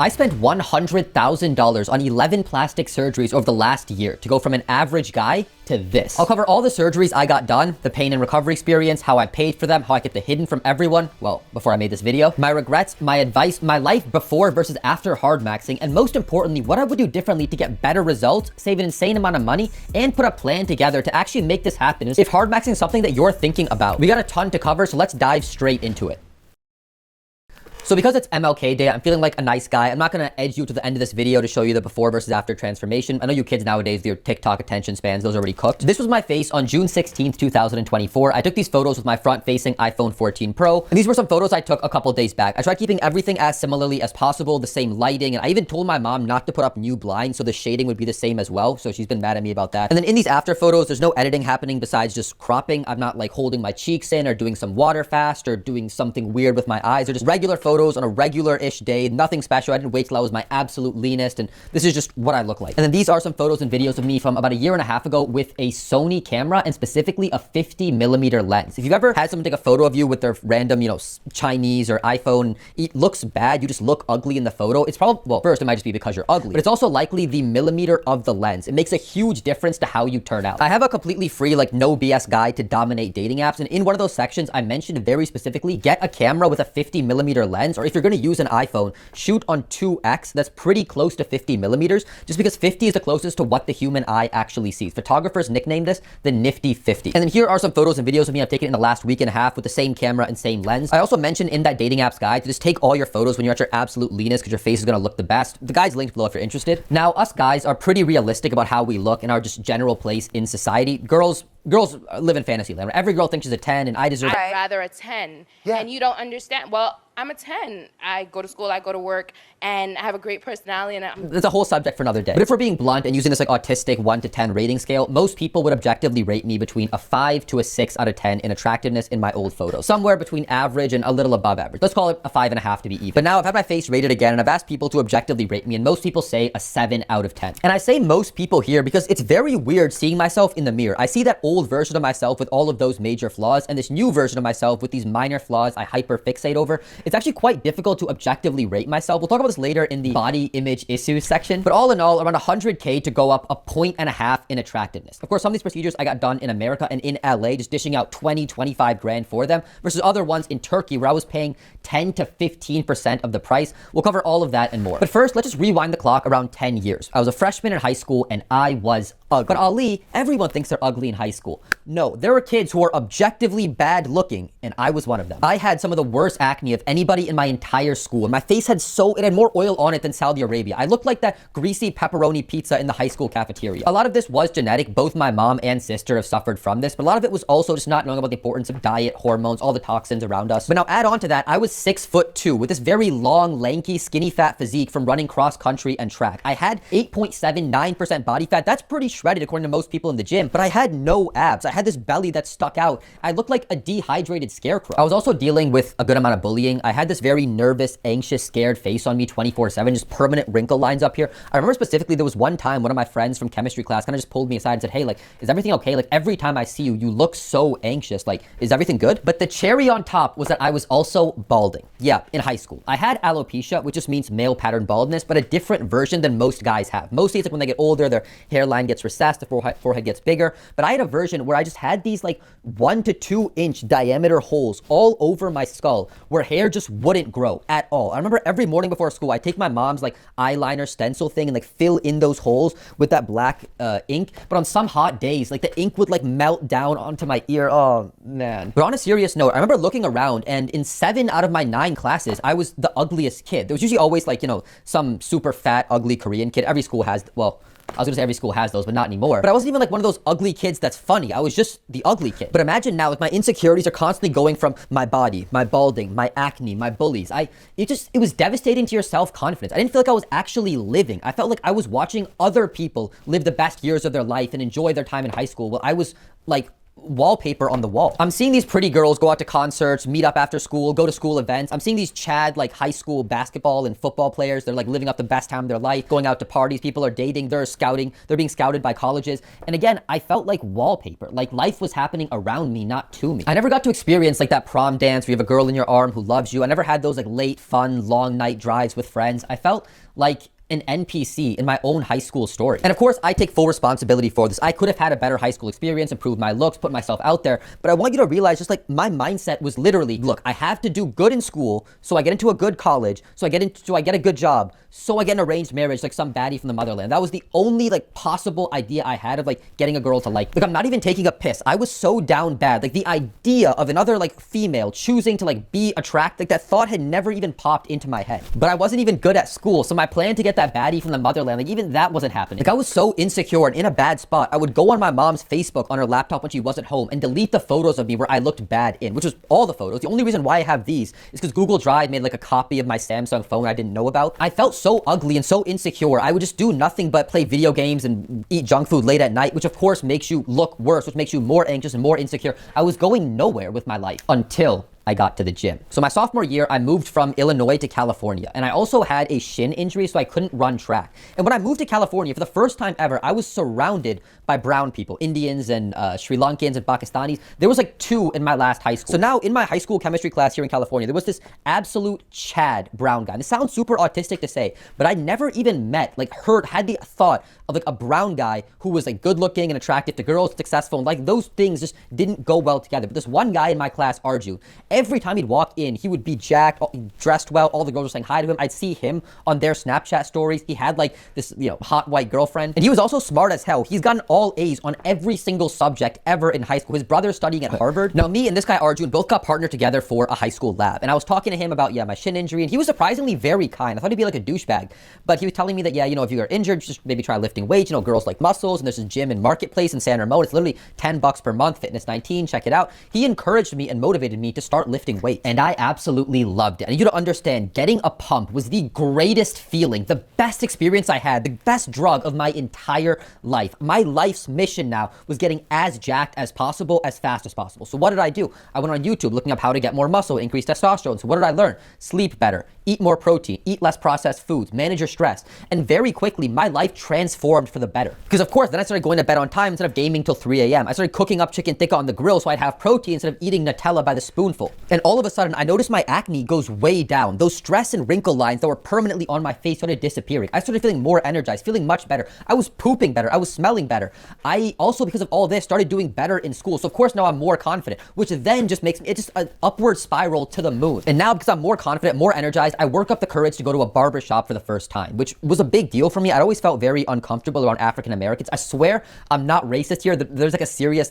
I spent $100,000 on 11 plastic surgeries over the last year to go from an average guy to this. I'll cover all the surgeries I got done, the pain and recovery experience, how I paid for them, how I kept it hidden from everyone, well, before I made this video, my regrets, my advice, my life before versus after hardmaxing, and most importantly, what I would do differently to get better results, save an insane amount of money, and put a plan together to actually make this happen. If hardmaxing is something that you're thinking about, we got a ton to cover, so let's dive straight into it. So because it's MLK Day, I'm feeling like a nice guy. I'm not gonna edge you to the end of this video to show you the before versus after transformation. I know you kids nowadays, your TikTok attention spans, those are already cooked. This was my face on June 16th, 2024. I took these photos with my front-facing iPhone 14 Pro. And these were some photos I took a couple days back. I tried keeping everything as similarly as possible, the same lighting, and I even told my mom not to put up new blinds so the shading would be the same as well. So she's been mad at me about that. And then in these after photos, there's no editing happening besides just cropping. I'm not like holding my cheeks in or doing some water fast or doing something weird with my eyes. They're just regular photos on a regular-ish day, nothing special. I didn't wait till I was my absolute leanest, and this is just what I look like. And then these are some photos and videos of me from about a year and a half ago with a Sony camera and specifically a 50mm lens. If you've ever had someone take a photo of you with their random, Chinese or iPhone, it looks bad, you just look ugly in the photo, it's probably, well, first it might just be because you're ugly, but it's also likely the millimeter of the lens. It makes a huge difference to how you turn out. I have a completely free, no BS guide to dominate dating apps, and in one of those sections, I mentioned very specifically, get a camera with a 50mm lens, or if you're going to use an iPhone, shoot on 2x. That's pretty close to 50mm, just because 50 is the closest to what the human eye actually sees. Photographers nicknamed this the nifty 50. And then here are some photos and videos of me I've taken in the last week and a half with the same camera and same lens. I also mentioned in that dating apps guide to just take all your photos when you're at your absolute leanest because your face is going to look the best. The guide's linked below if you're interested. Now, us guys are pretty realistic about how we look and our just general place in society. Girls live in fantasy land. Every girl thinks she's a 10 and I deserve I'd rather a 10. Yeah. And you don't understand. Well, I'm a 10. I go to school, I go to work, and I have a great personality. And There's a whole subject for another day. But if we're being blunt and using this autistic 1 to 10 rating scale, most people would objectively rate me between a 5 to a 6 out of 10 in attractiveness in my old photos. Somewhere between average and a little above average. Let's call it a 5.5 to be even. But now I've had my face rated again and I've asked people to objectively rate me and most people say a 7 out of 10. And I say most people here because it's very weird seeing myself in the mirror. I see that old version of myself with all of those major flaws and this new version of myself with these minor flaws I hyper fixate over. It's actually quite difficult to objectively rate myself. We'll talk about this later in the body image issues section, but all in all, around 100K to go up a 1.5 in attractiveness. Of course, some of these procedures I got done in America and in LA, just dishing out 20, 25 grand for them versus other ones in Turkey where I was paying 10 to 15% of the price. We'll cover all of that and more. But first, let's just rewind the clock around 10 years. I was a freshman in high school and I was ugly. But Ali, everyone thinks they're ugly in high school. No, there are kids who are objectively bad looking and I was one of them. I had some of the worst acne of anybody in my entire school. And my face had it had more oil on it than Saudi Arabia. I looked like that greasy pepperoni pizza in the high school cafeteria. A lot of this was genetic. Both my mom and sister have suffered from this, but a lot of it was also just not knowing about the importance of diet, hormones, all the toxins around us. But now add on to that, I was 6'2" with this very long, lanky, skinny fat physique from running cross country and track. I had 8.79% body fat. That's pretty shredded according to most people in the gym, but I had no abs. I had this belly that stuck out. I looked like a dehydrated scarecrow. I was also dealing with a good amount of bullying. I had this very nervous, anxious, scared face on me 24/7, just permanent wrinkle lines up here. I remember specifically there was one time one of my friends from chemistry class kind of just pulled me aside and said, hey, is everything okay? Every time I see you, you look so anxious. Is everything good? But the cherry on top was that I was also balding. Yeah, in high school. I had alopecia, which just means male pattern baldness, but a different version than most guys have. Mostly it's when they get older, their hairline gets recessed, the forehead gets bigger. But I had a version where I just had these 1 to 2 inch diameter holes all over my skull where hair just wouldn't grow at all. I remember every morning before school, I'd take my mom's eyeliner stencil thing and fill in those holes with that black ink. But on some hot days, the ink would melt down onto my ear. Oh man. But on a serious note, I remember looking around and in 7 out of my 9 classes, I was the ugliest kid. There was usually always some super fat, ugly Korean kid. Every school has, well, I was gonna say every school has those, but not anymore. But I wasn't even one of those ugly kids that's funny. I was just the ugly kid. But imagine now, my insecurities are constantly going from my body, my balding, my acne, my bullies. It was devastating to your self-confidence. I didn't feel like I was actually living. I felt like I was watching other people live the best years of their life and enjoy their time in high school while I was wallpaper on the wall. I'm seeing these pretty girls go out to concerts, meet up after school, go to school events. I'm seeing these Chad like high school basketball and football players. They're like living up the best time of their life, going out to parties. People are dating. They're scouting. They're being scouted by colleges. And again, I felt like wallpaper. Like life was happening around me, not to me. I never got to experience like that prom dance where you have a girl in your arm who loves you. I never had those like late, fun, long night drives with friends. I felt like an NPC in my own high school story. And of course, I take full responsibility for this. I could have had a better high school experience, improved my looks, put myself out there, but I want you to realize just like my mindset was literally, look, I have to do good in school, so I get into a good college, so I get a good job, so I get an arranged marriage like some baddie from the motherland. That was the only like possible idea I had of like getting a girl to like. Like I'm not even taking a piss. I was so down bad. Like the idea of another like female choosing to like be attracted, like that thought had never even popped into my head. But I wasn't even good at school, so my plan to get that baddie from the motherland, like even that wasn't happening. Like I was so insecure and in a bad spot, I would go on my mom's Facebook on her laptop when she wasn't home and delete the photos of me where I looked bad in, which was all the photos. The only reason why I have these is because Google Drive made like a copy of my Samsung phone I didn't know about. I felt so ugly and so insecure. I would just do nothing but play video games and eat junk food late at night, which of course makes you look worse, which makes you more anxious and more insecure. I was going nowhere with my life until I got to the gym. So my sophomore year, I moved from Illinois to California, and I also had a shin injury, so I couldn't run track. And when I moved to California, for the first time ever, I was surrounded by brown people, Indians and Sri Lankans and Pakistanis. There was like 2 in my last high school. So now in my high school chemistry class here in California, there was this absolute Chad brown guy. And this sounds super autistic to say, but I never even met, like had the thought of like a brown guy who was like good looking and attractive to girls, successful, and like those things just didn't go well together. But this one guy in my class, Arju, every time he'd walk in, he would be jacked, dressed well. All the girls were saying hi to him. I'd see him on their Snapchat stories. He had like this, hot white girlfriend. And he was also smart as hell. He's gotten all A's on every single subject ever in high school. His brother's studying at Harvard. Now, me and this guy, Arjun, both got partnered together for a high school lab. And I was talking to him about, my shin injury. And he was surprisingly very kind. I thought he'd be like a douchebag. But he was telling me that, if you are injured, just maybe try lifting weights. Girls like muscles. And there's a gym in Marketplace in San Ramon. It's literally $10 per month, Fitness 19. Check it out. He encouraged me and motivated me to start lifting weights. And I absolutely loved it. And you to understand, getting a pump was the greatest feeling, the best experience I had, the best drug of my entire life. My life's mission now was getting as jacked as possible, as fast as possible. So what did I do? I went on YouTube looking up how to get more muscle, increase testosterone. So what did I learn? Sleep better, eat more protein, eat less processed foods, manage your stress. And very quickly, my life transformed for the better. Because of course, then I started going to bed on time instead of gaming till 3 a.m. I started cooking up chicken tikka on the grill so I'd have protein instead of eating Nutella by the spoonful. And all of a sudden, I noticed my acne goes way down. Those stress and wrinkle lines that were permanently on my face started disappearing. I started feeling more energized, feeling much better. I was pooping better. I was smelling better. I also, because of all this, started doing better in school. So of course now I'm more confident, which then just makes me, it's just an upward spiral to the moon. And now because I'm more confident, more energized, I work up the courage to go to a barber shop for the first time, which was a big deal for me. I'd always felt very uncomfortable around African Americans. I swear I'm not racist here. There's like a serious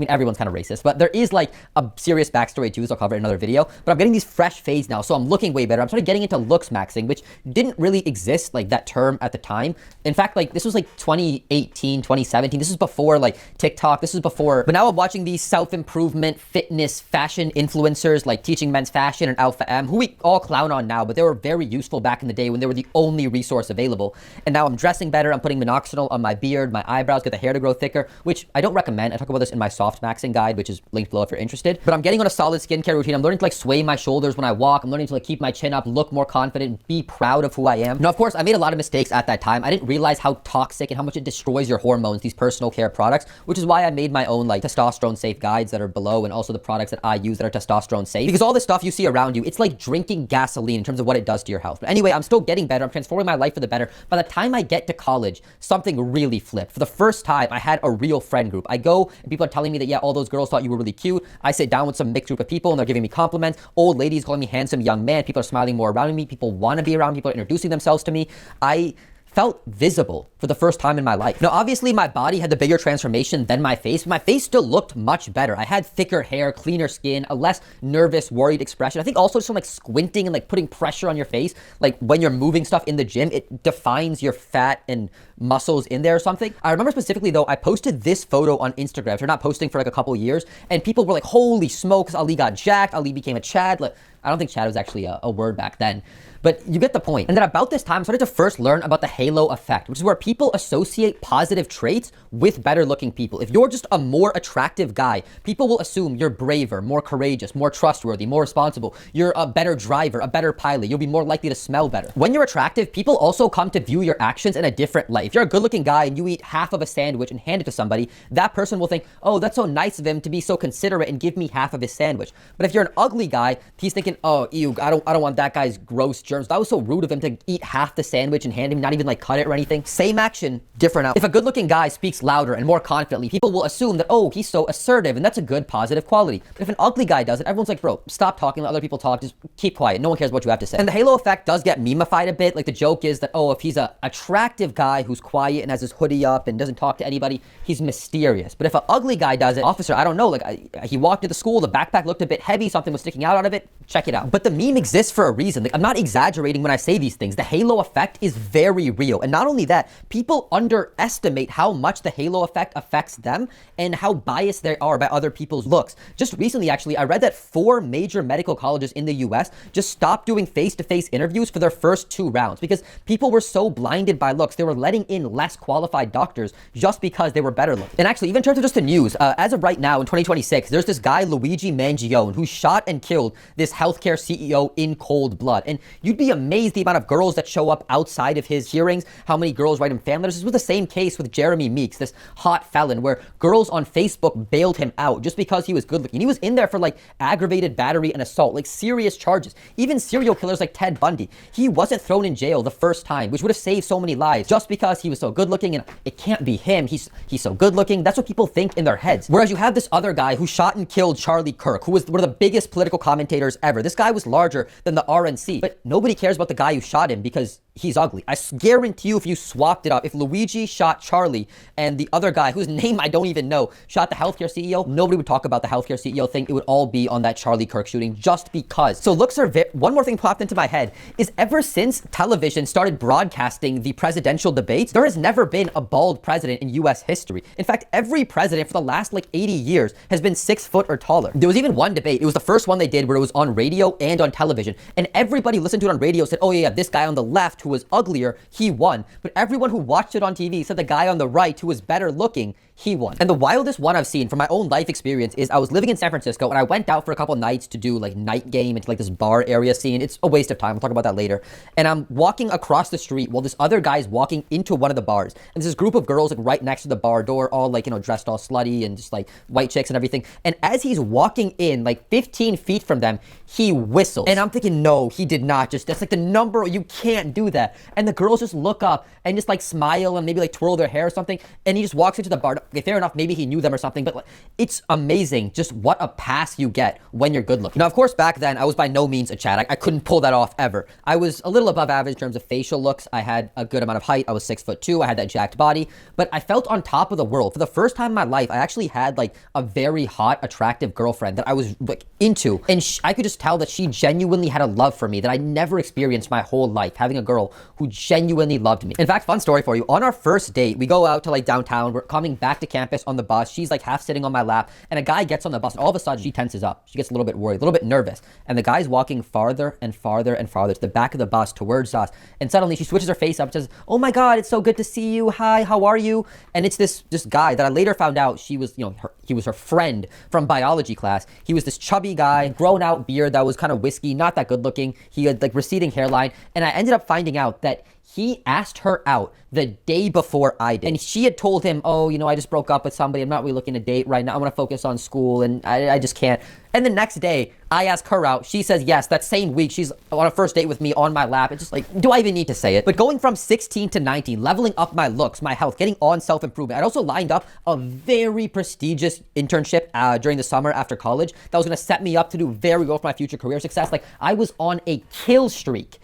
everyone's kind of racist, but there is like a serious backstory too, so I'll cover it in another video. But I'm getting these fresh fades now, so I'm looking way better. I'm started getting into LooksMaxxing, which didn't really exist, like that term at the time. In fact, like this was like 2018, 2017. This is before like TikTok. This is before, but now I'm watching these self-improvement, fitness, fashion influencers like Teaching Men's Fashion and Alpha M, who we all clown on now, but they were very useful back in the day when they were the only resource available. And now I'm dressing better. I'm putting minoxidil on my beard, my eyebrows, get the hair to grow thicker, which I don't recommend. I talk about this in my Softmaxxing guide, which is linked below if you're interested. But I'm getting on a solid skincare routine. I'm learning to like sway my shoulders when I walk. I'm learning to like keep my chin up, look more confident, be proud of who I am. Now, of course, I made a lot of mistakes at that time. I didn't realize how toxic and how much it destroys your hormones, these personal care products, which is why I made my own like testosterone safe guides that are below, and also the products that I use that are testosterone safe. Because all this stuff you see around you, it's like drinking gasoline in terms of what it does to your health. But anyway, I'm still getting better. I'm transforming my life for the better. By the time I get to college, something really flipped. For the first time, I had a real friend group. I go and people are telling me that, yeah, all those girls thought you were really cute. I sit down with some mixed group of people and they're giving me compliments. Old ladies calling me handsome young man. People are smiling more around me. People want to be around me. People are introducing themselves to me. I felt visible for the first time in my life. Now, obviously, my body had the bigger transformation than my face, but my face still looked much better. I had thicker hair, cleaner skin, a less nervous, worried expression. I think also just from like squinting and like putting pressure on your face, like when you're moving stuff in the gym, it defines your fat and muscles in there or something. I remember specifically though, I posted this photo on Instagram. So we're not posting for like a couple years, and people were like, holy smokes, Ali got jacked, Ali became a Chad. Like, I don't think Chad was actually a word back then. But you get the point. And then about this time, I started to first learn about the halo effect, which is where people associate positive traits with better looking people. If you're just a more attractive guy, people will assume you're braver, more courageous, more trustworthy, more responsible. You're a better driver, a better pilot. You'll be more likely to smell better. When you're attractive, people also come to view your actions in a different light. If you're a good looking guy and you eat half of a sandwich and hand it to somebody, that person will think, oh, that's so nice of him to be so considerate and give me half of his sandwich. But if you're an ugly guy, he's thinking, oh, ew, I don't want that guy's gross germs. That was so rude of him to eat half the sandwich and hand him, not even like cut it or anything. Same action, different out. If a good looking guy speaks louder and more confidently, people will assume that, oh, he's so assertive, and that's a good positive quality. But if an ugly guy does it, everyone's like, bro, stop talking, let other people talk, just keep quiet. No one cares what you have to say. And the halo effect does get memeified a bit. Like the joke is that, oh, if he's a attractive guy who's quiet and has his hoodie up and doesn't talk to anybody, he's mysterious. But if an ugly guy does it, officer, I don't know, like he walked into school, the backpack looked a bit heavy, something was sticking out of it, check it out. But the meme exists for a reason. Like, I'm not exaggerating when I say these things. The halo effect is very real. And not only that, people underestimate how much the halo effect affects them and how biased they are by other people's looks. Just recently, actually, I read that 4 major medical colleges in the US just stopped doing face-to-face interviews for their first 2 rounds because people were so blinded by looks. They were letting in less qualified doctors just because they were better looking. And actually, even in terms of just the news, as of right now in 2026, there's this guy, Luigi Mangione, who shot and killed this healthcare CEO in cold blood. And you'd be amazed the amount of girls that show up outside of his hearings, how many girls write him fan letters. This was the same case with Jeremy Meeks, this hot felon, where girls on Facebook bailed him out just because he was good looking. He was in there for like aggravated battery and assault, like serious charges. Even serial killers like Ted Bundy, he wasn't thrown in jail the first time, which would have saved so many lives just because he was so good looking, and it can't be him. He's so good looking. That's what people think in their heads. Whereas you have this other guy who shot and killed Charlie Kirk, who was one of the biggest political commentators ever. This guy was larger than the RNC, but nobody cares about the guy who shot him because he's ugly. I guarantee you, if you swapped it up, if Luigi shot Charlie and the other guy, whose name I don't even know, shot the healthcare CEO, nobody would talk about the healthcare CEO thing. It would all be on that Charlie Kirk shooting just because. So looks are one more thing popped into my head is ever since television started broadcasting the presidential debates, there has never been a bald president in US history. In fact, every president for the last like 80 years has been 6 foot or taller. There was even one debate. It was the first one they did where it was on radio and on television. And everybody listened to it on radio said, oh yeah, this guy on the left who was uglier, he won. But everyone who watched it on TV said the guy on the right who was better looking, he won. And the wildest one I've seen from my own life experience is I was living in San Francisco and I went out for a couple nights to do like night game into like this bar area scene. It's a waste of time. We'll talk about that later. And I'm walking across the street while this other guy's walking into one of the bars. And there's this group of girls like right next to the bar door, all like, you know, dressed all slutty and just like white chicks and everything. And as he's walking in like 15 feet from them, he whistles. And I'm thinking, no, he did not. Just, that's like the number, you can't do that. And the girls just look up and just like smile and maybe like twirl their hair or something. And he just walks into the bar. Okay, fair enough, maybe he knew them or something, but like, it's amazing just what a pass you get when you're good looking. Now, of course, back then, I was by no means a Chad. I couldn't pull that off ever. I was a little above average in terms of facial looks. I had a good amount of height. I was 6'2". I had that jacked body, but I felt on top of the world. For the first time in my life, I actually had like a very hot, attractive girlfriend that I was like into. And I could just tell that she genuinely had a love for me that I never experienced my whole life, having a girl who genuinely loved me. In fact, fun story for you. On our first date, we go out to like downtown. We're coming back to campus on the bus. She's like half sitting on my lap and a guy gets on the bus and all of a sudden she tenses up. She gets a little bit worried, a little bit nervous. And the guy's walking farther and farther and farther to the back of the bus towards us. And suddenly she switches her face up and says, oh my God, it's so good to see you. Hi, how are you? And it's this guy that I later found out she was, you know, he was her friend from biology class. He was this chubby guy, grown out beard that was kind of whiskey, not that good looking. He had like receding hairline. And I ended up finding out that he asked her out the day before I did. And she had told him, oh, you know, I just broke up with somebody. I'm not really looking to date right now. I want to focus on school and I just can't. And the next day, I ask her out. She says yes. That same week, she's on a first date with me on my lap. It's just like, do I even need to say it? But going from 16 to 19, leveling up my looks, my health, getting on self-improvement. I'd also lined up a very prestigious internship during the summer after college that was going to set me up to do very well for my future career success. Like, I was on a kill streak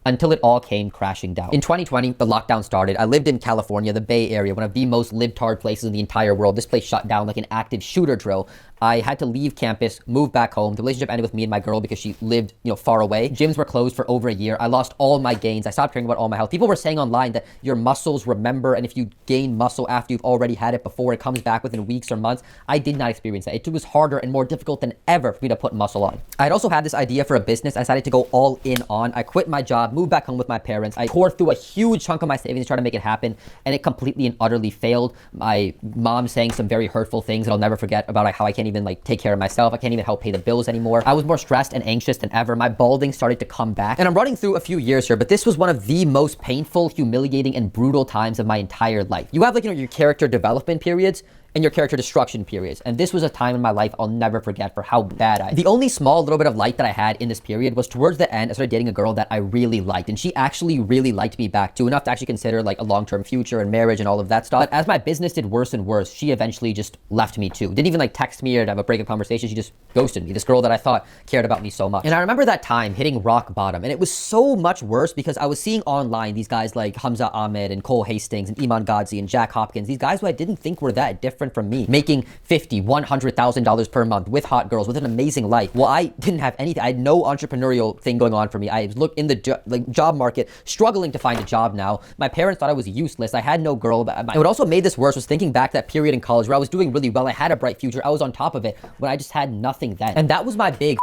until it all came crashing down. In 2020, the lockdown started. I lived in California, the Bay Area, one of the most libtard places in the entire world. This place shut down like an active shooter drill. I had to leave campus, move back home. The relationship ended with me and my girl because she lived, far away. Gyms were closed for over a year. I lost all my gains. I stopped caring about all my health. People were saying online that your muscles remember, and if you gain muscle after you've already had it before, it comes back within weeks or months. I did not experience that. It was harder and more difficult than ever for me to put muscle on. I had also had this idea for a business I decided to go all in on. I quit my job, moved back home with my parents. I tore through a huge chunk of my savings to try to make it happen, and it completely and utterly failed. My mom saying some very hurtful things that I'll never forget about how I can't even take care of myself. I can't even help pay the bills anymore. I was more stressed and anxious than ever. My balding started to come back. And I'm running through a few years here, but this was one of the most painful, humiliating, and brutal times of my entire life. You have your character development periods and your character destruction periods. And this was a time in my life I'll never forget for how bad The only small little bit of light that I had in this period was towards the end, I started dating a girl that I really liked. And she actually really liked me back too, enough to actually consider a long-term future and marriage and all of that stuff. But as my business did worse and worse, she eventually just left me too. Didn't even text me or have a breakup conversation. She just ghosted me. This girl that I thought cared about me so much. And I remember that time hitting rock bottom. And it was so much worse because I was seeing online these guys like Hamza Ahmed and Cole Hastings and Iman Ghazi and Jack Hopkins. These guys who I didn't think were that different from me, making $50,000, $100,000 per month with hot girls, with an amazing life. Well, I didn't have anything. I had no entrepreneurial thing going on for me. I was in the job market, struggling to find a job now. My parents thought I was useless. I had no girl. And what also made this worse was thinking back that period in college where I was doing really well. I had a bright future. I was on top of it, but I just had nothing then. And that was my big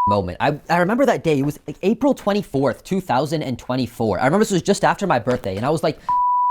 moment. I remember that day. It was April 24th, 2024. I remember this was just after my birthday, and I was like,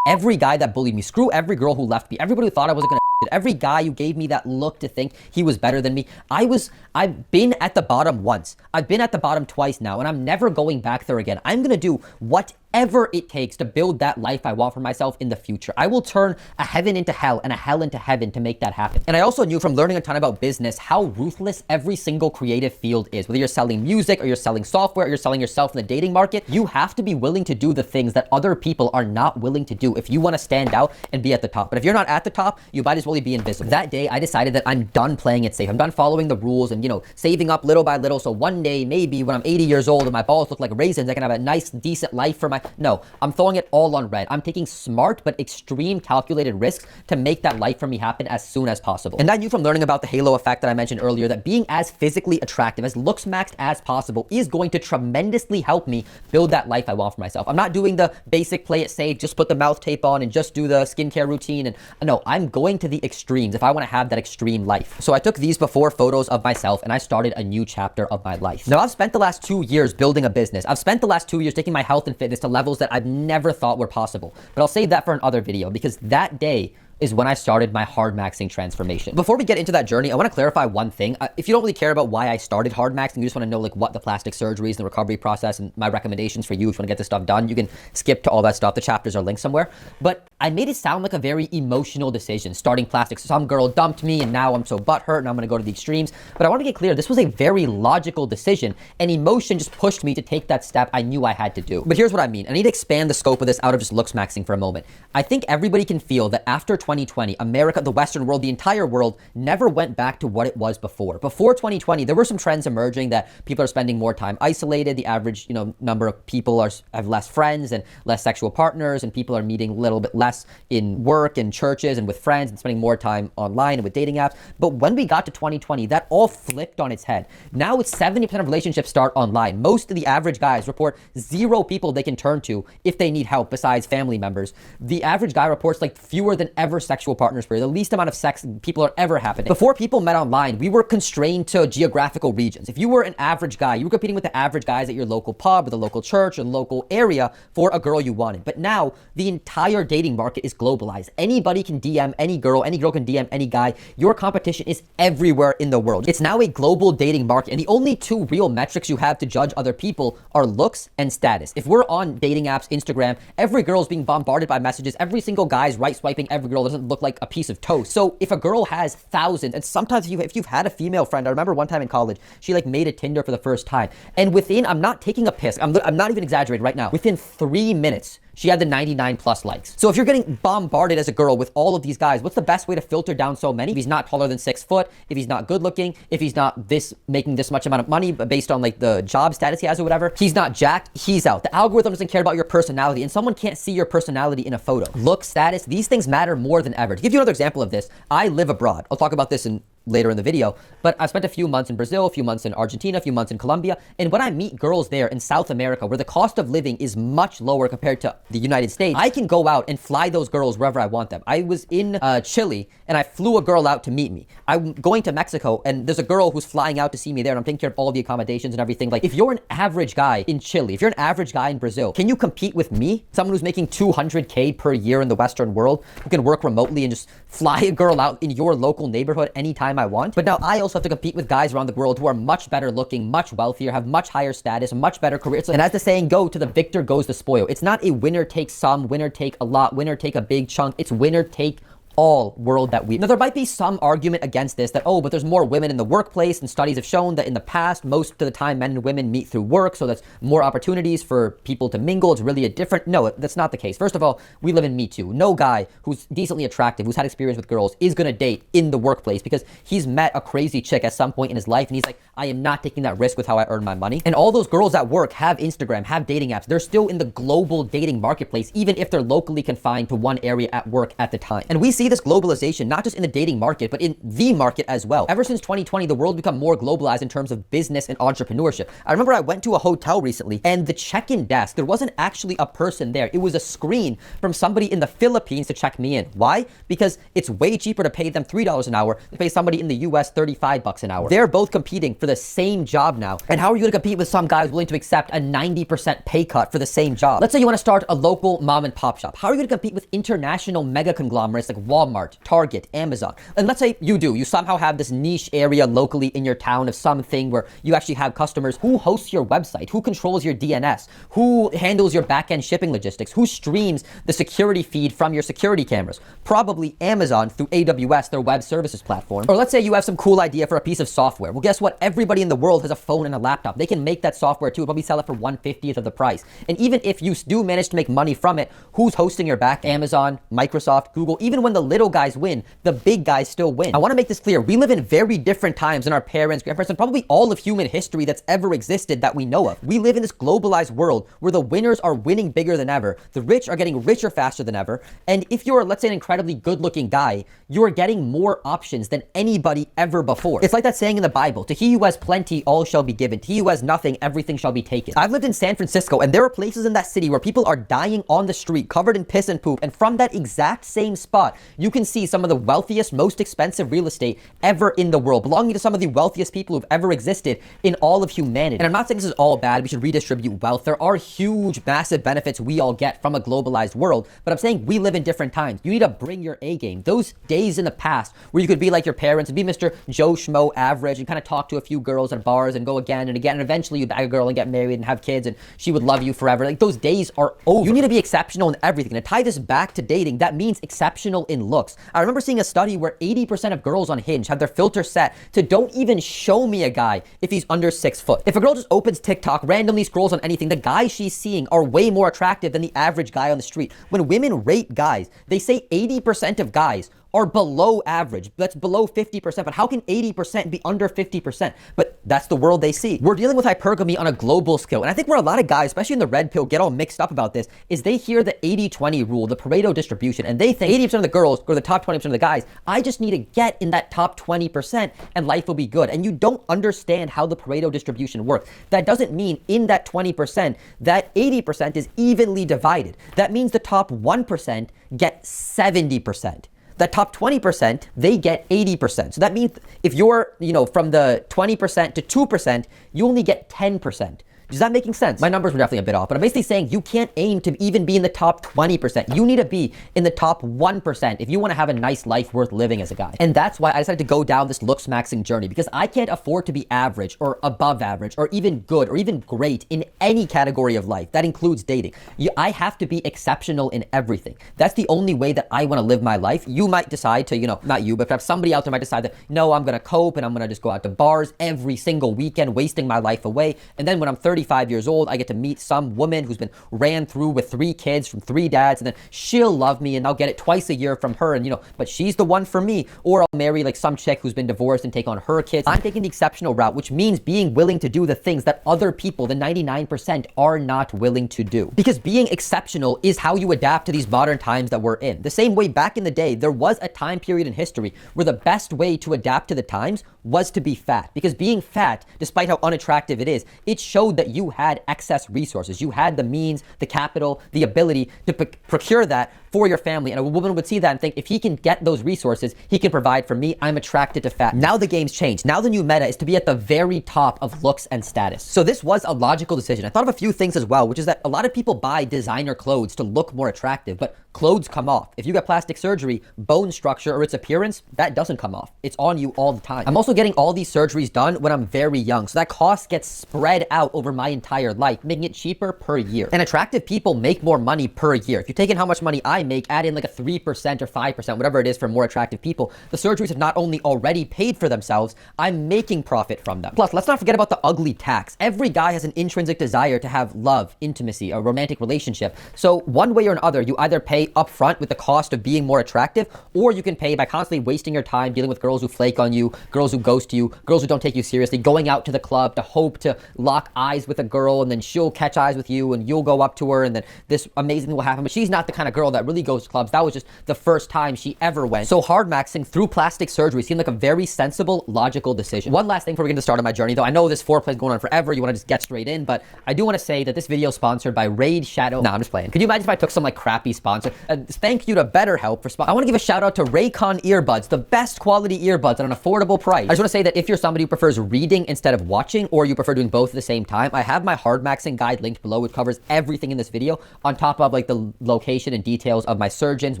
every guy that bullied me, screw every girl who left me, everybody who thought I wasn't gonna, every guy who gave me that look to think he was better than me. I've been at the bottom once. I've been at the bottom twice now, and I'm never going back there again. I'm gonna do whatever it takes to build that life I want for myself in the future. I will turn a heaven into hell and a hell into heaven to make that happen. And I also knew from learning a ton about business how ruthless every single creative field is. Whether you're selling music or you're selling software or you're selling yourself in the dating market, you have to be willing to do the things that other people are not willing to do if you want to stand out and be at the top. But if you're not at the top, you might as well be invisible. That day, I decided that I'm done playing it safe. I'm done following the rules and, saving up little by little. So one day, maybe when I'm 80 years old and my balls look like raisins, I can have a nice, decent life for no, I'm throwing it all on red. I'm taking smart but extreme calculated risks to make that life for me happen as soon as possible. And I knew from learning about the halo effect that I mentioned earlier that being as physically attractive, as looksmaxxed as possible is going to tremendously help me build that life I want for myself. I'm not doing the basic play it safe, just put the mouth tape on and just do the skincare routine. And no, I'm going to the extremes if I want to have that extreme life. So I took these before photos of myself and I started a new chapter of my life. Now I've spent the last 2 years building a business. I've spent the last 2 years taking my health and fitness to levels that I've never thought were possible. But I'll save that for another video because that day is when I started my HardMaxxing transformation. Before we get into that journey, I want to clarify one thing. If you don't really care about why I started HardMaxxing, you just want to know what the plastic surgeries and the recovery process and my recommendations for you if you want to get this stuff done, you can skip to all that stuff. The chapters are linked somewhere. But I made it sound like a very emotional decision, starting plastic. Some girl dumped me and now I'm so butthurt and I'm going to go to the extremes. But I want to get clear, this was a very logical decision and emotion just pushed me to take that step I knew I had to do. But here's what I mean. I need to expand the scope of this out of just LooksMaxxing for a moment. I think everybody can feel that after 2020, America, the Western world, the entire world never went back to what it was before. Before 2020, there were some trends emerging that people are spending more time isolated. The average, number of people have less friends and less sexual partners, and people are meeting a little bit less in work and churches and with friends and spending more time online and with dating apps. But when we got to 2020, that all flipped on its head. Now it's 70% of relationships start online. Most of the average guys report 0 people they can turn to if they need help besides family members. The average guy reports fewer than ever sexual partners per year, the least amount of sex people are ever happening. Before people met online, we were constrained to geographical regions. If you were an average guy, you were competing with the average guys at your local pub or the local church or local area for a girl you wanted. But now the entire dating market is globalized. Anybody can DM any girl can DM any guy. Your competition is everywhere in the world. It's now a global dating market, and the only 2 real metrics you have to judge other people are looks and status. If we're on dating apps, Instagram, every girl's being bombarded by messages. Every single guy's right swiping every girl doesn't look like a piece of toast. So if a girl has thousands, and sometimes if you've had a female friend, I remember one time in college, she made a Tinder for the first time, and within, I'm not taking a piss, I'm not even exaggerating right now, within 3 minutes, she had the 99 plus likes. So if you're getting bombarded as a girl with all of these guys, what's the best way to filter down so many? If he's not taller than 6 foot, if he's not good looking, if he's not making this much amount of money based on like the job status he has or whatever, he's not jacked, he's out. The algorithm doesn't care about your personality, and someone can't see your personality in a photo. Look, status, these things matter more than ever. To give you another example of this, I live abroad. I'll talk about this later in the video, but I spent a few months in Brazil, a few months in Argentina, a few months in Colombia, and when I meet girls there in South America, where the cost of living is much lower compared to the United States, I can go out and fly those girls wherever I want them. I was in Chile, and I flew a girl out to meet me. I'm going to Mexico, and there's a girl who's flying out to see me there, and I'm taking care of all the accommodations and everything. Like, if you're an average guy in Chile, if you're an average guy in Brazil, can you compete with me, someone who's making 200K per year in the Western world, who can work remotely and just fly a girl out in your local neighborhood anytime I want? But now I also have to compete with guys around the world who are much better looking, much wealthier, have much higher status, much better careers. And as the saying go, to the victor goes the spoil. It's not a winner take some, winner take a lot, winner take a big chunk. It's winner take all world that we... Now, there might be some argument against this that, oh, but there's more women in the workplace, and studies have shown that in the past, most of the time, men and women meet through work, so that's more opportunities for people to mingle. It's really a different... No, that's not the case. First of all, we live in Me Too. No guy who's decently attractive, who's had experience with girls, is gonna date in the workplace because he's met a crazy chick at some point in his life, and he's like, I am not taking that risk with how I earn my money. And all those girls at work have Instagram, have dating apps. They're still in the global dating marketplace, even if they're locally confined to one area at work at the time. And we see this globalization not just in the dating market, but in the market as well. Ever since 2020, the world become more globalized in terms of business and entrepreneurship. I remember I went to a hotel recently, and the check-in desk, there wasn't actually a person there. It was a screen from somebody in the Philippines to check me in. Why? Because it's way cheaper to pay them $3 an hour to pay somebody in the US $35 an hour. They're both competing for the same job now. And how are you gonna compete with some guy who's willing to accept a 90% pay cut for the same job? Let's say you wanna start a local mom and pop shop. How are you gonna compete with international mega conglomerates like Walmart, Target, Amazon? And let's say you somehow have this niche area locally in your town of something where you actually have customers. Who hosts your website? Who controls your DNS? Who handles your back-end shipping logistics? Who streams the security feed from your security cameras? Probably Amazon through AWS, their web services platform. Or let's say you have some cool idea for a piece of software. Well, guess what? Everybody in the world has a phone and a laptop. They can make that software too, probably sell it for 1/50th of the price. And even if you do manage to make money from it, who's hosting your back? Amazon, Microsoft, Google. Even when the little guys win, the big guys still win. I want to make this clear. We live in very different times than our parents, grandparents, and probably all of human history that's ever existed that we know of. We live in this globalized world where the winners are winning bigger than ever. The rich are getting richer faster than ever. And if you're, let's say, an incredibly good-looking guy, you're getting more options than anybody ever before. It's like that saying in the Bible, to he who has plenty, all shall be given. To he who has nothing, everything shall be taken. I've lived in San Francisco, and there are places in that city where people are dying on the street, covered in piss and poop. And from that exact same spot, you can see some of the wealthiest, most expensive real estate ever in the world, belonging to some of the wealthiest people who've ever existed in all of humanity. And I'm not saying this is all bad. We should redistribute wealth. There are huge, massive benefits we all get from a globalized world, but I'm saying we live in different times. You need to bring your A game. Those days in the past where you could be like your parents and be Mr. Joe Schmo average and kind of talk to a few girls at bars and go again and again, and eventually you'd bag a girl and get married and have kids and she would love you forever. Like, those days are over. You need to be exceptional in everything. And to tie this back to dating, that means exceptional in looks. I remember seeing a study where 80% of girls on Hinge have their filter set to don't even show me a guy if he's under 6 foot. If a girl just opens TikTok, randomly scrolls on anything, the guys she's seeing are way more attractive than the average guy on the street. When women rate guys, they say 80% of guys are below average. That's below 50%, but how can 80% be under 50%? But that's the world they see. We're dealing with hypergamy on a global scale. And I think where a lot of guys, especially in the red pill, get all mixed up about this is they hear the 80-20 rule, the Pareto distribution, and they think 80% of the girls or the top 20% of the guys, I just need to get in that top 20% and life will be good. And you don't understand how the Pareto distribution works. That doesn't mean in that 20%, that 80% is evenly divided. That means the top 1% get 70%. That top 20%, they get 80%. So that means if you're, from the 20% to 2%, you only get 10%. Is that making sense? My numbers were definitely a bit off, but I'm basically saying you can't aim to even be in the top 20%. You need to be in the top 1% if you want to have a nice life worth living as a guy. And that's why I decided to go down this looksmaxxing journey, because I can't afford to be average or above average or even good or even great in any category of life. That includes dating. I have to be exceptional in everything. That's the only way that I want to live my life. You might decide to, not you, but perhaps somebody out there might decide that, no, I'm going to cope and I'm going to just go out to bars every single weekend, wasting my life away. And then when I'm 30 35 years old. I get to meet some woman who's been ran through with 3 kids from 3 dads, and then she'll love me and I'll get it twice a year from her, and but she's the one for me. Or I'll marry like some chick who's been divorced and take on her kids. I'm taking the exceptional route, which means being willing to do the things that other people, the 99%, are not willing to do. Because being exceptional is how you adapt to these modern times that we're in. The same way back in the day, there was a time period in history where the best way to adapt to the times was to be fat. Because being fat, despite how unattractive it is, it showed that you had excess resources. You had the means, the capital, the ability to procure that for your family. And a woman would see that and think, if he can get those resources, he can provide for me. I'm attracted to fat. Now the game's changed. Now the new meta is to be at the very top of looks and status. So this was a logical decision. I thought of a few things as well, which is that a lot of people buy designer clothes to look more attractive, but clothes come off. If you get plastic surgery, bone structure or its appearance, that doesn't come off. It's on you all the time. I'm also getting all these surgeries done when I'm very young, so that cost gets spread out over my entire life, making it cheaper per year. And attractive people make more money per year. If you're taking how much money I make, add in like a 3% or 5%, whatever it is for more attractive people, the surgeries have not only already paid for themselves, I'm making profit from them. Plus, let's not forget about the ugly tax. Every guy has an intrinsic desire to have love, intimacy, a romantic relationship. So one way or another, you either pay upfront with the cost of being more attractive, or you can pay by constantly wasting your time dealing with girls who flake on you, girls who ghost you, girls who don't take you seriously, going out to the club to hope to lock eyes with a girl, and then she'll catch eyes with you and you'll go up to her and then this amazing thing will happen. But she's not the kind of girl that really goes to clubs. That was just the first time she ever went. So hardmaxing through plastic surgery seemed like a very sensible, logical decision. One last thing before we get to start on my journey, though. I know this foreplay is going on forever. You want to just get straight in, but I do want to say that this video is sponsored by Raid Shadow. Nah, I'm just playing. Could you imagine if I took some like crappy sponsor? Thank you to BetterHelp for I want to give a shout out to Raycon earbuds, the best quality earbuds at an affordable price. I just want to say that if you're somebody who prefers reading instead of watching, or you prefer doing both at the same time, I have my hardmaxing guide linked below, which covers everything in this video, on top of like the location and details of my surgeons,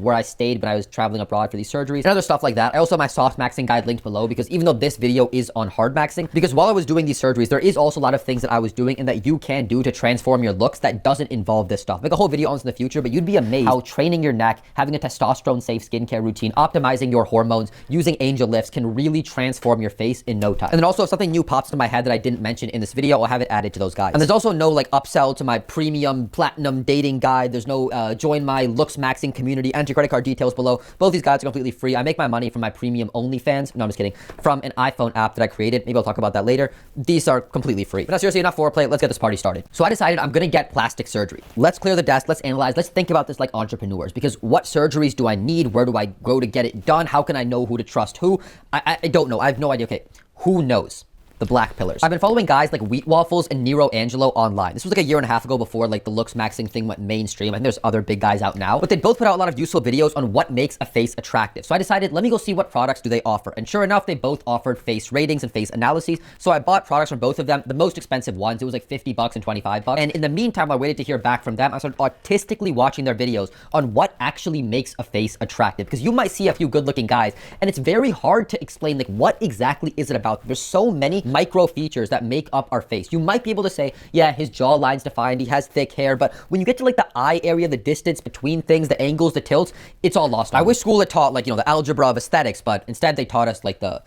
where I stayed when I was traveling abroad for these surgeries, and other stuff like that. I also have my softmaxing guide linked below, because even though this video is on hardmaxing, because while I was doing these surgeries, there is also a lot of things that I was doing and that you can do to transform your looks that doesn't involve this stuff. Make a whole video on this in the future, but you'd be amazed how training your neck, having a testosterone safe skincare routine, optimizing your hormones, using angel lifts can really transform your face in no time. And then also, if something new pops into my head that I didn't mention in this video, I'll have it added to those guides. And there's also no like upsell to my premium platinum dating guide. There's no join my LooksMaxxing community, enter your credit card details below. Both these guides are completely free. I make my money from my premium OnlyFans. No, I'm just kidding. From an iPhone app that I created. Maybe I'll talk about that later. These are completely free. But now, seriously, enough foreplay. Let's get this party started. So I decided I'm gonna get plastic surgery. Let's clear the desk. Let's analyze. Let's think about this like entrepreneurs. Because what surgeries do I need? Where do I go to get it done? How can I know who to trust who? I don't know. I have no idea. Okay, who knows? The black pillars. I've been following guys like Wheat Waffles and Nero Angelo online. This was like a year and a half ago, before like the LooksMaxxing thing went mainstream. I think there's other big guys out now, but they both put out a lot of useful videos on what makes a face attractive. So I decided, let me go see what products do they offer. And sure enough, they both offered face ratings and face analyses. So I bought products from both of them. The most expensive ones, it was like $50 and $25. And in the meantime, I waited to hear back from them. I started autistically watching their videos on what actually makes a face attractive. Because you might see a few good looking guys, and it's very hard to explain like what exactly is it about. There's so many micro features that make up our face. You might be able to say, yeah, his jawline's defined, he has thick hair, but when you get to like the eye area, the distance between things, the angles, the tilts, it's all lost. I wish school had taught like, the algebra of aesthetics, but instead they taught us like the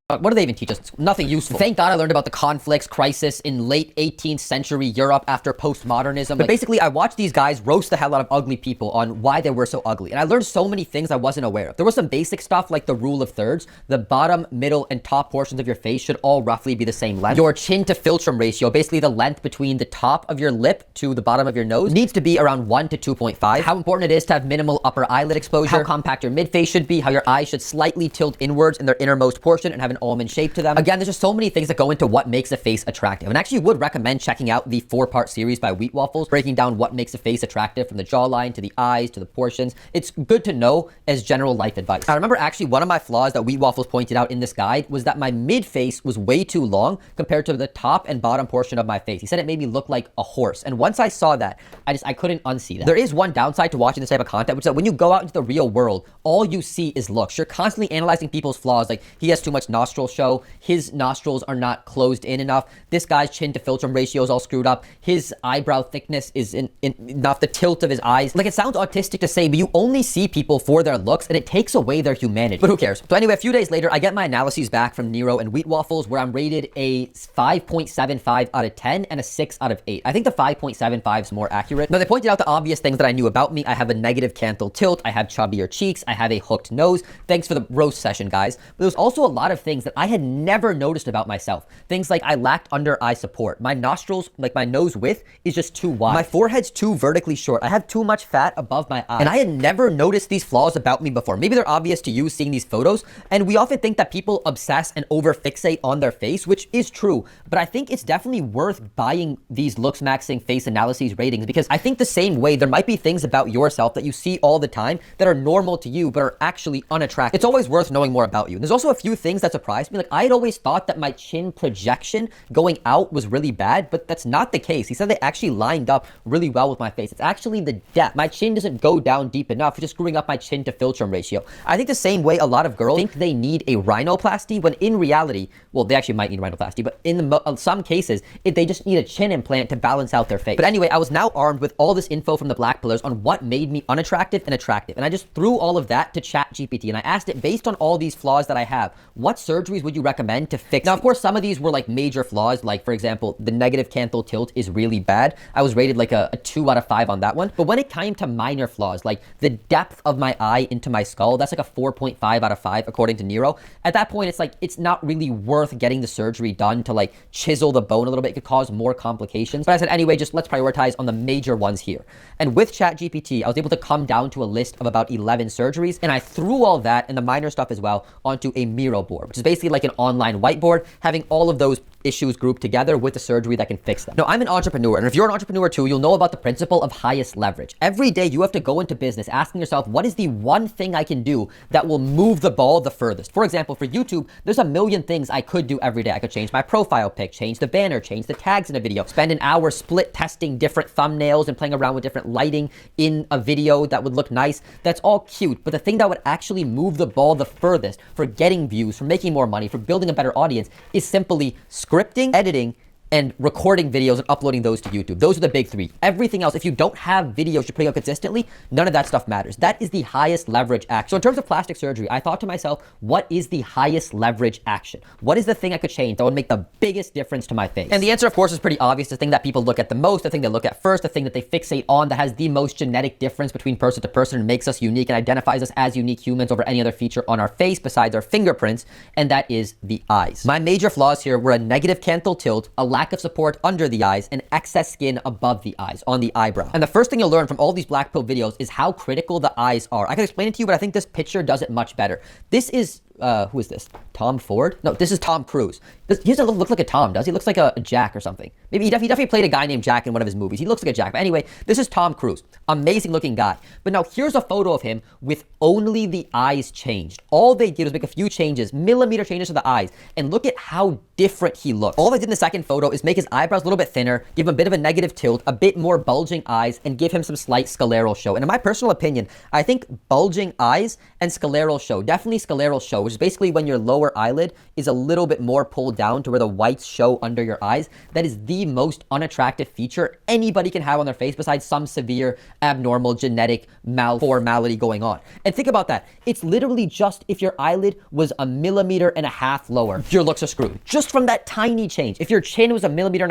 what do they even teach us? It's nothing useful. Thank God I learned about the conflicts, crisis in late 18th century Europe after postmodernism. But basically, I watched these guys roast the hell out of ugly people on why they were so ugly. And I learned so many things I wasn't aware of. There was some basic stuff like the rule of thirds. The bottom, middle, and top portions of your face should all roughly be the same length. Your chin to philtrum ratio, basically the length between the top of your lip to the bottom of your nose, needs to be around 1 to 2.5. How important it is to have minimal upper eyelid exposure. How compact your midface should be. How your eyes should slightly tilt inwards in their innermost portion and have an almond shape to them. Again, there's just so many things that go into what makes a face attractive. And I actually would recommend checking out the 4-part series by Wheat Waffles, breaking down what makes a face attractive from the jawline to the eyes to the portions. It's good to know as general life advice. I remember actually one of my flaws that Wheat Waffles pointed out in this guide was that my mid face was way too long compared to the top and bottom portion of my face. He said it made me look like a horse. And once I saw that, I couldn't unsee that. There is one downside to watching this type of content, which is that when you go out into the real world, all you see is looks. You're constantly analyzing people's flaws, like he has too much nostril show. His nostrils are not closed in enough. This guy's chin to philtrum ratio is all screwed up. His eyebrow thickness is enough. The tilt of his eyes. Like, it sounds autistic to say, but you only see people for their looks, and it takes away their humanity. But who cares? So anyway, a few days later, I get my analyses back from Nero and Wheat Waffles, where I'm rated a 5.75 out of 10 and a 6 out of 8. I think the 5.75 is more accurate. Now, they pointed out the obvious things that I knew about me. I have a negative canthal tilt. I have chubbier cheeks. I have a hooked nose. Thanks for the roast session, guys. But there's also a lot of things that I had never noticed about myself. Things like I lacked under eye support. My nostrils, like my nose width, is just too wide. My forehead's too vertically short. I have too much fat above my eye. And I had never noticed these flaws about me before. Maybe they're obvious to you seeing these photos. And we often think that people obsess and over-fixate on their face, which is true. But I think it's definitely worth buying these LooksMaxxing face analyses ratings, because I think the same way there might be things about yourself that you see all the time that are normal to you, but are actually unattractive. It's always worth knowing more about you. And there's also a few things that surprised me. Like, I had always thought that my chin projection going out was really bad, but that's not the case. He said they actually lined up really well with my face. It's actually the depth. My chin doesn't go down deep enough. It's just screwing up my chin to philtrum ratio. I think the same way a lot of girls think they need a rhinoplasty, when in reality, well, they actually might need rhinoplasty, but in some cases, they just need a chin implant to balance out their face. But anyway, I was now armed with all this info from the black pillars on what made me unattractive and attractive. And I just threw all of that to ChatGPT, and I asked it, based on all these flaws that I have, what surgeries would you recommend to fix? Now, of course, some of these were like major flaws. Like, for example, the negative canthal tilt is really bad. I was rated like a 2 out of 5 on that one. But when it came to minor flaws, like the depth of my eye into my skull, that's like a 4.5 out of 5, according to Nero. At that point, it's like, it's not really worth getting the surgery done to like chisel the bone a little bit. It could cause more complications. But I said, anyway, just let's prioritize on the major ones here. And with ChatGPT, I was able to come down to a list of about 11 surgeries. And I threw all that and the minor stuff as well onto a Miro board, which is basically like an online whiteboard, having all of those issues grouped together with a surgery that can fix them. Now, I'm an entrepreneur, and if you're an entrepreneur too, you'll know about the principle of highest leverage. Every day you have to go into business asking yourself, what is the one thing I can do that will move the ball the furthest? For example, for YouTube, there's a million things I could do every day. I could change my profile pic, change the banner, change the tags in a video, spend an hour split testing different thumbnails and playing around with different lighting in a video that would look nice. That's all cute, but the thing that would actually move the ball the furthest for getting views, for making more money, for building a better audience is simply scripting, editing, and recording videos and uploading those to YouTube. Those are the big three. Everything else, if you don't have videos you're putting out consistently, none of that stuff matters. That is the highest leverage action. So in terms of plastic surgery, I thought to myself, what is the highest leverage action? What is the thing I could change that would make the biggest difference to my face? And the answer, of course, is pretty obvious. The thing that people look at the most, the thing they look at first, the thing that they fixate on, that has the most genetic difference between person to person and makes us unique and identifies us as unique humans over any other feature on our face besides our fingerprints, and that is the eyes. My major flaws here were a negative canthal tilt, a lack of support under the eyes, and excess skin above the eyes, on the eyebrow. And the first thing you'll learn from all these black pill videos is how critical the eyes are. I can explain it to you, but I think this picture does it much better. This is, who is this? Tom Ford? No, this is Tom Cruise. He doesn't look like a Tom, does he? He looks like a Jack or something. Maybe he definitely played a guy named Jack in one of his movies. He looks like a Jack. But anyway, this is Tom Cruise. Amazing looking guy. But now here's a photo of him with only the eyes changed. All they did was make a few changes, millimeter changes to the eyes, and look at how different he looks. All they did in the second photo is make his eyebrows a little bit thinner, give him a bit of a negative tilt, a bit more bulging eyes, and give him some slight scleral show. And in my personal opinion, I think bulging eyes and scleral show, definitely scleral show, which is basically when your lower eyelid is a little bit more pulled down to where the whites show under your eyes. That is the most unattractive feature anybody can have on their face besides some severe abnormal genetic malformality going on. And think about that. It's literally just if your eyelid was 1.5 millimeters lower, your looks are screwed. Just from that tiny change. If your chin was 1.5 millimeters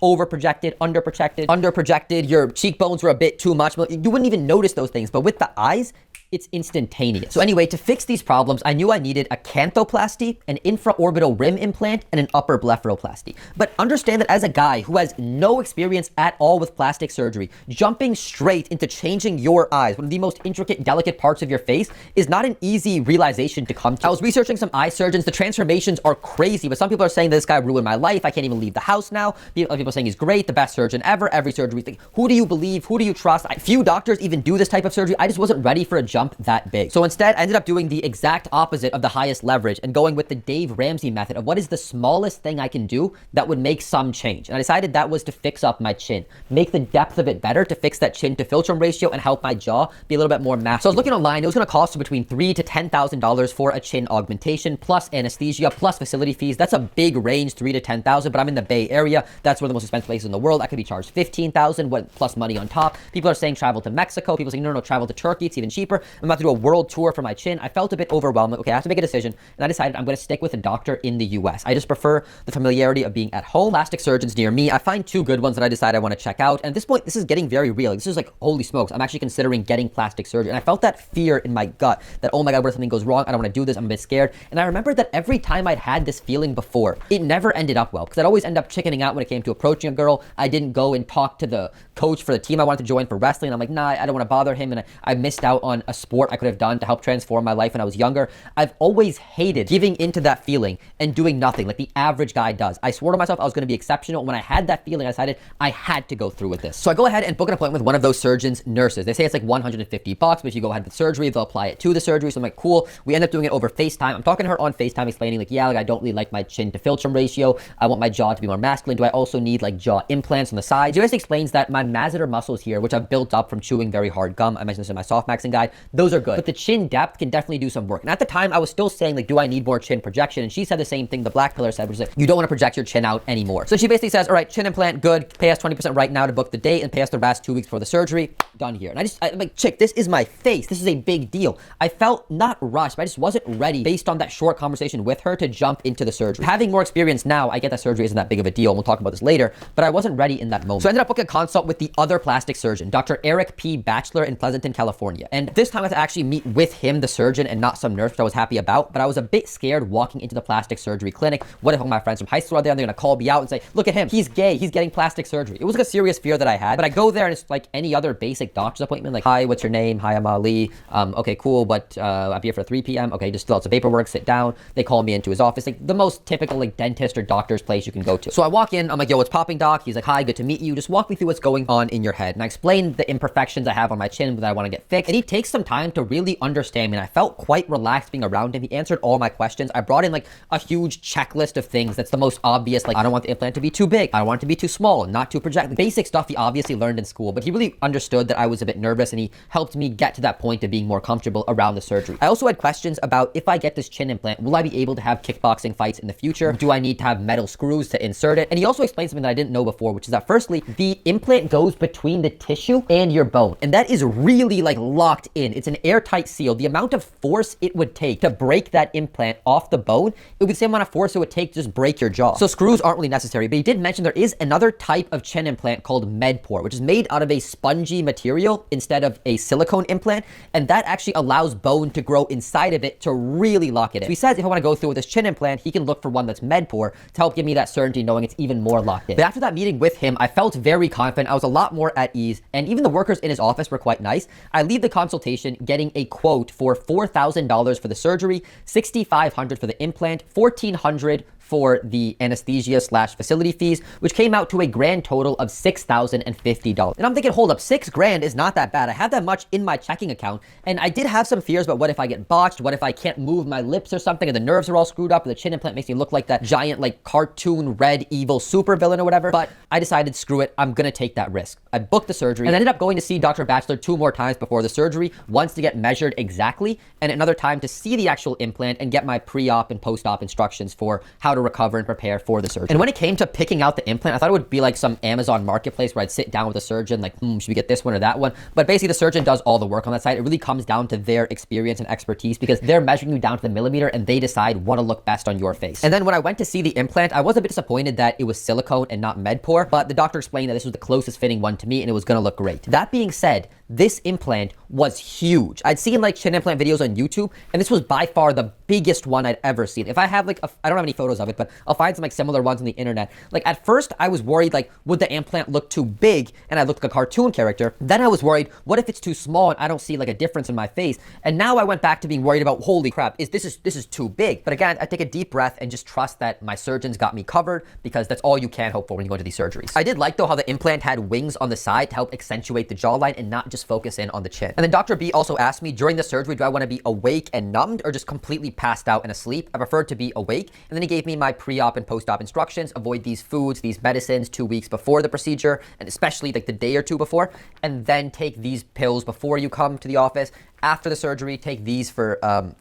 over projected, under projected, your cheekbones were a bit too much, you wouldn't even notice those things. But with the eyes, it's instantaneous. So anyway, to fix these problems, I knew I needed a canthoplasty, an infraorbital rim implant, and an upper blepharoplasty. But understand that as a guy who has no experience at all with plastic surgery, jumping straight into changing your eyes, one of the most intricate, delicate parts of your face, is not an easy realization to come to. I was researching some eye surgeons. The transformations are crazy, but some people are saying that this guy ruined my life. I can't even leave the house now. People are saying he's great, the best surgeon ever, every surgery thing. Who do you believe? Who do you trust? Few doctors even do this type of surgery. I just wasn't ready for a jump jump that big. So instead, I ended up doing the exact opposite of the highest leverage and going with the Dave Ramsey method of what is the smallest thing I can do that would make some change. And I decided that was to fix up my chin, make the depth of it better to fix that chin to philtrum ratio and help my jaw be a little bit more masculine. So I was looking online, it was gonna cost between $3,000 to $10,000 for a chin augmentation, plus anesthesia, plus facility fees. That's a big range, $3,000 to $10,000, but I'm in the Bay Area. That's where the most expensive places in the world. I could be charged $15,000 plus money on top. People are saying travel to Mexico. People are saying, no, travel to Turkey. It's even cheaper. I'm about to do a world tour for my chin. I felt a bit overwhelmed. Okay, I have to make a decision. And I decided I'm going to stick with a doctor in the US. I just prefer the familiarity of being at home. Plastic surgeons near me, I find 2 good ones that I decide I want to check out. And at this point, this is getting very real. This is like, holy smokes, I'm actually considering getting plastic surgery. And I felt that fear in my gut that, oh my God, what if something goes wrong? I don't want to do this. I'm a bit scared. And I remember that every time I'd had this feeling before, it never ended up well because I'd always end up chickening out when it came to approaching a girl. I didn't go and talk to the coach for the team I wanted to join for wrestling. I'm like, nah, I don't want to bother him. And I missed out on a sport I could have done to help transform my life when I was younger. I've always hated giving into that feeling and doing nothing like the average guy does. I swore to myself I was going to be exceptional. When I had that feeling, I decided I had to go through with this. So I go ahead and book an appointment with one of those surgeons' nurses. They say it's like $150, but if you go ahead with surgery, they'll apply it to the surgery. So I'm like, cool. We end up doing it over FaceTime. I'm talking to her on FaceTime, explaining like, yeah, like I don't really like my chin to philtrum ratio. I want my jaw to be more masculine. Do I also need like jaw implants on the side? She basically explains that my masseter muscles here, which I've built up from chewing very hard gum, I mentioned this in my SoftMaxxing guide, those are good. But the chin depth can definitely do some work. And at the time, I was still saying like, do I need more chin projection? And she said the same thing the black pillar said, which is like, you don't want to project your chin out anymore. So she basically says, all right, chin implant, good. Pay us 20% right now to book the date and pay us the rest 2 weeks before the surgery. Done here. And I'm like, chick, this is my face. This is a big deal. I felt not rushed, but I just wasn't ready based on that short conversation with her to jump into the surgery. Having more experience now, I get that surgery isn't that big of a deal. And we'll talk about this later, but I wasn't ready in that moment. So I ended up booking a consult with the other plastic surgeon, Dr. Eric P. Batchelor in Pleasanton, California. And this time I had to actually meet with him, the surgeon, and not some nurse, which I was happy about, but I was a bit scared walking into the plastic surgery clinic. What if all my friends from high school are there and they're gonna call me out and say, look at him, he's gay, he's getting plastic surgery. It was like a serious fear that I had, but I go there and it's like any other basic doctor's appointment, like, hi, what's your name? Hi, I'm Ali. Okay, cool, but I'll be here for 3 p.m. Okay, just fill out some paperwork, sit down. They call me into his office, like the most typical like dentist or doctor's place you can go to. So I walk in, I'm like, yo, what's popping, doc? He's like, hi, good to meet you. Just walk me through what's going on in your head. And I explain the imperfections I have on my chin that I want to get fixed. And he takes some time to really understand me. And I felt quite relaxed being around him. He answered all my questions. I brought in like a huge checklist of things that's the most obvious. Like, I don't want the implant to be too big. I don't want it to be too small, not too projected. Basic stuff he obviously learned in school, but he really understood that I was a bit nervous and he helped me get to that point of being more comfortable around the surgery. I also had questions about if I get this chin implant, will I be able to have kickboxing fights in the future? Do I need to have metal screws to insert it? And he also explained something that I didn't know before, which is that firstly, the implant goes between the tissue and your bone. And that is really like locked in. It's an airtight seal. The amount of force it would take to break that implant off the bone, it would be the same amount of force it would take to just break your jaw. So screws aren't really necessary, but he did mention there is another type of chin implant called MedPore, which is made out of a spongy material instead of a silicone implant. And that actually allows bone to grow inside of it to really lock it in. So he says if I want to go through with this chin implant, he can look for one that's MedPore to help give me that certainty knowing it's even more locked in. But after that meeting with him, I felt very confident. I was a lot more at ease. And even the workers in his office were quite nice. I leave the consultation getting a quote for $4,000 for the surgery, $6,500 for the implant, $1,400 for the anesthesia / facility fees, which came out to a grand total of $6,050. And I'm thinking, hold up, $6,000 is not that bad. I have that much in my checking account. And I did have some fears about what if I get botched? What if I can't move my lips or something and the nerves are all screwed up and the chin implant makes me look like that giant like cartoon red evil supervillain or whatever. But I decided, screw it, I'm gonna take that risk. I booked the surgery and ended up going to see Dr. Batchelor 2 more times before the surgery, once to get measured exactly and another time to see the actual implant and get my pre-op and post-op instructions for how to recover and prepare for the surgery. And when it came to picking out the implant, I thought it would be like some Amazon marketplace where I'd sit down with a surgeon like, should we get this one or that one? But basically the surgeon does all the work on that side. It really comes down to their experience and expertise because they're measuring you down to the millimeter and they decide what'll look best on your face. And then when I went to see the implant, I was a bit disappointed that it was silicone and not MedPore, but the doctor explained that this was the closest fitting one to me and it was gonna look great. That being said, this implant was huge. I'd seen like chin implant videos on YouTube, and this was by far the biggest one I'd ever seen. If I have like, I don't have any photos of it, but I'll find some like similar ones on the internet. Like at first I was worried like, would the implant look too big and I look like a cartoon character? Then I was worried, what if it's too small and I don't see like a difference in my face? And now I went back to being worried about, holy crap, this is too big. But again, I take a deep breath and just trust that my surgeons got me covered because that's all you can hope for when you go into these surgeries. I did like though how the implant had wings on the side to help accentuate the jawline and not just just focus in on the chin. And then Dr. B also asked me during the surgery, do I want to be awake and numbed or just completely passed out and asleep? I preferred to be awake. And then he gave me my pre-op and post-op instructions. Avoid these foods, these medicines 2 weeks before the procedure, and especially like the day or two before. And then take these pills before you come to the office. After the surgery, take these for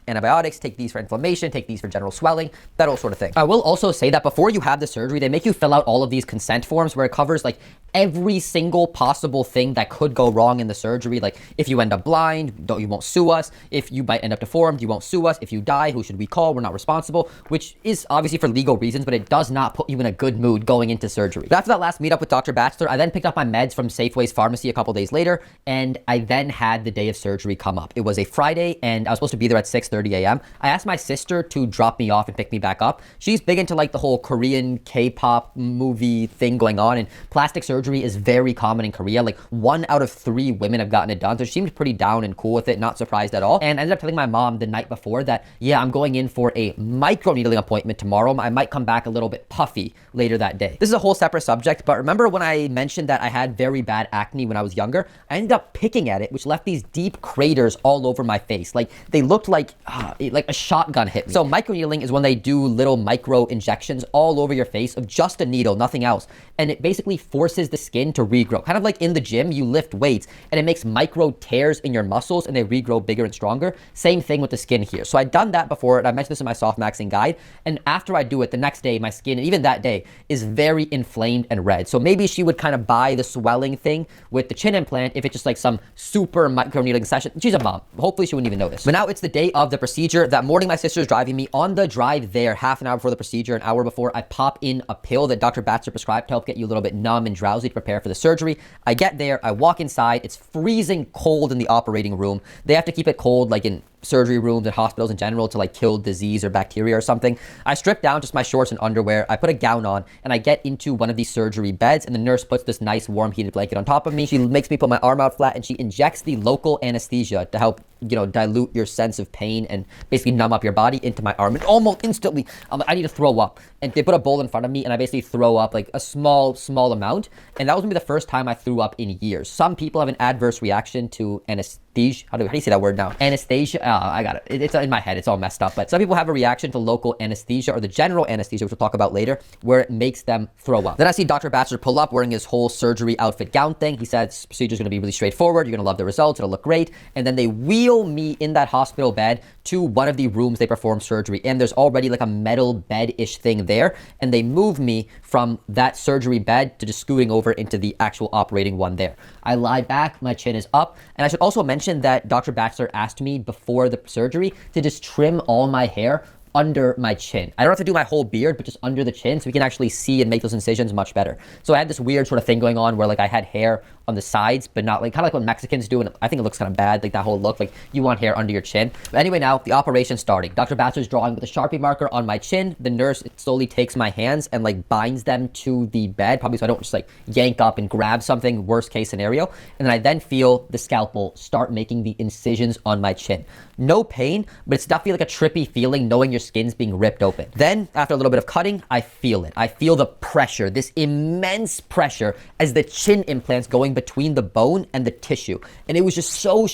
antibiotics, take these for inflammation, take these for general swelling, that whole sort of thing. I will also say that before you have the surgery, they make you fill out all of these consent forms where it covers like every single possible thing that could go wrong in the surgery. Like if you end up blind, you won't sue us. If you might end up deformed, you won't sue us. If you die, who should we call? We're not responsible, which is obviously for legal reasons, but it does not put you in a good mood going into surgery. But after that last meetup with Dr. Bachelor, I then picked up my meds from Safeway's pharmacy a couple days later, and I then had the day of surgery come up. It was a Friday, and I was supposed to be there at 6:30 a.m. I asked my sister to drop me off and pick me back up. She's big into like the whole Korean K-pop movie thing going on, and plastic surgery is very common in Korea. Like 1 out of 3 women have gotten it done, so she seemed pretty down and cool with it, not surprised at all. And I ended up telling my mom the night before that, yeah, I'm going in for a microneedling appointment tomorrow. I might come back a little bit puffy later that day. This is a whole separate subject, but remember when I mentioned that I had very bad acne when I was younger? I ended up picking at it, which left these deep craters all over my face. Like they looked like a shotgun hit me. So microneedling is when they do little micro injections all over your face of just a needle, nothing else. And it basically forces the skin to regrow. Kind of like in the gym, you lift weights and it makes micro tears in your muscles and they regrow bigger and stronger. Same thing with the skin here. So I'd done that before, and I mentioned this in my SoftMaxxing guide. And after I do it, the next day, my skin, and even that day, is very inflamed and red. So maybe she would kind of buy the swelling thing with the chin implant if it's just like some super microneedling session. She's a mom. Hopefully she wouldn't even notice. But now it's the day of the procedure. That morning, my sister's driving me. On the drive there, half an hour before the procedure, an hour before, I pop in a pill that Dr. Bachelor prescribed to help get you a little bit numb and drowsy to prepare for the surgery. I get there, I walk inside. It's freezing cold in the operating room. They have to keep it cold like in surgery rooms and hospitals in general to like kill disease or bacteria or something. I strip down just my shorts and underwear. I put a gown on and I get into one of these surgery beds, and the nurse puts this nice warm heated blanket on top of me. She makes me put my arm out flat and she injects the local anesthesia to help, you know, dilute your sense of pain and basically numb up your body into my arm. And almost instantly, I need to throw up. And they put a bowl in front of me and I basically throw up like a small amount. And that was maybe the first time I threw up in years. Some people have an adverse reaction to anesthesia. How do you say that word now? Anesthesia. I got it. It's in my head. It's all messed up. But some people have a reaction to local anesthesia or the general anesthesia, which we'll talk about later, where it makes them throw up. Then I see Dr. Bachelor pull up wearing his whole surgery outfit gown thing. He said this procedure is going to be really straightforward. You're going to love the results. It'll look great. And then they wheel me in that hospital bed to one of the rooms they perform surgery. And there's already like a metal bed-ish thing there. And they move me from that surgery bed to just scooting over into the actual operating one there. I lie back, my chin is up. And I should also mention that Dr. Bachelor asked me before the surgery to just trim all my hair under my chin. I don't have to do my whole beard, but just under the chin so we can actually see and make those incisions much better. So I had this weird sort of thing going on where like I had hair on the sides, but not like, kind of like what Mexicans do, and I think it looks kind of bad, like that whole look, like you want hair under your chin. But anyway, now the operation's starting. Dr. Bachelor's drawing with a Sharpie marker on my chin. The nurse slowly takes my hands and like binds them to the bed, probably so I don't just like yank up and grab something, worst case scenario. And then I then feel the scalpel start making the incisions on my chin. No pain, but it's definitely like a trippy feeling knowing your skin's being ripped open. Then after a little bit of cutting, I feel it. I feel the pressure, this immense pressure as the chin implants going between the bone and the tissue. And it was just so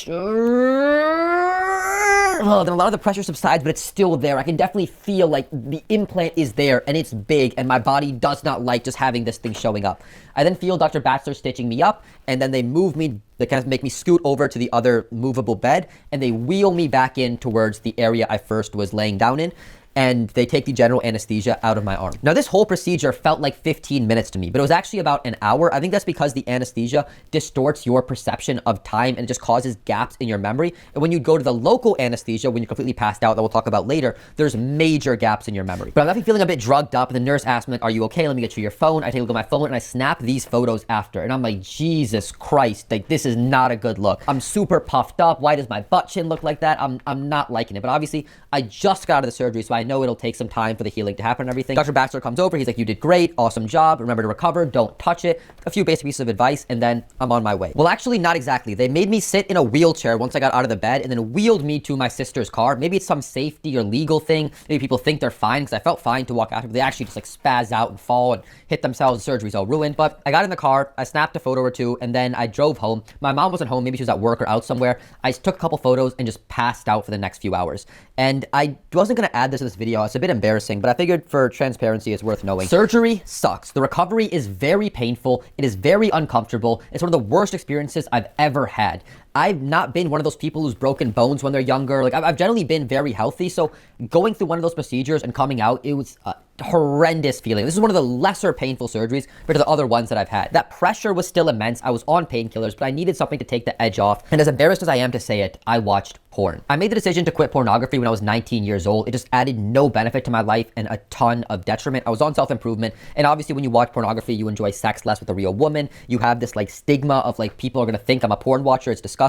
well, then a lot of the pressure subsides, but it's still there. I can definitely feel like the implant is there and it's big, and my body does not like just having this thing showing up. I then feel Dr. Bachelor stitching me up, and then they move me, they kind of make me scoot over to the other movable bed, and they wheel me back in towards the area I first was laying down in. And they take the general anesthesia out of my arm. Now, this whole procedure felt like 15 minutes to me, but it was actually about an hour. I think that's because the anesthesia distorts your perception of time and it just causes gaps in your memory. And when you go to the local anesthesia, when you're completely passed out, that we'll talk about later, there's major gaps in your memory. But I'm definitely feeling a bit drugged up, and the nurse asked me, like, are you okay? Let me get you your phone. I take a look at my phone and I snap these photos after. And I'm like, Jesus Christ, like this is not a good look. I'm super puffed up. Why does my butt chin look like that? I'm not liking it. But obviously, I just got out of the surgery, so I know it'll take some time for the healing to happen and everything. Dr. Bachelor comes over. He's like, you did great. Awesome job. Remember to recover. Don't touch it. A few basic pieces of advice, and then I'm on my way. Well, actually, not exactly. They made me sit in a wheelchair once I got out of the bed and then wheeled me to my sister's car. Maybe it's some safety or legal thing. Maybe people think they're fine because I felt fine to walk out. They actually just like spaz out and fall and hit themselves. The surgery's all ruined. But I got in the car. I snapped a photo or two, and then I drove home. My mom wasn't home. Maybe she was at work or out somewhere. I took a couple photos and just passed out for the next few hours. And I wasn't going to add this to this video. It's a bit embarrassing, but I figured for transparency, it's worth knowing. Surgery sucks. The recovery is very painful. It is very uncomfortable. It's one of the worst experiences I've ever had. I've not been one of those people who's broken bones when they're younger. Like, I've generally been very healthy. So going through one of those procedures and coming out, it was a horrendous feeling. This is one of the lesser painful surgeries compared to the other ones that I've had. That pressure was still immense. I was on painkillers, but I needed something to take the edge off. And as embarrassed as I am to say it, I watched porn. I made the decision to quit pornography when I was 19 years old. It just added no benefit to my life and a ton of detriment. I was on self-improvement. And obviously when you watch pornography, you enjoy sex less with a real woman. You have this like stigma of like, people are going to think I'm a porn watcher. It's disgusting.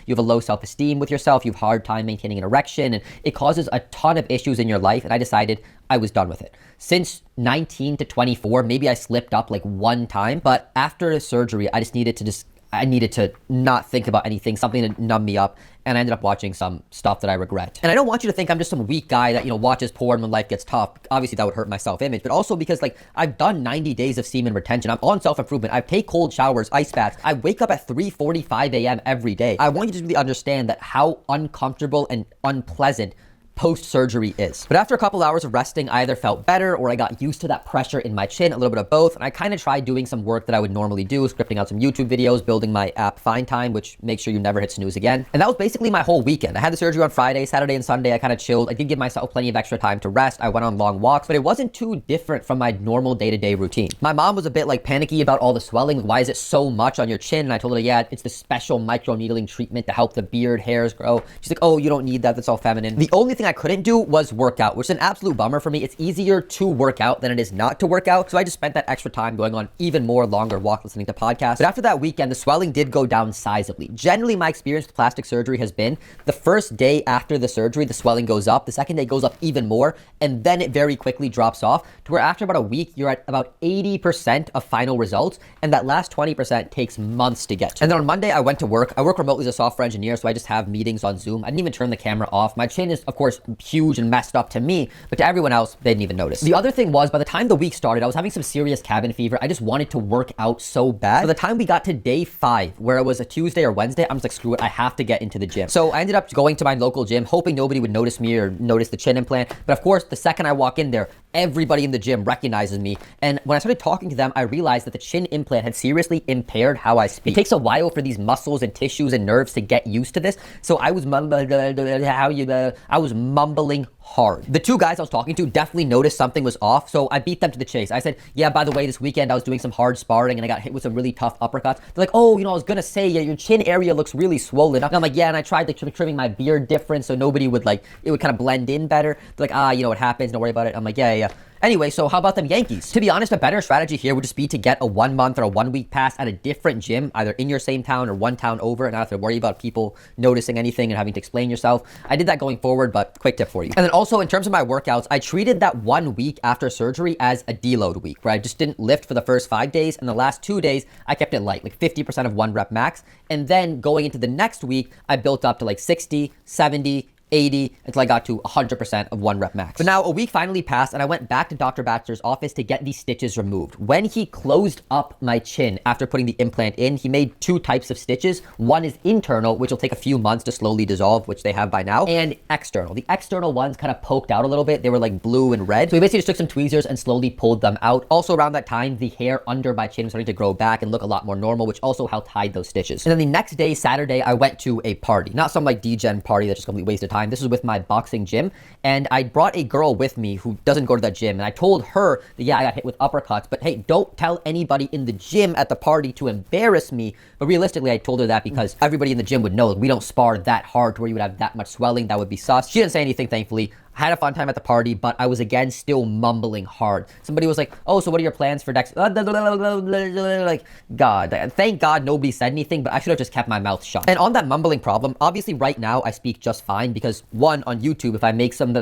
You have a low self-esteem with yourself. You have a hard time maintaining an erection, and it causes a ton of issues in your life. And I decided I was done with it. Since 19 to 24, maybe I slipped up like one time, but after the surgery, I needed to not think about anything, something to numb me up. And I ended up watching some stuff that I regret. And I don't want you to think I'm just some weak guy that, you know, watches porn when life gets tough. Obviously that would hurt my self-image, but also because like I've done 90 days of semen retention. I'm on self-improvement. I take cold showers, ice baths. I wake up at 3:45 a.m. every day. I want you to really understand that how uncomfortable and unpleasant post-surgery is. But after a couple hours of resting, I either felt better or I got used to that pressure in my chin, a little bit of both. And I kind of tried doing some work that I would normally do, scripting out some YouTube videos, building my app Find Time, which makes sure you never hit snooze again. And that was basically my whole weekend. I had the surgery on Friday, Saturday and Sunday. I kind of chilled. I did give myself plenty of extra time to rest. I went on long walks, but it wasn't too different from my normal day-to-day routine. My mom was a bit like panicky about all the swelling. Why is it so much on your chin? And I told her, yeah, it's the special microneedling treatment to help the beard hairs grow. She's like, oh, you don't need that. That's all feminine. The only thing I couldn't do was work out, which is an absolute bummer for me. It's easier to work out than it is not to work out. So I just spent that extra time going on even more longer walks, listening to podcasts. But after that weekend, the swelling did go down sizably. Generally, my experience with plastic surgery has been the first day after the surgery, the swelling goes up. The second day goes up even more. And then it very quickly drops off to where after about a week, you're at about 80% of final results. And that last 20% takes months to get to. And then on Monday, I went to work. I work remotely as a software engineer, so I just have meetings on Zoom. I didn't even turn the camera off. My chin is, of course, huge and messed up to me, but to everyone else, they didn't even notice. The other thing was, by the time the week started, I was having some serious cabin fever. I just wanted to work out so bad. By the time we got to day 5, where it was a Tuesday or Wednesday, I'm just like, screw it, I have to get into the gym. So I ended up going to my local gym, hoping nobody would notice me or notice the chin implant. But of course, the second I walk in there, everybody in the gym recognizes me. And when I started talking to them, I realized that the chin implant had seriously impaired how I speak. It takes a while for these muscles and tissues and nerves to get used to this. So I was mumbling hard. The two guys I was talking to definitely noticed something was off, so I beat them to the chase. I said, yeah, by the way, this weekend I was doing some hard sparring and I got hit with some really tough uppercuts. They're like, oh, you know, I was gonna say, yeah, your chin area looks really swollen. And I'm like, yeah, and I tried like trimming my beard different so nobody would like, it would kind of blend in better. They're like, you know what happens, don't worry about it. I'm like, yeah. Anyway, so how about them Yankees? To be honest, a better strategy here would just be to get a 1 month or a 1 week pass at a different gym, either in your same town or one town over, and not have to worry about people noticing anything and having to explain yourself. I did that going forward, but quick tip for you. And then also in terms of my workouts, I treated that 1 week after surgery as a deload week, where I just didn't lift for the first 5 days, and the last 2 days, I kept it light, like 50% of 1 rep max. And then going into the next week, I built up to like 60, 70, 80 until I got to 100% of 1 rep max. But now a week finally passed and I went back to Dr. Bachelor's office to get these stitches removed. When he closed up my chin after putting the implant in, he made 2 types of stitches. One is internal, which will take a few months to slowly dissolve, which they have by now, and external. The external ones kind of poked out a little bit. They were like blue and red. So we basically just took some tweezers and slowly pulled them out. Also around that time, the hair under my chin was starting to grow back and look a lot more normal, which also helped hide those stitches. And then the next day, Saturday, I went to a party. Not some like degen party that's just complete waste of time. This was with my boxing gym, and I brought a girl with me who doesn't go to that gym, and I told her that, yeah, I got hit with uppercuts, but hey, don't tell anybody in the gym at the party to embarrass me. But realistically, I told her that because everybody in the gym would know, like, we don't spar that hard to where you would have that much swelling. That would be sus. She didn't say anything, thankfully. I had a fun time at the party, but I was again still mumbling hard. Somebody was like, oh, so what are your plans for next? Like, God, thank God nobody said anything, but I should have just kept my mouth shut. And on that mumbling problem, obviously right now I speak just fine because one, on YouTube, if I make some,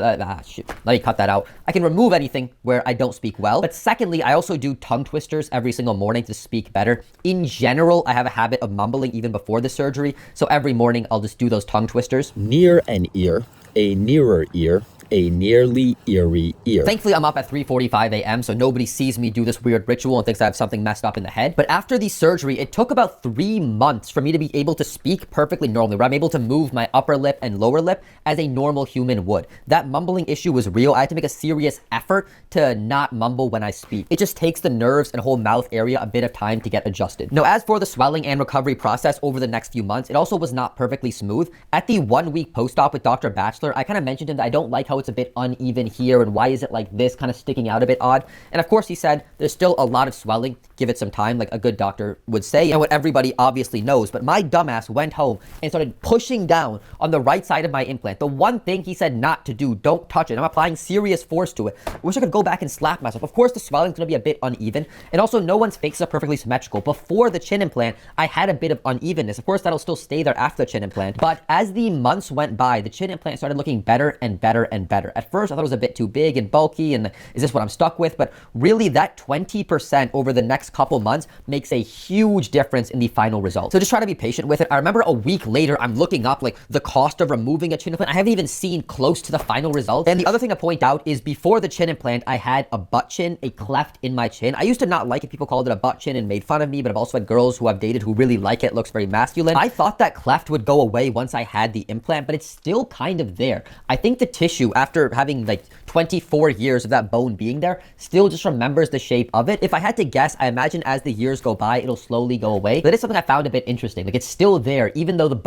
shoot, let me cut that out. I can remove anything where I don't speak well. But secondly, I also do tongue twisters every single morning to speak better. In general, I have a habit of mumbling even before the surgery. So every morning I'll just do those tongue twisters. Near an ear, a nearer ear, a nearly eerie ear. Thankfully, I'm up at 3:45 a.m., so nobody sees me do this weird ritual and thinks I have something messed up in the head. But after the surgery, it took about 3 months for me to be able to speak perfectly normally, where I'm able to move my upper lip and lower lip as a normal human would. That mumbling issue was real. I had to make a serious effort to not mumble when I speak. It just takes the nerves and whole mouth area a bit of time to get adjusted. Now, as for the swelling and recovery process over the next few months, it also was not perfectly smooth. At the 1-week post-op with Dr. Bachelor, I kind of mentioned to him that I don't like how it's a bit uneven here and why is it like this, kind of sticking out a bit odd. And of course he said there's still a lot of swelling, give it some time, like a good doctor would say, and what everybody obviously knows. But my dumbass went home and started pushing down on the right side of my implant. The one thing he said not to do, don't touch it. I'm applying serious force to it. I wish I could go back and slap myself. Of course the swelling's gonna be a bit uneven, and also no one's faces are perfectly symmetrical. Before the chin implant, I had a bit of unevenness. Of course that'll still stay there after the chin implant, but as the months went by, the chin implant started looking better and better and better. At first I thought it was a bit too big and bulky and is this what I'm stuck with? But really that 20% over the next couple months makes a huge difference in the final result. So just try to be patient with it. I remember a week later, I'm looking up like the cost of removing a chin implant. I haven't even seen close to the final result. And the other thing to point out is before the chin implant, I had a butt chin, a cleft in my chin. I used to not like it. People called it a butt chin and made fun of me, but I've also had girls who I've dated who really like it. It looks very masculine. I thought that cleft would go away once I had the implant, but it's still kind of there. I think the tissue, after having like 24 years of that bone being there, still just remembers the shape of it. If I had to guess, I imagine as the years go by, it'll slowly go away. But it is something I found a bit interesting. Like it's still there, even though the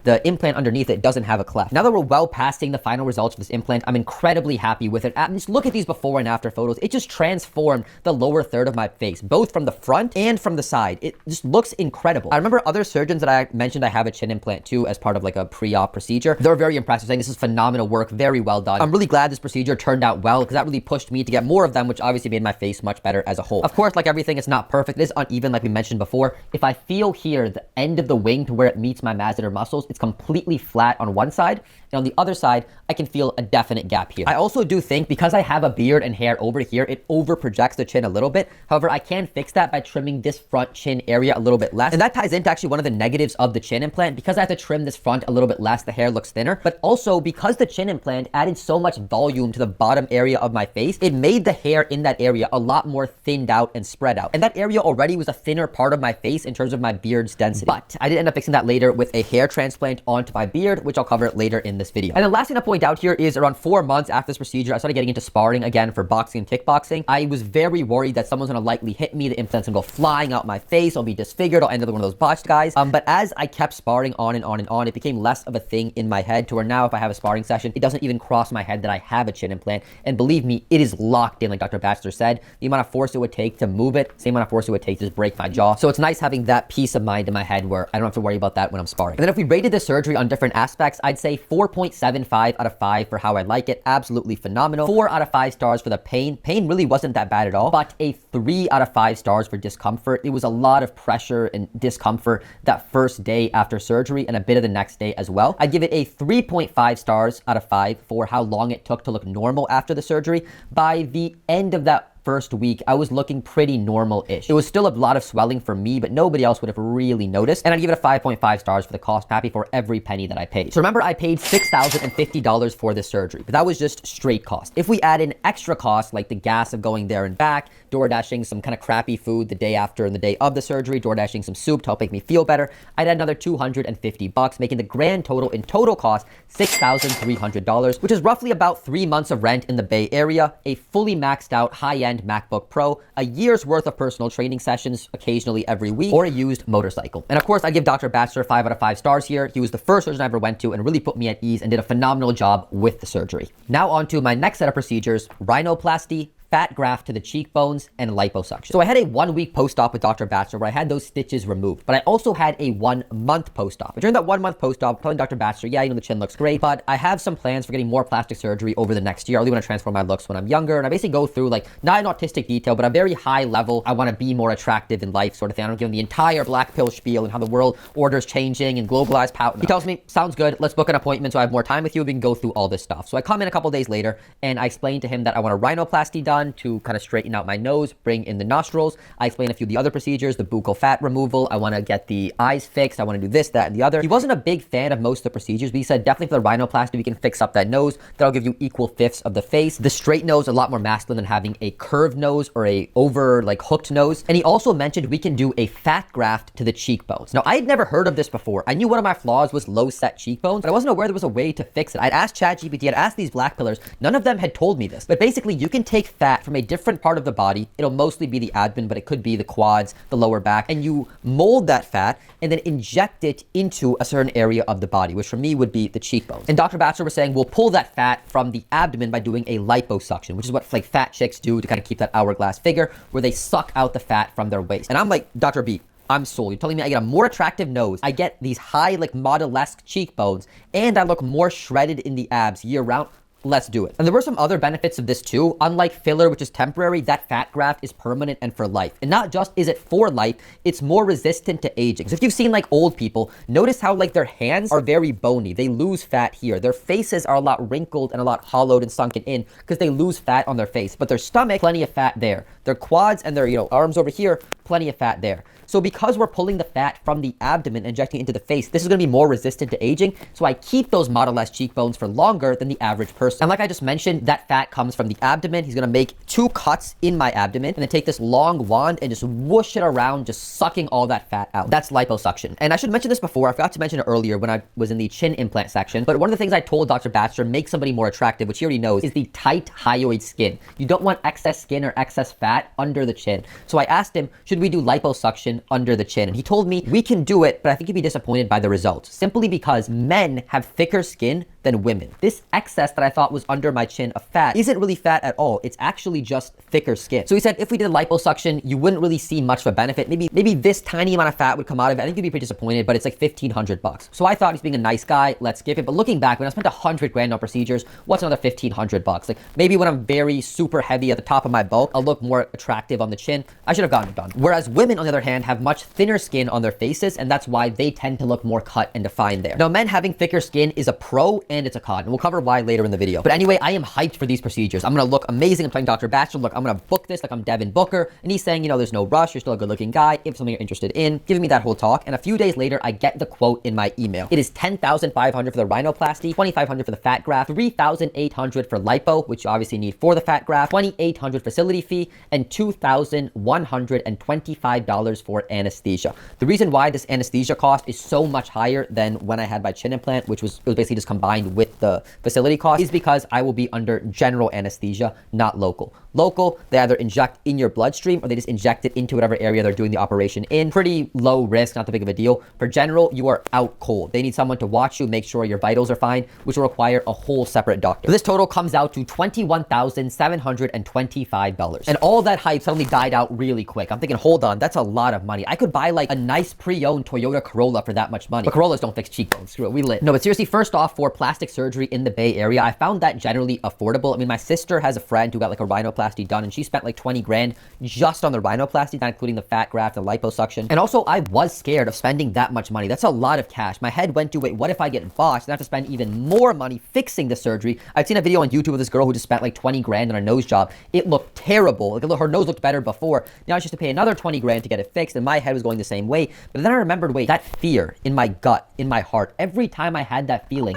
the implant underneath it doesn't have a cleft. Now that we're well past seeing the final results of this implant, I'm incredibly happy with it. And just look at these before and after photos. It just transformed the lower third of my face, both from the front and from the side. It just looks incredible. I remember other surgeons that I mentioned I have a chin implant too as part of like a pre-op procedure. They're very impressive, saying this is phenomenal work, very well done. I'm really glad this procedure turned out well because that really pushed me to get more of them, which obviously made my face much better as a whole. Of course, like everything, it's not perfect. It is uneven, like we mentioned before. If I feel here, the end of the wing to where it meets my masseter muscles, it's completely flat on one side, and on the other side, I can feel a definite gap here. I also do think because I have a beard and hair over here, it over projects the chin a little bit. However, I can fix that by trimming this front chin area a little bit less. And that ties into actually one of the negatives of the chin implant. Because I have to trim this front a little bit less, the hair looks thinner. But also because the chin implant added so much volume to the bottom area of my face, it made the hair in that area a lot more thinned out and spread out. And that area already was a thinner part of my face in terms of my beard's density. But I did end up fixing that later with a hair transplant onto my beard, which I'll cover later in this video. And the last thing to point out here is around 4 months after this procedure, I started getting into sparring again for boxing and kickboxing. I was very worried that someone's gonna likely hit me, the implant's gonna go flying out my face, I'll be disfigured, I'll end up like one of those botched guys. But as I kept sparring on and on and on, it became less of a thing in my head to where now if I have a sparring session, it doesn't even cross my head that I have a chin implant. And believe me, it is locked in, like Dr. Bachelor said. The amount of force it would take to move it, same amount of force it would take to just break my jaw. So it's nice having that peace of mind in my head where I don't have to worry about that when I'm sparring. And then if we rated this surgery on different aspects, I'd say 4.75 out of 5 for how I like it. Absolutely phenomenal. 4 out of 5 stars for the pain. Pain really wasn't that bad at all, but a 3 out of 5 stars for discomfort. It was a lot of pressure and discomfort that first day after surgery and a bit of the next day as well. I'd give it a 3.5 stars out of 5 for how long it took to look normal after the surgery. By the end of that first week, I was looking pretty normal-ish. It was still a lot of swelling for me, but nobody else would have really noticed. And I'd give it a 5.5 stars for the cost. Happy for every penny that I paid. So remember, I paid $6,050 for this surgery, but that was just straight cost. If we add in extra costs, like the gas of going there and back, door dashing some kind of crappy food the day after and the day of the surgery, door dashing some soup to help make me feel better, I'd add another $250, making the grand total in total cost $6,300, which is roughly about 3 months of rent in the Bay Area, a fully maxed out high-end MacBook Pro, a year's worth of personal training sessions occasionally every week, or a used motorcycle. And of course, I give Dr. Bachelor 5 out of 5 stars here. He was the first surgeon I ever went to and really put me at ease and did a phenomenal job with the surgery. Now on to my next set of procedures, rhinoplasty, fat graft to the cheekbones, and liposuction. So I had a 1-week post-op with Dr. Batchelor where I had those stitches removed, but I also had a 1-month post-op. During that 1-month post-op, telling Dr. Batchelor, yeah, the chin looks great, but I have some plans for getting more plastic surgery over the next year. I really want to transform my looks when I'm younger. And I basically go through like, not an autistic detail, but a very high level, I want to be more attractive in life sort of thing. I don't give him the entire black pill spiel and how the world order's changing and globalized power. He tells me, sounds good, let's book an appointment so I have more time with you. We can go through all this stuff. So I come in a couple days later and I explain to him that I want a rhinoplasty done to kind of straighten out my nose, bring in the nostrils. I explain a few of the other procedures, the buccal fat removal. I want to get the eyes fixed. I want to do this, that, and the other. He wasn't a big fan of most of the procedures, but he said definitely for the rhinoplasty, we can fix up that nose. That'll give you equal fifths of the face. The straight nose is a lot more masculine than having a curved nose or a over like hooked nose. And he also mentioned we can do a fat graft to the cheekbones. Now, I had never heard of this before. I knew one of my flaws was low set cheekbones, but I wasn't aware there was a way to fix it. I'd asked ChatGPT, I'd asked these black pillars. None of them had told me this. But basically, you can take fat from a different part of the body. It'll mostly be the abdomen, but it could be the quads, the lower back, and you mold that fat and then inject it into a certain area of the body, which for me would be the cheekbones. And Dr. Batchelor was saying, we'll pull that fat from the abdomen by doing a liposuction, which is what like fat chicks do to kind of keep that hourglass figure, where they suck out the fat from their waist. And I'm like, Dr. B, I'm sold. You're telling me I get a more attractive nose, I get these high, like model-esque cheekbones, and I look more shredded in the abs year round. Let's do it. And there were some other benefits of this too. Unlike filler, which is temporary, that fat graft is permanent and for life. And not just is it for life, it's more resistant to aging. So if you've seen like old people, notice how like their hands are very bony. They lose fat here. Their faces are a lot wrinkled and a lot hollowed and sunken in because they lose fat on their face. But their stomach, plenty of fat there. Their quads and their, arms over here, plenty of fat there. So because we're pulling the fat from the abdomen and injecting it into the face, this is going to be more resistant to aging. So I keep those model-esque cheekbones for longer than the average person. And like I just mentioned, that fat comes from the abdomen. He's going to make 2 cuts in my abdomen and then take this long wand and just whoosh it around, just sucking all that fat out. That's liposuction. And I should mention this before. I forgot to mention it earlier when I was in the chin implant section. But one of the things I told Dr. Batchelor makes somebody more attractive, which he already knows, is the tight hyoid skin. You don't want excess skin or excess fat under the chin. So I asked him, should we do liposuction under the chin? And he told me we can do it, but I think you'd be disappointed by the results, simply because men have thicker skin than women. This excess that I thought was under my chin of fat isn't really fat at all. It's actually just thicker skin. So he said if we did liposuction, you wouldn't really see much of a benefit. Maybe this tiny amount of fat would come out of it. I think you'd be pretty disappointed, but it's like $1,500. So I thought he's being a nice guy. Let's skip it. But looking back, when I spent $100,000 on procedures, what's another $1,500? Like maybe when I'm very super heavy at the top of my bulk, I'll look more attractive on the chin. I should have gotten it done. Whereas women, on the other hand, have much thinner skin on their faces, and that's why they tend to look more cut and defined there. Now, men having thicker skin is a pro and it's a con, and we'll cover why later in the video. But anyway, I am hyped for these procedures. I'm gonna look amazing. I'm playing Dr. Batchelor. Look, I'm gonna book this like I'm Devin Booker, and he's saying, there's no rush. You're still a good-looking guy. If something you're interested in, giving me that whole talk. And a few days later, I get the quote in my email. It is $10,500 for the rhinoplasty, $2,500 for the fat graft, $3,800 for lipo, which you obviously need for the fat graft, $2,800 facility fee, and $2,125 for anesthesia. The reason why this anesthesia cost is so much higher than when I had my chin implant, which was basically just combined with the facility cost, is because I will be under general anesthesia, not local. Local, they either inject in your bloodstream or they just inject it into whatever area they're doing the operation in. Pretty low risk, not that big of a deal. For general, you are out cold. They need someone to watch you, make sure your vitals are fine, which will require a whole separate doctor. So this total comes out to $21,725. And all that hype suddenly died out really quick. I'm thinking, hold on, that's a lot of money. I could buy like a nice pre-owned Toyota Corolla for that much money. But Corollas don't fix cheekbones. Screw it, we lit. No, but seriously, first off, for plastic surgery in the Bay Area, I found that generally affordable. I mean, my sister has a friend who got like a rhinoplasty done, and she spent like 20 grand just on the rhinoplasty, not including the fat graft and liposuction. And also, I was scared of spending that much money. That's a lot of cash. My head went to, wait, what if I get botched and I have to spend even more money fixing the surgery? I'd seen a video on YouTube of this girl who just spent like 20 grand on a nose job. It looked terrible. Like her nose looked better before. Now she has to pay another 20 grand to get it fixed, and my head was going the same way. But then I remembered, wait, that fear in my gut, in my heart, every time I had that feeling,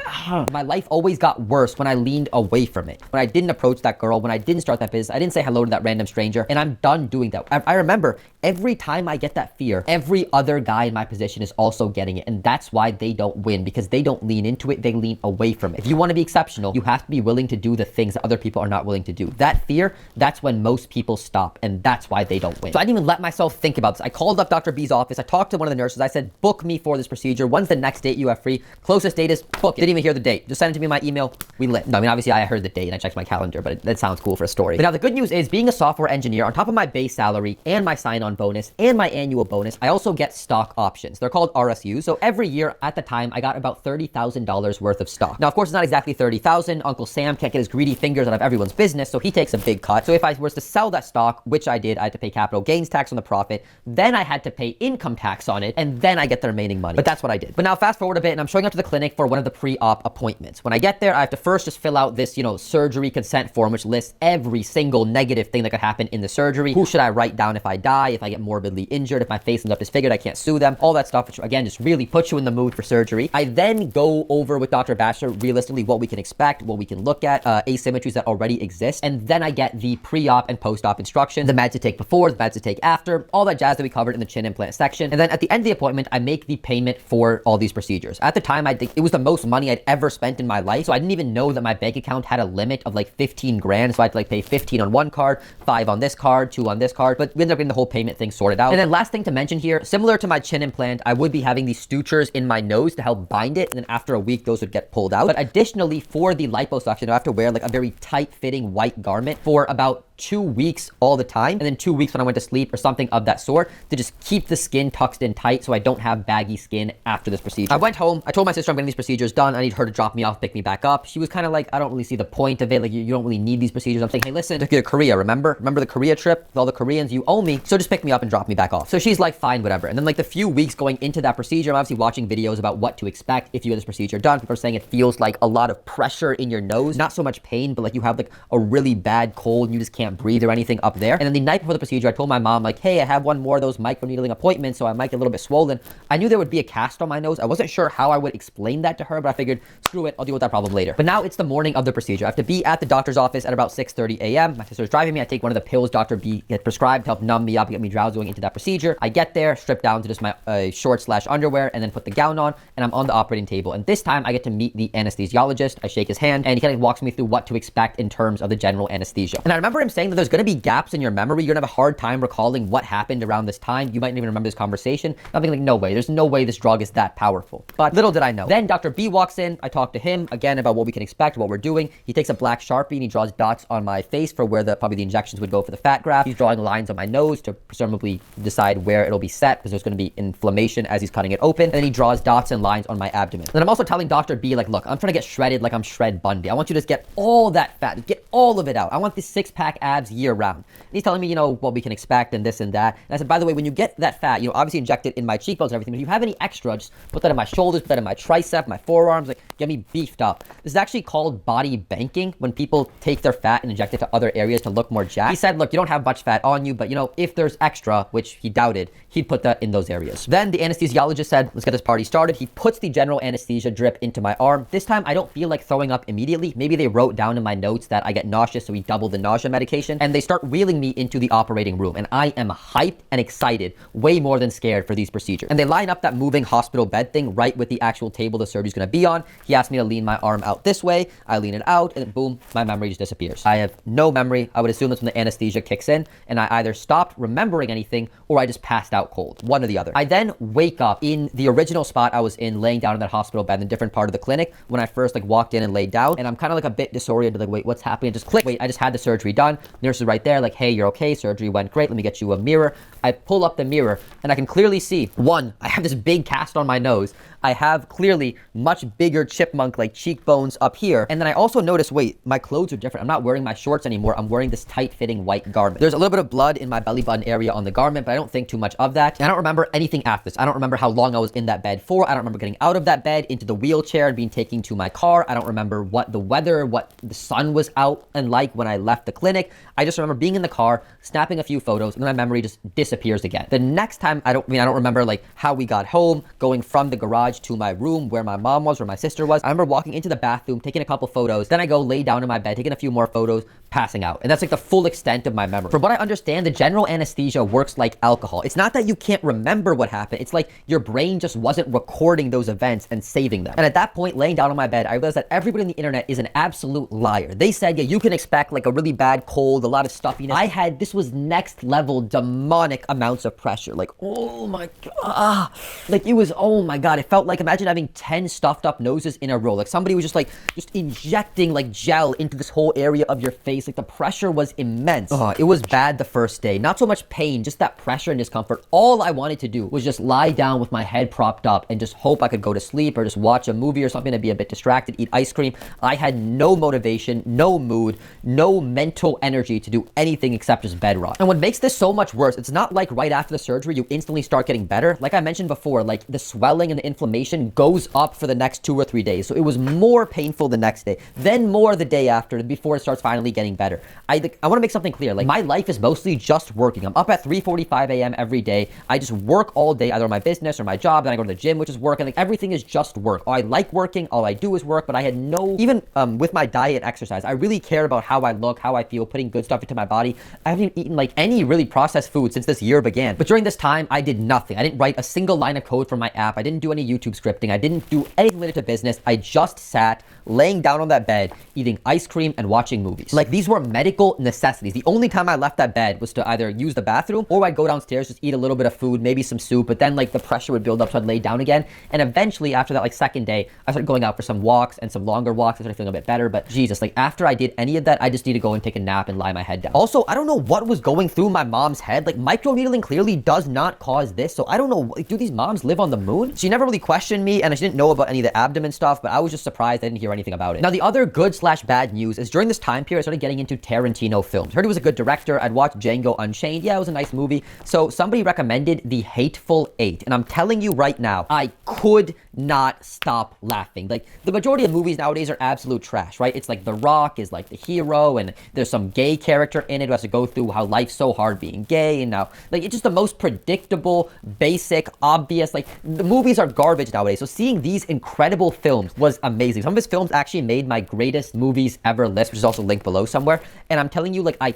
my life always got worse when I leaned away from it. When I didn't approach that girl, when I didn't start that business, I didn't say hello to that random stranger, and I'm done doing that. I remember every time I get that fear, every other guy in my position is also getting it, and that's why they don't win, because they don't lean into it, they lean away from it. If you want to be exceptional, you have to be willing to do the things that other people are not willing to do. That fear, that's when most people stop, and that's why they don't win. So I didn't even let myself think about this. I called up Dr. B's office, I talked to one of the nurses, I said, book me for this procedure. When's the next date you have free? Closest date is book it. Didn't even hear the date. Just send it to me in my email. We lit. No, I mean, obviously I heard the date and I checked my calendar, but that sounds cool for a story. But now the good news is being a software engineer, on top of my base salary and my sign-on bonus and my annual bonus, I also get stock options. They're called RSUs. So every year at the time, I got about $30,000 worth of stock. Now, of course, it's not exactly 30,000. Uncle Sam can't get his greedy fingers out of everyone's business, so he takes a big cut. So if I was to sell that stock, which I did, I had to pay capital gains tax on the profit. Then I had to pay income tax on it, and then I get the remaining money. But that's what I did. But now fast forward a bit, and I'm showing up to the clinic for one of the pre-op appointments. When I get there, I have to first just fill out this, surgery consent form, which lists every single negative thing that could happen in the surgery. Who should I write down if I die, if I get morbidly injured, if my face ends up disfigured, I can't sue them, all that stuff, which again, just really puts you in the mood for surgery. I then go over with Dr. Bachelor realistically what we can expect, what we can look at, asymmetries that already exist, and then I get the pre-op and post-op instructions, the meds to take before, the meds to take after, all that jazz that we covered in the chin implant section. And then at the end of the appointment, I make the payment for all these procedures. At the time, I think it was the most money I'd ever spent in my life, so I didn't even know that my bank account had a limit of like 15 grand, so I had to like pay 15 on one card, 5 on this card, 2 on this card, but we ended up getting the whole payment thing sorted out. And then last thing to mention here, similar to my chin implant, I would be having these sutures in my nose to help bind it, and then after a week, those would get pulled out. But additionally, for the liposuction, I have to wear like a very tight-fitting white garment for about 2 weeks all the time, and then 2 weeks when I went to sleep or something of that sort, to just keep the skin tucked in tight so I don't have baggy skin after this procedure. I went home, I told my sister I'm getting these procedures done, I need her to drop me off, pick me back up. She was kind of like, I don't really see the point of it, like you don't really need these procedures. I'm saying, hey listen, took you to Korea, remember the Korea trip with all the Koreans, you owe me, so just pick me up and drop me back off. So she's like, fine, whatever. And then like the few weeks going into that procedure, I'm obviously watching videos about what to expect if you get this procedure done. People are saying it feels like a lot of pressure in your nose, not so much pain, but like you have like a really bad cold and you just can't breathe or anything up there. And then the night before the procedure, I told my mom like, hey, I have one more of those microneedling appointments, so I might get a little bit swollen. I knew there would be a cast on my nose. I wasn't sure how I would explain that to her, but I figured, screw it, I'll deal with that problem later. But now it's the morning of the procedure. I have to be at the doctor's office at about 6:30 a.m. My sister's driving me. I take one of the pills Dr. B had prescribed to help numb me up and get me drowsy going into that procedure. I get there, strip down to just my shorts/underwear, and then put the gown on, and I'm on the operating table. And this time I get to meet the anesthesiologist. I shake his hand, and he kind of walks me through what to expect in terms of the general anesthesia. And I remember him saying that there's going to be gaps in your memory. You're going to have a hard time recalling what happened around this time. You might not even remember this conversation. I'm thinking like, no way. There's no way this drug is that powerful. But little did I know. Then Dr. B walks in. I talk to him again about what we can expect, what we're doing. He takes a black Sharpie and he draws dots on my face for where probably the injections would go for the fat graft. He's drawing lines on my nose to presumably decide where it'll be set because there's going to be inflammation as he's cutting it open. And then he draws dots and lines on my abdomen. And then I'm also telling Dr. B like, look, I'm trying to get shredded like I'm Shred Bundy. I want you to just get all that fat, get all of it out. I want this 6-pack abs year round. And he's telling me, what we can expect and this and that. And I said, by the way, when you get that fat, obviously inject it in my cheekbones and everything, but if you have any extra, just put that in my shoulders, put that in my tricep, my forearms, like get me beefed up. This is actually called body banking, when people take their fat and inject it to other areas to look more jacked. He said, look, you don't have much fat on you, but if there's extra, which he doubted, he'd put that in those areas. Then the anesthesiologist said, let's get this party started. He puts the general anesthesia drip into my arm. This time I don't feel like throwing up immediately. Maybe they wrote down in my notes that I get nauseous, so he doubled the nausea medication, and they start wheeling me into the operating room. And I am hyped and excited, way more than scared for these procedures. And they line up that moving hospital bed thing right with the actual table the surgery's gonna be on. He asked me to lean my arm out this way. I lean it out, and then boom, my memory just disappears. I have no memory. I would assume that's when the anesthesia kicks in, and I either stopped remembering anything or I just passed out cold. One or the other. I then wake up in the original spot I was in, laying down in that hospital bed in a different part of the clinic when I first walked in and laid down, and I'm kind of like a bit disoriented, like, wait, what's happening? Just click. Wait, I just had the surgery done. Nurse is right there, like, hey, you're okay. Surgery went great. Let me get you a mirror. I pull up the mirror and I can clearly see, one, I have this big cast on my nose. I have clearly much bigger chipmunk-like cheekbones up here. And then I also notice, wait, my clothes are different. I'm not wearing my shorts anymore. I'm wearing this tight-fitting white garment. There's a little bit of blood in my belly button area on the garment, but I don't think too much of that. And I don't remember anything after this. I don't remember how long I was in that bed for. I don't remember getting out of that bed into the wheelchair and being taken to my car. I don't remember what the weather, what the sun was out and like when I left the clinic. I just remember being in the car, snapping a few photos, and then my memory just disappears again. The next time, I don't remember how we got home, going from the garage to my room where my mom was, where my sister was. I remember walking into the bathroom, taking a couple photos, then I go lay down in my bed, taking a few more photos, passing out. And that's the full extent of my memory. From what I understand, the general anesthesia works like alcohol. It's not that you can't remember what happened. It's like your brain just wasn't recording those events and saving them. And at that point, laying down on my bed, I realized that everybody on the internet is an absolute liar. They said, yeah, you can expect a really bad cold, a lot of stuffiness. This was next level demonic amounts of pressure. Oh my God. It was, oh my God. It felt felt like, imagine having 10 stuffed up noses in a row. Like somebody was just injecting like gel into this whole area of your face. Like the pressure was immense. It was bad the first day. Not so much pain, just that pressure and discomfort. All I wanted to do was just lie down with my head propped up and just hope I could go to sleep or just watch a movie or something to be a bit distracted, eat ice cream. I had no motivation, no mood, no mental energy to do anything except just bed rot. And what makes this so much worse, it's not like right after the surgery you instantly start getting better. Like I mentioned before, like the swelling and the inflammation goes up for the next 2 or 3 days. So it was more painful the next day, then more the day after, before it starts finally getting better. I want to make something clear. Like my life is mostly just working. I'm up at 3:45 a.m. every day. I just work all day, either on my business or my job. Then I go to the gym, which is work. And like everything is just work. I like working. All I do is work. But I had no, even with my diet and exercise, I really care about how I look, how I feel, putting good stuff into my body. I haven't eaten like any really processed food since this year began. But during this time, I did nothing. I didn't write a single line of code for my app. I didn't do any YouTube scripting. I didn't do anything related to business. I just sat laying down on that bed, eating ice cream and watching movies. Like these were medical necessities. The only time I left that bed was to either use the bathroom or I'd go downstairs, just eat a little bit of food, maybe some soup, but then like the pressure would build up, so I'd lay down again. And eventually after that like second day, I started going out for some walks and some longer walks. I started feeling a bit better, but Jesus, like after I did any of that, I just need to go and take a nap and lie my head down. Also, I don't know what was going through my mom's head. Like microneedling clearly does not cause this. So I don't know, like, do these moms live on the moon? She never really questioned me and she didn't know about any of the abdomen stuff, but I was just surprised I didn't hear anything about it. Now the other good/bad news is during this time period, I started getting into Tarantino films. Heard he was a good director. I'd watched Django Unchained. Yeah, it was a nice movie. So somebody recommended The Hateful Eight. And I'm telling you right now, I could not stop laughing. Like the majority of movies nowadays are absolute trash, right? It's like The Rock is like the hero and there's some gay character in it who has to go through how life's so hard being gay. And now like it's just the most predictable, basic, obvious, like the movies are garbage nowadays. So seeing these incredible films was amazing. Some of his films actually made my greatest movies ever list, which is also linked below somewhere. And I'm telling you, like I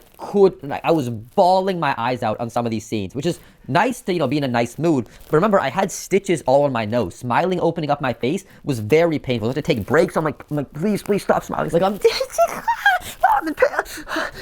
was bawling my eyes out on some of these scenes, which is nice to, you know, be in a nice mood. But remember, I had stitches all on my nose. Smiling, opening up my face was very painful. I had to take breaks. I'm like, please stop smiling. Like I'm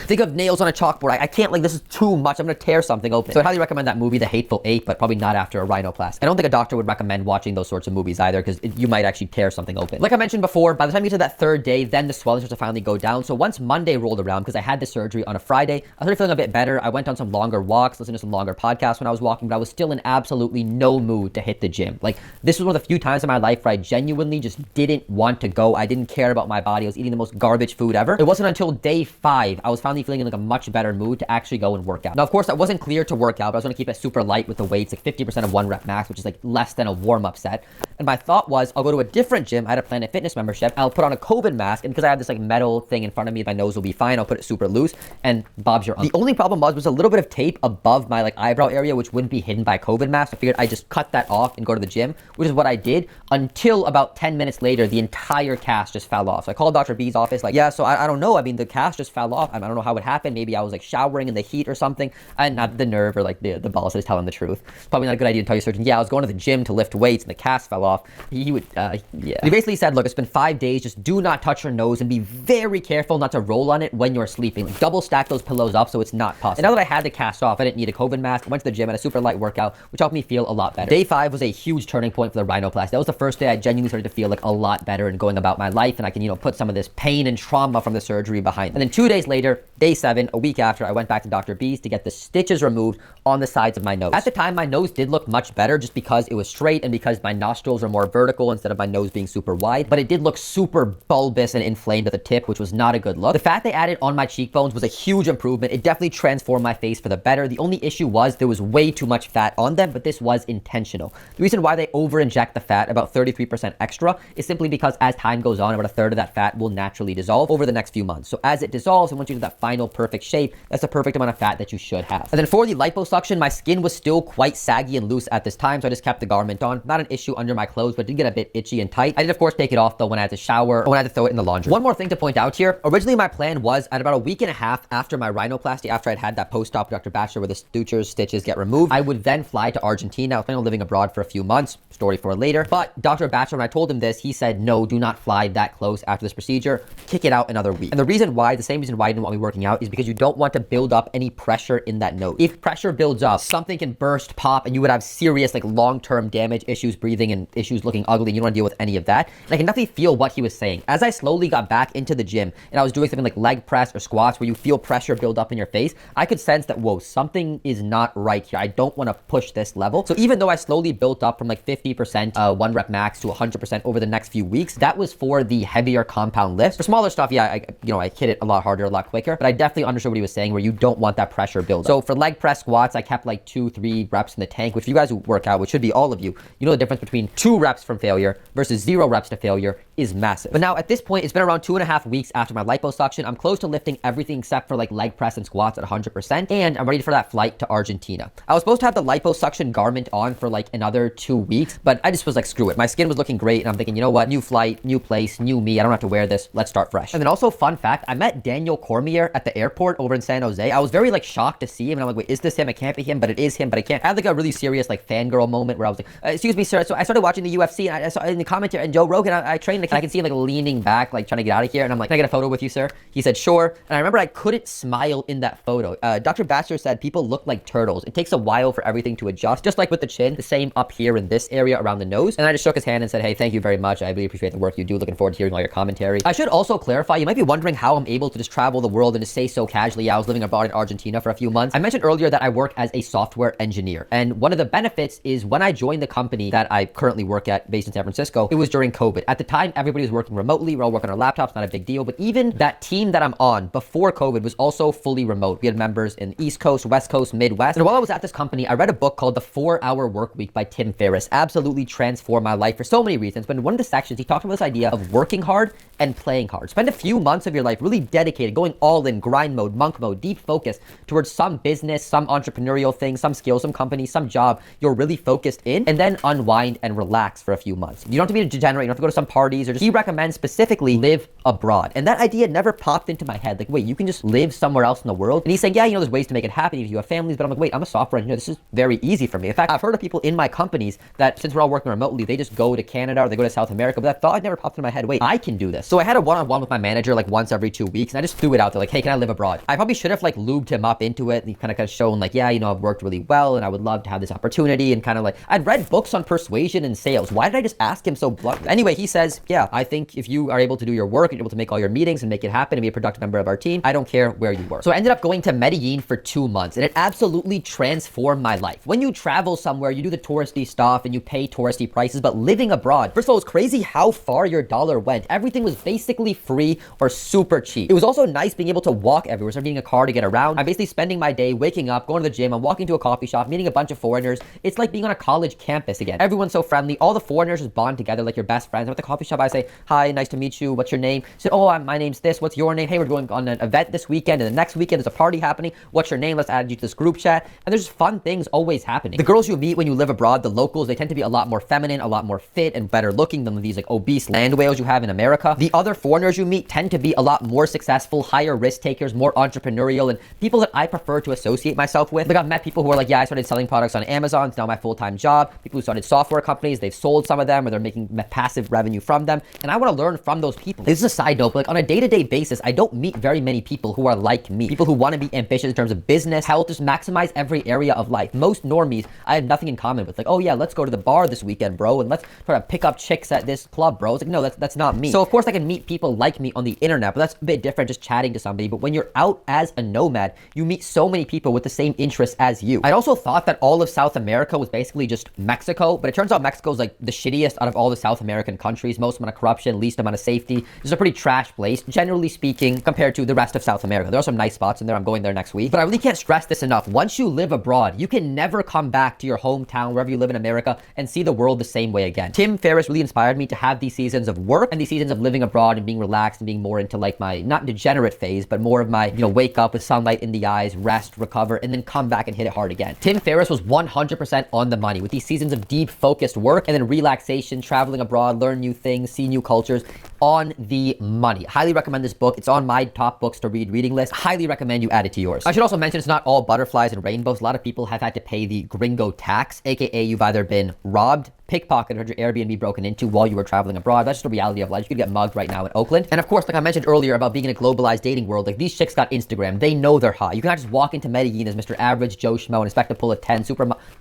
think of nails on a chalkboard. I can't, like, this is too much. I'm gonna tear something open. So I highly recommend that movie, The Hateful Eight, but probably not after a rhinoplasty. I don't think a doctor would recommend watching those sorts of movies either, because you might actually tear something open. Like I mentioned before, by the time you get to that third day, then the swelling starts to finally go down. So once Monday rolled around, because I had the surgery on a Friday, I started feeling a bit better. I went on some longer walks, listened to some longer podcasts when I was walking, but I was still in absolutely no mood to hit the gym. Like this was one of the few times in my life where I genuinely just didn't want to go. I didn't care about my body. I was eating the most garbage food ever. It wasn't until day 5 I was finally feeling in like a much better mood to actually go and work out. Now, of course, I wasn't clear to work out, but I was going to keep it super light with the weights, like 50% of 1 rep max, which is like less than a warm-up set. And my thought was, I'll go to a different gym. I had a Planet Fitness membership. I'll put on a COVID mask, and because I have this like metal thing in front of me, my nose will be fine. I'll put it super loose, and Bob's your uncle. The only problem was a little bit of tape above my like eyebrow area, which wouldn't be hidden by a COVID mask. I figured I'd just cut that off and go to the gym, which is what I did, until about 10 minutes later, the entire cast just fell off. So I called Dr. B's office, like, yeah, so I don't know. I mean, the cast just fell off. I don't know how it happened. Maybe I was like showering in the heat or something. I didn't have the nerve or like the balls to tell him the truth. Probably not a good idea to tell your surgeon, yeah, I was going to the gym to lift weights and the cast fell off. He would, yeah. He basically said, look, it's been 5 days. Just do not touch your nose and be very careful not to roll on it when you're sleeping. Like double stack those pillows up so it's not possible. And now that I had the cast off, I didn't need a COVID mask. I went to the gym and a super light workout, which helped me feel a lot better. Day 5 was a huge turning point for the rhinoplasty. That was the first day I genuinely started to feel like a lot better and going about my life, and I can, you know, put some of this pain and trauma from the surgery behind. And then 2 days later, day 7, a week after, I went back to Dr. B's to get the stitches removed on the sides of my nose. At the time, my nose did look much better just because it was straight and because my nostrils are more vertical instead of my nose being super wide, but it did look super bulbous and inflamed at the tip, which was not a good look. The fat they added on my cheekbones was a huge improvement. It definitely transformed my face for the better. The only issue was there was way too much fat on them, but this was intentional. The reason why they over-inject the fat, about 33% extra, is simply because as time goes on, about a third of that fat will naturally dissolve over the next few months. So as it dissolves, and once you get that final perfect shape, that's the perfect amount of fat that you should have. And then for the liposuction, my skin was still quite saggy and loose at this time, so I just kept the garment on. Not an issue under my clothes, but it did get a bit itchy and tight. I did, of course, take it off, though, when I had to shower or when I had to throw it in the laundry. One more thing to point out here. Originally, my plan was at about a week and a half after my rhinoplasty, after I'd had that post-op with Dr. Bachelor where the sutures, stitches get removed, I would then fly to Argentina. I was planning on living abroad for a few months. Story for later. But Dr. Bachelor, when I told him this, he said, no, do not fly that close after this procedure. Kick it out another week. And the reason why why, the same reason why you don't want me working out is because you don't want to build up any pressure in that nose. If pressure builds up, something can burst, pop, and you would have serious like long-term damage, issues breathing, and issues looking ugly. You don't want to deal with any of that. And I can definitely feel what he was saying. As I slowly got back into the gym and I was doing something like leg press or squats where you feel pressure build up in your face, I could sense that, whoa, something is not right here. I don't want to push this level. So even though I slowly built up from like 50% 1 rep max to 100% over the next few weeks, that was for the heavier compound lifts. For smaller stuff, yeah, I hit it a lot harder, a lot quicker, but I definitely understood what he was saying where you don't want that pressure build up. So for leg press squats, I kept like 2-3 reps in the tank, which for you guys who work out, which should be all of you, you know the difference between 2 reps from failure versus 0 reps to failure is massive. But now at this point, it's been around 2.5 weeks after my liposuction. I'm close to lifting everything except for like leg press and squats at 100%, and I'm ready for that flight to Argentina. I was supposed to have the liposuction garment on for like another 2 weeks, but I just was like, screw it. My skin was looking great, and I'm thinking, you know what? New flight, new place, new me. I don't have to wear this. Let's start fresh. And then also, fun fact, I met Daniel Cormier at the airport over in San Jose. I was very like shocked to see him, and I'm like, wait, is this him? It can't be him, but it is him, but I can't. I had like a really serious like fangirl moment where I was like, excuse me, sir. So I started watching the UFC, and I saw in the commentary, and Joe Rogan, I trained, and I can see him like leaning back, like trying to get out of here, and I'm like, can I get a photo with you, sir? He said, sure. And I remember I couldn't smile in that photo. Dr. Baxter said people look like turtles. It takes a while for everything to adjust, just like with the chin, the same up here in this area around the nose. And I just shook his hand and said, hey, thank you very much. I really appreciate the work you do. Looking forward to hearing all your commentary. I should also clarify, you might be wondering how I'm able to just travel the world and just say so casually, yeah, I was living abroad in Argentina for a few months. I mentioned earlier that I work as a software engineer. And one of the benefits is when I joined the company that I currently work at based in San Francisco, it was during COVID. At the time, everybody was working remotely. We're all working on our laptops, not a big deal. But even that team that I'm on before COVID was also fully remote. We had members in East Coast, West Coast, Midwest. And while I was at this company, I read a book called The 4-Hour Workweek by Tim Ferriss. Absolutely transformed my life for so many reasons. But in one of the sections, he talked about this idea of working hard and playing hard. Spend a few months of your life really dedicated, going all in, grind mode, monk mode, deep focus towards some business, some entrepreneurial thing, some skill, some company, some job you're really focused in, and then unwind and relax for a few months. You don't have to be a degenerate. You don't have to go to some parties, or just, he recommends specifically live abroad. And that idea never popped into my head. Like, wait, you can just live somewhere else in the world? And he's saying, yeah, you know, there's ways to make it happen if you have families, but I'm like, wait, I'm a software engineer. This is very easy for me. In fact, I've heard of people in my companies that since we're all working remotely, they just go to Canada or they go to South America, but that thought never popped into my head. Wait, I can do this. So I had a one-on-one with my manager like once every 2 weeks, and I just threw it out there like, hey, can I live abroad? I probably should have like lubed him up into it, and he kind of shown like, yeah, you know, I've worked really well and I would love to have this opportunity, and kind of like, I'd read books on persuasion and sales. Why did I just ask him so bluntly? Anyway, he says, yeah, I think if you are able to do your work and you're able to make all your meetings and make it happen and be a productive member of our team, I don't care where you work. So I ended up going to Medellin for 2 months, and it absolutely transformed my life. When you travel somewhere, you do the touristy stuff and you pay touristy prices, but living abroad, first of all, it's crazy how far your dollar went. Everything was basically free or super cheap. It was also nice being able to walk everywhere, instead of needing a car to get around. I'm basically spending my day waking up, going to the gym, I'm walking to a coffee shop, meeting a bunch of foreigners. It's like being on a college campus again. Everyone's so friendly. All the foreigners just bond together like your best friends. I'm at the coffee shop, I say, hi, nice to meet you. What's your name? Say, oh, my name's this. What's your name? Hey, we're going on an event this weekend, and the next weekend there's a party happening. What's your name? Let's add you to this group chat. And there's fun things always happening. The girls you meet when you live abroad, the locals, they tend to be a lot more feminine, a lot more fit and better looking than these like obese land whales you have in America. The other foreigners you meet tend to be a lot more successful, higher risk takers, more entrepreneurial, and people that I prefer to associate myself with. Like, I've met people who are like, yeah, I started selling products on Amazon. It's now my full-time job. People who started software companies, they've sold some of them, or they're making passive revenue from them. And I want to learn from those people. This is a side note, but like on a day-to-day basis, I don't meet very many people who are like me. People who want to be ambitious in terms of business, health, just maximize every area of life. Most normies, I have nothing in common with. Like, oh yeah, let's go to the bar this weekend, bro, and let's try to pick up chicks at this club, bro. It's like, no, that's not me. So of course I can meet people like me on the internet, but that's a bit different just chatting to somebody. But when you're out as a nomad, you meet so many people with the same interests as you. I also thought that all of South America was basically just Mexico, but it turns out Mexico is like the shittiest out of all the South American countries. Most amount of corruption, least amount of safety. It's a pretty trash place, generally speaking, compared to the rest of South America. There are some nice spots in there. I'm going there next week. But I really can't stress this enough. Once you live abroad, you can never come back to your hometown, wherever you live in America, and see the world the same way again. Tim Ferriss really inspired me to have these seasons of work and these seasons of living abroad and being relaxed and being more into like my, not degenerate phase, but more of my, you know, wake up with sunlight in the eyes, rest, recover, and then come back and hit it hard again. Tim Ferriss was 100% on the money with these seasons of deep focused work and then relaxation, traveling abroad, learn new things, see new cultures. on the money. Highly recommend this book. It's on my top books to read reading list. Highly recommend you add it to yours. I should also mention it's not all butterflies and rainbows. A lot of people have had to pay the gringo tax, aka you've either been robbed, pickpocketed, or your Airbnb broken into while you were traveling abroad. That's just the reality of life. You could get mugged right now in Oakland. And of course, like I mentioned earlier about being in a globalized dating world, like these chicks got Instagram. They know they're hot. You cannot just walk into Medellin as Mr. Average Joe Schmo and expect to pull a 10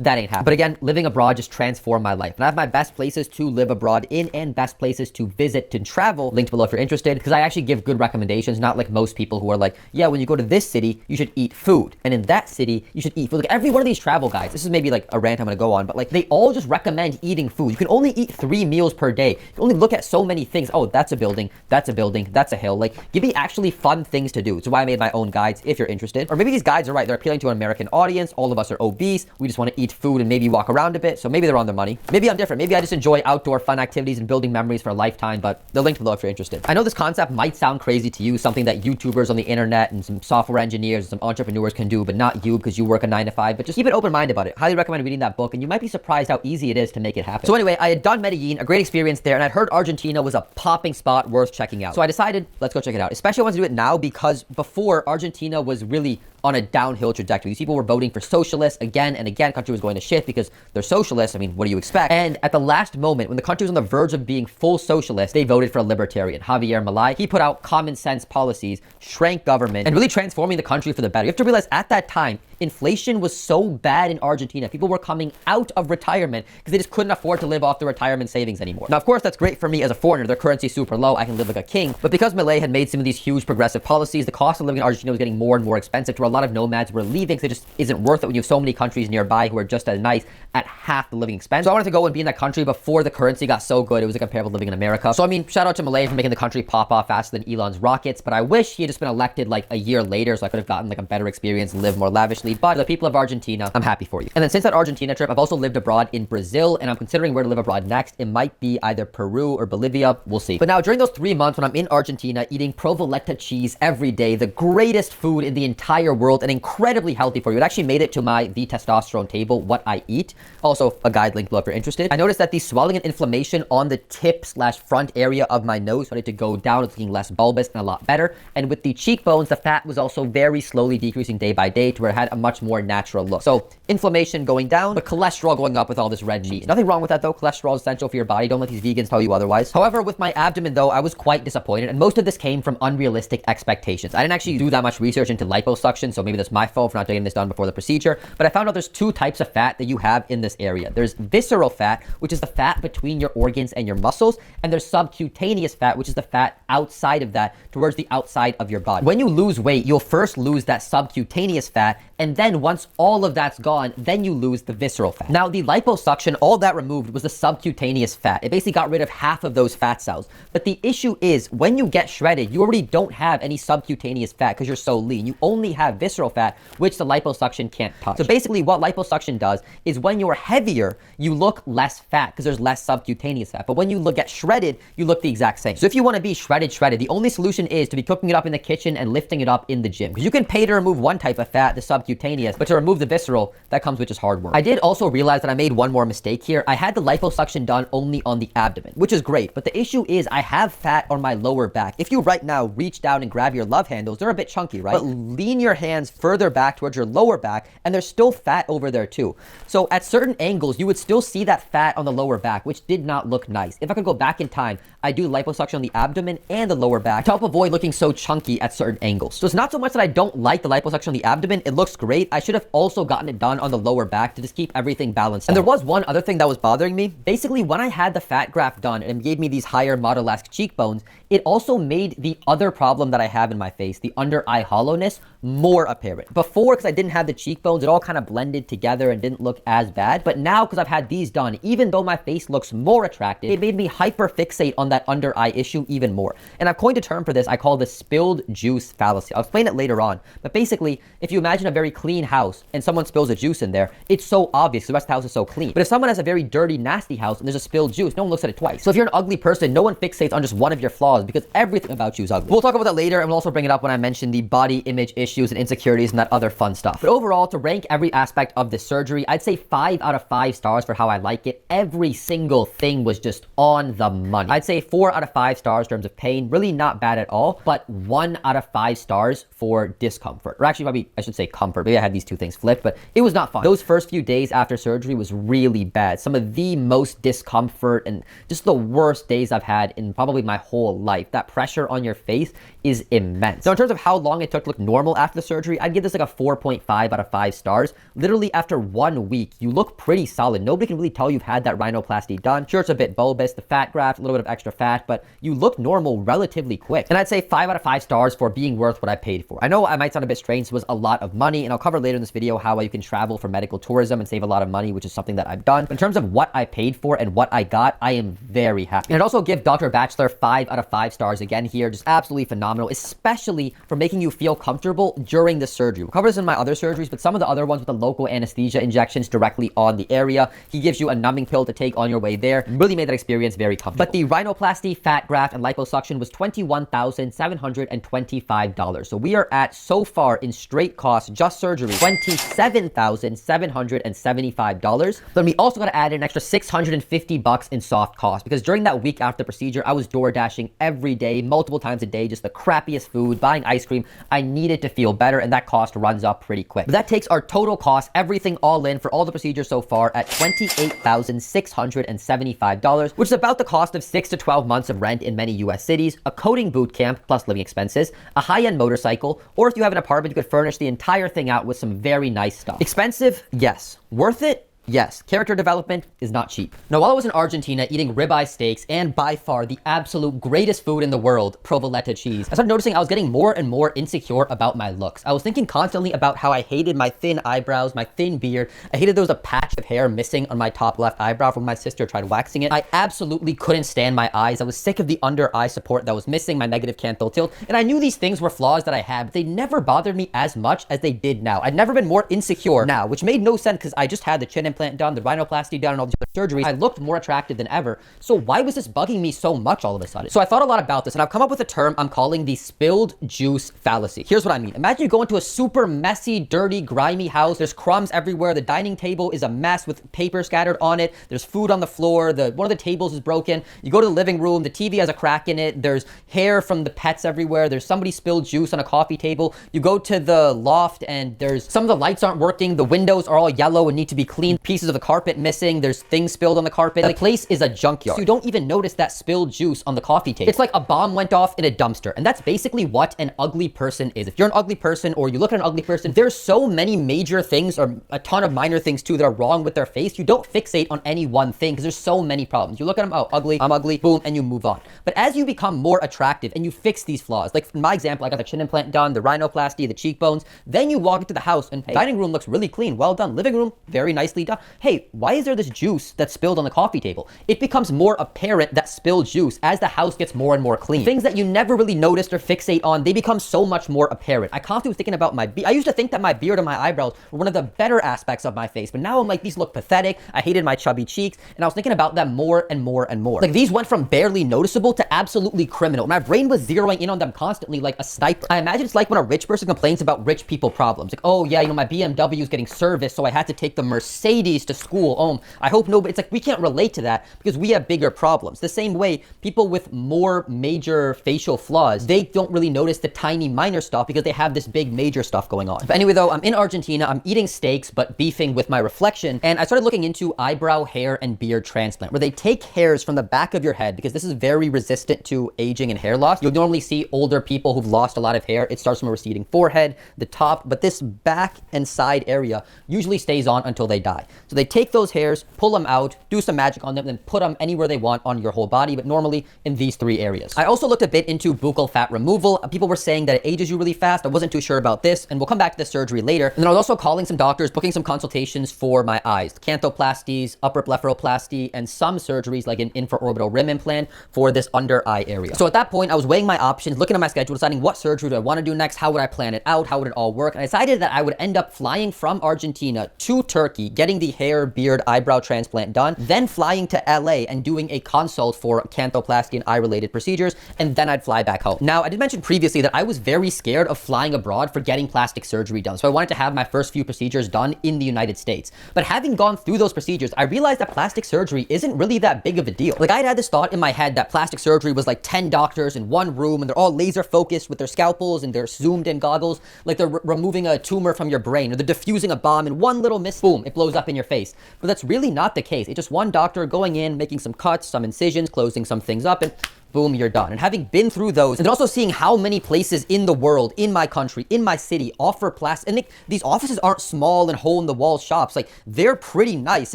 that ain't happening. But again, living abroad just transformed my life. And I have my best places to live abroad in and best places to visit and travel linked below if you're interested, because I actually give good recommendations, not like most people who are like, yeah, when you go to this city, you should eat food. And in that city, you should eat food. Like every one of these travel guides, this is maybe like a rant I'm gonna go on, but like they all just recommend eating food. You can only eat 3 meals per day. You can only look at so many things. Oh, that's a building, that's a building, that's a hill. Like, give me actually fun things to do. Which is why I made my own guides if you're interested. Or maybe these guides are right. They're appealing to an American audience. All of us are obese. We just want to eat food and maybe walk around a bit. So maybe they're on their money. Maybe I'm different. Maybe I just enjoy outdoor fun activities and building memories for a lifetime, but they're linked below if you're interested. I know this concept might sound crazy to you, something that YouTubers on the internet and some software engineers and some entrepreneurs can do, but not you because you work a 9 to 5, but just keep an open mind about it. Highly recommend reading that book and you might be surprised how easy it is to make it happen. So anyway, I had done Medellin, a great experience there, and I'd heard Argentina was a popping spot worth checking out. So I decided, let's go check it out. Especially I want to do it now because before, Argentina was really on a downhill trajectory. These people were voting for socialists again and again. Country was going to shit because they're socialists. I mean, what do you expect? And at the last moment, when the country was on the verge of being full socialist, they voted for a libertarian, Javier Milei. He put out common sense policies, shrank government, and really transforming the country for the better. You have to realize at that time, inflation was so bad in Argentina. People were coming out of retirement because they just couldn't afford to live off their retirement savings anymore. Now, of course, that's great for me as a foreigner. Their currency's super low. I can live like a king. But because Milei had made some of these huge progressive policies, the cost of living in Argentina was getting more and more expensive to where a lot of nomads were leaving because it just isn't worth it when you have so many countries nearby who are just as nice at half the living expense. So I wanted to go and be in that country before the currency got so good. It was comparable to living in America. So I mean, shout out to Milei for making the country pop off faster than Elon's rockets. But I wish he had just been elected like a year later so I could have gotten like a better experience and lived more lavishly. But for the people of Argentina, I'm happy for you. And then since that Argentina trip, I've also lived abroad in Brazil and I'm considering where to live abroad next. It might be either Peru or Bolivia. We'll see. But now during those 3 months when I'm in Argentina eating provoleta cheese every day, the greatest food in the entire world and incredibly healthy for you. It actually made it to my The Testosterone table, what I eat. Also a guide link below if you're interested. I noticed that the swelling and inflammation on the tip/front area of my nose started to go down. It's looking less bulbous and a lot better. And with the cheekbones, the fat was also very slowly decreasing day by day to where it had a much more natural look. So inflammation going down, but cholesterol going up with all this red meat. Nothing wrong with that though. Cholesterol is essential for your body. Don't let these vegans tell you otherwise. However, with my abdomen though, I was quite disappointed and most of this came from unrealistic expectations. I didn't actually do that much research into liposuction, so maybe that's my fault for not getting this done before the procedure, but I found out there's 2 types of fat that you have in this area. There's visceral fat, which is the fat between your organs and your muscles, and there's subcutaneous fat, which is the fat outside of that, towards the outside of your body. When you lose weight, you'll first lose that subcutaneous fat, and then once all of that's gone, then you lose the visceral fat. Now, the liposuction, all that removed was the subcutaneous fat. It basically got rid of half of those fat cells. But the issue is, when you get shredded, you already don't have any subcutaneous fat because you're so lean. You only have visceral fat, which the liposuction can't touch. So basically what liposuction does is when you're heavier, you look less fat because there's less subcutaneous fat. But when you get shredded, you look the exact same. So if you want to be shredded, the only solution is to be cooking it up in the kitchen and lifting it up in the gym. Because you can pay to remove one type of fat, the subcutaneous, but to remove the visceral, that comes with just hard work. I did also realize that I made one more mistake here. I had the liposuction done only on the abdomen, which is great. But the issue is I have fat on my lower back. If you right now reach down and grab your love handles, they're a bit chunky, right? But lean your hands further back towards your lower back and there's still fat over there too. So at certain angles, you would still see that fat on the lower back, which did not look nice. If I could go back in time, I do liposuction on the abdomen and the lower back to help avoid looking so chunky at certain angles. So it's not so much that I don't like the liposuction on the abdomen. It looks great. I should have also gotten it done on the lower back to just keep everything balanced out. And there was one other thing that was bothering me. Basically, when I had the fat graft done and it gave me these higher model-esque cheekbones, it also made the other problem that I have in my face, the under eye hollowness, more apparent. Before, because I didn't have the cheekbones, it all kind of blended together and didn't look as bad. But now, because I've had these done, even though my face looks more attractive, it made me hyper fixate on that under eye issue even more. And I've coined a term for this. I call this spilled juice fallacy. I'll explain it later on. But basically, if you imagine a very clean house and someone spills a juice in there, it's so obvious. The rest of the house is so clean. But if someone has a very dirty, nasty house and there's a spilled juice, no one looks at it twice. So if you're an ugly person, no one fixates on just one of your flaws because everything about you is ugly. We'll talk about that later, and we'll also bring it up when I mention the body image issues and insecurities and that other fun stuff. But overall, to rank every aspect of this surgery, I'd say 5 out of 5 stars for how I like it. Every single thing was just on the money. I'd say say 4 out of 5 stars in terms of pain, really not bad at all, but 1 out of 5 stars for discomfort. Or actually, probably, I should say comfort. Maybe I had these two things flipped, but it was not fun. Those first few days after surgery was really bad. Some of the most discomfort and just the worst days I've had in probably my whole life. That pressure on your face is immense. So in terms of how long it took to look normal after the surgery, I'd give this like a 4.5 out of 5 stars. Literally after 1 week, you look pretty solid. Nobody can really tell you've had that rhinoplasty done. Sure, it's a bit bulbous, the fat graft, a little bit of extra fat, but you look normal relatively quick. And I'd say 5 out of 5 stars for being worth what I paid for. I know I might sound a bit strange. This was a lot of money, and I'll cover later in this video how you can travel for medical tourism and save a lot of money, which is something that I've done. But in terms of what I paid for and what I got, I am very happy. And I'd also give Dr. Bachelor 5 out of 5 stars again here. Just absolutely phenomenal, especially for making you feel comfortable during the surgery. We'll cover this in my other surgeries, but some of the other ones with the local anesthesia injections directly on the area. He gives you a numbing pill to take on your way there. Really made that experience very comfortable. But the rhinoplasty, fat graft, and liposuction was $21,725. So we are at, so far in straight costs, just surgery, $27,775. Then we also got to add an extra $650 in soft costs, because during that week after the procedure, I was door dashing every day, multiple times a day, just the crappiest food, buying ice cream. I needed to feel better, and that cost runs up pretty quick. But that takes our total cost, everything all in for all the procedures so far, at $28,675, which is about the cost of 6 to 12 months of rent in many US cities, a coding boot camp plus living expenses, a high-end motorcycle, or if you have an apartment, you could furnish the entire thing out with some very nice stuff. Expensive? Yes. Worth it? Yes, character development is not cheap. Now, while I was in Argentina eating ribeye steaks and by far the absolute greatest food in the world, provoletta cheese, I started noticing I was getting more and more insecure about my looks. I was thinking constantly about how I hated my thin eyebrows, my thin beard. I hated there was a patch of hair missing on my top left eyebrow from my sister tried waxing it. I absolutely couldn't stand my eyes. I was sick of the under eye support that was missing, my negative canthal tilt, and I knew these things were flaws that I had, but they never bothered me as much as they did now. I'd never been more insecure now, which made no sense because I just had the chin implant done, the rhinoplasty done, and all these other surgeries. I looked more attractive than ever. So why was this bugging me so much all of a sudden? So I thought a lot about this, and I've come up with a term I'm calling the spilled juice fallacy. Here's what I mean. Imagine you go into a super messy, dirty, grimy house. There's crumbs everywhere. The dining table is a mess with paper scattered on it. There's food on the floor. One of the tables is broken. You go to the living room. The TV has a crack in it. There's hair from the pets everywhere. There's somebody spilled juice on a coffee table. You go to the loft, and there's some of the lights aren't working. The windows are all yellow and need to be cleaned. Pieces of the carpet missing. There's things spilled on the carpet. The place is a junkyard. So you don't even notice that spilled juice on the coffee table. It's like a bomb went off in a dumpster. And that's basically what an ugly person is. If you're an ugly person or you look at an ugly person, there's so many major things or a ton of minor things too that are wrong with their face. You don't fixate on any one thing because there's so many problems. You look at them, oh, ugly, I'm ugly, boom, and you move on. But as you become more attractive and you fix these flaws, like in my example, I got the chin implant done, the rhinoplasty, the cheekbones, then you walk into the house and hey, dining room looks really clean, well done. Living room, very nicely done. Hey, why is there this juice that's spilled on the coffee table? It becomes more apparent that spilled juice as the house gets more and more clean. Things that you never really noticed or fixate on, they become so much more apparent. I constantly was thinking about my beard. I used to think that my beard and my eyebrows were one of the better aspects of my face, but now I'm like, these look pathetic. I hated my chubby cheeks, and I was thinking about them more and more and more. Like these went from barely noticeable to absolutely criminal. My brain was zeroing in on them constantly like a sniper. I imagine it's like when a rich person complains about rich people problems. Like, oh yeah, you know, my BMW is getting serviced, so I had to take the Mercedes to school. Oh, I hope nobody, it's like we can't relate to that because we have bigger problems. The same way, people with more major facial flaws, they don't really notice the tiny minor stuff because they have this big major stuff going on. But anyway though, I'm in Argentina, I'm eating steaks but beefing with my reflection, and I started looking into eyebrow, hair, and beard transplant, where they take hairs from the back of your head because this is very resistant to aging and hair loss. You'll normally see older people who've lost a lot of hair. It starts from a receding forehead, the top, but this back and side area usually stays on until they die. So they take those hairs, pull them out, do some magic on them, then put them anywhere they want on your whole body, but normally in these 3 areas. I also looked a bit into buccal fat removal. People were saying that it ages you really fast. I wasn't too sure about this, and we'll come back to this surgery later. And then I was also calling some doctors, booking some consultations for my eyes, canthoplasties, upper blepharoplasty, and some surgeries like an infraorbital rim implant for this under eye area. So at that point, I was weighing my options, looking at my schedule, deciding what surgery do I want to do next, how would I plan it out, how would it all work, and I decided that I would end up flying from Argentina to Turkey, getting getting the hair, beard, eyebrow transplant done, then flying to LA and doing a consult for canthoplasty and eye-related procedures, and then I'd fly back home. Now, I did mention previously that I was very scared of flying abroad for getting plastic surgery done, so I wanted to have my first few procedures done in the United States. But having gone through those procedures, I realized that plastic surgery isn't really that big of a deal. Like, I had this thought in my head that plastic surgery was like 10 doctors in one room, and they're all laser focused with their scalpels and their zoomed in goggles, like they're removing a tumor from your brain, or they're diffusing a bomb, and one little miss, boom, it blows up in your face. But that's really not the case. It's just one doctor going in, making some cuts, some incisions, closing some things up, and boom, you're done. And having been through those, and then also seeing how many places in the world, in my country, in my city, offer plastic, and these offices aren't small and hole-in-the-wall shops. Like, they're pretty nice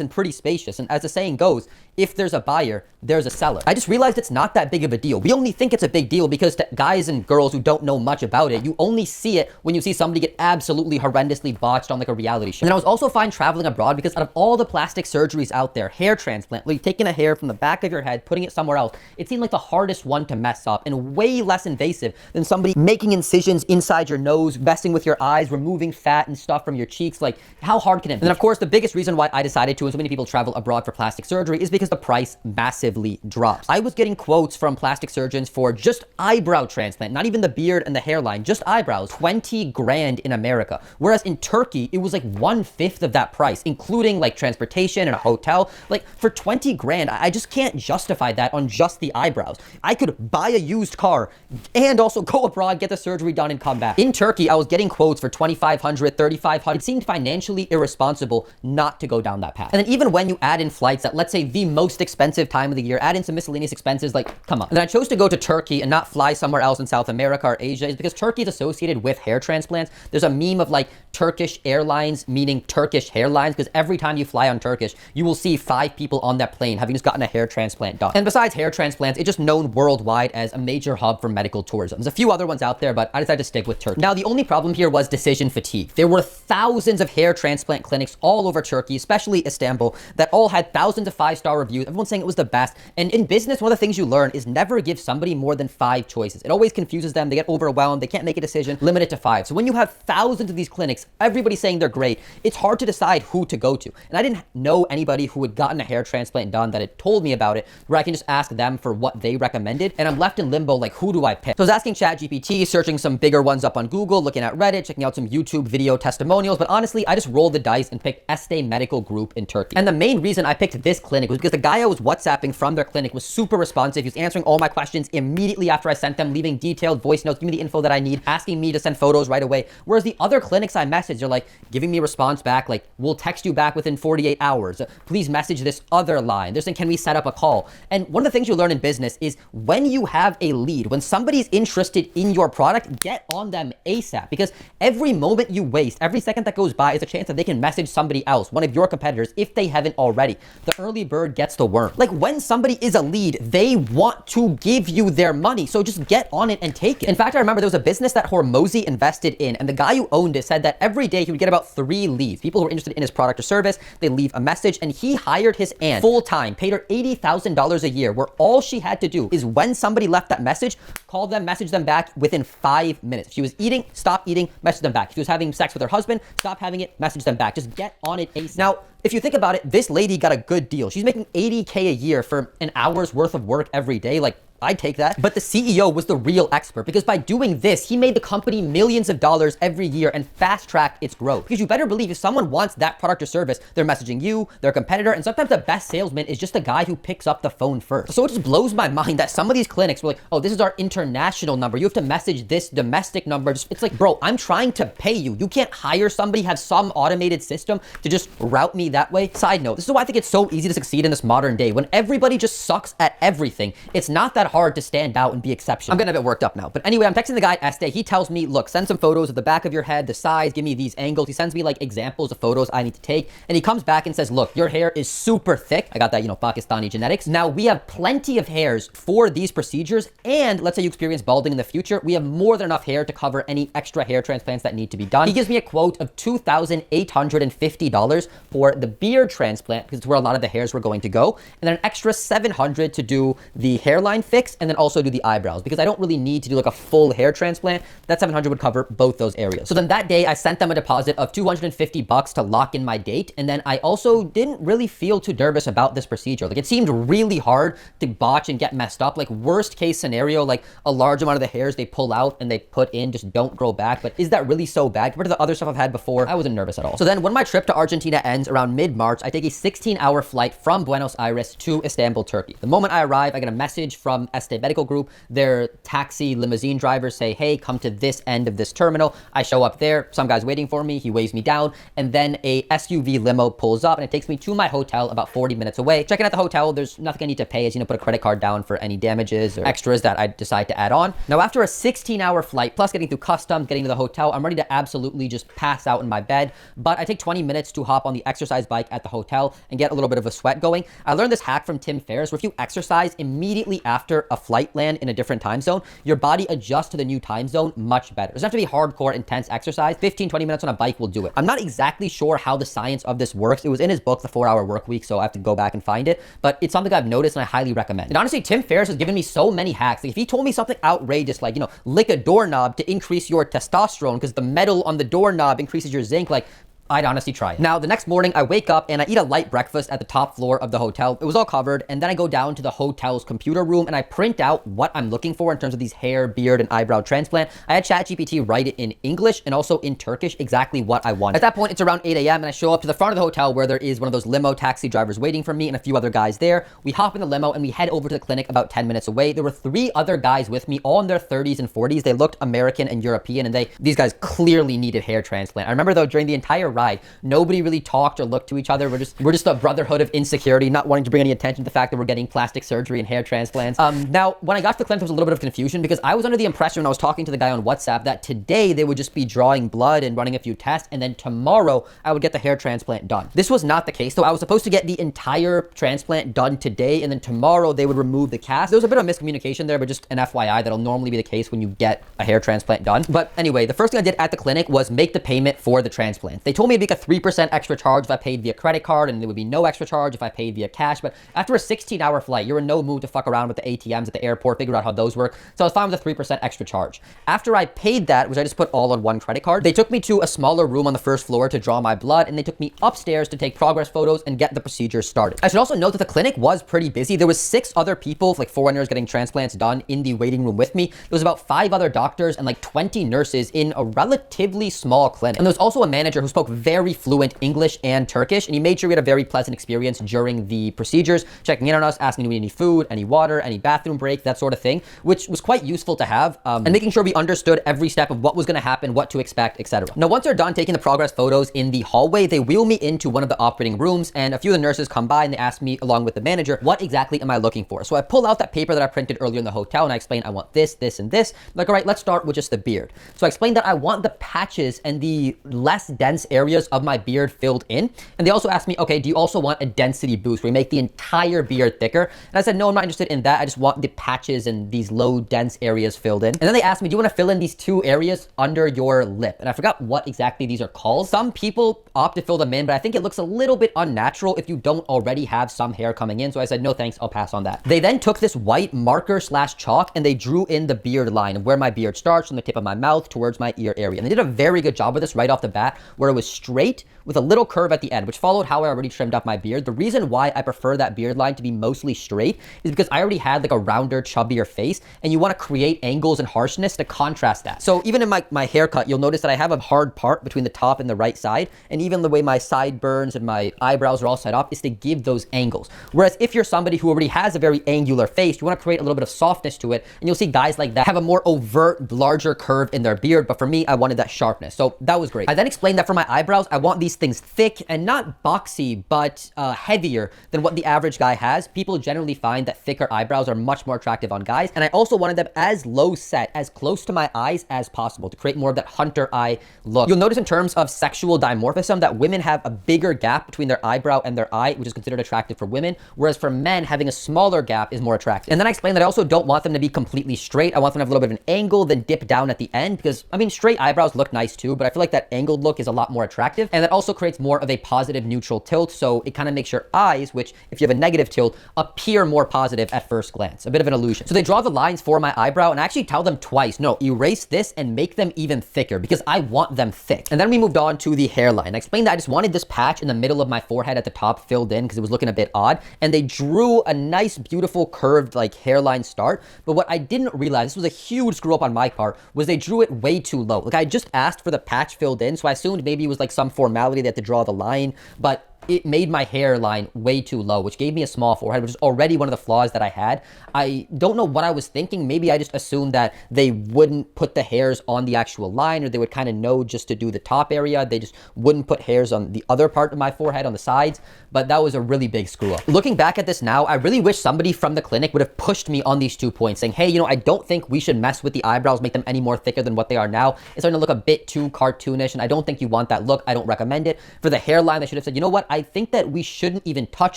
and pretty spacious. And as the saying goes, if there's a buyer, there's a seller. I just realized it's not that big of a deal. We only think it's a big deal because to guys and girls who don't know much about it, you only see it when you see somebody get absolutely horrendously botched on like a reality show. And I was also fine traveling abroad because out of all the plastic surgeries out there, hair transplant, like taking a hair from the back of your head, putting it somewhere else, it seemed like the hardest one to mess up and way less invasive than somebody making incisions inside your nose, messing with your eyes, removing fat and stuff from your cheeks. Like, how hard can it be? And then of course, the biggest reason why I decided to, and so many people travel abroad for plastic surgery, is because the price massively drops. I was getting quotes from plastic surgeons for just eyebrow transplant, not even the beard and the hairline, just eyebrows, 20 grand in America. Whereas in Turkey, it was like 1/5 of that price, including like transportation and a hotel. Like, for 20 grand, I just can't justify that on just the eyebrows. I could buy a used car and also go abroad, get the surgery done, and come back. In Turkey, I was getting quotes for 2,500, 3,500. It seemed financially irresponsible not to go down that path. And then even when you add in flights at, let's say, the most expensive time of the year, add in some miscellaneous expenses, like, come on. And then I chose to go to Turkey and not fly somewhere else in South America or Asia is because Turkey is associated with hair transplants. There's a meme of like Turkish Airlines meaning Turkish hairlines, because every time you fly on Turkish, you will see 5 people on that plane having just gotten a hair transplant done. And besides hair transplants, it's just known worldwide as a major hub for medical tourism. There's a few other ones out there, but I decided to stick with Turkey. Now, the only problem here was decision fatigue. There were thousands of hair transplant clinics all over Turkey, especially Istanbul, that all had thousands of 5-star reviews. Everyone's saying it was the best. And in business, one of the things you learn is never give somebody more than 5 choices. It always confuses them. They get overwhelmed. They can't make a decision. Limit it to 5. So when you have thousands of these clinics, everybody saying they're great, it's hard to decide who to go to. And I didn't know anybody who had gotten a hair transplant done that had told me about it, where I can just ask them for what they recommended. And I'm left in limbo, like, who do I pick? So I was asking ChatGPT, searching some bigger ones up on Google, looking at Reddit, checking out some YouTube video testimonials. But honestly, I just rolled the dice and picked Este Medical Group in Turkey. And the main reason I picked this clinic was because the guy I was WhatsApping from their clinic was super responsive. He was answering all my questions immediately after I sent them, leaving detailed voice notes, giving me the info that I need, asking me to send photos right away. Whereas the other clinics I messaged are like giving me a response back, like, we'll text you back within 48 hours. Please message this other line. They're saying, can we set up a call? And one of the things you learn in business is when you have a lead, when somebody's interested in your product, get on them ASAP, because every moment you waste, every second that goes by is a chance that they can message somebody else, one of your competitors, if they haven't already. The early bird gets the worm. Like, when somebody is a lead, they want to give you their money. So just get on it and take it. In fact, I remember there was a business that Hormozy invested in, and the guy who owned it said that every day he would get about 3 leads. People who were interested in his product or service, they leave a message, and he hired his aunt full-time, paid her $80,000 a year, where all she had to do is when somebody left that message, call them, message them back within 5 minutes. If she was eating, stop eating, message them back. If she was having sex with her husband, stop having it, message them back. Just get on it ASAP. Now, if you think about it, this lady got a good deal. She's making $80K a year for an hour's worth of work every day. Like, I'd take that. But the CEO was the real expert, because by doing this, he made the company millions of dollars every year and fast-tracked its growth. Because you better believe if someone wants that product or service, they're messaging you, their competitor, and sometimes the best salesman is just the guy who picks up the phone first. So it just blows my mind that some of these clinics were like, oh, this is our international number. You have to message this domestic number. It's like, bro, I'm trying to pay you. You can't hire somebody, have some automated system to just route me that way. Side note, this is why I think it's so easy to succeed in this modern day. When everybody just sucks at everything, it's not that hard to stand out and be exceptional. I'm getting a bit worked up now. But anyway, I'm texting the guy, Este. He tells me, look, send some photos of the back of your head, the size, give me these angles. He sends me like examples of photos I need to take. And he comes back and says, look, your hair is super thick. I got that, Pakistani genetics. Now we have plenty of hairs for these procedures. And let's say you experience balding in the future, we have more than enough hair to cover any extra hair transplants that need to be done. He gives me a quote of $2,850 for the beard transplant, because it's where a lot of the hairs were going to go. And then an extra $700 to do the hairline fix fix and then also do the eyebrows because I don't really need to do like a full hair transplant. That 700 would cover both those areas. So then that day I sent them a deposit of $250 to lock in my date. And then I also didn't really feel too nervous about this procedure. Like it seemed really hard to botch and get messed up. Like worst case scenario, like a large amount of the hairs they pull out and they put in just don't grow back. But is that really so bad compared to the other stuff I've had before? I wasn't nervous at all. So then when my trip to Argentina ends around mid-March, I take a 16-hour flight from Buenos Aires to Istanbul, Turkey. The moment I arrive, I get a message from Este Medical Group. Their taxi limousine drivers say, hey, come to this end of this terminal. I show up there. Some guy's waiting for me. He weighs me down. And then a SUV limo pulls up and it takes me to my hotel about 40 minutes away. Checking out the hotel, there's nothing I need to pay. As put a credit card down for any damages or extras that I decide to add on. Now, after a 16-hour flight, plus getting through customs, getting to the hotel, I'm ready to absolutely just pass out in my bed. But I take 20 minutes to hop on the exercise bike at the hotel and get a little bit of a sweat going. I learned this hack from Tim Ferriss where if you exercise immediately after a flight land in a different time zone, your body adjusts to the new time zone much better. It doesn't have to be hardcore, intense exercise. 15, 20 minutes on a bike will do it. I'm not exactly sure how the science of this works. It was in his book, The 4-Hour Workweek, so I have to go back and find it. But it's something I've noticed and I highly recommend. And honestly, Tim Ferriss has given me so many hacks. Like if he told me something outrageous, like, lick a doorknob to increase your testosterone because the metal on the doorknob increases your zinc, like, I'd honestly try it. Now, the next morning, I wake up and I eat a light breakfast at the top floor of the hotel. It was all covered. And then I go down to the hotel's computer room and I print out what I'm looking for in terms of these hair, beard, and eyebrow transplant. I had ChatGPT write it in English and also in Turkish exactly what I want. At that point, it's around 8 a.m. and I show up to the front of the hotel where there is one of those limo taxi drivers waiting for me and a few other guys there. We hop in the limo and we head over to the clinic about 10 minutes away. There were 3 other guys with me, all in their 30s and 40s. They looked American and European and these guys clearly needed hair transplant. I remember though, during the entire ride, nobody really talked or looked to each other. We're just a brotherhood of insecurity, not wanting to bring any attention to the fact that we're getting plastic surgery and hair transplants. Now, when I got to the clinic, there was a little bit of confusion because I was under the impression when I was talking to the guy on WhatsApp that today they would just be drawing blood and running a few tests, and then tomorrow I would get the hair transplant done. This was not the case, though. I was supposed to get the entire transplant done today, and then tomorrow they would remove the cast. There was a bit of miscommunication there, but just an FYI, that'll normally be the case when you get a hair transplant done. But anyway, the first thing I did at the clinic was make the payment for the transplant. They told me it'd be a 3% extra charge if I paid via credit card, and there would be no extra charge if I paid via cash. But after a 16-hour flight, you're in no mood to fuck around with the ATMs at the airport, figure out how those work. So I was fine with a 3% extra charge. After I paid that, which I just put all on one credit card, they took me to a smaller room on the first floor to draw my blood, and they took me upstairs to take progress photos and get the procedure started. I should also note that the clinic was pretty busy. There was 6 other people, like foreigners, getting transplants done in the waiting room with me. There was about 5 other doctors and like 20 nurses in a relatively small clinic. And there was also a manager who spoke very fluent English and Turkish, and he made sure we had a very pleasant experience during the procedures, checking in on us, asking do we need any food, any water, any bathroom break, that sort of thing, which was quite useful to have, and making sure we understood every step of what was going to happen, what to expect, etc. Now, once they're done taking the progress photos in the hallway, they wheel me into one of the operating rooms, and a few of the nurses come by and they ask me, along with the manager, what exactly am I looking for? So I pull out that paper that I printed earlier in the hotel and I explain I want this, this, and this. I'm like, all right, let's start with just the beard. So I explained that I want the patches and the less dense areas of my beard filled in. And they also asked me, okay, do you also want a density boost where you make the entire beard thicker? And I said, no, I'm not interested in that. I just want the patches and these low dense areas filled in. And then they asked me, do you want to fill in these 2 areas under your lip? And I forgot what exactly these are called. Some people opt to fill them in, but I think it looks a little bit unnatural if you don't already have some hair coming in. So I said, no, thanks, I'll pass on that. They then took this white marker / chalk and they drew in the beard line of where my beard starts from the tip of my mouth towards my ear area. And they did a very good job with this right off the bat, where it was straight with a little curve at the end, which followed how I already trimmed up my beard. The reason why I prefer that beard line to be mostly straight is because I already had like a rounder, chubbier face, and you want to create angles and harshness to contrast that. So even in my haircut, you'll notice that I have a hard part between the top and the right side, and even the way my sideburns and my eyebrows are all set up is to give those angles. Whereas if you're somebody who already has a very angular face, you want to create a little bit of softness to it, and you'll see guys like that have a more overt, larger curve in their beard, but for me, I wanted that sharpness. So that was great. I then explained that for my eyebrows, I want these things thick and not boxy, but heavier than what the average guy has. People generally find that thicker eyebrows are much more attractive on guys, and I also wanted them as low set, as close to my eyes as possible to create more of that hunter eye look. You'll notice in terms of sexual dimorphism that women have a bigger gap between their eyebrow and their eye, which is considered attractive for women, whereas for men, having a smaller gap is more attractive. And then I explained that I also don't want them to be completely straight. I want them to have a little bit of an angle, then dip down at the end, because I mean, straight eyebrows look nice too, but I feel like that angled look is a lot more attractive. attractive. And that also creates more of a positive neutral tilt. So it kind of makes your eyes, which if you have a negative tilt, appear more positive at first glance. A bit of an illusion. So they draw the lines for my eyebrow and I actually tell them twice, no, erase this and make them even thicker because I want them thick. And then we moved on to the hairline. I explained that I just wanted this patch in the middle of my forehead at the top filled in because it was looking a bit odd. And they drew a nice, beautiful curved like hairline start. But what I didn't realize, this was a huge screw up on my part, was they drew it way too low. Like I just asked for the patch filled in. So I assumed maybe it was like some formality they had to draw the line, but it made my hairline way too low, which gave me a small forehead, which is already one of the flaws that I had. I don't know what I was thinking. Maybe I just assumed that they wouldn't put the hairs on the actual line, or they would kind of know just to do the top area. They just wouldn't put hairs on the other part of my forehead on the sides, but that was a really big screw up. Looking back at this now, I really wish somebody from the clinic would have pushed me on these 2 points saying, hey, you know, I don't think we should mess with the eyebrows, make them any more thicker than what they are now. It's starting to look a bit too cartoonish, and I don't think you want that look. I don't recommend it. For the hairline, they should have said, you know what? I think that we shouldn't even touch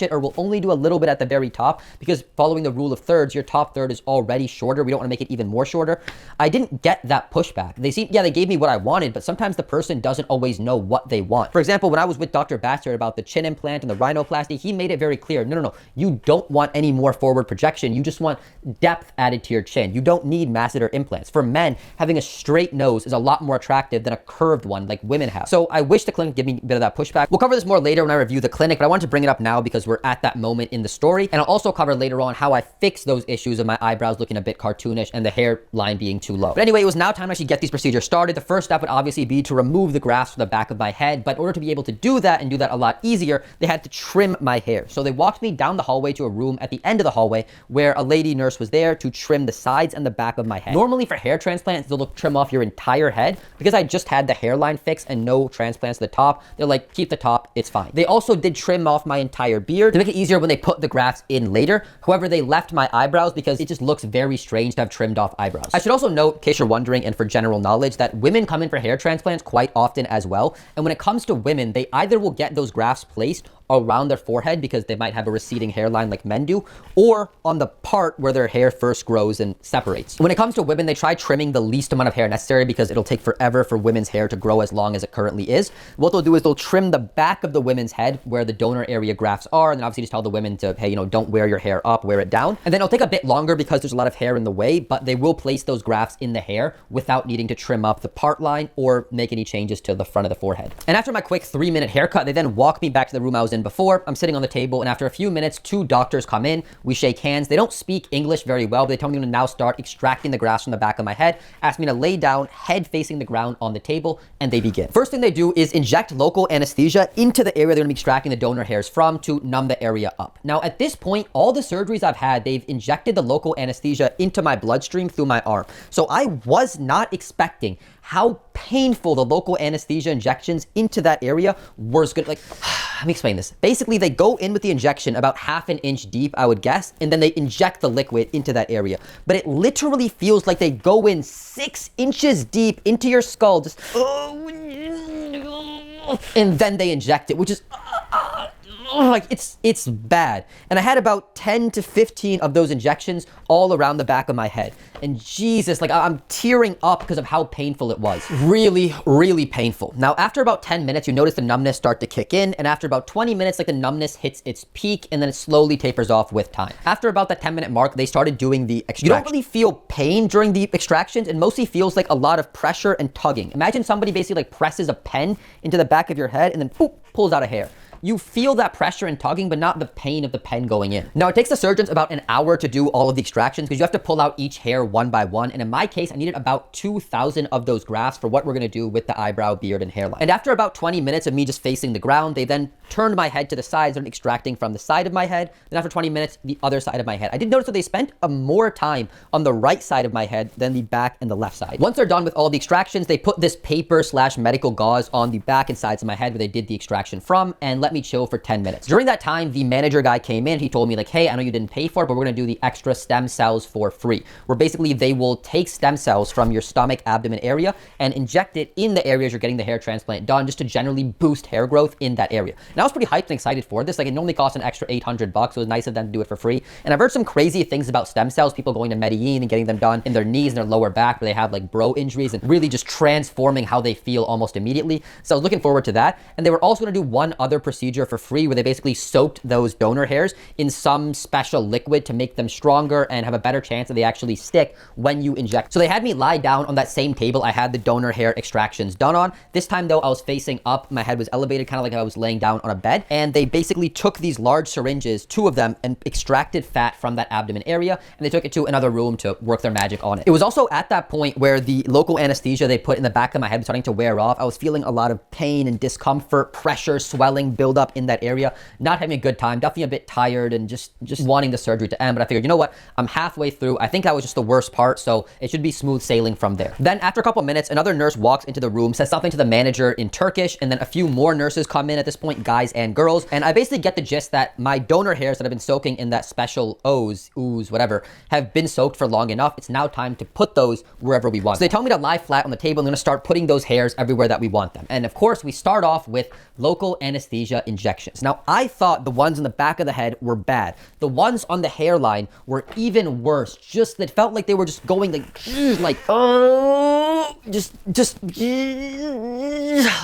it, or we'll only do a little bit at the very top, because following the rule of thirds, your top third is already shorter. We don't want to make it even more shorter. I didn't get that pushback. They gave me what I wanted, but sometimes the person doesn't always know what they want. For example, when I was with Dr. Botched about the chin implant and the rhinoplasty, he made it very clear, no, you don't want any more forward projection. You just want depth added to your chin. You don't need masseter implants. For men, having a straight nose is a lot more attractive than a curved one like women have. So I wish the clinic gave me a bit of that pushback. We'll cover this more later when I review the clinic, but I wanted to bring it up now because we're at that moment in the story. And I'll also cover later on how I fix those issues of my eyebrows looking a bit cartoonish and the hairline being too low. But anyway, it was now time to actually get these procedures started. The first step would obviously be to remove the grafts from the back of my head, but in order to be able to do that and do that a lot easier, they had to trim my hair. So they walked me down the hallway to a room at the end of the hallway where a lady nurse was there to trim the sides and the back of my head. Normally for hair transplants, they'll trim off your entire head. Because I just had the hairline fixed and no transplants to the top, they're like, keep the top, it's fine. They also did trim off my entire beard to make it easier when they put the grafts in later. However, they left my eyebrows because it just looks very strange to have trimmed off eyebrows. I should also note, in case you're wondering and for general knowledge, that women come in for hair transplants quite often as well. And when it comes to women, they either will get those grafts placed around their forehead because they might have a receding hairline like men do, or on the part where their hair first grows and separates. When it comes to women, they try trimming the least amount of hair necessary because it'll take forever for women's hair to grow as long as it currently is. What they'll do is they'll trim the back of the women's head where the donor area grafts are, and then obviously just tell the women to, hey, don't wear your hair up, wear it down. And then it'll take a bit longer because there's a lot of hair in the way, but they will place those grafts in the hair without needing to trim up the part line or make any changes to the front of the forehead. And after my quick 3-minute haircut, they then walk me back to the room I was in before. I'm sitting on the table, and after a few minutes, 2 doctors come in. We shake hands. They don't speak English very well, but they tell me to now start extracting the grafts from the back of my head, ask me to lay down, head facing the ground on the table, and they begin. First thing they do is inject local anesthesia into the area they're gonna be extracting the donor hairs from to numb the area up. Now, at this point, all the surgeries I've had, they've injected the local anesthesia into my bloodstream through my arm. So I was not expecting how painful the local anesthesia injections into that area was gonna, like, let me explain this. Basically, they go in with the injection about ½ an inch deep, I would guess, and then they inject the liquid into that area. But it literally feels like they go in 6 inches deep into your skull, just, and then they inject it, which is, like, it's bad. And I had about 10 to 15 of those injections all around the back of my head. And Jesus, like, I'm tearing up because of how painful it was. Really, really painful. Now, after about 10 minutes, you notice the numbness start to kick in. And after about 20 minutes, like, the numbness hits its peak and then it slowly tapers off with time. After about that 10-minute mark, they started doing the extraction. You don't really feel pain during the extractions. It mostly feels like a lot of pressure and tugging. Imagine somebody basically like presses a pen into the back of your head and then boop, pulls out a hair. You feel that pressure and tugging, but not the pain of the pen going in. Now, it takes the surgeons about an hour to do all of the extractions because you have to pull out each hair one by one. And in my case, I needed about 2,000 of those grafts for what we're gonna do with the eyebrow, beard, and hairline. And after about 20 minutes of me just facing the ground, they then turned my head to the side, started extracting from the side of my head. Then after 20 minutes, the other side of my head. I did notice that they spent more time on the right side of my head than the back and the left side. Once they're done with all the extractions, they put this paper/medical gauze on the back and sides of my head where they did the extraction from and let let me chill for 10 minutes. During that time, the manager guy came in. He told me like, hey, I know you didn't pay for it, but we're gonna do the extra stem cells for free. Where basically they will take stem cells from your stomach, abdomen area and inject it in the areas you're getting the hair transplant done, just to generally boost hair growth in that area. And I was pretty hyped and excited for this. Like, it only cost an extra $800, so it was nice of them to do it for free. And I've heard some crazy things about stem cells, people going to Medellin and getting them done in their knees and their lower back where they have like bro injuries and really just transforming how they feel almost immediately. So I was looking forward to that. And they were also gonna do one other procedure for free where they basically soaked those donor hairs in some special liquid to make them stronger and have a better chance that they actually stick when you inject. So they had me lie down on that same table I had the donor hair extractions done on. This time though, I was facing up, my head was elevated, kind of like I was laying down on a bed. And they basically took these large syringes, 2 of them, and extracted fat from that abdomen area. And they took it to another room to work their magic on it. It was also at that point where the local anesthesia they put in the back of my head was starting to wear off. I was feeling a lot of pain and discomfort, pressure, swelling, build up in that area. Not having a good time, definitely a bit tired and just wanting the surgery to end. But I figured, you know what? I'm halfway through. I think that was just the worst part, so it should be smooth sailing from there. Then after a couple minutes, another nurse walks into the room, says something to the manager in Turkish, and then a few more nurses come in at this point, guys and girls. And I basically get the gist that my donor hairs that I've been soaking in that special ooze, whatever, have been soaked for long enough. It's now time to put those wherever we want. So they tell me to lie flat on the table. I'm gonna start putting those hairs everywhere that we want them. And of course, we start off with local anesthesia injections. Now, I thought the ones in the back of the head were bad. The ones on the hairline were even worse. Just, it felt like they were just going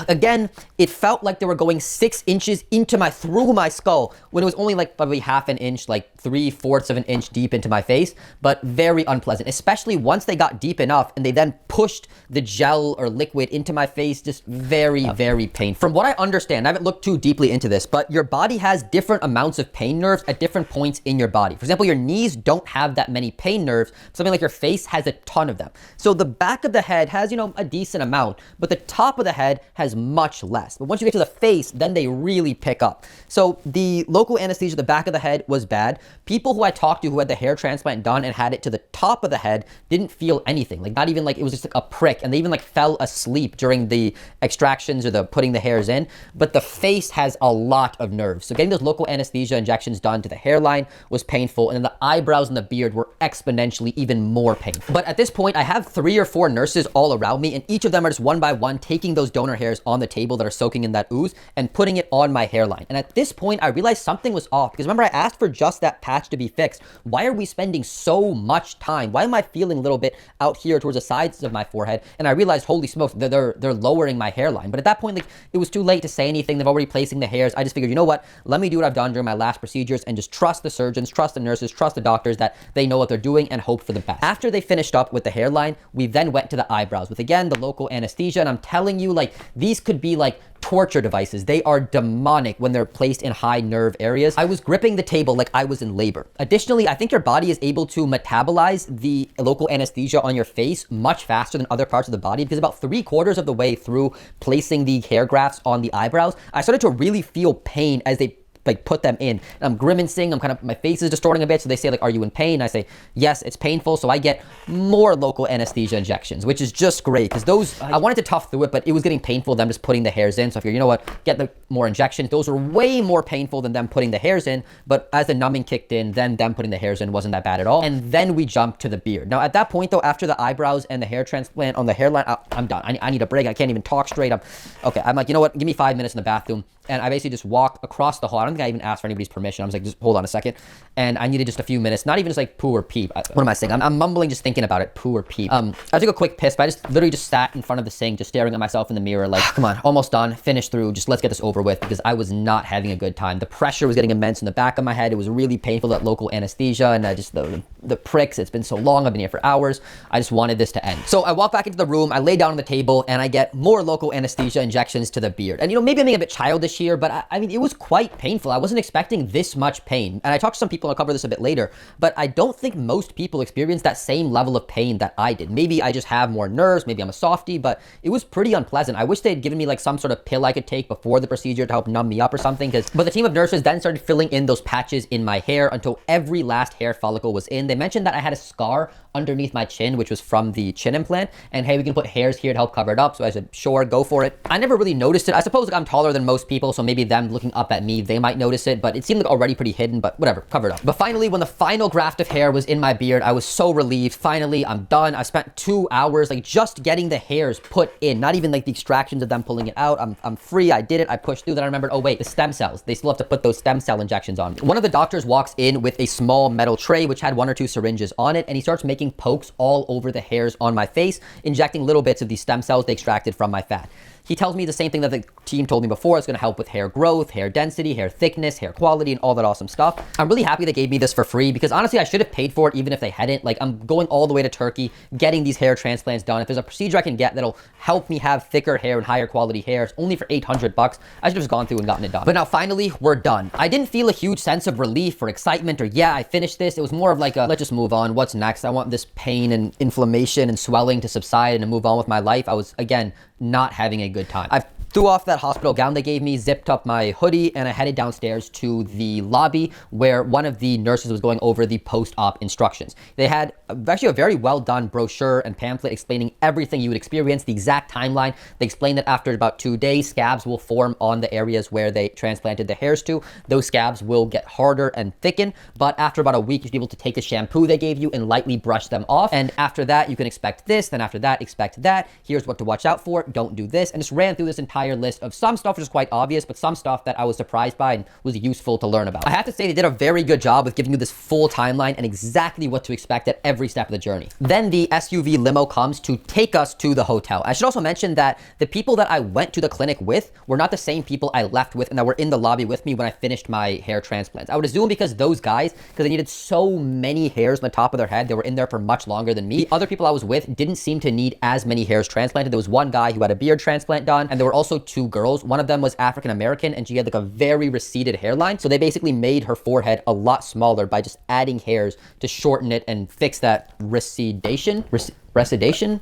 again, it felt like they were going 6 inches through my skull when it was only like probably half an inch, like 3/4 of an inch deep into my face, but very unpleasant, especially once they got deep enough and they then pushed the gel or liquid into my face. Just very, very painful. From what I understand, I haven't looked too deeply into this, but your body has different amounts of pain nerves at different points in your body. For example, your knees don't have that many pain nerves. Something like your face has a ton of them. So the back of the head has, you know, a decent amount, but the top of the head has much less. But once you get to the face, then they really pick up. So the local anesthesia, the back of the head was bad. People who I talked to who had the hair transplant done and had it to the top of the head didn't feel anything. Like, not even like, it was just like a prick, and they even like fell asleep during the extractions or the putting the hairs in. But the face has a lot of nerves. So getting those local anesthesia injections done to the hairline was painful, and then the eyebrows and the beard were exponentially even more painful. But at this point, I have 3 or 4 nurses all around me, and each of them are just one by one taking those donor hairs on the table that are soaking in that ooze and putting it on my hairline. And at this point, I realized something was off, because remember, I asked for just that patch to be fixed. Why are we spending so much time? Why am I feeling a little bit out here towards the sides of my forehead? And I realized, holy smokes, they're lowering my hairline. But at that point, like, it was too late to say anything. They've already placing the hairs. I just figured, you know what? Let me do what I've done during my last procedures and just trust the surgeons, trust the nurses, trust the doctors that they know what they're doing, and hope for the best. After they finished up with the hairline, we then went to the eyebrows with, again, the local anesthesia. And I'm telling you, like, these could be like torture devices. They are demonic when they're placed in high nerve areas. I was gripping the table like I was in labor. Additionally, I think your body is able to metabolize the local anesthesia on your face much faster than other parts of the body, because about 3/4 of the way through placing the hair grafts on the eyebrows, I started to really feel pain as they like put them in. And I'm grimacing, my face is distorting a bit. So they say like, are you in pain? I say, yes, it's painful. So I get more local anesthesia injections, which is just great, because those, I wanted to tough through it, but it was getting painful, them just putting the hairs in. So I figured, you know what, get the more injections. Those were way more painful than them putting the hairs in. But as the numbing kicked in, then them putting the hairs in wasn't that bad at all. And then we jumped to the beard. Now at that point though, after the eyebrows and the hair transplant on the hairline, I'm done. I need a break. I can't even talk straight. I'm like, you know what, give me 5 minutes in the bathroom. And I basically just walked across the hall. I don't think I even asked for anybody's permission. I was like, just hold on a second. And I needed just a few minutes, not even just like poo or peep. What am I saying? I'm mumbling just thinking about it, poo or peep. I took a quick piss, but I just literally just sat in front of the sink, just staring at myself in the mirror like, come on, almost done, finish through, just let's get this over with, because I was not having a good time. The pressure was getting immense in the back of my head. It was really painful, that local anesthesia, and I just, the pricks, it's been so long, I've been here for hours. I just wanted this to end. So I walk back into the room, I lay down on the table, and I get more local anesthesia injections to the beard. And you know, maybe I'm being a bit childish here, but I mean, it was quite painful. I wasn't expecting this much pain. And I talked to some people, I'll cover this a bit later, but I don't think most people experience that same level of pain that I did. Maybe I just have more nerves, maybe I'm a softie, but it was pretty unpleasant. I wish they had given me like some sort of pill I could take before the procedure to help numb me up or something. But the team of nurses then started filling in those patches in my hair until every last hair follicle was in. They mentioned that I had a scar underneath my chin, which was from the chin implant, and hey, we can put hairs here to help cover it up. So I said, sure, go for it. I never really noticed it. I suppose like, I'm taller than most people. people, so maybe them looking up at me, they might notice it, but it seemed like already pretty hidden, but whatever, covered up. But finally, when the final graft of hair was in my beard, I was so relieved. Finally, I'm done. I spent 2 hours like just getting the hairs put in, not even like the extractions of them pulling it out. I'm free. I did it. I pushed through. Then I remembered, oh wait, the stem cells. They still have to put those stem cell injections on me. One of the doctors walks in with a small metal tray which had 1 or 2 syringes on it, and he starts making pokes all over the hairs on my face, injecting little bits of these stem cells they extracted from my fat. He tells me the same thing that the team told me before. It's going to help with hair growth, hair density, hair thickness, hair quality, and all that awesome stuff. I'm really happy they gave me this for free because honestly, I should have paid for it even if they hadn't. Like, I'm going all the way to Turkey, getting these hair transplants done. If there's a procedure I can get that'll help me have thicker hair and higher quality hair, it's only for 800 bucks. I should have just gone through and gotten it done. But now finally, we're done. I didn't feel a huge sense of relief or excitement or yeah, I finished this. It was more of like a, let's just move on. What's next? I want this pain and inflammation and swelling to subside and to move on with my life. I was, again, not having a good time. I've threw off that hospital gown they gave me, zipped up my hoodie, and I headed downstairs to the lobby where one of the nurses was going over the post-op instructions. They had actually a very well done brochure and pamphlet explaining everything you would experience, the exact timeline. They explained that after about 2 days, scabs will form on the areas where they transplanted the hairs to. Those scabs will get harder and thicken, but after about a week, you should be able to take the shampoo they gave you and lightly brush them off. And after that, you can expect this. Then after that, expect that. Here's what to watch out for. Don't do this. And just ran through this entire list of some stuff which is quite obvious, but some stuff that I was surprised by and was useful to learn about. I have to say they did a very good job with giving you this full timeline and exactly what to expect at every step of the journey. Then the SUV limo comes to take us to the hotel. I should also mention that the people that I went to the clinic with were not the same people I left with and that were in the lobby with me when I finished my hair transplants. I would assume because those guys, because they needed so many hairs on the top of their head, they were in there for much longer than me. The other people I was with didn't seem to need as many hairs transplanted. There was one guy who had a beard transplant done, and there were also 2 girls. One of them was African American and she had like a very receded hairline. So they basically made her forehead a lot smaller by just adding hairs to shorten it and fix that recedation.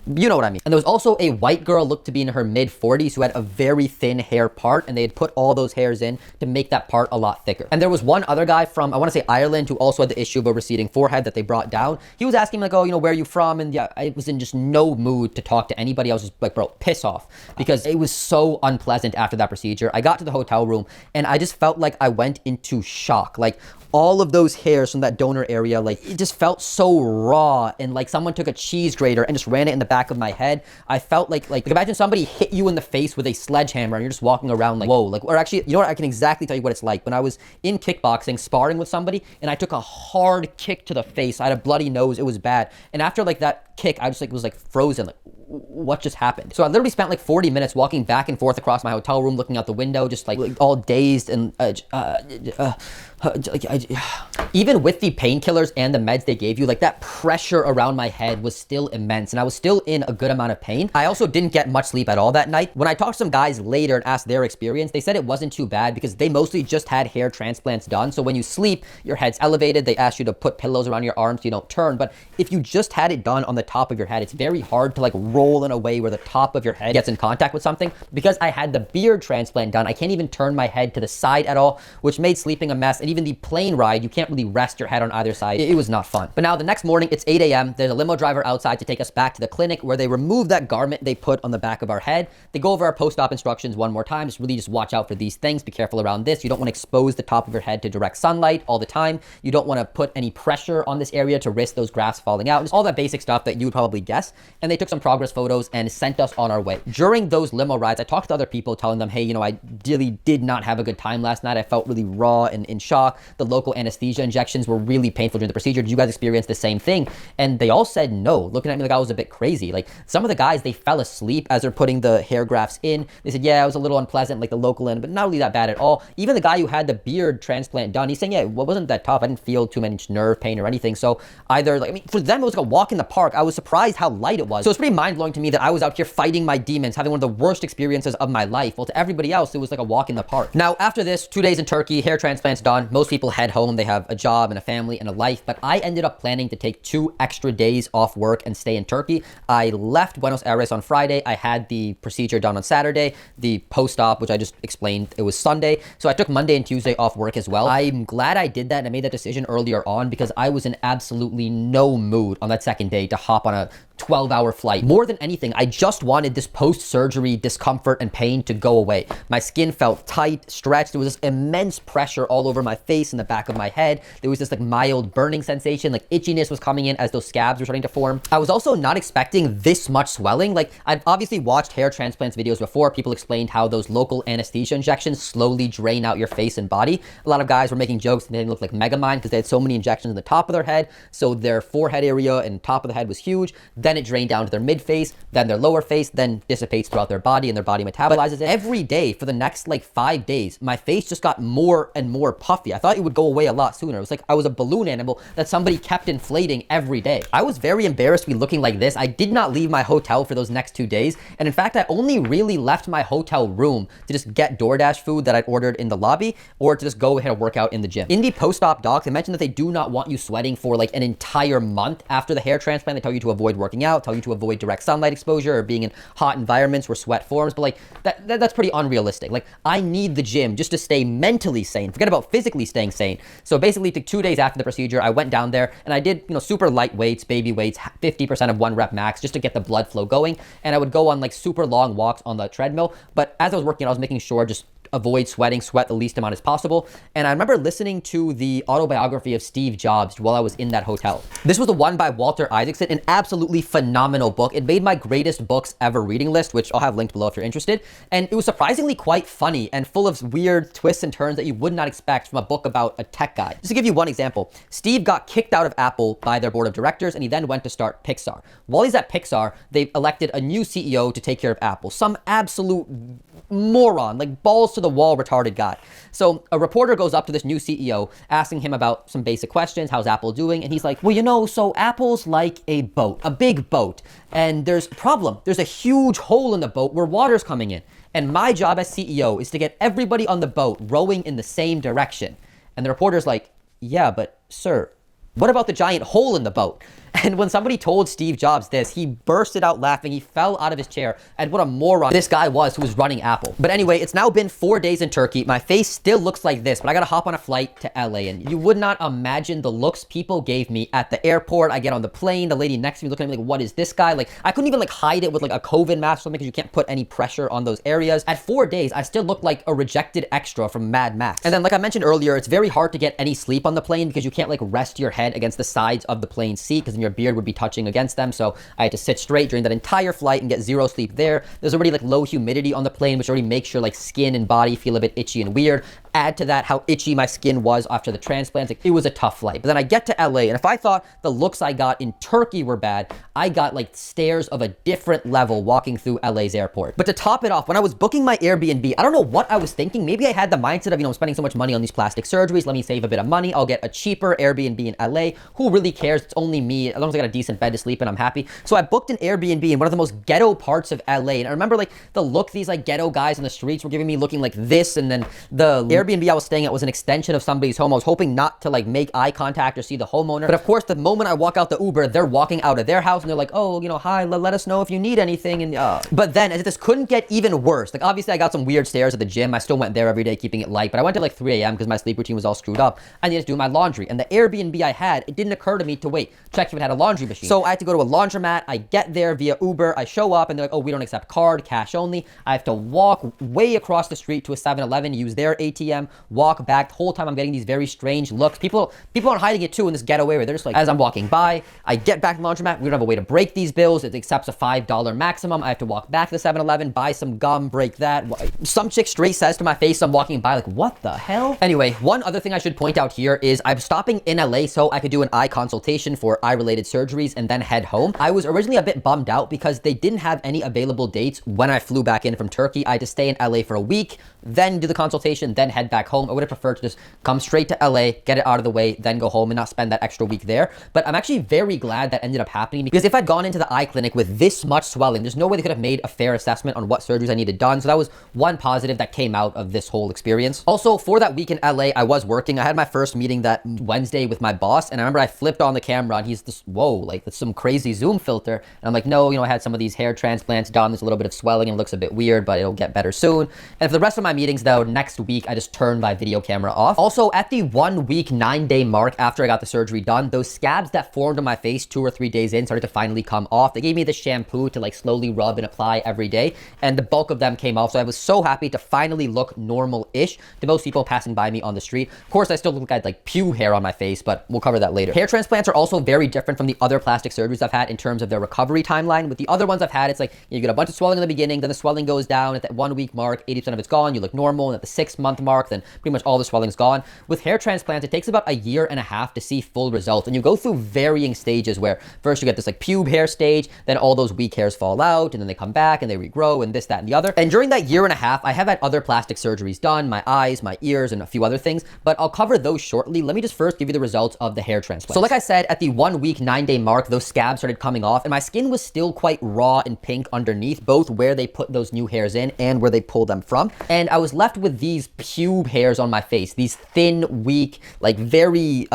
You know what I mean. And there was also a white girl, looked to be in her mid-40s, who had a very thin hair part, and they had put all those hairs in to make that part a lot thicker. And there was one other guy from, I want to say Ireland, who also had the issue of a receding forehead that they brought down. He was asking like, oh, you know, where are you from? And yeah, I was in just no mood to talk to anybody. I was just like, bro, piss off, because it was so unpleasant after that procedure. I got to the hotel room and I just felt like I went into shock. Like, all of those hairs from that donor area, like, it just felt so raw, and like someone took a cheese grater and just ran it in the back of my head. I felt like imagine somebody hit you in the face with a sledgehammer and you're just walking around like, whoa. Like, or actually, you know what, I can exactly tell you what it's like. When I was in kickboxing, sparring with somebody, and I took a hard kick to the face. I had a bloody nose, it was bad. And after like that kick, I just like was like frozen, like, what just happened? So I literally spent like 40 minutes walking back and forth across my hotel room, looking out the window, just like all dazed and even with the painkillers and the meds they gave you, like that pressure around my head was still immense and I was still in a good amount of pain. I also didn't get much sleep at all that night. When I talked to some guys later and asked their experience, they said it wasn't too bad because they mostly just had hair transplants done. So when you sleep, your head's elevated. They ask you to put pillows around your arms so you don't turn. But if you just had it done on the top of your head, it's very hard to like roll in a way where the top of your head gets in contact with something. Because I had the beard transplant done, I can't even turn my head to the side at all, which made sleeping a mess. And even the plane ride, you can't really rest your head on either side. It was not fun. But now the next morning, it's 8 a.m. There's a limo driver outside to take us back to the clinic where they remove that garment they put on the back of our head. They go over our post-op instructions one more time. Just watch out for these things. Be careful around this. You don't want to expose the top of your head to direct sunlight all the time. You don't want to put any pressure on this area to risk those grafts falling out. Just all that basic stuff that you would probably guess. And they took some progress photos and sent us on our way. During those limo rides, I talked to other people telling them, hey, you know, I really did not have a good time last night. I felt really raw and in shock. The local anesthesia injections were really painful during the procedure. Did you guys experience the same thing? And they all said no, looking at me like I was a bit crazy. Like some of the guys, they fell asleep as they're putting the hair grafts in. They said, yeah, it was a little unpleasant, like the local end, but not really that bad at all. Even the guy who had the beard transplant done, he's saying, yeah, it wasn't that tough. I didn't feel too much nerve pain or anything. So either, like, I mean, for them, it was like a walk in the park. I was surprised how light it was. So it's pretty mind-blowing to me that I was out here fighting my demons, having one of the worst experiences of my life. Well, to everybody else, it was like a walk in the park. Now, after this, 2 days in Turkey, hair transplants done. Most people head home. They have a job and a family and a life, but I ended up planning to take 2 extra days off work and stay in Turkey. I left Buenos Aires on Friday. I had the procedure done on Saturday, the post-op, which I just explained, it was Sunday. So I took Monday and Tuesday off work as well. I'm glad I did that and I made that decision earlier on because I was in absolutely no mood on that second day to hop on a 12-hour flight. More than anything, I just wanted this post-surgery discomfort and pain to go away. My skin felt tight, stretched. There was this immense pressure all over my face and the back of my head. There was this like mild burning sensation, like itchiness was coming in as those scabs were starting to form. I was also not expecting this much swelling. Like, I've obviously watched hair transplants videos before. People explained how those local anesthesia injections slowly drain out your face and body. A lot of guys were making jokes and they didn't look like Megamind because they had so many injections in the top of their head. So their forehead area and top of the head was huge. Then it drained down to their mid face, then their lower face, then dissipates throughout their body and their body metabolizes it. Every day for the next like 5 days, my face just got more and more puffy. I thought it would go away a lot sooner. It was like I was a balloon animal that somebody kept inflating every day. I was very embarrassed to be looking like this. I did not leave my hotel for those next 2 days. And in fact, I only really left my hotel room to just get DoorDash food that I'd ordered in the lobby or to just go ahead and work out in the gym. In the post-op docs, they mentioned that they do not want you sweating for like an entire month after the hair transplant. They tell you to avoid working out, tell you to avoid direct sunlight exposure or being in hot environments where sweat forms, but like that's pretty unrealistic. Like, I need the gym just to stay mentally sane. Forget about physically staying sane. So basically, 2 days after the procedure, I went down there and I did, super light weights, baby weights, 50% of 1 rep max, just to get the blood flow going. And I would go on like super long walks on the treadmill. But as I was working, I was making sure just avoid sweating, sweat the least amount as possible. And I remember listening to the autobiography of Steve Jobs while I was in that hotel. This was the one by Walter Isaacson, an absolutely phenomenal book. It made my greatest books ever reading list, which I'll have linked below if you're interested. And it was surprisingly quite funny and full of weird twists and turns that you would not expect from a book about a tech guy. Just to give you one example, Steve got kicked out of Apple by their board of directors and he then went to start Pixar. While he's at Pixar, they've elected a new CEO to take care of Apple. Some absolute moron, like balls to the wall retarded guy. So a reporter goes up to this new CEO asking him about some basic questions. How's Apple doing? And he's like, well, so Apple's like a boat, a big boat. And there's a problem. There's a huge hole in the boat where water's coming in. And my job as CEO is to get everybody on the boat rowing in the same direction. And the reporter's like, yeah, but sir, what about the giant hole in the boat? And when somebody told Steve Jobs this, he bursted out laughing. He fell out of his chair. And what a moron this guy was who was running Apple. But anyway, it's now been 4 days in Turkey. My face still looks like this, but I gotta hop on a flight to LA. And you would not imagine the looks people gave me at the airport. I get on the plane, the lady next to me looking at me like, what is this guy? Like, I couldn't even like hide it with like a COVID mask or something because you can't put any pressure on those areas. At 4 days, I still look like a rejected extra from Mad Max. And then like I mentioned earlier, it's very hard to get any sleep on the plane because you can't like rest your head against the sides of the plane seat because then your beard would be touching against them. So I had to sit straight during that entire flight and get zero sleep there. There's already like low humidity on the plane, which already makes your like skin and body feel a bit itchy and weird. Add to that how itchy my skin was after the transplant. Like, it was a tough flight. But then I get to LA, and if I thought the looks I got in Turkey were bad, I got like stares of a different level walking through LA's airport. But to top it off, when I was booking my Airbnb, I don't know what I was thinking. Maybe I had the mindset of, I'm spending so much money on these plastic surgeries. Let me save a bit of money. I'll get a cheaper Airbnb in LA. Who really cares? It's only me. As long as I got a decent bed to sleep in, I'm happy. So I booked an Airbnb in one of the most ghetto parts of LA. And I remember like the look these like ghetto guys on the streets were giving me, looking like this. And then the Airbnb I was staying at was an extension of somebody's home. I was hoping not to like make eye contact or see the homeowner. But of course, the moment I walk out the Uber, they're walking out of their house and they're like, oh, hi, let us know if you need anything. And but then as if this couldn't get even worse, like obviously I got some weird stares at the gym. I still went there every day, keeping it light. But I went at like 3 a.m. because my sleep routine was all screwed up. I needed to do my laundry. And the Airbnb I had, it didn't occur to me to wait, check if it had a laundry machine. So I had to go to a laundromat. I get there via Uber. I show up and they're like, oh, we don't accept card, cash only. I have to walk way across the street to a 7-Eleven, use their ATM, walk back. The whole time I'm getting these very strange looks. People aren't hiding it too in this ghetto area. They're just like, as I'm walking by, I get back to the laundromat. We don't have a way to break these bills. It accepts a $5 maximum. I have to walk back to the 7-Eleven, buy some gum, break that. Some chick straight says to my face, I'm walking by like, what the hell? Anyway, one other thing I should point out here is I'm stopping in LA so I could do an eye consultation for eye-related surgeries and then head home. I was originally a bit bummed out because they didn't have any available dates when I flew back in from Turkey. I had to stay in LA for a week, then do the consultation, then head back home. I would have preferred to just come straight to LA, get it out of the way, then go home and not spend that extra week there. But I'm actually very glad that ended up happening because if I'd gone into the eye clinic with this much swelling, there's no way they could have made a fair assessment on what surgeries I needed done. So that was one positive that came out of this whole experience. Also, for that week in LA, I was working. I had my first meeting that Wednesday with my boss, and I remember I flipped on the camera and he's just, whoa, like that's some crazy zoom filter. And I'm like, no, I had some of these hair transplants done. There's a little bit of swelling and it looks a bit weird, but it'll get better soon. And for the rest of my meetings though, next week, I just just turn my video camera off. Also, at the 1 week, 9 day mark after I got the surgery done, those scabs that formed on my face 2 or 3 days in started to finally come off. They gave me the shampoo to like slowly rub and apply every day, and the bulk of them came off. So I was so happy to finally look normal-ish to most people passing by me on the street. Of course, I still look like pube hair on my face, but we'll cover that later. Hair transplants are also very different from the other plastic surgeries I've had in terms of their recovery timeline. With the other ones I've had, it's like you get a bunch of swelling in the beginning, then the swelling goes down. At that 1 week mark, 80% of it's gone, you look normal. And at the 6 month mark, then pretty much all the swelling's gone. With hair transplants, it takes about a year and a half to see full results. And you go through varying stages where first you get this like pube hair stage, then all those weak hairs fall out, and then they come back and they regrow and this, that, and the other. And during that year and a half, I have had other plastic surgeries done, my eyes, my ears, and a few other things, but I'll cover those shortly. Let me just first give you the results of the hair transplant. So like I said, at the 1 week, 9 day mark, those scabs started coming off, and my skin was still quite raw and pink underneath, both where they put those new hairs in and where they pull them from. And I was left with these pube hairs on my face, these thin, weak, like very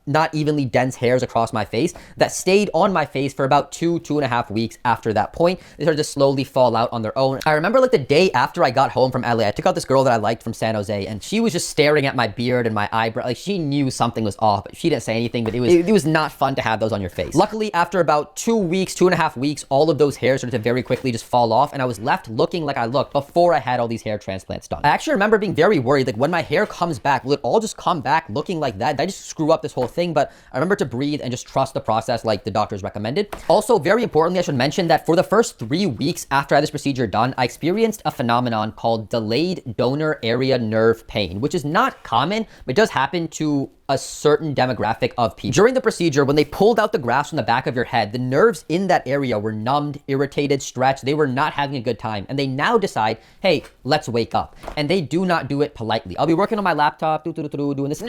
not evenly dense hairs across my face that stayed on my face for about 2.5 weeks. After that point, they started to slowly fall out on their own. I remember like the day after I got home from LA, I took out this girl that I liked from San Jose, and she was just staring at my beard and my eyebrow. Like she knew something was off, but she didn't say anything, but it was not fun to have those on your face. Luckily, after about 2 weeks, 2.5 weeks, all of those hairs started to very quickly just fall off, and I was left looking like I looked before I had all these hair transplants done. I actually remember being very worried, like when my hair comes back, will it all just come back looking like that? Did I just screw up this whole thing? But I remember to breathe and just trust the process like the doctors recommended. Also, very importantly, I should mention that for the first 3 weeks after I had this procedure done, I experienced a phenomenon called delayed donor area nerve pain, which is not common, but it does happen to a certain demographic of people. During the procedure, when they pulled out the grafts from the back of your head, the nerves in that area were numbed, irritated, stretched. They were not having a good time. And they now decide, hey, let's wake up. And they do not do it politely. I'll be working on my laptop, doing this,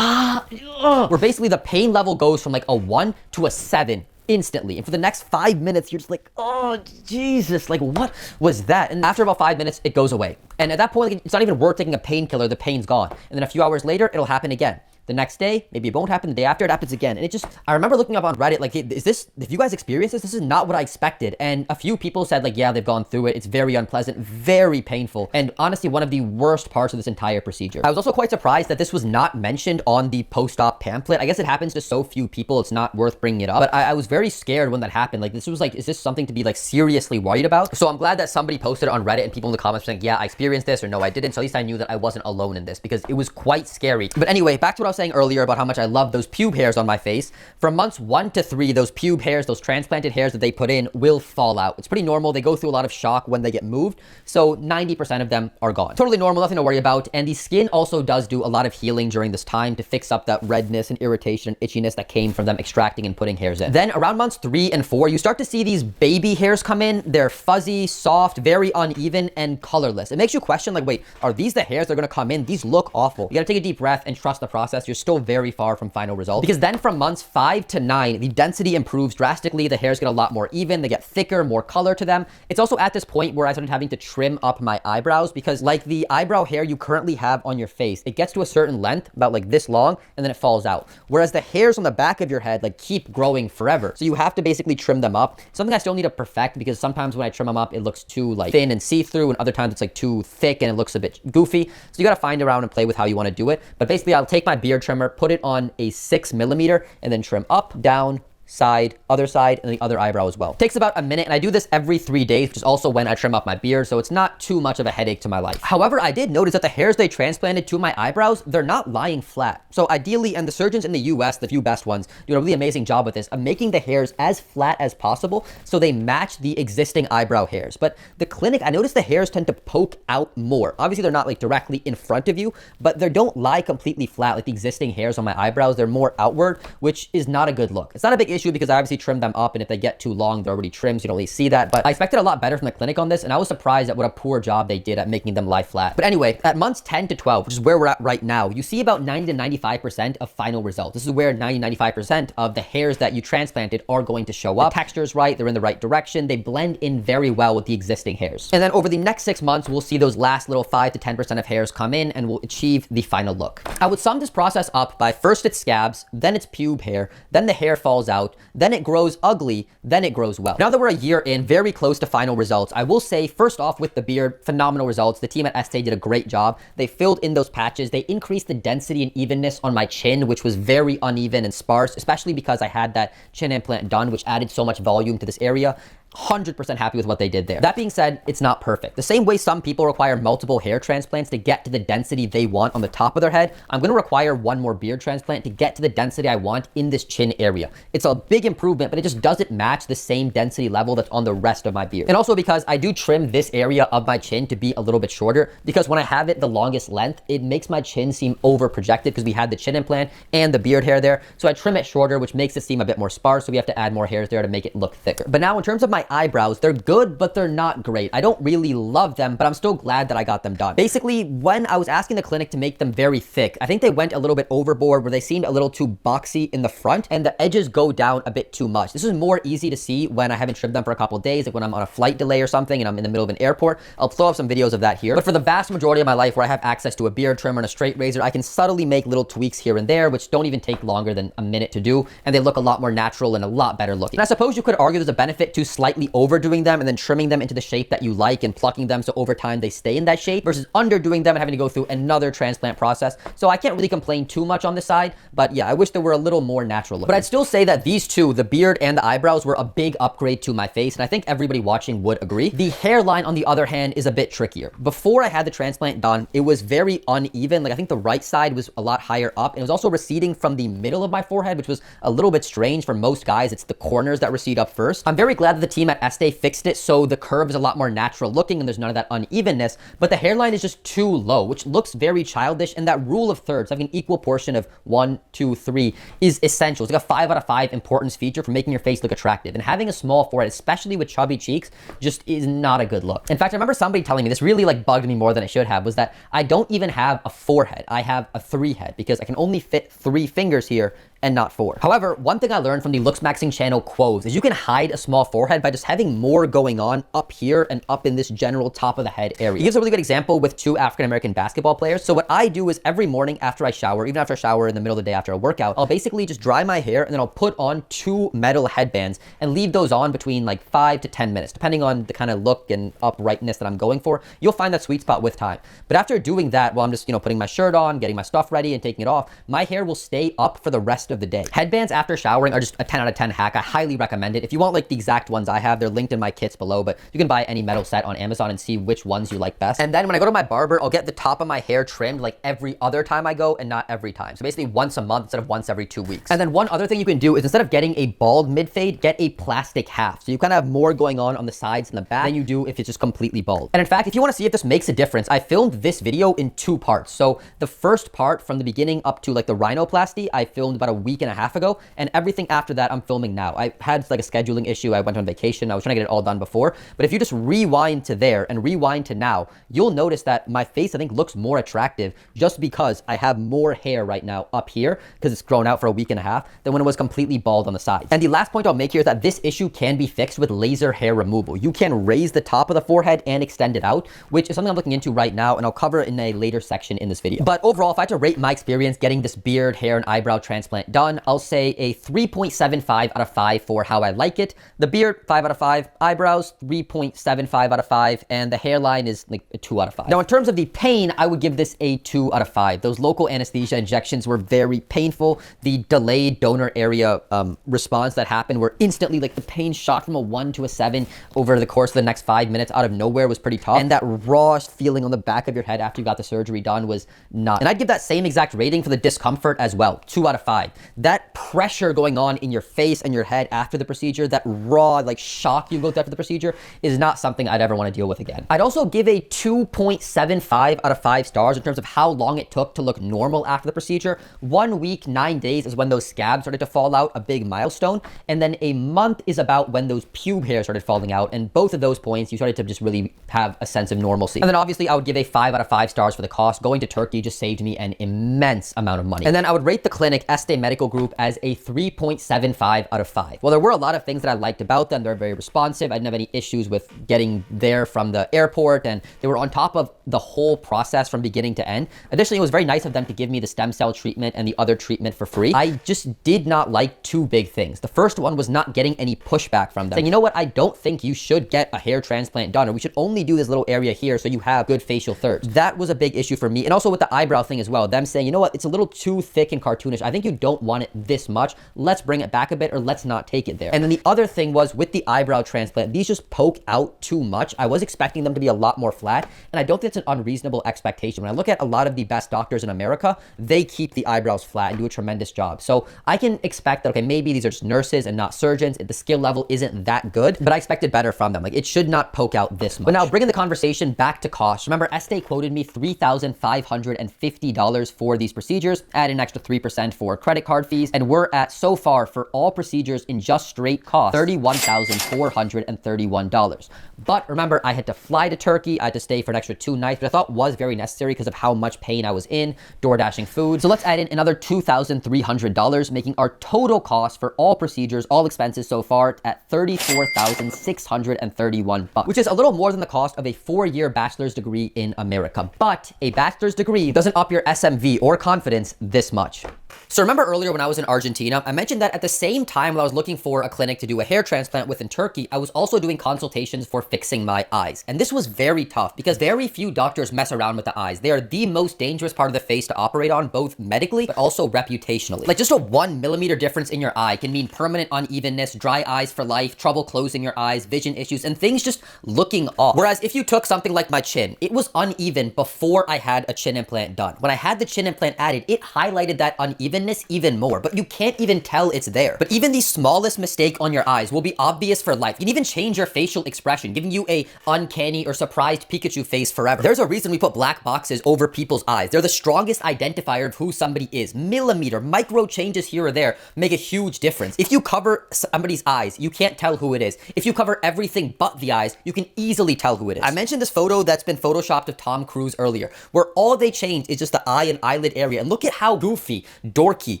where basically the pain level goes from like a 1 to a 7 instantly. And for the next 5 minutes, you're just like, oh, Jesus, like what was that? And after about 5 minutes, it goes away. And at that point, like, it's not even worth taking a painkiller. The pain's gone. And then a few hours later, it'll happen again. The next day, maybe it won't happen. The day after, it happens again. And it just, I remember looking up on Reddit, like, is this, if you guys experience this, this is not what I expected. And a few people said, like, yeah, they've gone through it. It's very unpleasant, very painful, and honestly, one of the worst parts of this entire procedure. I was also quite surprised that this was not mentioned on the post-op pamphlet. I guess it happens to so few people, it's not worth bringing it up. But I was very scared when that happened. Like, this was like, is this something to be, like, seriously worried about? So I'm glad that somebody posted it on Reddit and people in the comments were saying, yeah, I experienced this, or no, I didn't. So at least I knew that I wasn't alone in this, because it was quite scary. But anyway, back to what I was saying earlier about how much I love those pube hairs on my face. From months 1 to 3, those pube hairs, those transplanted hairs that they put in will fall out. It's pretty normal. They go through a lot of shock when they get moved. So 90% of them are gone. Totally normal, nothing to worry about. And the skin also does do a lot of healing during this time to fix up that redness and irritation and itchiness that came from them extracting and putting hairs in. Then around months 3 and 4, you start to see these baby hairs come in. They're fuzzy, soft, very uneven, and colorless. It makes you question, like, wait, are these the hairs that are going to come in? These look awful. You got to take a deep breath and trust the process. You're still very far from final results, because then from months 5 to 9, the density improves drastically. The hairs get a lot more even. They get thicker, more color to them. It's also at this point where I started having to trim up my eyebrows, because like the eyebrow hair you currently have on your face, it gets to a certain length, about like this long, and then it falls out. Whereas the hairs on the back of your head like keep growing forever. So you have to basically trim them up. Something I still need to perfect, because sometimes when I trim them up, it looks too like thin and see-through, and other times it's like too thick and it looks a bit goofy. So you got to find around and play with how you want to do it. But basically, I'll take my beard trimmer, put it on a 6mm, and then trim up, down, side, other side, and the other eyebrow as well. Takes about a minute, and I do this every 3 days, which is also when I trim up my beard, so it's not too much of a headache to my life. However, I did notice that the hairs they transplanted to my eyebrows, they're not lying flat. So ideally, and the surgeons in the US, the few best ones, do a really amazing job with this, of making the hairs as flat as possible so they match the existing eyebrow hairs. But the clinic, I noticed the hairs tend to poke out more. Obviously, they're not like directly in front of you, but they don't lie completely flat like the existing hairs on my eyebrows. They're more outward, which is not a good look. It's not a big issue because I obviously trimmed them up, and if they get too long, they're already trimmed, so you don't really see that. But I expected a lot better from the clinic on this, and I was surprised at what a poor job they did at making them lie flat. But anyway, at months 10 to 12, which is where we're at right now, you see about 90 to 95% of final results. This is where 90-95% of the hairs that you transplanted are going to show up. The texture's right, they're in the right direction, they blend in very well with the existing hairs. And then over the next 6 months, we'll see those last little 5 to 10% of hairs come in, and we'll achieve the final look. I would sum this process up by first it's scabs, then it's pube hair, then the hair falls out, out, then it grows ugly, then it grows well. Now that we're a year in, very close to final results, I will say, first off, with the beard, phenomenal results. The team at Estee did a great job. They filled in those patches. They increased the density and evenness on my chin, which was very uneven and sparse, especially because I had that chin implant done, which added so much volume to this area. 100% happy with what they did there. That being said, it's not perfect. The same way some people require multiple hair transplants to get to the density they want on the top of their head, I'm going to require one more beard transplant to get to the density I want in this chin area. It's a big improvement, but it just doesn't match the same density level that's on the rest of my beard. And also because I do trim this area of my chin to be a little bit shorter, because when I have it the longest length, it makes my chin seem over projected because we had the chin implant and the beard hair there. So I trim it shorter, which makes it seem a bit more sparse. So we have to add more hairs there to make it look thicker. But now in terms of my eyebrows, they're good, but they're not great. I don't really love them, but I'm still glad that I got them done. Basically, when I was asking the clinic to make them very thick, I think they went a little bit overboard where they seemed a little too boxy in the front and the edges go down a bit too much. This is more easy to see when I haven't trimmed them for a couple of days, like when I'm on a flight delay or something and I'm in the middle of an airport. I'll throw up some videos of that here. But for the vast majority of my life where I have access to a beard trimmer and a straight razor, I can subtly make little tweaks here and there, which don't even take longer than a minute to do, and they look a lot more natural and a lot better looking. And I suppose you could argue there's a benefit to slightly overdoing them and then trimming them into the shape that you like and plucking them so over time they stay in that shape versus underdoing them and having to go through another transplant process. So I can't really complain too much on this side, but yeah, I wish they were a little more natural looking. But I'd still say that these two, the beard and the eyebrows, were a big upgrade to my face, and I think everybody watching would agree. The hairline, on the other hand, is a bit trickier. Before I had the transplant done, it was very uneven. Like I think the right side was a lot higher up, and it was also receding from the middle of my forehead, which was a little bit strange for most guys. It's the corners that recede up first. I'm very glad that the team at Estee fixed it so the curve is a lot more natural looking and there's none of that unevenness, but the hairline is just too low, which looks very childish, and that rule of thirds, having an equal portion of 1, 2, 3, is essential. It's like a 5 out of 5 importance feature for making your face look attractive, and having a small forehead, especially with chubby cheeks, just is not a good look. In fact, I remember somebody telling me, this really like bugged me more than it should have, was that I don't even have a 4-head. I have a 3-head because I can only fit 3 fingers here and not 4. However, one thing I learned from the LooksMaxxing channel quotes is you can hide a small forehead by just having more going on up here and up in this general top of the head area. He gives a really good example with 2 African-American basketball players. So what I do is every morning after I shower, even after I shower in the middle of the day after a workout, I'll basically just dry my hair and then I'll put on 2 metal headbands and leave those on between like 5 to 10 minutes, depending on the kind of look and uprightness that I'm going for. You'll find that sweet spot with time. But after doing that, while I'm just, putting my shirt on, getting my stuff ready and taking it off, my hair will stay up for the rest of the day. Headbands after showering are just a 10 out of 10 hack. I highly recommend it. If you want like the exact ones I have, they're linked in my kits below, but you can buy any metal set on Amazon and see which ones you like best. And then when I go to my barber, I'll get the top of my hair trimmed like every other time I go and not every time. So basically once a month instead of once every 2 weeks. And then one other thing you can do is instead of getting a bald mid fade, get a plastic half. So you kind of have more going on the sides and the back than you do if it's just completely bald. And in fact, if you want to see if this makes a difference, I filmed this video in 2 parts. So the first part from the beginning up to like the rhinoplasty, I filmed about a week and a half ago, and everything after that I'm filming now. I had like a scheduling issue. I went on vacation. I was trying to get it all done before, but if you just rewind to there and rewind to now, you'll notice that my face, I think, looks more attractive just because I have more hair right now up here because it's grown out for a week and a half than when it was completely bald on the side. And the last point I'll make here is that this issue can be fixed with laser hair removal. You can raise the top of the forehead and extend it out, which is something I'm looking into right now, and I'll cover it in a later section in this video. But overall, if I had to rate my experience getting this beard, hair, and eyebrow transplant done, I'll say a 3.75 out of 5 for how I like it. The beard, 5 out of 5. Eyebrows, 3.75 out of 5. And the hairline is like a 2 out of 5. Now, in terms of the pain, I would give this a 2 out of 5. Those local anesthesia injections were very painful. The delayed donor area response that happened where instantly like the pain shot from a 1 to a 7 over the course of the next 5 minutes out of nowhere was pretty tough. And that raw feeling on the back of your head after you got the surgery done was not. And I'd give that same exact rating for the discomfort as well, 2 out of 5. That pressure going on in your face and your head after the procedure, that raw like shock you go through after the procedure, is not something I'd ever want to deal with again. I'd also give a 2.75 out of 5 stars in terms of how long it took to look normal after the procedure. 1 week, 9 days is when those scabs started to fall out, a big milestone. And then a month is about when those pube hairs started falling out. And both of those points, you started to just really have a sense of normalcy. And then obviously I would give a 5 out of 5 stars for the cost. Going to Turkey just saved me an immense amount of money. And then I would rate the clinic Estee medical group as a 3.75 out of 5. Well, there were a lot of things that I liked about them. They're very responsive. I didn't have any issues with getting there from the airport, and they were on top of the whole process from beginning to end. Additionally, it was very nice of them to give me the stem cell treatment and the other treatment for free. I just did not like two big things. The first one was not getting any pushback from them, saying, you know what, I don't think you should get a hair transplant done, or we should only do this little area here so you have good facial thirds. That was a big issue for me. And also with the eyebrow thing as well, them saying, you know what, it's a little too thick and cartoonish. I think you don't want it this much. Let's bring it back a bit, or let's not take it there. And then the other thing was with the eyebrow transplant, these just poke out too much. I was expecting them to be a lot more flat, and I don't think it's an unreasonable expectation. When I look at a lot of the best doctors in America, they keep the eyebrows flat and do a tremendous job. So I can expect that, okay, maybe these are just nurses and not surgeons. The skill level isn't that good, but I expected better from them. Like, it should not poke out this much. But now bringing the conversation back to cost, remember Estee quoted me $3,550 for these procedures, add an extra 3% for credit card fees, and we're at, so far for all procedures in just straight cost, $31,431. But remember, I had to fly to Turkey, I had to stay for an extra 2 nights, but I thought was very necessary because of how much pain I was in, door dashing food. So let's add in another $2,300, making our total cost for all procedures, all expenses so far at $34,631, which is a little more than the cost of a 4-year bachelor's degree in America. But a bachelor's degree doesn't up your SMV or confidence this much. So remember earlier when I was in Argentina, I mentioned that at the same time when I was looking for a clinic to do a hair transplant with in Turkey, I was also doing consultations for fixing my eyes. And this was very tough because very few doctors mess around with the eyes. They are the most dangerous part of the face to operate on, both medically, but also reputationally. Like, just a 1 millimeter difference in your eye can mean permanent unevenness, dry eyes for life, trouble closing your eyes, vision issues, and things just looking off. Whereas if you took something like my chin, it was uneven before I had a chin implant done. When I had the chin implant added, it highlighted that unevenness even more, but you can't even tell it's there. But even the smallest mistake on your eyes will be obvious for life. You can even change your facial expression, giving you a uncanny or surprised Pikachu face forever. There's a reason we put black boxes over people's eyes. They're the strongest identifier of who somebody is. Millimeter, micro changes here or there make a huge difference. If you cover somebody's eyes, you can't tell who it is. If you cover everything but the eyes, you can easily tell who it is. I mentioned this photo that's been photoshopped of Tom Cruise earlier, where all they changed is just the eye and eyelid area. And look at how goofy, dorky,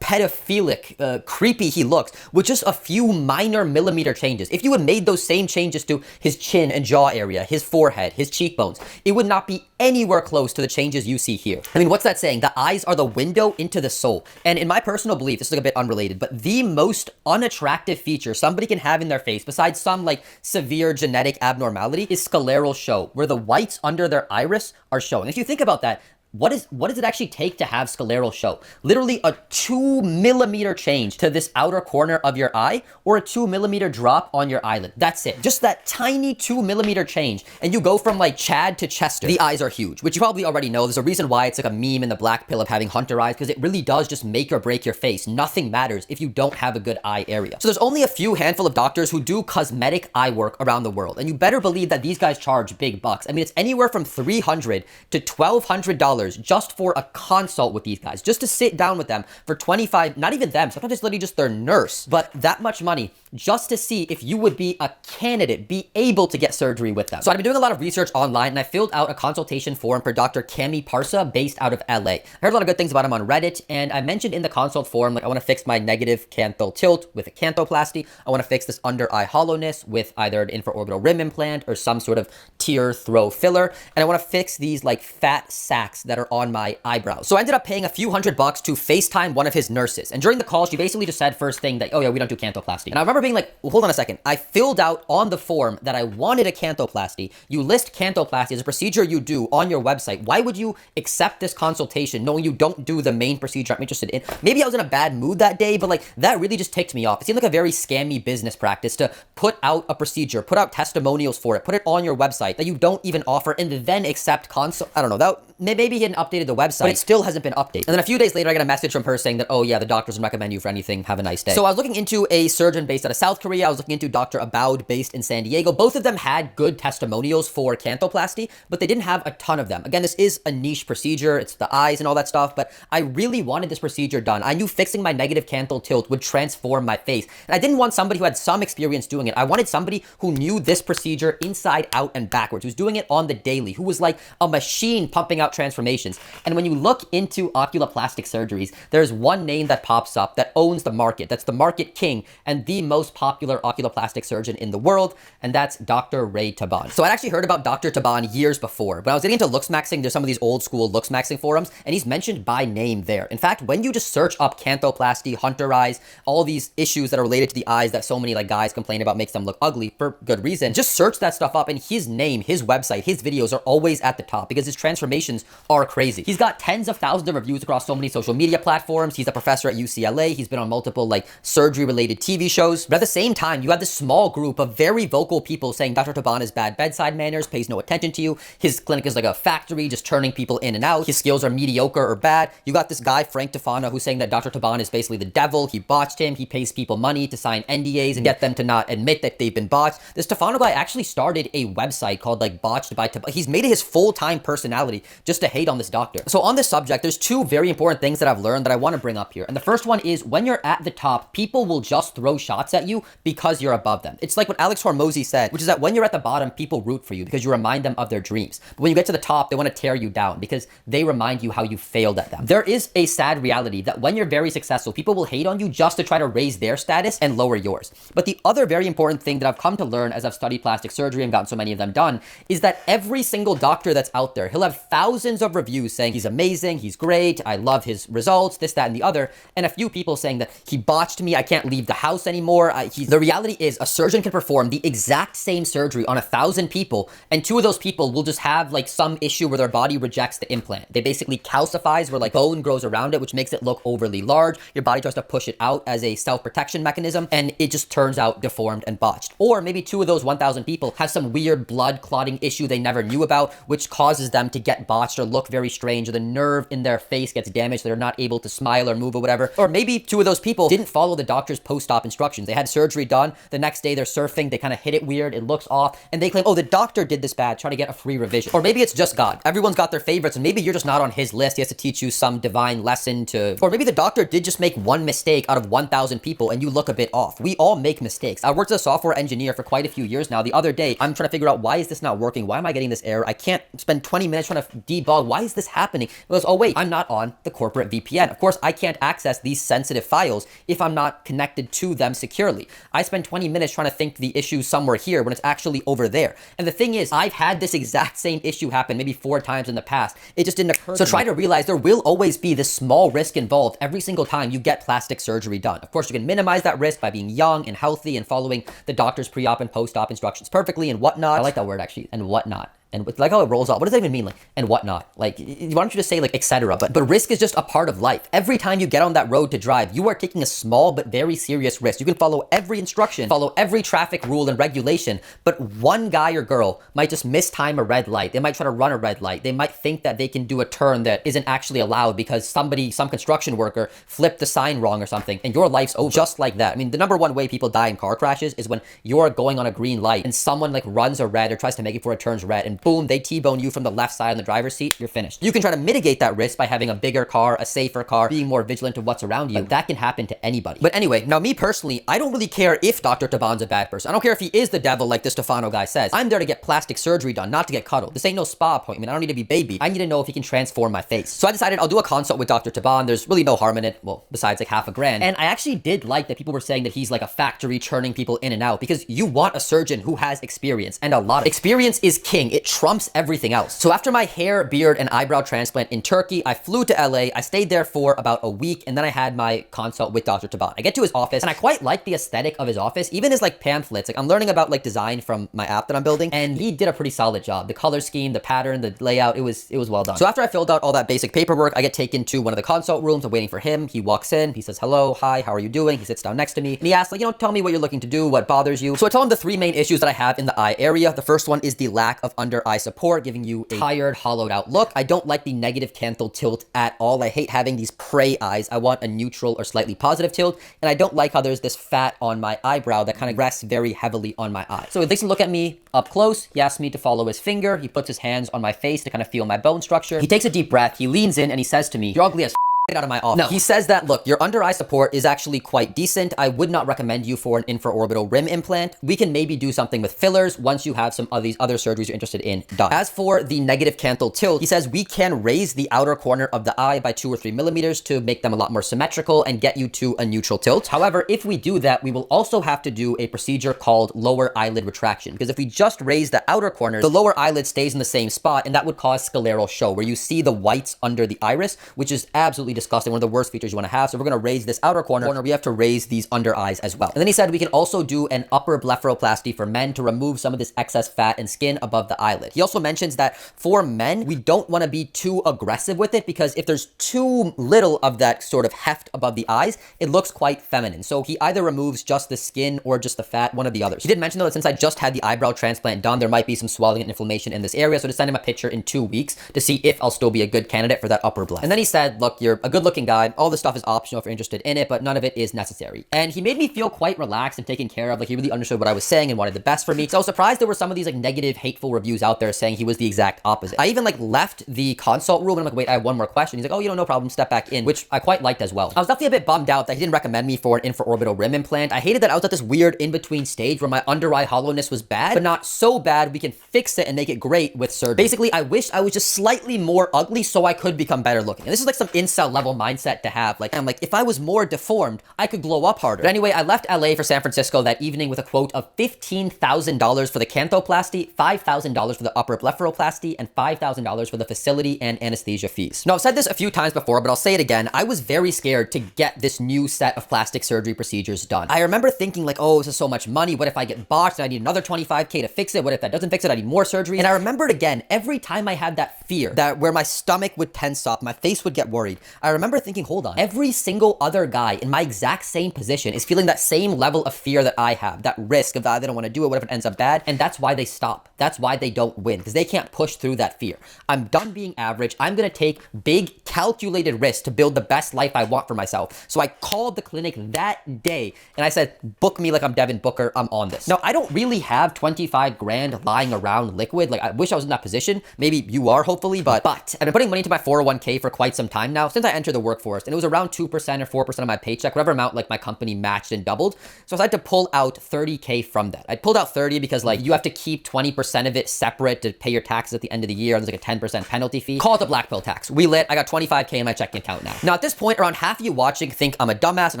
pedophilic, creepy he looks with just a few minor millimeter changes. If you had made those same changes to his chin and jaw area, his forehead, his cheekbones, it would not be anywhere close to the changes you see here. I mean, what's that saying? The eyes are the window into the soul. And in my personal belief, this is like a bit unrelated, but the most unattractive feature somebody can have in their face, besides some like severe genetic abnormality, is scleral show, where the whites under their iris are showing. If you think about that, what does it actually take to have scleral show? Literally a 2 millimeter change to this outer corner of your eye, or a 2 millimeter drop on your eyelid. That's it. Just that tiny 2 millimeter change, and you go from like Chad to Chester. The eyes are huge, which you probably already know. There's a reason why it's like a meme in the black pill of having hunter eyes, because it really does just make or break your face. Nothing matters if you don't have a good eye area. So there's only a few handful of doctors who do cosmetic eye work around the world, and you better believe that these guys charge big bucks. I mean, it's anywhere from $300 to $1,200 just for a consult with these guys, just to sit down with them for 25, not even them, sometimes it's literally just their nurse, but that much money just to see if you would be a candidate, be able to get surgery with them. So I've been doing a lot of research online, and I filled out a consultation form for Dr. Cami Parsa based out of LA. I heard a lot of good things about him on Reddit, and I mentioned in the consult form, like, I want to fix my negative canthal tilt with a canthoplasty. I want to fix this under eye hollowness with either an infraorbital rim implant or some sort of tear throw filler. And I want to fix these like fat sacs that are on my eyebrows. So I ended up paying a few $100 to FaceTime one of his nurses. And during the call, she basically just said first thing that, oh yeah, we don't do canthoplasty. And I remember being like, well, hold on a second. I filled out on the form that I wanted a canthoplasty. You list canthoplasty as a procedure you do on your website. Why would you accept this consultation knowing you don't do the main procedure I'm interested in? Maybe I was in a bad mood that day, but like that really just ticked me off. It seemed like a very scammy business practice to put out a procedure, put out testimonials for it, put it on your website that you don't even offer, and then accept consult. I don't know, that maybe he hadn't updated the website, but it still hasn't been updated. And then a few days later, I got a message from her saying that, oh yeah, the doctors would recommend you for anything. Have a nice day. So I was looking into a surgeon based out of South Korea. I was looking into Dr. Eyebrow based in San Diego. Both of them had good testimonials for canthoplasty, but they didn't have a ton of them. Again, this is a niche procedure. It's the eyes and all that stuff, but I really wanted this procedure done. I knew fixing my negative canthal tilt would transform my face. And I didn't want somebody who had some experience doing it. I wanted somebody who knew this procedure inside out and backwards, who's doing it on the daily, who was like a machine pumping out about transformations. And when you look into oculoplastic surgeries, there's one name that pops up that owns the market. That's the market king and the most popular oculoplastic surgeon in the world, and that's Dr. Ray Taban. So I'd actually heard about Dr. Taban years before. When I was getting into LooksMaxxing, there's some of these old school LooksMaxxing forums, and he's mentioned by name there. In fact, when you just search up Canthoplasty, hunter eyes, all these issues that are related to the eyes that so many like guys complain about makes them look ugly for good reason, just search that stuff up, and his name, his website, his videos are always at the top because his transformations are crazy. He's got tens of thousands of reviews across so many social media platforms. He's a professor at UCLA. He's been on multiple like surgery related TV shows. But at the same time, you have this small group of very vocal people saying Dr. Taban has bad bedside manners, pays no attention to you. His clinic is like a factory, just turning people in and out. His skills are mediocre or bad. You got this guy, Frank Tufano, who's saying that Dr. Taban is basically the devil. He botched him. He pays people money to sign NDAs and get them to not admit that they've been botched. This Tufano guy actually started a website called like Botched by Taban. He's made it his full-time personality just to hate on this doctor. So on this subject, there's two very important things that I've learned that I want to bring up here. And the first one is when you're at the top, people will just throw shots at you because you're above them. It's like what Alex Hormozy said, which is that when you're at the bottom, people root for you because you remind them of their dreams. But when you get to the top, they want to tear you down because they remind you how you failed at them. There is a sad reality that when you're very successful, people will hate on you just to try to raise their status and lower yours. But the other very important thing that I've come to learn as I've studied plastic surgery and gotten so many of them done is that every single doctor that's out there, he'll have thousands of reviews saying he's amazing, he's great, I love his results, this, that, and the other, and a few people saying that he botched me, I can't leave the house anymore. The reality is a surgeon can perform the exact same surgery on 1,000 people, and 2 of those people will just have like some issue where their body rejects the implant. They basically calcifies where like bone grows around it, which makes it look overly large. Your body tries to push it out as a self-protection mechanism, and it just turns out deformed and botched. Or maybe 2 of those 1,000 people have some weird blood clotting issue they never knew about, which causes them to get botched or look very strange, or the nerve in their face gets damaged, so they're not able to smile or move or whatever. Or maybe 2 of those people didn't follow the doctor's post-op instructions. They had surgery done. The next day they're surfing, they kind of hit it weird, it looks off, and they claim, oh, the doctor did this bad, try to get a free revision. Or maybe it's just God. Everyone's got their favorites, and maybe you're just not on his list. He has to teach you some divine lesson to... Or maybe the doctor did just make one mistake out of 1,000 people, and you look a bit off. We all make mistakes. I worked as a software engineer for quite a few years now. The other day, I'm trying to figure out, why is this not working? Why am I getting this error? I can't spend 20 minutes trying to debug. Why is this happening? It goes, oh wait, I'm not on the corporate VPN. Of course, I can't access these sensitive files if I'm not connected to them securely. I spend 20 minutes trying to think the issue somewhere here when it's actually over there. And the thing is, I've had this exact same issue happen maybe 4 times in the past. It just didn't occur to me. So try to realize there will always be this small risk involved every single time you get plastic surgery done. Of course, you can minimize that risk by being young and healthy and following the doctor's pre-op and post-op instructions perfectly and whatnot. I like that word actually, and whatnot. And like how it rolls out. What does that even mean? Like, and whatnot? Like, why don't you just say like, etc. But risk is just a part of life. Every time you get on that road to drive, you are taking a small but very serious risk. You can follow every instruction, follow every traffic rule and regulation, but one guy or girl might just mistime a red light. They might try to run a red light. They might think that they can do a turn that isn't actually allowed because some construction worker flipped the sign wrong or something, and your life's over. Just like that. I mean, the number one way people die in car crashes is when you're going on a green light and someone like runs a red or tries to make it before it turns red, and boom, they T-bone you from the left side on the driver's seat, you're finished. You can try to mitigate that risk by having a bigger car, a safer car, being more vigilant to what's around you, but that can happen to anybody. But anyway, now me personally, I don't really care if Dr. Taban's a bad person. I don't care if he is the devil like this Stefano guy says. I'm there to get plastic surgery done, not to get cuddled. This ain't no spa appointment. I don't need to be baby. I need to know if he can transform my face. So I decided I'll do a consult with Dr. Taban. There's really no harm in it, well, besides like $50,000. And I actually did like that people were saying that he's like a factory churning people in and out, because you want a surgeon who has experience, and a lot of experience is king. It trumps everything else. So after my hair, beard, and eyebrow transplant in Turkey, I flew to LA. I stayed there for about a week, and then I had my consult with Dr. Taban. I get to his office, and I quite like the aesthetic of his office, even his like pamphlets. Like I'm learning about like design from my app that I'm building, and he did a pretty solid job. The color scheme, the pattern, the layout, it was well done. So after I filled out all that basic paperwork, I get taken to one of the consult rooms. I'm waiting for him. He walks in, he says, hello, hi, how are you doing? He sits down next to me, and he asks like, tell me what you're looking to do, what bothers you. So I tell him the 3 main issues that I have in the eye area. The first one is the lack of under eye support, giving you a tired, hollowed out look. I don't like the negative canthal tilt at all. I hate having these prey eyes. I want a neutral or slightly positive tilt, and I don't like how there's this fat on my eyebrow that kind of rests very heavily on my eye. So he takes a look at me up close. He asks me to follow his finger. He puts his hands on my face to kind of feel my bone structure. He takes a deep breath. He leans in and he says to me, you're ugly as out of my office. No, he says that, look, your under eye support is actually quite decent. I would not recommend you for an infraorbital rim implant. We can maybe do something with fillers once you have some of these other surgeries you're interested in done. As for the negative canthal tilt, he says we can raise the outer corner of the eye by 2 or 3 millimeters to make them a lot more symmetrical and get you to a neutral tilt. However, if we do that, we will also have to do a procedure called lower eyelid retraction, because if we just raise the outer corners, the lower eyelid stays in the same spot, and that would cause scleral show, where you see the whites under the iris, which is absolutely disgusting, one of the worst features you want to have. So we're going to raise this outer corner, we have to raise these under eyes as well. And then he said we can also do an upper blepharoplasty for men to remove some of this excess fat and skin above the eyelid. He also mentions that for men, we don't want to be too aggressive with it, because if there's too little of that sort of heft above the eyes, it looks quite feminine. So he either removes just the skin or just the fat, one of the others. He did mention though that since I just had the eyebrow transplant done, there might be some swelling and inflammation in this area. So to send him a picture in 2 weeks to see if I'll still be a good candidate for that upper bleph. And then he said, look, you're a good looking guy. All this stuff is optional if you're interested in it, but none of it is necessary. And he made me feel quite relaxed and taken care of. Like, he really understood what I was saying and wanted the best for me. So I was surprised there were some of these like negative, hateful reviews out there saying he was the exact opposite. I even like left the consult room and I'm like, wait, I have one more question. He's like, oh, you know, no problem, step back in, which I quite liked as well. I was definitely a bit bummed out that he didn't recommend me for an infraorbital rim implant. I hated that I was at this weird in-between stage where my under eye hollowness was bad, but not so bad we can fix it and make it great with surgery. Basically, I wish I was just slightly more ugly so I could become better looking. And this is like some incel level mindset to have. Like, I'm like, if I was more deformed, I could glow up harder. But anyway, I left LA for San Francisco that evening with a quote of $15,000 for the canthoplasty, $5,000 for the upper blepharoplasty, and $5,000 for the facility and anesthesia fees. Now, I've said this a few times before, but I'll say it again. I was very scared to get this new set of plastic surgery procedures done. I remember thinking like, oh, this is so much money. What if I get botched and I need another 25K to fix it? What if that doesn't fix it? I need more surgery. And I remembered again, every time I had that fear, that where my stomach would tense up, my face would get worried, I remember thinking, hold on, every single other guy in my exact same position is feeling that same level of fear that I have, that risk of, they don't want to do it, what if it ends up bad? And that's why they stop. That's why they don't win, because they can't push through that fear. I'm done being average. I'm going to take big calculated risks to build the best life I want for myself. So I called the clinic that day and I said, book me like I'm Devin Booker. I'm on this. Now, I don't really have 25 grand lying around liquid. Like, I wish I was in that position. Maybe you are, hopefully, but I've been putting money into my 401k for quite some time now, since I entered the workforce, and it was around 2% or 4% of my paycheck, whatever amount like my company matched and doubled. So I decided to pull out 30K from that. I pulled out 30 because like you have to keep 20% of it separate to pay your taxes at the end of the year. And there's like a 10% penalty fee. Call it the black pill tax. We lit. I got 25K in my checking account now. Now at this point, around half of you watching think I'm a dumbass and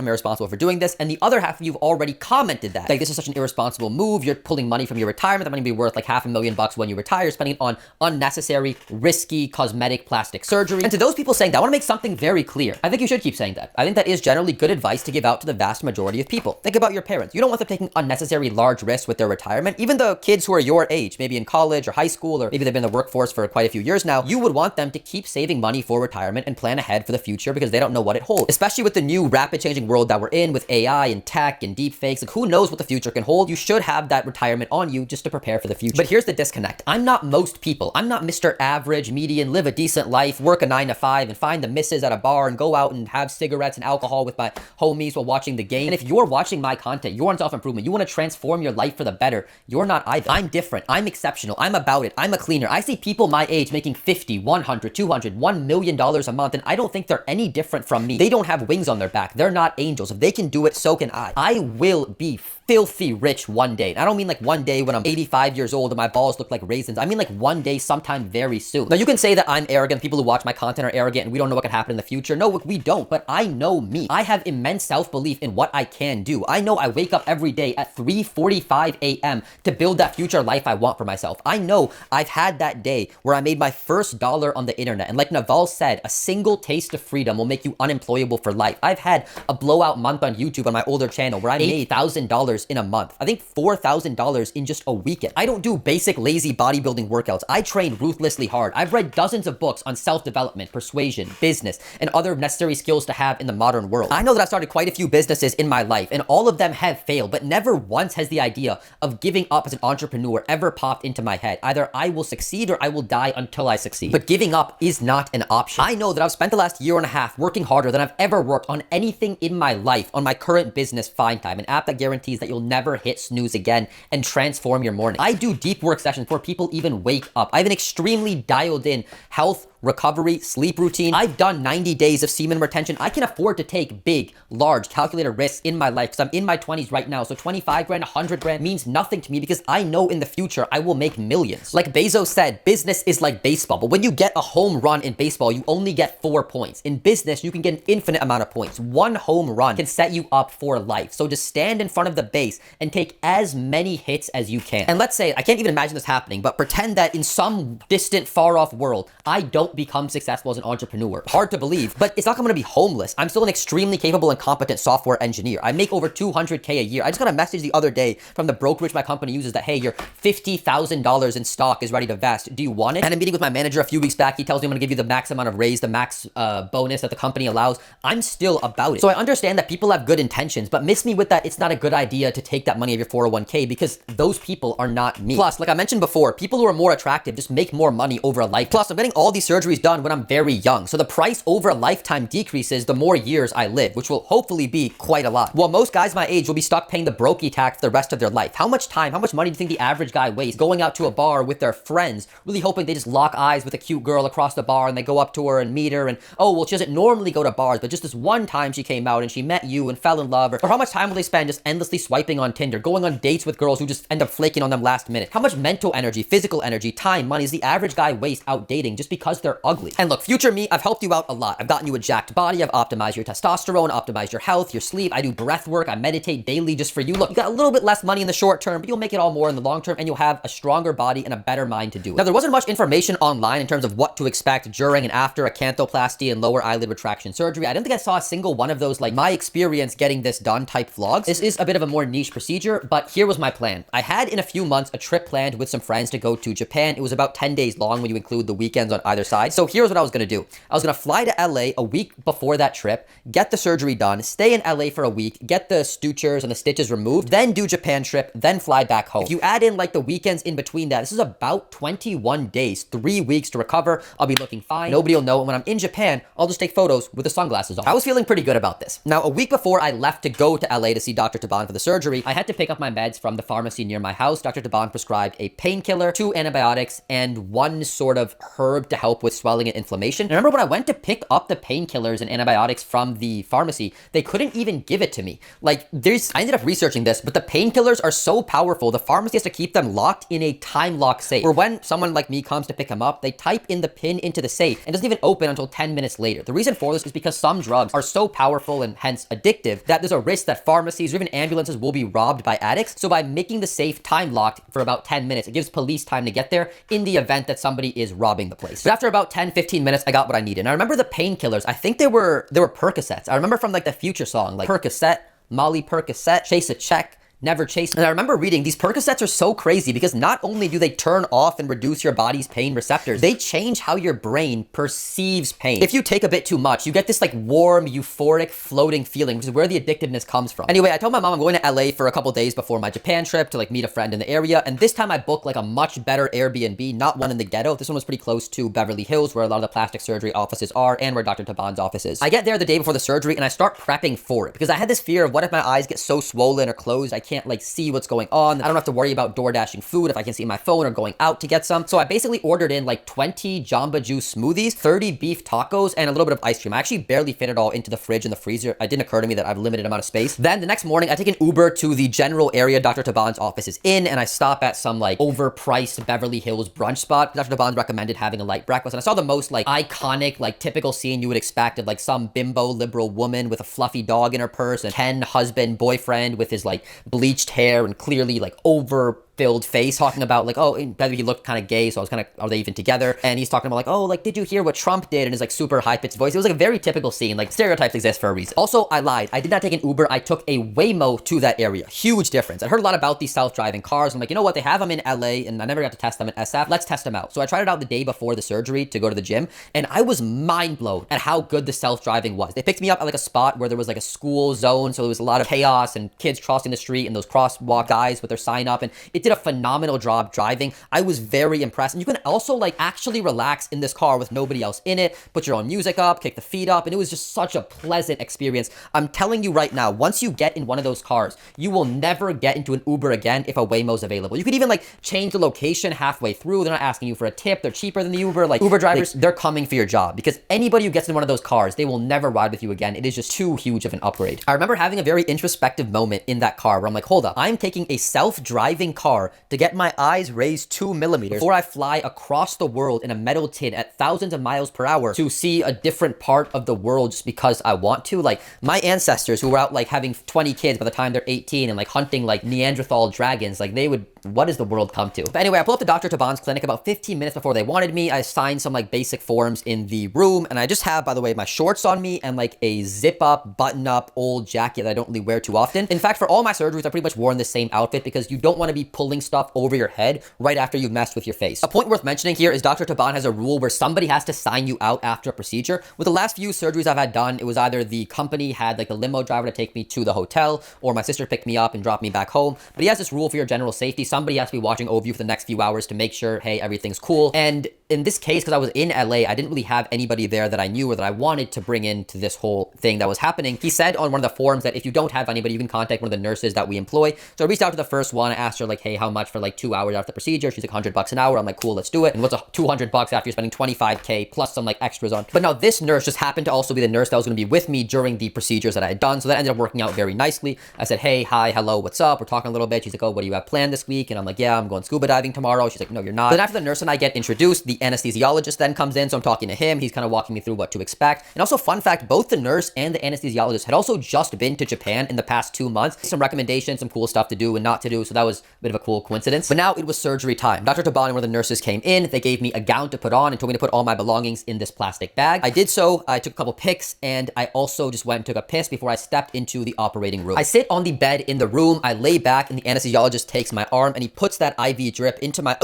I'm irresponsible for doing this, and the other half of you have already commented that like this is such an irresponsible move. You're pulling money from your retirement that might be worth like $500,000 when you retire, spending it on unnecessary, risky, cosmetic plastic surgery. And to those people saying that, I want to make something very clear. I think you should keep saying that. I think that is generally good advice to give out to the vast majority of people. Think about your parents. You don't want them taking unnecessary large risks with their retirement. Even the kids who are your age, maybe in college or high school, or maybe they've been in the workforce for quite a few years now, you would want them to keep saving money for retirement and plan ahead for the future, because they don't know what it holds. Especially with the new rapid changing world that we're in with AI and tech and deep fakes. Like, who knows what the future can hold? You should have that retirement on you just to prepare for the future. But here's the disconnect. I'm not most people. I'm not Mr. Average, median, live a decent life, work a 9 to 5 and find the misses at a bar and go out and have cigarettes and alcohol with my homies while watching the game. And if you're watching my content, you're on self-improvement, you want to transform your life for the better, you're not either. I'm different. I'm exceptional. I'm about it. I'm a cleaner. I see people my age making $50, $100, $200, $1 million a month, and I don't think they're any different from me. They don't have wings on their back. They're not angels. If they can do it, so can I. I will be filthy rich one day. And I don't mean like one day when I'm 85 years old and my balls look like raisins. I mean like one day sometime very soon. Now you can say that I'm arrogant. People who watch my content are arrogant and we don't know what can happen in the future. No, we don't. But I know me. I have immense self-belief in what I can do. I know I wake up every day at 3:45 a.m. to build that future life I want for myself. I know I've had that day where I made my first dollar on the internet. And like Naval said, a single taste of freedom will make you unemployable for life. I've had a blowout month on YouTube on my older channel where I made $8,000 in a month. I think $4,000 in just a weekend. I don't do basic lazy bodybuilding workouts. I train ruthlessly hard. I've read dozens of books on self-development, persuasion, business, and other necessary skills to have in the modern world. I know that I started quite a few businesses in my life, and all of them have failed, but never once has the idea of giving up as an entrepreneur ever popped into my head. Either I will succeed or I will die until I succeed. But giving up is not an option. I know that I've spent the last year and a half working harder than I've ever worked on anything in my life on my current business, Find Time, an app that guarantees that you'll never hit snooze again and transform your morning. I do deep work sessions before people even wake up. I have an extremely dialed in health, recovery, sleep routine. I've done 90 days of semen retention. I can afford to take big, large, calculated risks in my life because I'm in my 20s right now. So 25 grand, 100 grand means nothing to me because I know in the future I will make millions. Like Bezos said, business is like baseball, but when you get a home run in baseball, you only get 4 points. In business, you can get an infinite amount of points. One home run can set you up for life. So just stand in front of the base and take as many hits as you can. And let's say, I can't even imagine this happening, but pretend that in some distant, far off world, I don't become successful as an entrepreneur. Hard to believe, but it's not going to be homeless. I'm still an extremely capable and competent software engineer. I make over 200K a year. I just got a message the other day from the brokerage my company uses that, hey, your $50,000 in stock is ready to vest. Do you want it? And I'm meeting with my manager a few weeks back. He tells me I'm going to give you the max amount of raise, the max bonus that the company allows. I'm still about it. So I understand that people have good intentions, but miss me with that it's not a good idea to take that money of your 401k because those people are not me. Plus, like I mentioned before, people who are more attractive just make more money over a life. Plus, I'm getting all these surgeries done when I'm very young. So the price over a lifetime decreases the more years I live, which will hopefully be quite a lot. While most guys my age will be stuck paying the brokey tax for the rest of their life. How much time, how much money do you think the average guy wastes going out to a bar with their friends, really hoping they just lock eyes with a cute girl across the bar and they go up to her and meet her and, oh, well, she doesn't normally go to bars, but just this one time she came out and she met you and fell in love. Or how much time will they spend just endlessly swiping on Tinder, going on dates with girls who just end up flaking on them last minute? How much mental energy, physical energy, time, money is the average guy waste out dating just because they're ugly? And look, future me, I've helped you out a lot. I've gotten you a jacked body. I've optimized your testosterone, optimized your health, your sleep. I do breath work. I meditate daily just for you. Look, you got a little bit less money in the short term, but you'll make it all more in the long term and you'll have a stronger body and a better mind to do it. Now, there wasn't much information online in terms of what to expect during and after a canthoplasty and lower eyelid retraction surgery. I didn't think I saw a single one of those, like my experience getting this done type vlogs. This is a bit of a more niche procedure, but here was my plan. I had in a few months a trip planned with some friends to go to Japan. It was about 10 days long when you include the weekends on either side. So here's what I was going to do. I was going to fly to LA a week before that trip, get the surgery done, stay in LA for a week, get the sutures and the stitches removed, then do Japan trip, then fly back home. If you add in like the weekends in between that, this is about 21 days, 3 weeks to recover. I'll be looking fine. Nobody will know. And when I'm in Japan, I'll just take photos with the sunglasses on. I was feeling pretty good about this. Now, a week before I left to go to LA to see Dr. Taban for the surgery, I had to pick up my meds from the pharmacy near my house. Dr. Taban prescribed a painkiller, 2 antibiotics, and 1 sort of herb to help with swelling and inflammation. And I remember when I went to pick up the painkillers and antibiotics from the pharmacy, they couldn't even give it to me. Like, I ended up researching this, but the painkillers are so powerful, the pharmacy has to keep them locked in a time lock safe. Or when someone like me comes to pick them up, they type in the pin into the safe and doesn't even open until 10 minutes later. The reason for this is because some drugs are so powerful and hence addictive that there's a risk that pharmacies or even ambulances will be robbed by addicts. So by making the safe time locked for about 10 minutes, it gives police time to get there in the event that somebody is robbing the place. But after about 10-15 minutes, I got what I needed. And I remember the painkillers, I think they were Percocets. I remember from like the Future song, like Percocet, Molly Percocet, chase a check, never chase. And I remember reading these Percocets are so crazy because not only do they turn off and reduce your body's pain receptors, they change how your brain perceives pain. If you take a bit too much, you get this like warm, euphoric, floating feeling, which is where the addictiveness comes from. Anyway, I told my mom I'm going to LA for a couple days before my Japan trip to like meet a friend in the area. And this time I booked like a much better Airbnb, not one in the ghetto. This one was pretty close to Beverly Hills, where a lot of the plastic surgery offices are and where Dr. Taban's office is. I get there the day before the surgery and I start prepping for it because I had this fear of what if my eyes get so swollen or closed I can't like see what's going on. I don't have to worry about door dashing food if I can see my phone or going out to get some. So I basically ordered in like 20 Jamba Juice smoothies, 30 beef tacos, and a little bit of ice cream. I actually barely fit it all into the fridge and the freezer. It didn't occur to me that I have a limited amount of space. Then the next morning, I take an Uber to the general area Dr. Taban's office is in, and I stop at some like overpriced Beverly Hills brunch spot. Dr. Taban's recommended having a light breakfast, and I saw the most like iconic, like typical scene you would expect of like some bimbo liberal woman with a fluffy dog in her purse and Ken husband, boyfriend with his like bleached hair and clearly like overfilled face talking about like, oh, maybe he looked kind of gay, so I was kind of, are they even together? And he's talking about like, oh, like, did you hear what Trump did? And his like super high-pitched voice. It was like a very typical scene. Like, stereotypes exist for a reason. Also, I lied. I did not take an Uber. I took a Waymo to that area. Huge difference. I heard a lot about these self-driving cars. I'm like, you know what? They have them in LA and I never got to test them in SF. Let's test them out. So I tried it out the day before the surgery to go to the gym, and I was mind blown at how good the self-driving was. They picked me up at like a spot where there was like a school zone, so there was a lot of chaos and kids crossing the street and those crosswalk guys with their sign up, and it It did a phenomenal job driving. I was very impressed. And you can also like actually relax in this car with nobody else in it, put your own music up, kick the feet up, and it was just such a pleasant experience. I'm telling you right now, once you get in one of those cars, you will never get into an Uber again if a Waymo's available. You could even like change the location halfway through. They're not asking you for a tip. They're cheaper than the Uber. Like Uber drivers, they're coming for your job, because anybody who gets in one of those cars, they will never ride with you again. It is just too huge of an upgrade. I remember having a very introspective moment in that car where I'm like, hold up, I'm taking a self-driving car to get my eyes raised 2 millimeters before I fly across the world in a metal tin at thousands of miles per hour to see a different part of the world just because I want to. Like my ancestors who were out like having 20 kids by the time they're 18 and like hunting like Neanderthal dragons, like they would, what does the world come to? But anyway, I pulled up to Dr. Taban's clinic about 15 minutes before they wanted me. I signed some like basic forms in the room, and I just have, by the way, my shorts on me and like a zip up, button up old jacket that I don't really wear too often. In fact, for all my surgeries, I pretty much worn the same outfit because you don't want to be pulling stuff over your head right after you've messed with your face. A point worth mentioning here is Dr. Taban has a rule where somebody has to sign you out after a procedure. With the last few surgeries I've had done, it was either the company had like a limo driver to take me to the hotel, or my sister picked me up and dropped me back home. But he has this rule for your general safety. Somebody has to be watching over you for the next few hours to make sure, hey, everything's cool. And in this case, because I was in LA, I didn't really have anybody there that I knew or that I wanted to bring into this whole thing that was happening. He said on one of the forums that if you don't have anybody, you can contact one of the nurses that we employ. So I reached out to the first one. I asked her like, hey, how much for like 2 hours after the procedure? She's like $100 an hour. I'm like, cool, let's do it. And what's $200 after you're spending 25K plus some like extras on? But now this nurse just happened to also be the nurse that was going to be with me during the procedures that I had done. So that ended up working out very nicely. I said, hey, hi, hello, what's up? We're talking a little bit. She's like, oh, what do you have planned this week? And I'm like, yeah, I'm going scuba diving tomorrow. She's like, no, you're not. But then after the nurse and I get introduced, the anesthesiologist then comes in. So I'm talking to him. He's kind of walking me through what to expect. And also, fun fact, both the nurse and the anesthesiologist had also just been to Japan in the past 2 months. Some recommendations, some cool stuff to do and not to do. So that was a bit of a cool coincidence. But now it was surgery time. Dr. Taban and one of the nurses came in. They gave me a gown to put on and told me to put all my belongings in this plastic bag. I did so. I took a couple pics, and I also just went and took a piss before I stepped into the operating room. I sit on the bed in the room. I lay back, and the anesthesiologist takes my arm and he puts that IV drip into my,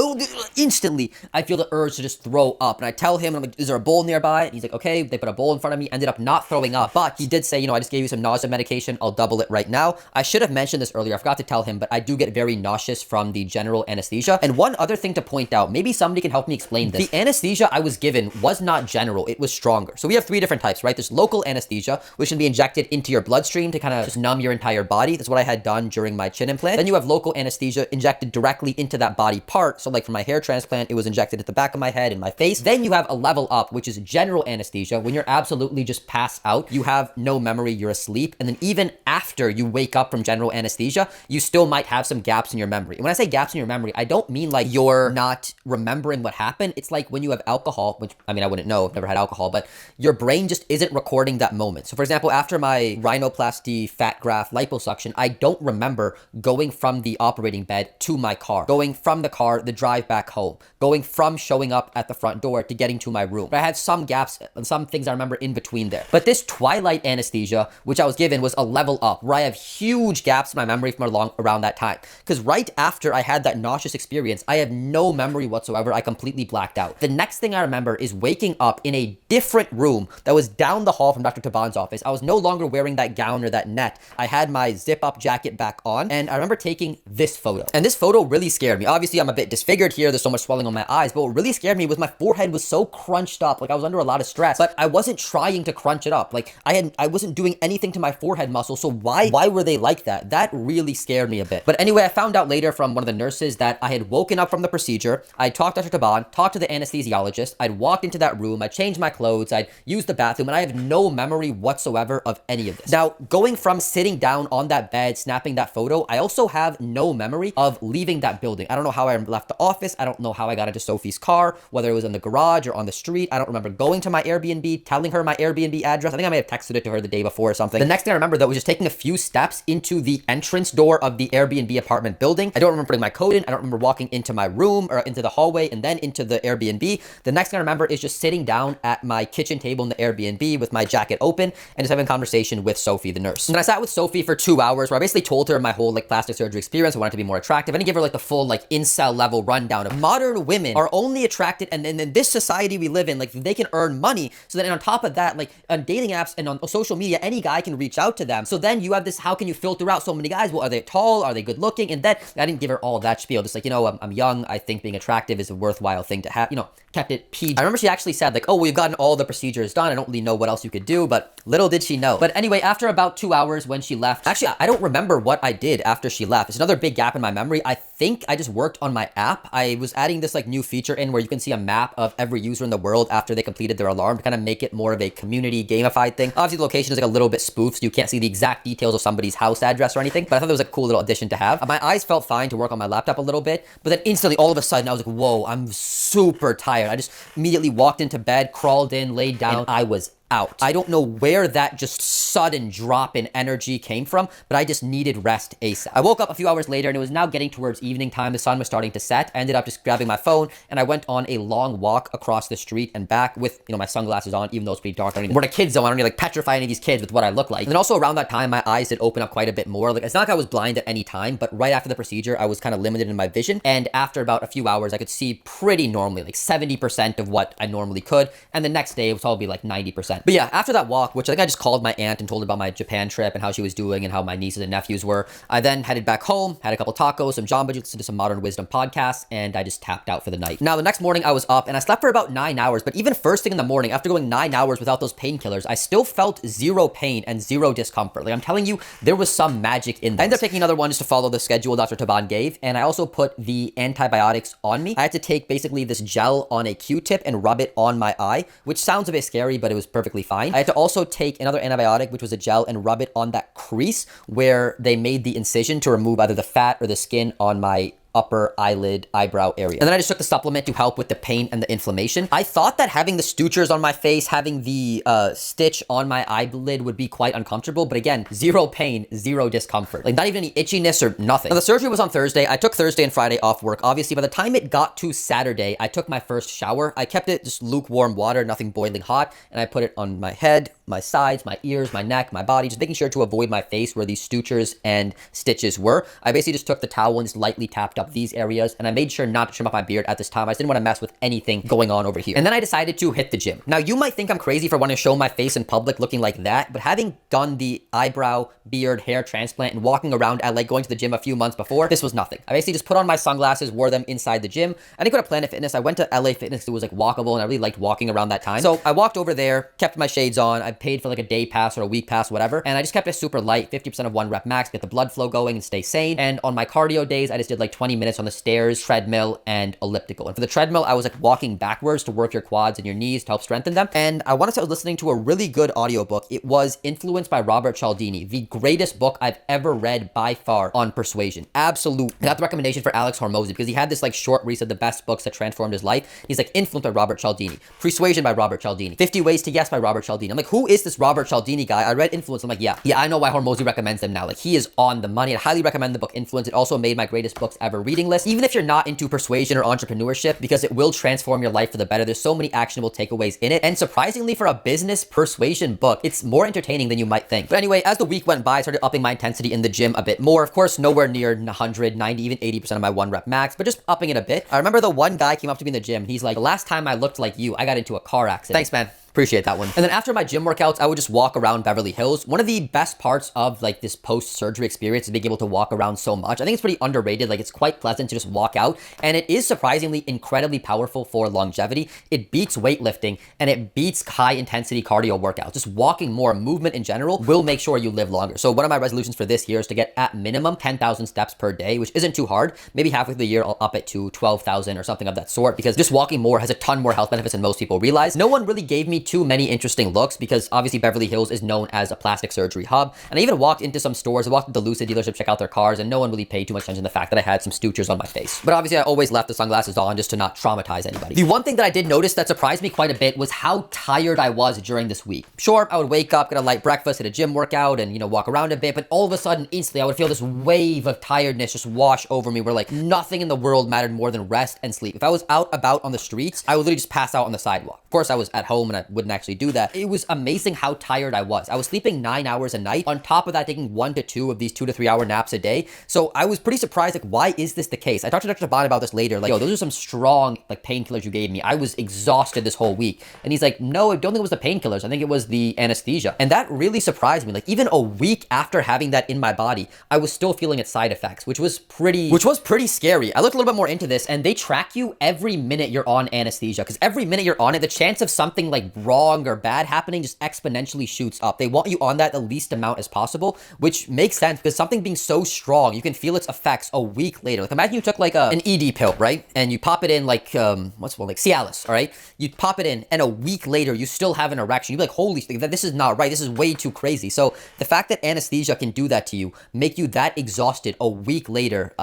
instantly I feel the urge to just throw up. And I tell him, I'm like, is there a bowl nearby? And he's like, okay. They put a bowl in front of me. Ended up not throwing up, but he did say, you know, I just gave you some nausea medication. I'll double it right now. I should have mentioned this earlier. I forgot to tell him, but I do get very nauseous from the general anesthesia. And one other thing to point out, maybe somebody can help me explain this. The anesthesia I was given was not general. It was stronger. So we have 3 different types, right? There's local anesthesia, which can be injected into your bloodstream to kind of just numb your entire body. That's what I had done during my chin implant. Then you have local anesthesia injected directly into that body part. So like for my hair transplant, it was injected at the back of my head and my face. Then you have a level up, which is general anesthesia. When you're absolutely just passed out, you have no memory, you're asleep. And then even after you wake up from general anesthesia, you still might have some gaps in your memory. And when I say gaps in your memory, I don't mean like you're not remembering what happened. It's like when you have alcohol, which I mean, I wouldn't know, I've never had alcohol, but your brain just isn't recording that moment. So for example, after my rhinoplasty, fat graft, liposuction, I don't remember going from the operating bed to my car, going from the car, the drive back home, going from showing up at the front door to getting to my room. But I had some gaps and some things I remember in between there. But this twilight anesthesia, which I was given, was a level up where I have huge gaps in my memory from around that time. Because right after I had that nauseous experience, I have no memory whatsoever. I completely blacked out. The next thing I remember is waking up in a different room that was down the hall from Dr. Taban's office. I was no longer wearing that gown or that net. I had my zip up jacket back on, and I remember taking this photo. And this photo really scared me. Obviously, I'm a bit disfigured here. There's so much swelling on my eyes, but what really scared me was my forehead was so crunched up. Like I was under a lot of stress, but I wasn't trying to crunch it up. Like I wasn't doing anything to my forehead muscle. So why were they like that? That really scared me a bit. But anyway, I found out later from one of the nurses that I had woken up from the procedure. I talked to Dr. Taban, talked to the anesthesiologist. I'd walked into that room. I changed my clothes. I'd used the bathroom, and I have no memory whatsoever of any of this. Now, going from sitting down on that bed, snapping that photo, I also have no memory of leaving that building. I don't know how I left the office. I don't know how I got into Sophie's car, whether it was in the garage or on the street. I don't remember going to my Airbnb, telling her my Airbnb address. I think I may have texted it to her the day before or something. The next thing I remember, though, was just taking a few steps into the entrance door of the Airbnb apartment building. I don't remember putting my code in. I don't remember walking into my room or into the hallway and then into the Airbnb. The next thing I remember is just sitting down at my kitchen table in the Airbnb with my jacket open and just having a conversation with Sophie, the nurse. And then I sat with Sophie for 2 hours where I basically told her my whole like plastic surgery experience. I wanted to be more attractive. I didn't give her like the full like incel level rundown of modern women are only attracted, and then in this society we live in, like they can earn money. So then on top of that, like on dating apps and on social media, any guy can reach out to them. So then you have this, how can you filter out so many guys? Well, are they tall? Are they good looking? And then I didn't give her all that spiel. Just like, you know, I'm young. I think being attractive is a worthwhile thing to have, you know, kept it PG. I remember she actually said like, oh, we've gotten all the procedures done. I don't really know what else you could do, but little did she know. But anyway, after about 2 hours when she left, actually, I don't remember what I did after she left. It's another big gap in my memory. I think I just worked on my app. I was adding this like new feature in where you can see a map of every user in the world after they completed their alarm to kind of make it more of a community gamified thing. Obviously, the location is like a little bit spoofed, so you can't see the exact details of somebody's house address or anything, but I thought that was a cool little addition to have. My eyes felt fine to work on my laptop a little bit, but then instantly, all of a sudden, I was like, whoa, I'm super tired. I just immediately walked into bed, crawled in, laid down, and I was out. I don't know where that just sudden drop in energy came from, but I just needed rest ASAP. I woke up a few hours later and it was now getting towards evening time. The sun was starting to set. I ended up just grabbing my phone and I went on a long walk across the street and back with, you know, my sunglasses on, even though it's pretty dark. I don't need, we're in a kid zone. I don't need to like petrify any of these kids with what I look like. And then also around that time, my eyes did open up quite a bit more. Like, it's not like I was blind at any time, but right after the procedure, I was kind of limited in my vision. And after about a few hours, I could see pretty normally, like 70% of what I normally could. And the next day, it was probably like 90%. But yeah, after that walk, which I think I just called my aunt and told her about my Japan trip and how she was doing and how my nieces and nephews were, I then headed back home, had a couple tacos, some Jamba Juice, listened to some Modern Wisdom podcasts, and I just tapped out for the night. Now, the next morning I was up and I slept for about 9 hours, but even first thing in the morning, after going 9 hours without those painkillers, I still felt zero pain and zero discomfort. Like, I'm telling you, there was some magic in this. I ended up taking another one just to follow the schedule Dr. Taban gave, and I also put the antibiotics on me. I had to take basically this gel on a Q-tip and rub it on my eye, which sounds a bit scary, but it was perfectly fine. I had to also take another antibiotic, which was a gel, and rub it on that crease where they made the incision to remove either the fat or the skin on my upper eyelid, eyebrow area. And then I just took the supplement to help with the pain and the inflammation. I thought that having the sutures on my face, having the stitch on my eyelid would be quite uncomfortable, but again, zero pain, zero discomfort. Like, not even any itchiness or nothing. Now, the surgery was on Thursday. I took Thursday and Friday off work. Obviously, by the time it got to Saturday, I took my first shower. I kept it just lukewarm water, nothing boiling hot, and I put it on my head, my sides, my ears, my neck, my body, just making sure to avoid my face where these sutures and stitches were. I basically just took the towel and just lightly tapped up these areas, and I made sure not to trim up my beard at this time. I just didn't want to mess with anything going on over here. And then I decided to hit the gym. Now, you might think I'm crazy for wanting to show my face in public looking like that, but having done the eyebrow, beard, hair transplant and walking around LA, going to the gym a few months before, this was nothing. I basically just put on my sunglasses, wore them inside the gym. I didn't go to Planet Fitness. I went to LA Fitness because it was like walkable, and I really liked walking around that time. So I walked over there, kept my shades on. I paid for like a day pass or a week pass, whatever, and I just kept it super light, 50% of 1 rep max, get the blood flow going and stay sane. And on my cardio days, I just did like 20 minutes on the stairs, treadmill, and elliptical. And for the treadmill, I was like walking backwards to work your quads and your knees to help strengthen them. And I want to say I was listening to a really good audiobook. It was Influenced by Robert Cialdini, the greatest book I've ever read by far on persuasion. Absolute. I got the recommendation for Alex Hormozy because he had this like short where he said the best books that transformed his life. He's like, Influenced by Robert Cialdini, Persuasion by Robert Cialdini, 50 Ways to Yes by Robert Cialdini. I'm like, who is this Robert Cialdini guy? I read Influence. I'm like, yeah, I know why Hormozy recommends them now. Like, he is on the money. I highly recommend the book Influence. It also made my greatest books ever reading list. Even if you're not into persuasion or entrepreneurship, because it will transform your life for the better. There's so many actionable takeaways in it. And surprisingly, for a business persuasion book, it's more entertaining than you might think. But anyway, as the week went by, I started upping my intensity in the gym a bit more. Of course, nowhere near 100, 90, even 80% of my 1 rep max, but just upping it a bit. I remember the one guy came up to me in the gym and he's like, the last time I looked like you, I got into a car accident. Thanks, man. Appreciate that one. And then after my gym workouts, I would just walk around Beverly Hills. One of the best parts of like this post-surgery experience is being able to walk around so much. I think it's pretty underrated. Like, it's quite pleasant to just walk out, and it is surprisingly incredibly powerful for longevity. It beats weightlifting and it beats high intensity cardio workouts. Just walking more, movement in general, will make sure you live longer. So one of my resolutions for this year is to get at minimum 10,000 steps per day, which isn't too hard. Maybe halfway through the year, I'll up it to 12,000 or something of that sort, because just walking more has a ton more health benefits than most people realize. No one really gave me too many interesting looks because obviously Beverly Hills is known as a plastic surgery hub. And I even walked into some stores. I walked into the Lucid dealership, check out their cars, and no one really paid too much attention to the fact that I had some sutures on my face. But obviously I always left the sunglasses on just to not traumatize anybody. The one thing that I did notice that surprised me quite a bit was how tired I was during this week. Sure, I would wake up, get a light breakfast, hit a gym workout, and, you know, walk around a bit, but all of a sudden, instantly, I would feel this wave of tiredness just wash over me where like nothing in the world mattered more than rest and sleep. If I was out about on the streets, I would literally just pass out on the sidewalk. Of course, I was at home and I wouldn't actually do that. It was amazing how tired I was. I was sleeping 9 hours a night. On top of that, taking 1 to 2 of these 2 to 3 hour naps a day. So I was pretty surprised, like, why is this the case? I talked to Dr. Bond about this later. Like, yo, those are some strong, like, painkillers you gave me. I was exhausted this whole week. And he's like, no, I don't think it was the painkillers. I think it was the anesthesia. And that really surprised me. Like, even a week after having that in my body, I was still feeling its side effects, which was pretty scary. I looked a little bit more into this, and they track you every minute you're on anesthesia, because every minute you're on it, the chance of something like wrong or bad happening just exponentially shoots up. They want you on that the least amount as possible, which makes sense because something being so strong, you can feel its effects a week later. Like, imagine you took like an ED pill, right? And you pop it in like, what's one, like Cialis, all right? You pop it in, and a week later, you still have an erection. You'd be like, holy, this is not right. This is way too crazy. So the fact that anesthesia can do that to you, make you that exhausted a week later,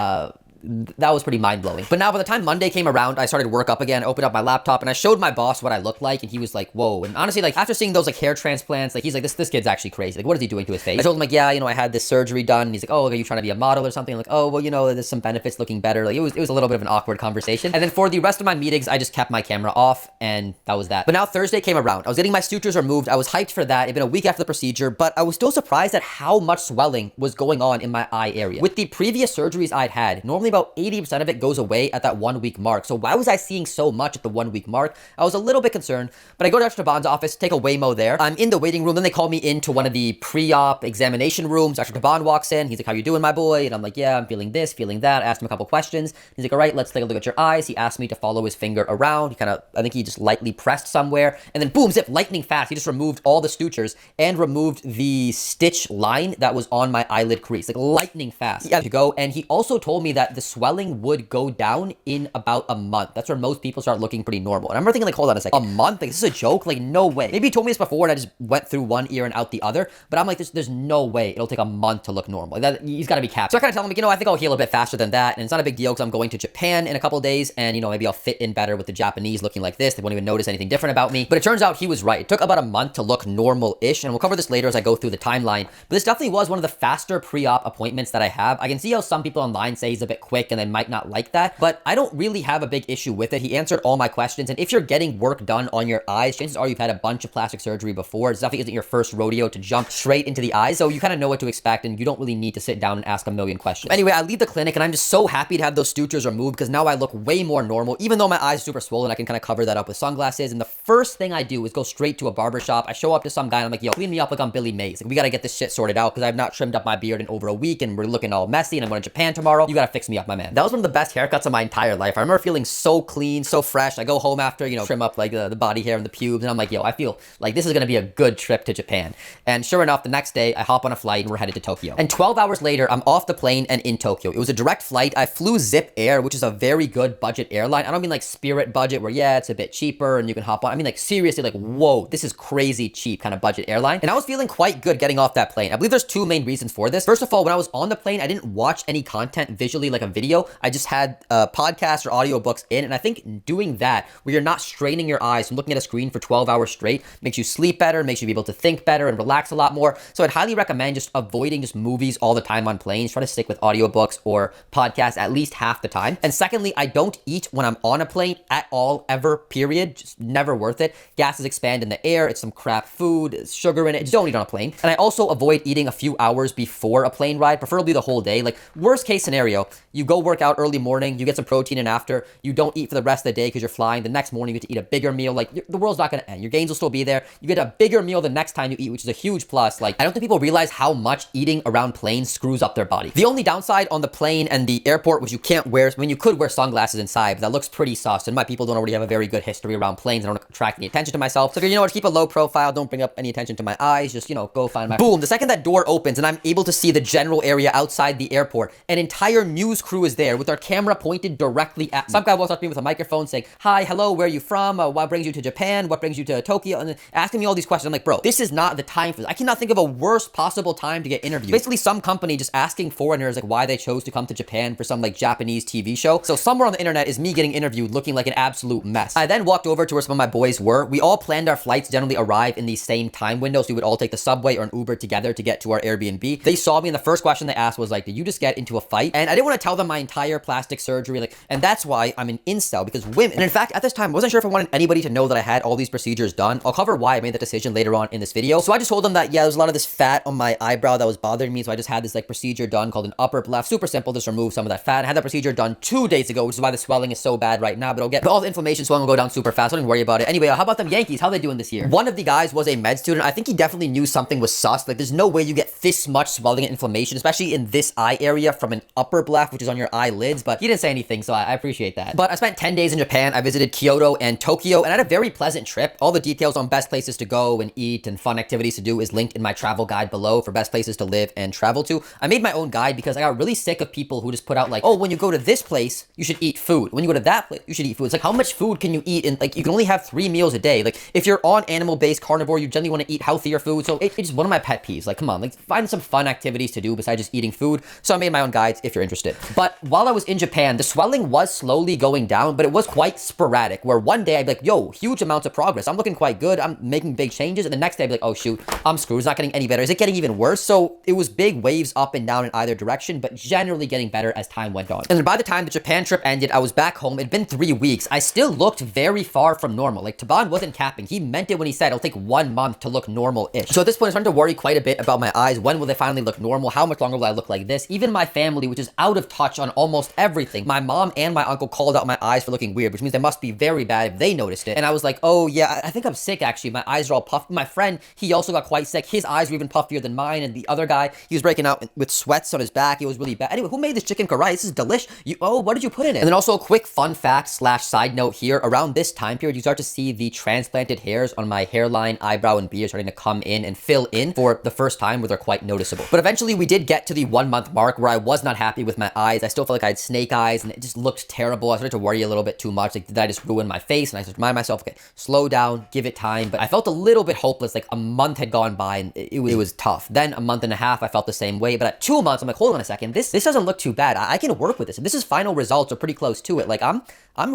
that was pretty mind-blowing. But now by the time Monday came around, I started work up again, opened up my laptop, and I showed my boss what I looked like, and he was like, whoa. And honestly, like, after seeing those like hair transplants, like, he's like, this kid's actually crazy. Like, what is he doing to his face? I told him, like, yeah, you know, I had this surgery done. And he's like, oh, are you trying to be a model or something? I'm like, oh, well, you know, there's some benefits looking better. Like, it was a little bit of an awkward conversation. And then for the rest of my meetings, I just kept my camera off, and that was that. But now Thursday came around. I was getting my sutures removed. I was hyped for that. It'd been a week after the procedure, but I was still surprised at how much swelling was going on in my eye area. With the previous surgeries I'd had, normally about 80% of it goes away at that 1 week mark. So why was I seeing so much at the 1 week mark? I was a little bit concerned, but I go to Dr. Taban's office, take a Waymo there. I'm in the waiting room. Then they call me into one of the pre-op examination rooms. Dr. Taban walks in. He's like, how you doing, my boy? And I'm like, yeah, I'm feeling this, feeling that. I asked him a couple questions. He's like, all right, let's take a look at your eyes. He asked me to follow his finger around. He kind of, I think he just lightly pressed somewhere, and then boom, zip, lightning fast. He just removed all the sutures and removed the stitch line that was on my eyelid crease, like lightning fast. Yeah, to go. And he also told me that the swelling would go down in about a month. That's where most people start looking pretty normal. And I remember thinking, like, hold on a second, a month? Like, is this a joke? Like, no way. Maybe he told me this before and I just went through one ear and out the other, but I'm like, there's no way it'll take a month to look normal. Like, that, he's got to be capped. So I kind of tell him, like, you know, I think I'll heal a bit faster than that, and it's not a big deal because I'm going to Japan in a couple days, and, you know, maybe I'll fit in better with the Japanese looking like this. They won't even notice anything different about me. But it turns out he was right. It took about a month to look normal-ish, and we'll cover this later as I go through the timeline. But this definitely was one of the faster pre-op appointments that I have. I can see how some people online say he's a bit quick and they might not like that, but I don't really have a big issue with it. He answered all my questions, and if you're getting work done on your eyes, chances are you've had a bunch of plastic surgery before. It definitely isn't your first rodeo to jump straight into the eyes, so you kind of know what to expect, and you don't really need to sit down and ask a million questions. Anyway, I leave the clinic, and I'm just so happy to have those sutures removed because now I look way more normal. Even though my eyes are super swollen, I can kind of cover that up with sunglasses, and the first thing I do is go straight to a barber shop. I show up to some guy, and I'm like, yo, clean me up like I'm Billy Mays. Like, we gotta get this shit sorted out because I've not trimmed up my beard in over a week, and we're looking all messy, and I'm going to Japan tomorrow. You gotta fix me up, my man. That was one of the best haircuts of my entire life. I remember feeling so clean, so fresh. I go home after, you know, trim up like the body hair and the pubes, and I'm like, yo, I feel like this is gonna be a good trip to Japan. And sure enough, the next day I hop on a flight and we're headed to Tokyo. And 12 hours later, I'm off the plane and in Tokyo. It was a direct flight. I flew Zip Air, which is a very good budget airline. I don't mean like Spirit budget where, yeah, it's a bit cheaper and you can hop on. I mean like seriously, like, whoa, this is crazy cheap kind of budget airline. And I was feeling quite good getting off that plane. I believe there's two main reasons for this. First of all, when I was on the plane, I didn't watch any content visually like a video. I just had podcasts or audiobooks in, and I think doing that, where you're not straining your eyes from looking at a screen for 12 hours straight, makes you sleep better, makes you be able to think better and relax a lot more. So I'd highly recommend just avoiding just movies all the time on planes. Try to stick with audiobooks or podcasts at least half the time. And secondly, I don't eat when I'm on a plane at all, ever, period. Just never worth it. Gases expand in the air. It's some crap food, it's sugar in it. Just don't eat on a plane. And I also avoid eating a few hours before a plane ride, preferably the whole day. Like, worst case scenario, you go work out early morning, you get some protein in after, you don't eat for the rest of the day because you're flying. The next morning, you get to eat a bigger meal. Like, the world's not going to end. Your gains will still be there. You get a bigger meal the next time you eat, which is a huge plus. Like, I don't think people realize how much eating around planes screws up their body. The only downside on the plane and the airport was you can't wear, I mean, you could wear sunglasses inside, but that looks pretty sus. And my people don't already have a very good history around planes. I don't attract any attention to myself. So if you know what, keep a low profile, don't bring up any attention to my eyes, just, you know, go find my... Boom, the second that door opens and I'm able to see the general area outside the airport, an entire news crew is there with their camera pointed directly at me. Some guy walks up to me with a microphone saying, hi, hello, where are you from? What brings you to Japan? What brings you to Tokyo? And asking me all these questions. I'm like, bro, this is not the time for this. I cannot think of a worse possible time to get interviewed. Basically, some company just asking foreigners like why they chose to come to Japan for some like Japanese TV show. So somewhere on the internet is me getting interviewed looking like an absolute mess. I then walked over to where some of my boys always were. We all planned our flights generally arrive in the same time window, so we would all take the subway or an Uber together to get to our Airbnb. They saw me and the first question they asked was like, did you just get into a fight? And I didn't want to tell them my entire plastic surgery, like, and that's why I'm an incel, because women, and in fact, at this time, I wasn't sure if I wanted anybody to know that I had all these procedures done. I'll cover why I made that decision later on in this video. So I just told them that, yeah, there's a lot of this fat on my eyebrow that was bothering me, so I just had this like procedure done called an upper bleph. Super simple, just remove some of that fat. I had that procedure done 2 days ago, which is why the swelling is so bad right now, but I'll get all the inflammation, swelling will go down super fast, so don't worry about it. Anyway, how about them Yankees? How they doing this year? One of the guys was a med student. I think he definitely knew something was sus. Like, there's no way you get this much swelling and inflammation, especially in this eye area from an upper bleph, which is on your eyelids, but he didn't say anything, so I appreciate that. But I spent 10 days in Japan. I visited Kyoto and Tokyo, and I had a very pleasant trip. All the details on best places to go and eat and fun activities to do is linked in my travel guide below for best places to live and travel to. I made my own guide because I got really sick of people who just put out like, oh, when you go to this place, you should eat food. When you go to that place, you should eat food. It's like, how much food can you eat? And like, you can only have 3 meals a day. Like, if you're on animal-based carnivore, you generally want to eat healthier food. So it's one of my pet peeves. Like, come on, like, find some fun activities to do besides just eating food. So I made my own guides if you're interested. But while I was in Japan, the swelling was slowly going down, but it was quite sporadic, where one day I'd be like, yo, huge amounts of progress. I'm looking quite good. I'm making big changes. And the next day I'd be like, oh shoot, I'm screwed. It's not getting any better. Is it getting even worse? So it was big waves up and down in either direction, but generally getting better as time went on. And then by the time the Japan trip ended, I was back home. It'd been 3 weeks. I still looked very far from normal. Like, Taban wasn't capping. He meant it when he said it'll take 1 month to look normal-ish. So at this point, I'm starting to worry quite a bit about my eyes. When will they finally look normal? How much longer will I look like this? Even my family, which is out of touch on almost everything, my mom and my uncle called out my eyes for looking weird, which means they must be very bad if they noticed it. And I was like, oh yeah, I think I'm sick actually. My eyes are all puffed. My friend, he also got quite sick. His eyes were even puffier than mine. And the other guy, he was breaking out with sweats on his back. It was really bad. Anyway, who made this chicken karai? This is delish. Oh, what did you put in it? And then also a quick fun fact / side note here. Around this time period, you start to see the transplanted hairs on my hairline, eyebrow, and beard starting to come in and fill in for the first time, where they're quite noticeable. But eventually we did get to the 1 month mark where I was not happy with my eyes. I still felt like I had snake eyes and it just looked terrible. I started to worry a little bit too much. Like, did I just ruin my face? And I started to remind myself, okay, slow down, give it time. But I felt a little bit hopeless. Like, a month had gone by and it was tough. Then a month and a half, I felt the same way. But at 2 months, I'm like, hold on a second. This doesn't look too bad. I can work with this. And this is final results are pretty close to it. Like, I'm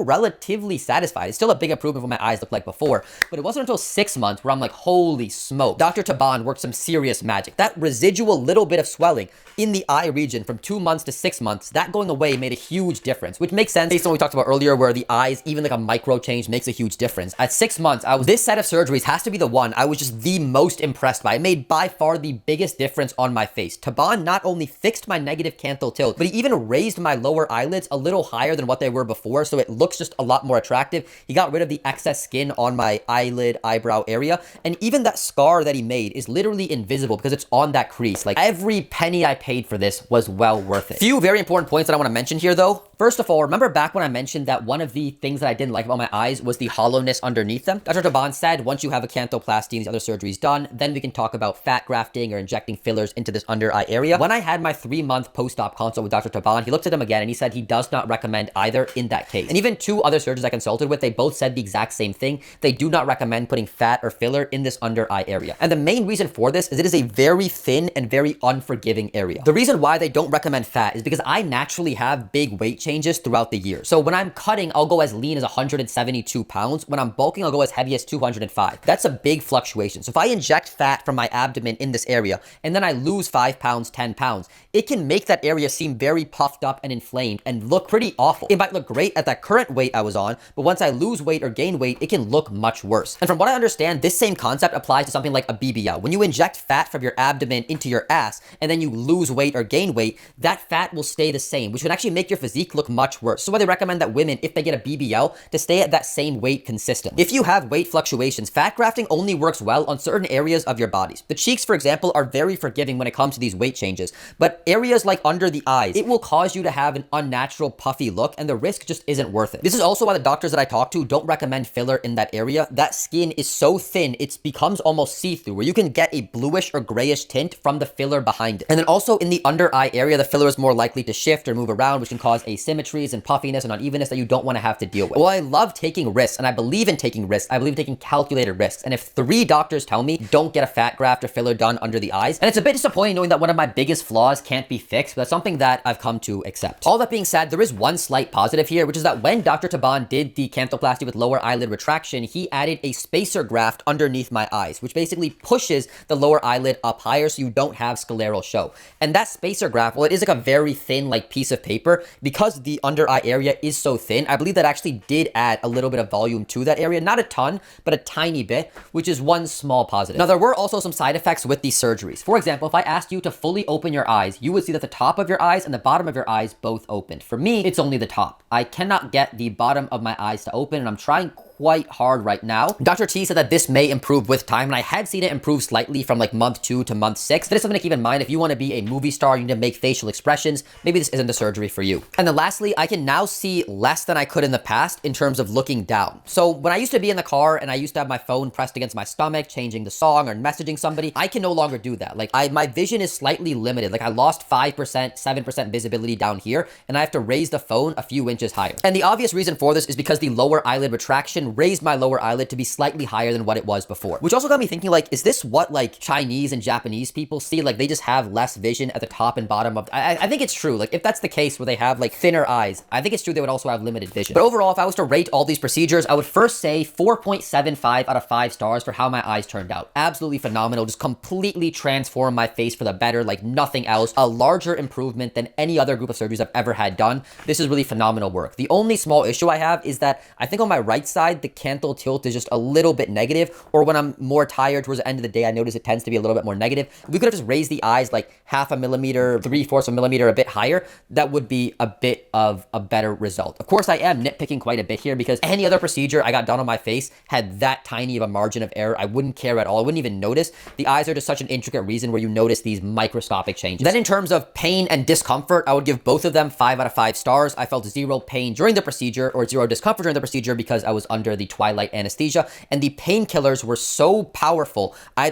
relatively satisfied. It's still a big improvement from what my eyes looked like before, but it wasn't until 6 months where I'm like, holy smoke. Dr. Taban worked some serious magic. That residual little bit of swelling in the eye region from 2 months to 6 months, that going away made a huge difference, which makes sense based on what we talked about earlier, where the eyes, even like a micro change makes a huge difference. At 6 months, this set of surgeries has to be the one I was just the most impressed by. It made by far the biggest difference on my face. Taban not only fixed my negative canthal tilt, but he even raised my lower eyelids a little higher than what they were before, so it looks just a lot more attractive. He got rid of the excess skin on my eyelid, eyebrow area, and even that scar that he made is literally invisible because it's on that crease. Like, every penny I paid for this was well worth it. Few very important points that I want to mention here though. First of all, remember back when I mentioned that one of the things that I didn't like about my eyes was the hollowness underneath them? Dr. Taban said, once you have a canthoplasty and these other surgeries done, then we can talk about fat grafting or injecting fillers into this under eye area. When I had my 3-month post-op consult with Dr. Taban, he looked at them again and he said he does not recommend either in that case. And even 2 other surgeons I consulted with, they both said the exact same thing. They do not recommend putting fat or filler in this under eye area. And the main reason for this is it is a very thin and very unforgiving area. The reason why they don't recommend fat is because I naturally have big weight changes throughout the year. So when I'm cutting, I'll go as lean as 172 pounds. When I'm bulking, I'll go as heavy as 205. That's a big fluctuation. So if I inject fat from my abdomen in this area and then I lose 5 pounds, 10 pounds, it can make that area seem very puffed up and inflamed and look pretty awful. It might look great at that current weight I was on, but once I lose weight or gain weight, it can look much worse. And from what I understand, this same concept applies to something like a BBL. When you inject fat from your abdomen into your ass and then you lose weight or gain weight, that fat will stay the same, which can actually make your physique look much worse. So why they recommend that women, if they get a BBL, to stay at that same weight consistently. If you have weight fluctuations, fat grafting only works well on certain areas of your bodies. The cheeks, for example, are very forgiving when it comes to these weight changes, but areas like under the eyes, it will cause you to have an unnatural puffy look and the risk just isn't worth it. This is also why the doctors that I talk to don't recommend filler in that area. That skin is so thin, it becomes almost see-through, where you can get a bluish or grayish tint from the filler behind it. And then also in the under eye area, the filler is more likely to shift or move around, which can cause a asymmetries and puffiness and unevenness that you don't want to have to deal with. Well, I love taking risks, and I believe in taking risks. I believe in taking calculated risks. And if 3 doctors tell me don't get a fat graft or filler done under the eyes, and it's a bit disappointing knowing that one of my biggest flaws can't be fixed, but that's something that I've come to accept. All that being said, there is one slight positive here, which is that when Dr. Taban did the Canthoplasty with lower eyelid retraction, he added a spacer graft underneath my eyes, which basically pushes the lower eyelid up higher so you don't have scleral show. And that spacer graft, well, it is like a very thin like piece of paper. Because the under eye area is so thin, I believe that actually did add a little bit of volume to that area. Not a ton, but a tiny bit, which is one small positive. Now, there were also some side effects with these surgeries. For example, if I asked you to fully open your eyes, you would see that the top of your eyes and the bottom of your eyes both opened. For me, it's only the top. I cannot get the bottom of my eyes to open, and I'm trying quite hard right now. Dr. T said that this may improve with time, and I had seen it improve slightly from like month 2 to month 6. That is something to keep in mind. If you want to be a movie star, you need to make facial expressions, maybe this isn't the surgery for you. And then lastly, I can now see less than I could in the past in terms of looking down. So when I used to be in the car and I used to have my phone pressed against my stomach, changing the song or messaging somebody, I can no longer do that. Like my vision is slightly limited. Like I lost 5%, 7% visibility down here, and I have to raise the phone a few inches higher. And the obvious reason for this is because the lower eyelid retraction raised my lower eyelid to be slightly higher than what it was before, which also got me thinking, like, is this what like Chinese and Japanese people see? Like they just have less vision at the top and bottom of, I think it's true. Like if that's the case where they have like thinner eyes, I think it's true they would also have limited vision. But overall, if I was to rate all these procedures, I would first say 4.75 out of 5 stars for how my eyes turned out. Absolutely phenomenal. Just completely transformed my face for the better, like nothing else. A larger improvement than any other group of surgeries I've ever had done. This is really phenomenal work. The only small issue I have is that I think on my right side, the canthal tilt is just a little bit negative, or when I'm more tired towards the end of the day, I notice it tends to be a little bit more negative. We could have just raised the eyes like 0.5 millimeter, 3/4 of a millimeter a bit higher. That would be a bit of a better result. Of course, I am nitpicking quite a bit here because any other procedure I got done on my face had that tiny of a margin of error. I wouldn't care at all. I wouldn't even notice. The eyes are just such an intricate reason where you notice these microscopic changes. Then in terms of pain and discomfort, I would give both of them 5 out of 5 stars. I felt 0 pain during the procedure or 0 discomfort during the procedure because I was under the twilight anesthesia, and the painkillers were so powerful. I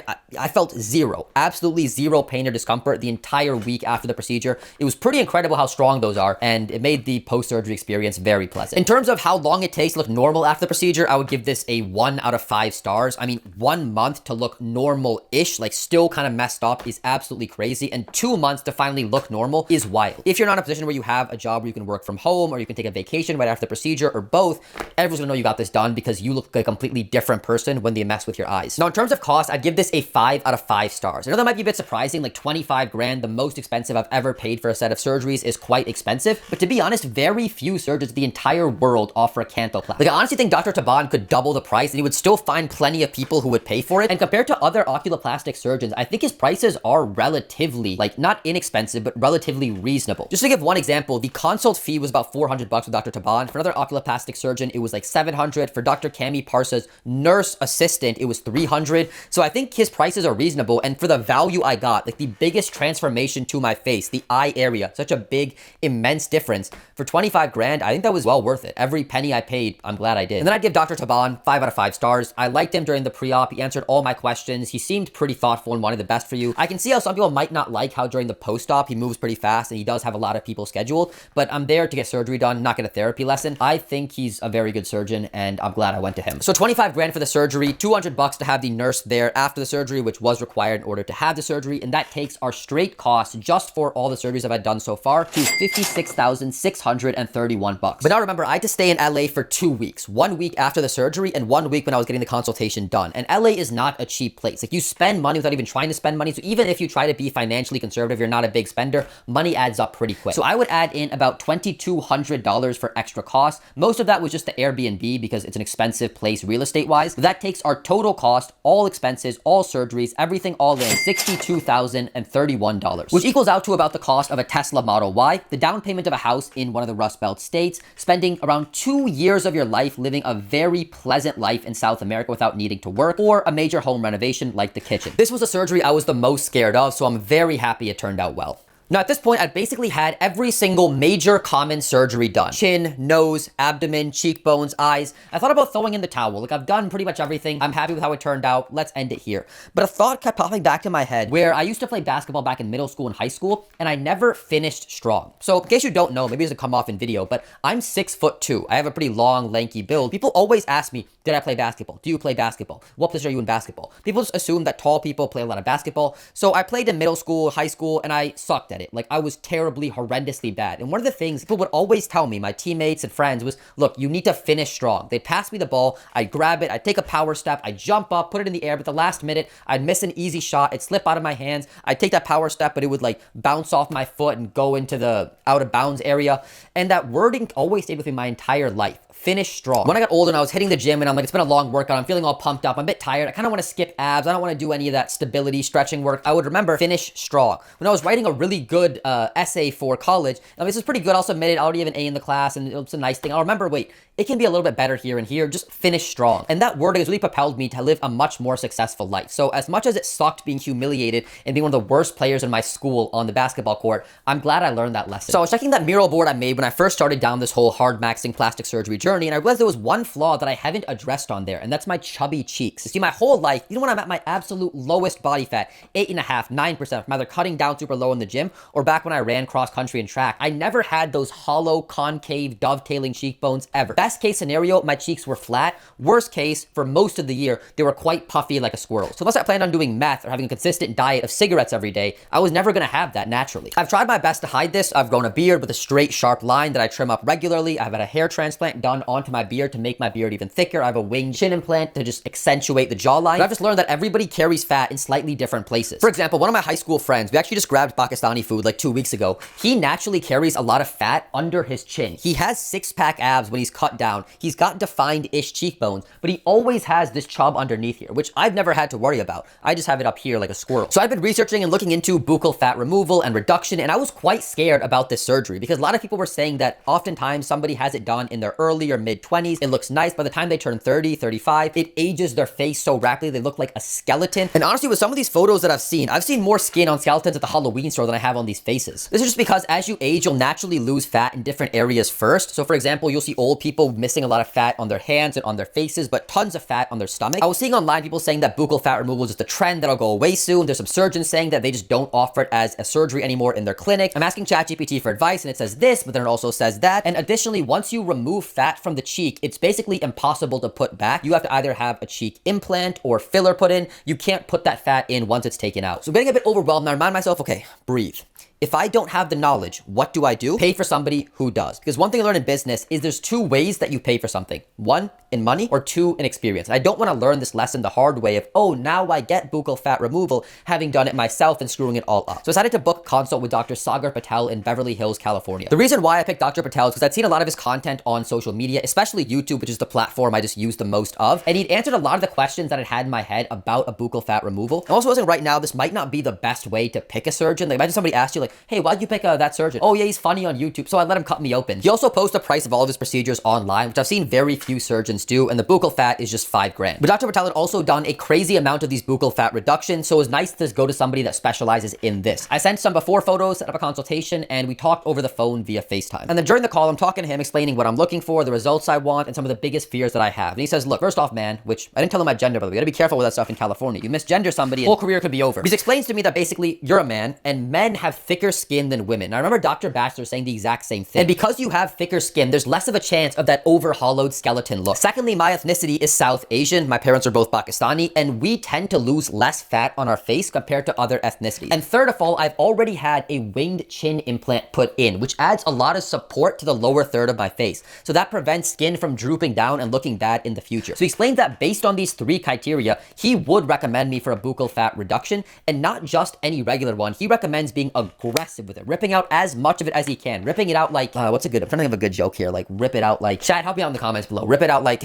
felt 0, absolutely 0 pain or discomfort the entire week after the procedure. It was pretty incredible how strong those are, and it made the post-surgery experience very pleasant. In terms of how long it takes to look normal after the procedure, I would give this a 1 out of 5 stars. I mean, 1 month to look normal-ish, like still kind of messed up, is absolutely crazy, and 2 months to finally look normal is wild. If you're not in a position where you have a job where you can work from home, or you can take a vacation right after the procedure, or both, everyone's gonna know you got this done because you look like a completely different person when they mess with your eyes. Now, in terms of cost, I'd give this a 5 out of 5 stars. I know that might be a bit surprising, like 25 grand, the most expensive I've ever paid for a set of surgeries, is quite expensive, but to be honest, very few surgeons in the entire world offer a canthoplasty. Like, I honestly think Dr. Taban could double the price and he would still find plenty of people who would pay for it. And compared to other oculoplastic surgeons, I think his prices are relatively, like, not inexpensive, but relatively reasonable. Just to give one example, the consult fee was about $400 with Dr. Taban. For another oculoplastic surgeon, it was like $700. For Dr. Cami Parsa's nurse assistant, it was $300. So I think his prices are reasonable, and for the value I got, like the biggest transformation to my face, the eye area, such a big, immense difference, for 25 grand, I think that was well worth it. Every penny I paid, I'm glad I did. And then I'd give Dr. Taban 5 out of 5 stars. I liked him during the pre-op. He answered all my questions. He seemed pretty thoughtful and wanted the best for you. I can see how some people might not like how during the post-op, he moves pretty fast and he does have a lot of people scheduled, but I'm there to get surgery done, not get a therapy lesson. I think he's a very good surgeon, and I'm glad I went to him. So 25 grand for the surgery, $200 to have the nurse there after the surgery, which was required in order to have the surgery, and that takes our straight cost just for all the surgeries I've had done so far to $56,631. But now remember, I had to stay in LA for 2 weeks, 1 week after the surgery and 1 week when I was getting the consultation done. And LA is not a cheap place. Like, you spend money without even trying to spend money. So even if you try to be financially conservative, you're not a big spender, money adds up pretty quick. So I would add in about $2,200 for extra costs. Most of that was just the Airbnb because it's an expensive place real estate wise. That takes our total cost, all expenses, all surgeries, everything all in, $62,031, which equals out to about the cost of a Tesla Model Y, the down payment of a house in one of the Rust Belt states, spending around 2 years of your life living a very pleasant life in South America without needing to work, or a major home renovation like the kitchen. This was a surgery I was the most scared of, so I'm very happy it turned out well. Now, at this point, I'd basically had every single major common surgery done. Chin, nose, abdomen, cheekbones, eyes. I thought about throwing in the towel. Like, I've done pretty much everything. I'm happy with how it turned out. Let's end it here. But a thought kept popping back in my head where I used to play basketball back in middle school and high school, and I never finished strong. So, in case you don't know, maybe it doesn't come off in video, but I'm 6'2". I have a pretty long, lanky build. People always ask me, did I play basketball? Do you play basketball? What position are you in basketball? People just assume that tall people play a lot of basketball. So I played in middle school, high school, and I sucked at it. Like, I was terribly, horrendously bad. And one of the things people would always tell me, my teammates and friends, was, look, you need to finish strong. They'd pass me the ball, I'd grab it, I'd take a power step, I'd jump up, put it in the air, but the last minute, I'd miss an easy shot, it'd slip out of my hands, I'd take that power step, but it would like bounce off my foot and go into the out of bounds area. And that wording always stayed with me my entire life. Finish strong. When I got older and I was hitting the gym and I'm like, it's been a long workout, I'm feeling all pumped up, I'm a bit tired, I kind of want to skip abs, I don't want to do any of that stability, stretching work, I would remember finish strong. When I was writing a really good essay for college, I mean, this is pretty good, I'll submit it, I already have an A in the class, and it's a nice thing. I'll remember, wait, it can be a little bit better here and here, just finish strong. And that wording has really propelled me to live a much more successful life. So as much as it sucked being humiliated and being one of the worst players in my school on the basketball court, I'm glad I learned that lesson. So I was checking that mural board I made when I first started down this whole hardmaxxing plastic surgery journey, and I realized there was one flaw that I haven't addressed on there, and that's my chubby cheeks. You see, my whole life, even when I'm at my absolute lowest body fat, 8.5%, 9%, from either cutting down super low in the gym or back when I ran cross country and track, I never had those hollow, concave, dovetailing cheekbones ever. Best case scenario, my cheeks were flat. Worst case, for most of the year, they were quite puffy like a squirrel. So unless I planned on doing meth or having a consistent diet of cigarettes every day, I was never gonna have that naturally. I've tried my best to hide this. I've grown a beard with a straight, sharp line that I trim up regularly. I've had a hair transplant done onto my beard to make my beard even thicker. I have a winged chin implant to just accentuate the jawline. But I've just learned that everybody carries fat in slightly different places. For example, one of my high school friends, we actually just grabbed Pakistani food like 2 weeks ago. He naturally carries a lot of fat under his chin. He has six-pack abs when he's cut down. He's got defined-ish cheekbones, but he always has this chub underneath here, which I've never had to worry about. I just have it up here like a squirrel. So I've been researching and looking into buccal fat removal and reduction, and I was quite scared about this surgery because a lot of people were saying that oftentimes somebody has it done in their early or mid-20s. It looks nice. By the time they turn 30, 35, it ages their face so rapidly they look like a skeleton. And honestly, with some of these photos that I've seen more skin on skeletons at the Halloween store than I have on these faces. This is just because as you age, you'll naturally lose fat in different areas first. So for example, you'll see old people missing a lot of fat on their hands and on their faces, but tons of fat on their stomach. I was seeing online people saying that buccal fat removal is just a trend that'll go away soon. There's some surgeons saying that they just don't offer it as a surgery anymore in their clinic. I'm asking ChatGPT for advice and it says this, but then it also says that. And additionally, once you remove fat from the cheek, it's basically impossible to put back. You have to either have a cheek implant or filler put in. You can't put that fat in once it's taken out. So getting a bit overwhelmed, I remind myself, okay, breathe. If I don't have the knowledge, what do I do? Pay for somebody who does. Because one thing I learned in business is there's two ways that you pay for something. One, in money, or two, in experience. And I don't want to learn this lesson the hard way of, oh, now I get buccal fat removal, having done it myself and screwing it all up. So I decided to book a consult with Dr. Sagar Patel in Beverly Hills, California. The reason why I picked Dr. Patel is because I'd seen a lot of his content on social media, especially YouTube, which is the platform I just use the most of. And he'd answered a lot of the questions that I had in my head about a buccal fat removal. I'm also saying right now, this might not be the best way to pick a surgeon. Like imagine somebody asked you like, hey, why'd you pick that surgeon? Oh yeah, he's funny on YouTube, so I let him cut me open. He also posts the price of all of his procedures online, which I've seen very few surgeons do, and the buccal fat is just $5,000. But Dr. Patel had also done a crazy amount of these buccal fat reductions, so it was nice to go to somebody that specializes in this. I sent some before photos, set up a consultation, and we talked over the phone via FaceTime. And then during the call, I'm talking to him, explaining what I'm looking for, the results I want, and some of the biggest fears that I have. And he says, look, first off, man, which I didn't tell him my gender, by the way, you gotta be careful with that stuff in California. You misgender somebody, whole career could be over. He explains to me that basically you're a man, and men have thicker skin than women. And I remember Dr. Bachelor saying the exact same thing. And because you have thicker skin, there's less of a chance of that over-hollowed skeleton look. Secondly, my ethnicity is South Asian. My parents are both Pakistani, and we tend to lose less fat on our face compared to other ethnicities. And third of all, I've already had a winged chin implant put in, which adds a lot of support to the lower third of my face. So that prevents skin from drooping down and looking bad in the future. So he explained that based on these three criteria, he would recommend me for a buccal fat reduction, and not just any regular one. He recommends being aggressive with it, ripping out as much of it as he can, ripping it out like, what's a good, I'm trying to think of a good joke here, like rip it out like, chat, help me out in the comments below, rip it out like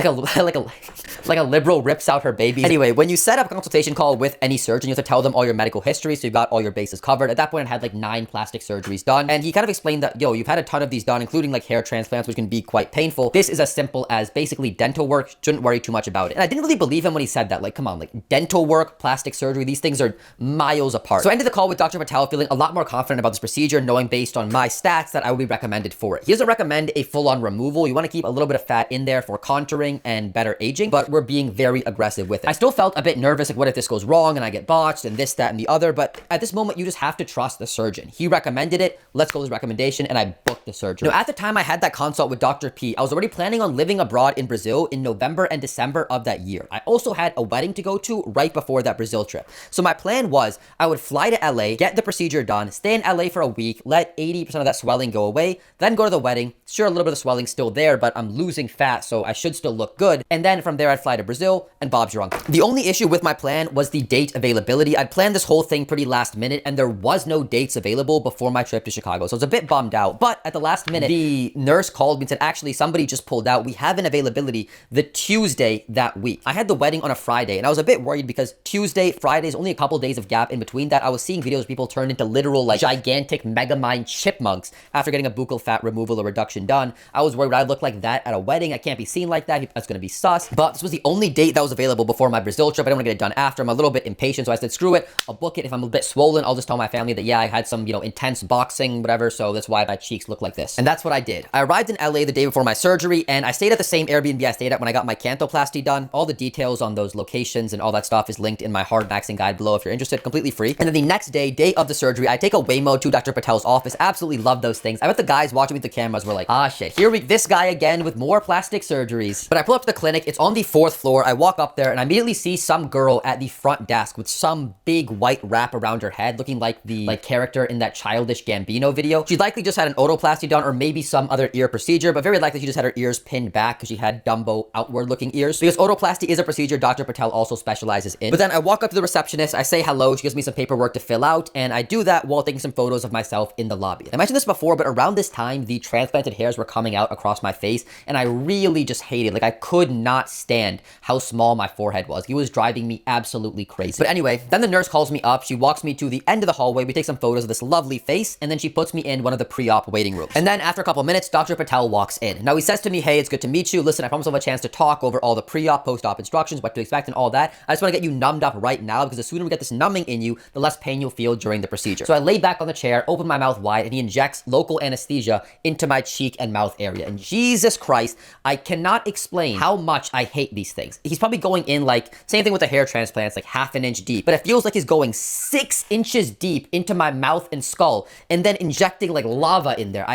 a liberal rips out her baby. Anyway, when you set up a consultation call with any surgeon, you have to tell them all your medical history, so you've got all your bases covered. At that point, I had like 9 plastic surgeries done, and he kind of explained that, yo, you've had a ton of these done, including like hair transplants, which can be quite painful. This is as simple as basically dental work, shouldn't worry too much about it. And I didn't really believe him when he said that, like, come on, like dental work, plastic surgery, these things are miles apart. So I ended the call with Dr. Patel feeling a lot more confident about this procedure, knowing based on my stats that I would be recommended for it. He doesn't recommend a full-on removal. You want to keep a little bit of fat in there for contouring and better aging, but we're being very aggressive with it. I still felt a bit nervous, like what if this goes wrong and I get botched and this, that, and the other, but at this moment, you just have to trust the surgeon. He recommended it, let's go with his recommendation, and I booked the surgery. Now, at the time I had that consult with Dr. P, I was already planning on living abroad in Brazil in November and December of that year. I also had a wedding to go to right before that Brazil trip. So my plan was I would fly to LA, get the procedure done, stay in LA for a week, let 80% of that swelling go away, then go to the wedding. Sure, a little bit of swelling's still there, but I'm losing fat, so I should still look good. And then from there, I'd fly to Brazil, and Bob's your uncle. The only issue with my plan was the date availability. I'd planned this whole thing pretty last minute, and there was no dates available before my trip to Chicago, so I was a bit bummed out. But at the last minute, the nurse called me and said, actually, somebody just pulled out. We have an availability the Tuesday that week. I had the wedding on a Friday, and I was a bit worried because Tuesday, Friday is only a couple days of gap in between that. I was seeing videos of people turn into literal, like, gigantic megamind chipmunks after getting a buccal fat removal or reduction done. I was worried I'd look like that at a wedding. I can't be seen like that. That's going to be sus. But this was the only date that was available before my Brazil trip. I didn't want to get it done after. I'm a little bit impatient, so I said, screw it. I'll book it. If I'm a bit swollen, I'll just tell my family that, yeah, I had some, intense boxing, whatever, so that's why my cheeks look like this. And that's what I did. I arrived in LA the day before my surgery, and I stayed at the same Airbnb I stayed at when I got my Canthoplasty done. All the details on those locations and all that stuff is linked in my HardMaxxing guide below if you're interested, completely free. And then the next day of the surgery, I take a Waymo to Dr. Patel's office. Absolutely love those things. I bet the guys watching with the cameras were like, ah, shit, this guy again with more plastic surgeries. But I pull up to the clinic. It's on the 4th floor. I walk up there and I immediately see some girl at the front desk with some big white wrap around her head, looking like the character in that Childish Gambino video. She likely just had an otoplasty done or maybe some other ear procedure, but very likely she just had her ears pinned back because she had Dumbo outward looking ears. Because otoplasty is a procedure Dr. Patel also specializes in. But then I walk up to the receptionist, I say hello, she gives me some paperwork to fill out, and I do that while taking some photos of myself in the lobby. I mentioned this before, but around this time, the transplanted hairs were coming out across my face, and I really just hated, like I could not stand how small my forehead was. It was driving me absolutely crazy. But anyway, then the nurse calls me up, she walks me to the end of the hallway, we take some photos of this lovely face, and then she puts me in one of the pre-op waiting rooms. And then after a couple minutes, Dr. Patel walks in. Now he says to me, hey, it's good to meet you. Listen, I promise I'll have a chance to talk over all the pre-op, post-op instructions, what to expect and all that. I just want to get you numbed up right now because the sooner we get this numbing in you, the less pain you'll feel during the procedure. So I lay back on the chair, open my mouth wide, and he injects local anesthesia into my cheek and mouth area. And Jesus Christ, I cannot explain how much I hate these things. He's probably going in like, same thing with the hair transplants, like half an inch deep, but it feels like he's going 6 inches deep into my mouth and skull and then injecting like lava in there.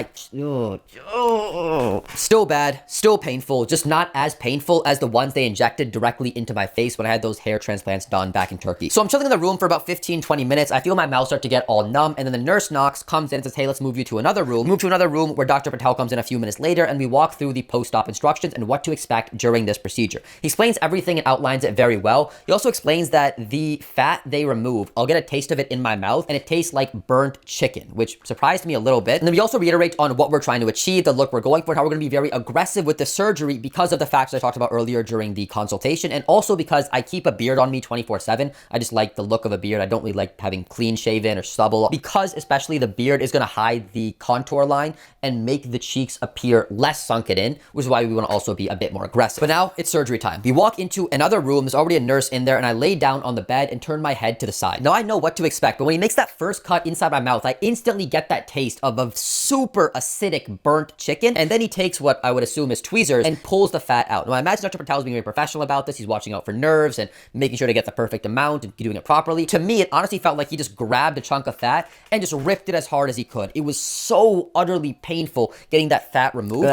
Still bad, still painful, just not as painful as the ones they injected directly into my face when I had those hair transplants done back in Turkey. So I'm chilling in the room for about 15-20 minutes. I feel my mouth start to get all numb, and then the nurse knocks, comes in and says, hey, let's move you to another room. Move to another room where Dr. Patel comes in a few minutes later, and we walk through the post-op instructions and what to expect during this procedure. He explains everything and outlines it very well. He also explains that the fat they remove, I'll get a taste of it in my mouth, and it tastes like burnt chicken, which surprised me a little bit. And then we also reiterate on what we're trying to achieve, the look we're going for, and how we're going to be very aggressive with the surgery because of the factors I talked about earlier during the consultation, and also because I keep a beard on me 24/7. I just like the look of a beard. I don't really like having clean shaven or stubble, because especially the beard is going to hide the contour line and make the cheeks appear less sunken in, which is why we want to also be a bit more aggressive. But now it's surgery time. We walk into another room. There's already a nurse in there, and I lay down on the bed and turn my head to the side. Now I know what to expect, but when he makes that first cut inside my mouth, I instantly get that taste of a super acidic burnt chicken, and then he takes what I would assume is tweezers and pulls the fat out. Now I imagine Dr. Patel is being very professional about this. He's watching out for nerves and making sure to get the perfect amount and doing it properly. To me, it honestly felt like he just grabbed a chunk of fat and just ripped it as hard as he could. It was so utterly painful getting that fat removed.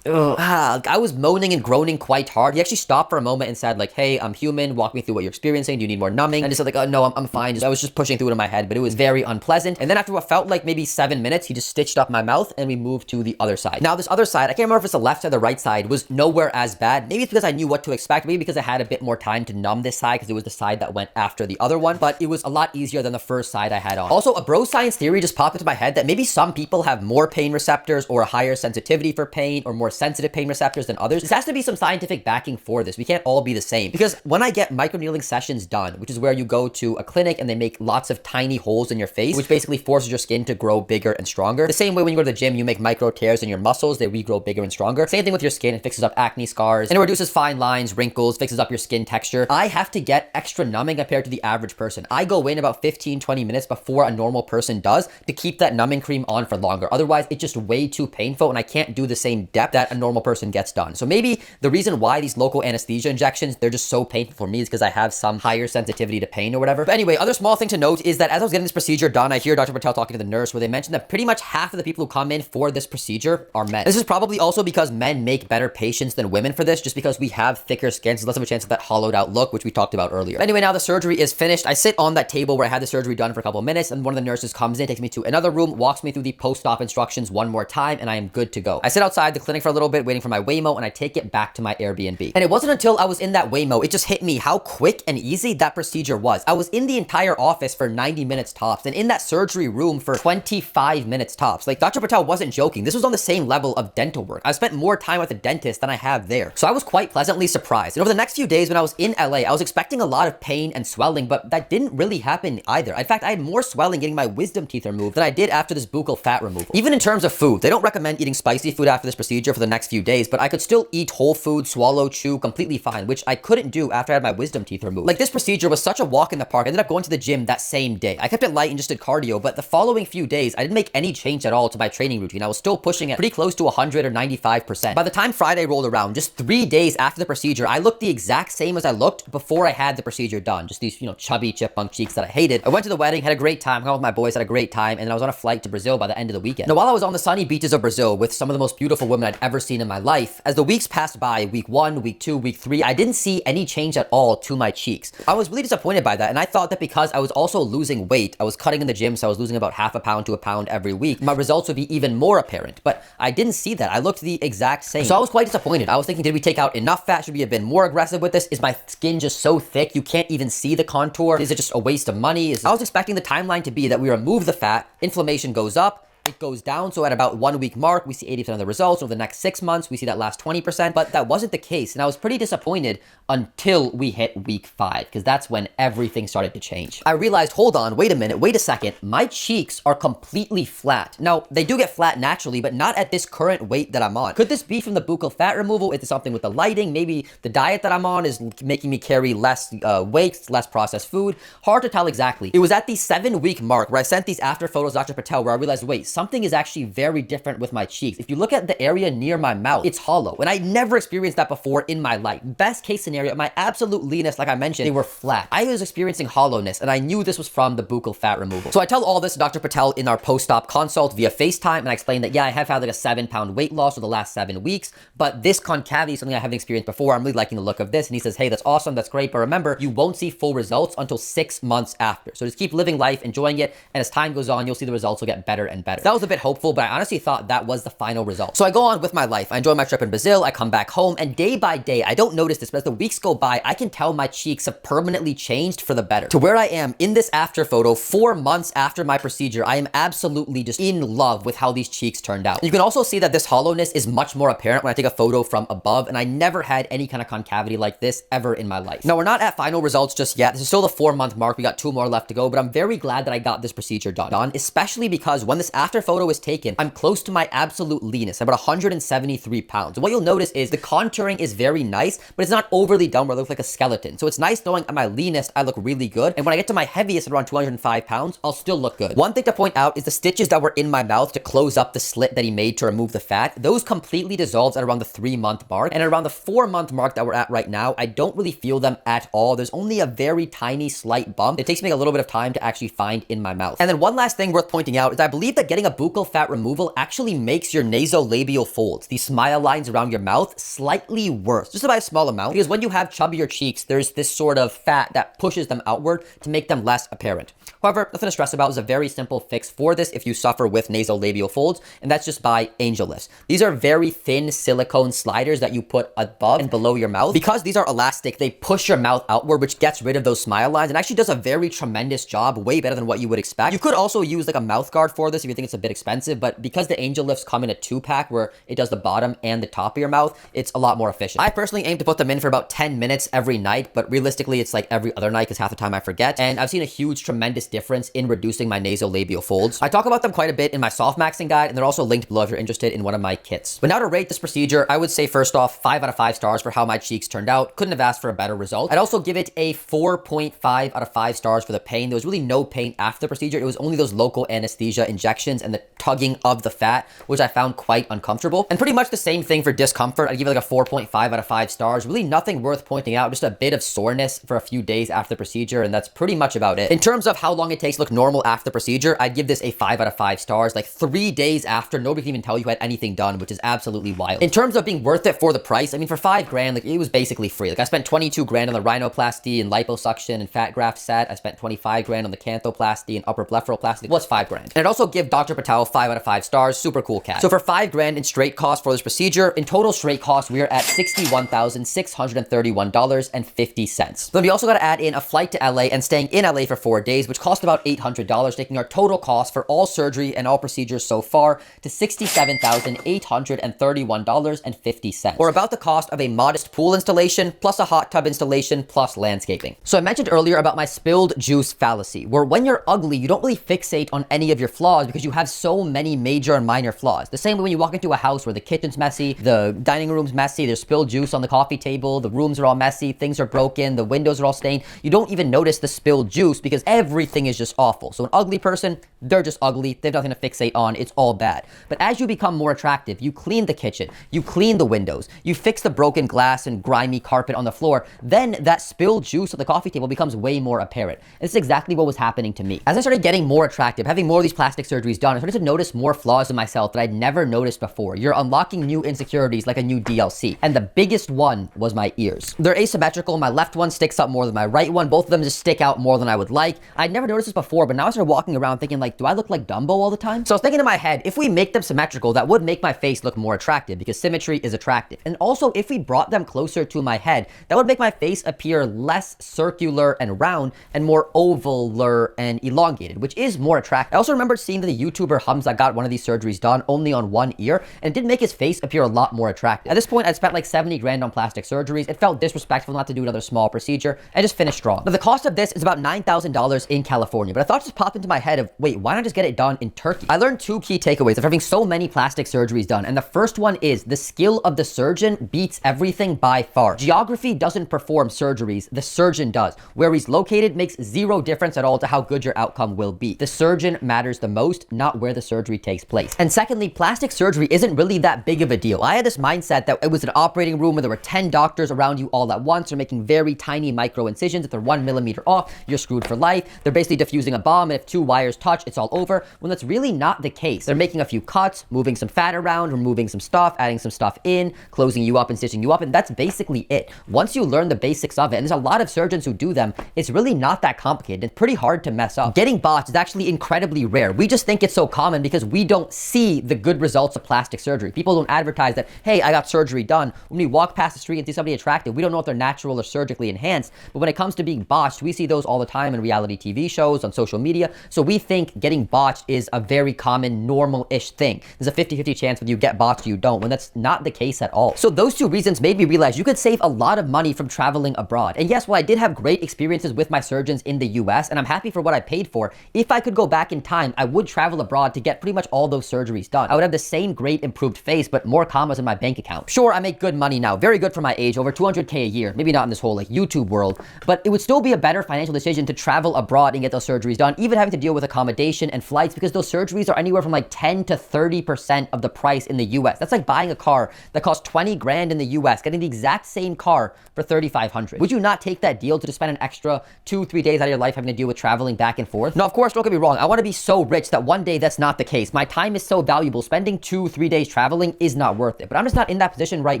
Ugh. I was moaning and groaning quite hard. He actually stopped for a moment and said like, hey, I'm human. Walk me through what you're experiencing. Do you need more numbing? And I just said like, oh no, I'm fine. I was just pushing through it in my head, but it was very unpleasant. And then after what felt like maybe 7 minutes, he just stitched up my mouth and we moved to the other side. Now this other side, I can't remember if it's the left side or the right side, was nowhere as bad. Maybe it's because I knew what to expect. Maybe because I had a bit more time to numb this side because it was the side that went after the other one, but it was a lot easier than the first side I had on. Also, a bro science theory just popped into my head that maybe some people have more pain receptors or a higher sensitivity for pain or more sensitive pain receptors than others. There has to be some scientific backing for this. We can't all be the same. Because when I get microneedling sessions done, which is where you go to a clinic and they make lots of tiny holes in your face, which basically forces your skin to grow bigger and stronger. The same way when you go to the gym, you make micro tears in your muscles, they regrow bigger and stronger. Same thing with your skin. It fixes up acne scars and it reduces fine lines, wrinkles, fixes up your skin texture. I have to get extra numbing compared to the average person. I go in about 15-20 minutes before a normal person does to keep that numbing cream on for longer. Otherwise, it's just way too painful and I can't do the same depth that a normal person gets done. So maybe the reason why these local anesthesia injections, they're just so painful for me is because I have some higher sensitivity to pain or whatever. But anyway, other small thing to note is that as I was getting this procedure done, I hear Dr. Patel talking to the nurse where they mentioned that pretty much half of the people who come in for this procedure are men. This is probably also because men make better patients than women for this, just because we have thicker skin, so less of a chance of that hollowed out look, which we talked about earlier. But anyway, now the surgery is finished. I sit on that table where I had the surgery done for a couple of minutes, and one of the nurses comes in, takes me to another room, walks me through the post-op instructions one more time, and I am good to go. I sit outside the clinic for a little bit, waiting for my Waymo, and I take it back to my Airbnb. And it wasn't until I was in that Waymo, it just hit me how quick and easy that procedure was. I was in the entire office for 90 minutes tops, and in that surgery room for 25 minutes tops. Like, Dr. Patel wasn't joking. This was on the same level of dental work. I spent more time with the dentist than I have there. So I was quite pleasantly surprised. And over the next few days when I was in LA, I was expecting a lot of pain and swelling, but that didn't really happen either. In fact, I had more swelling getting my wisdom teeth removed than I did after this buccal fat removal. Even in terms of food, they don't recommend eating spicy food after this procedure for the next few days, but I could still eat whole food, swallow, chew completely fine, which I couldn't do after I had my wisdom teeth removed. Like, this procedure was such a walk in the park. I ended up going to the gym that same day. I kept it light and just did cardio, but the following few days, I didn't make any change at all to my training routine. I was still pushing it pretty close to 100 or 95%. By the time Friday rolled around, just 3 days after the procedure, I looked the exact same as I looked before I had the procedure done. Just these, chubby chipmunk cheeks that I hated. I went to the wedding, had a great time, hung out with my boys, had a great time, and then I was on a flight to Brazil by the end of the weekend. Now, while I was on the sunny beaches of Brazil with some of the most beautiful women I'd ever seen in my life, as the weeks passed by, week 1, week 2, week 3, I didn't see any change at all to my cheeks. I was really disappointed by that, and I thought that because I was also losing weight, I was cutting in the gym, so I was losing about half a pound to a pound every week, my results would be even more apparent. But I didn't see that. I looked the exact same. So I was quite disappointed. I was thinking, did we take out enough fat? Should we have been more aggressive with this? Is my skin just so thick you can't even see the contour? Is it just a waste of money? I was expecting the timeline to be that we remove the fat, inflammation goes up, it goes down. So at about 1 week mark, we see 80% of the results. Over the next 6 months, we see that last 20%, but that wasn't the case. And I was pretty disappointed until we hit week 5, because that's when everything started to change. I realized, hold on, wait a minute, wait a second. My cheeks are completely flat. Now, they do get flat naturally, but not at this current weight that I'm on. Could this be from the buccal fat removal? Is it something with the lighting? Maybe the diet that I'm on is making me carry less weight, less processed food. Hard to tell exactly. It was at the 7-week mark where I sent these after photos to Dr. Patel where I realized, wait, something is actually very different with my cheeks. If you look at the area near my mouth, it's hollow. And I never experienced that before in my life. Best case scenario, my absolute leanness, like I mentioned, they were flat. I was experiencing hollowness, and I knew this was from the buccal fat removal. So I tell all this to Dr. Patel in our post-op consult via FaceTime, and I explain that, yeah, I have had like a 7-pound weight loss for the last 7 weeks, but this concavity is something I haven't experienced before. I'm really liking the look of this. And he says, hey, that's awesome, that's great, but remember, you won't see full results until 6 months after. So just keep living life, enjoying it, and as time goes on, you'll see the results will get better and better. So that was a bit hopeful, but I honestly thought that was the final result. So I go on with my life. I enjoy my trip in Brazil. I come back home, and day by day, I don't notice this, but as the weeks go by, I can tell my cheeks have permanently changed for the better. To where I am in this after photo 4 months after my procedure, I am absolutely just in love with how these cheeks turned out. You can also see that this hollowness is much more apparent when I take a photo from above, and I never had any kind of concavity like this ever in my life. Now, we're not at final results just yet. This is still the 4-month mark. We got 2 more left to go, but I'm very glad that I got this procedure done, especially because when this after photo is taken, I'm close to my absolute leanness, about 173 pounds. And what you'll notice is the contouring is very nice, but it's not overly done where I look like a skeleton. So it's nice knowing at my leanest, I look really good. And when I get to my heaviest at around 205 pounds, I'll still look good. One thing to point out is the stitches that were in my mouth to close up the slit that he made to remove the fat. Those completely dissolved at around the 3-month mark. And around the 4-month mark that we're at right now, I don't really feel them at all. There's only a very tiny slight bump. It takes me a little bit of time to actually find in my mouth. And then one last thing worth pointing out is I believe that getting a buccal fat removal actually makes your nasolabial folds, these smile lines around your mouth, slightly worse, just by a small amount, because when you have chubbier cheeks, there's this sort of fat that pushes them outward to make them less apparent. However, nothing to stress about. Is a very simple fix for this if you suffer with nasolabial folds, and that's just by angel lifts. These are very thin silicone sliders that you put above and below your mouth. Because these are elastic, they push your mouth outward, which gets rid of those smile lines and actually does a very tremendous job, way better than what you would expect. You could also use like a mouth guard for this if you think it's a bit expensive, but because the angel lifts come in a 2-pack where it does the bottom and the top of your mouth, it's a lot more efficient. I personally aim to put them in for about 10 minutes every night, but realistically, it's like every other night because half the time I forget. And I've seen a huge, tremendous difference in reducing my nasolabial folds. I talk about them quite a bit in my SoftMaxxing guide, and they're also linked below if you're interested in one of my kits. But now to rate this procedure, I would say first off, 5 out of 5 stars for how my cheeks turned out. Couldn't have asked for a better result. I'd also give it a 4.5 out of 5 stars for the pain. There was really no pain after the procedure. It was only those local anesthesia injections and the tugging of the fat, which I found quite uncomfortable. And pretty much the same thing for discomfort. I'd give it like a 4.5 out of 5 stars. Really nothing worth pointing out, just a bit of soreness for a few days after the procedure, and that's pretty much about it. In terms of how long it takes to look normal after the procedure, I'd give this a 5 out of 5 stars. Like 3 days after, nobody can even tell you had anything done, which is absolutely wild. In terms of being worth it for the price, I mean, for 5 grand, like it was basically free. Like I spent 22 grand on the rhinoplasty and liposuction and fat graft set. I spent 25 grand on the canthoplasty and upper blepharoplasty. What's 5 grand? And I'd also give Dr. Patel 5 out of 5 stars. Super cool cat. So for 5 grand in straight cost for this procedure, in total straight cost, we are at $61,631.50. Then we also got to add in a flight to LA and staying in LA for 4 days, which cost about $800, taking our total cost for all surgery and all procedures so far to $67,831.50, or about the cost of a modest pool installation, plus a hot tub installation, plus landscaping. So I mentioned earlier about my spilled juice fallacy, where when you're ugly, you don't really fixate on any of your flaws because you have so many major and minor flaws. The same way when you walk into a house where the kitchen's messy, the dining room's messy, there's spilled juice on the coffee table, the rooms are all messy, things are broken, the windows are all stained. You don't even notice the spilled juice because everything is just awful. So an ugly person, they're just ugly. They have nothing to fixate on. It's all bad. But as you become more attractive, you clean the kitchen, you clean the windows, you fix the broken glass and grimy carpet on the floor, then that spilled juice on the coffee table becomes way more apparent. And this is exactly what was happening to me. As I started getting more attractive, having more of these plastic surgeries done, I started to notice more flaws in myself that I'd never noticed before. You're unlocking new insecurities like a new DLC. And the biggest one was my ears. They're asymmetrical. My left one sticks up more than my right one. Both of them just stick out more than I would like. I'd never noticed this before, but now I started walking around thinking like, do I look like Dumbo all the time? So I was thinking in my head, if we make them symmetrical, that would make my face look more attractive because symmetry is attractive. And also, if we brought them closer to my head, that would make my face appear less circular and round and more ovaler and elongated, which is more attractive. I also remember seeing that the YouTuber Hamza got one of these surgeries done only on one ear, and it did make his face appear a lot more attractive. At this point, I'd spent like 70 grand on plastic surgeries. It felt disrespectful not to do another small procedure and just finish strong. Now, the cost of this is about $9,000 in California, but I thought just popped into my head of, wait, why not just get it done in Turkey? I learned 2 key takeaways of having so many plastic surgeries done, and the first one is the skill of the surgeon beats everything by far. Geography doesn't perform surgeries, the surgeon does. Where he's located makes zero difference at all to how good your outcome will be. The surgeon matters the most, not where the surgery takes place. And secondly, plastic surgery isn't really that big of a deal. I had this mindset that it was an operating room where there were 10 doctors around you all at once. They're making very tiny micro incisions. If they're 1 millimeter off, you're screwed for life. They're basically diffusing a bomb, and if 2 wires touch, it's all over. When that's really not the case. They're making a few cuts, moving some fat around, removing some stuff, adding some stuff in, closing you up and stitching you up, and that's basically it. Once you learn the basics of it, and there's a lot of surgeons who do them, it's really not that complicated. It's pretty hard to mess up. Getting botched is actually incredibly rare. We just think it's so common because we don't see the good results of plastic surgery. People don't advertise that, hey, I got surgery done. When we walk past the street and see somebody attractive, we don't know if they're natural or surgically enhanced. But when it comes to being botched, we see those all the time in reality TV shows, on social media. So we think getting botched is a very common, normal-ish thing. There's a 50-50 chance whether you get botched or you don't, when that's not the case at all. So those 2 reasons made me realize you could save a lot of money from traveling abroad. And yes, while I did have great experiences with my surgeons in the US, and I'm happy for what I paid for, if I could go back in time, I would travel abroad to get pretty much all those surgeries done. I would have the same great improved face, but more commas in my bank account. Sure, I make good money now, very good for my age, over 200K a year, maybe not in this whole like YouTube world, but it would still be a better financial decision to travel abroad and get those surgeries done, even having to deal with accommodation and flights, because those surgeries are anywhere from like 10 to 30% of the price in the US. That's like buying a car that costs 20 grand in the US, getting the exact same car for 3,500. Would you not take that deal to just spend an extra 2-3 days out of your life having to deal with traveling back and forth? No, of course, don't get me wrong. I want to be so rich that one day that's not the case. My time is so valuable. Spending 2-3 days traveling is not worth it. But I'm just not in that position right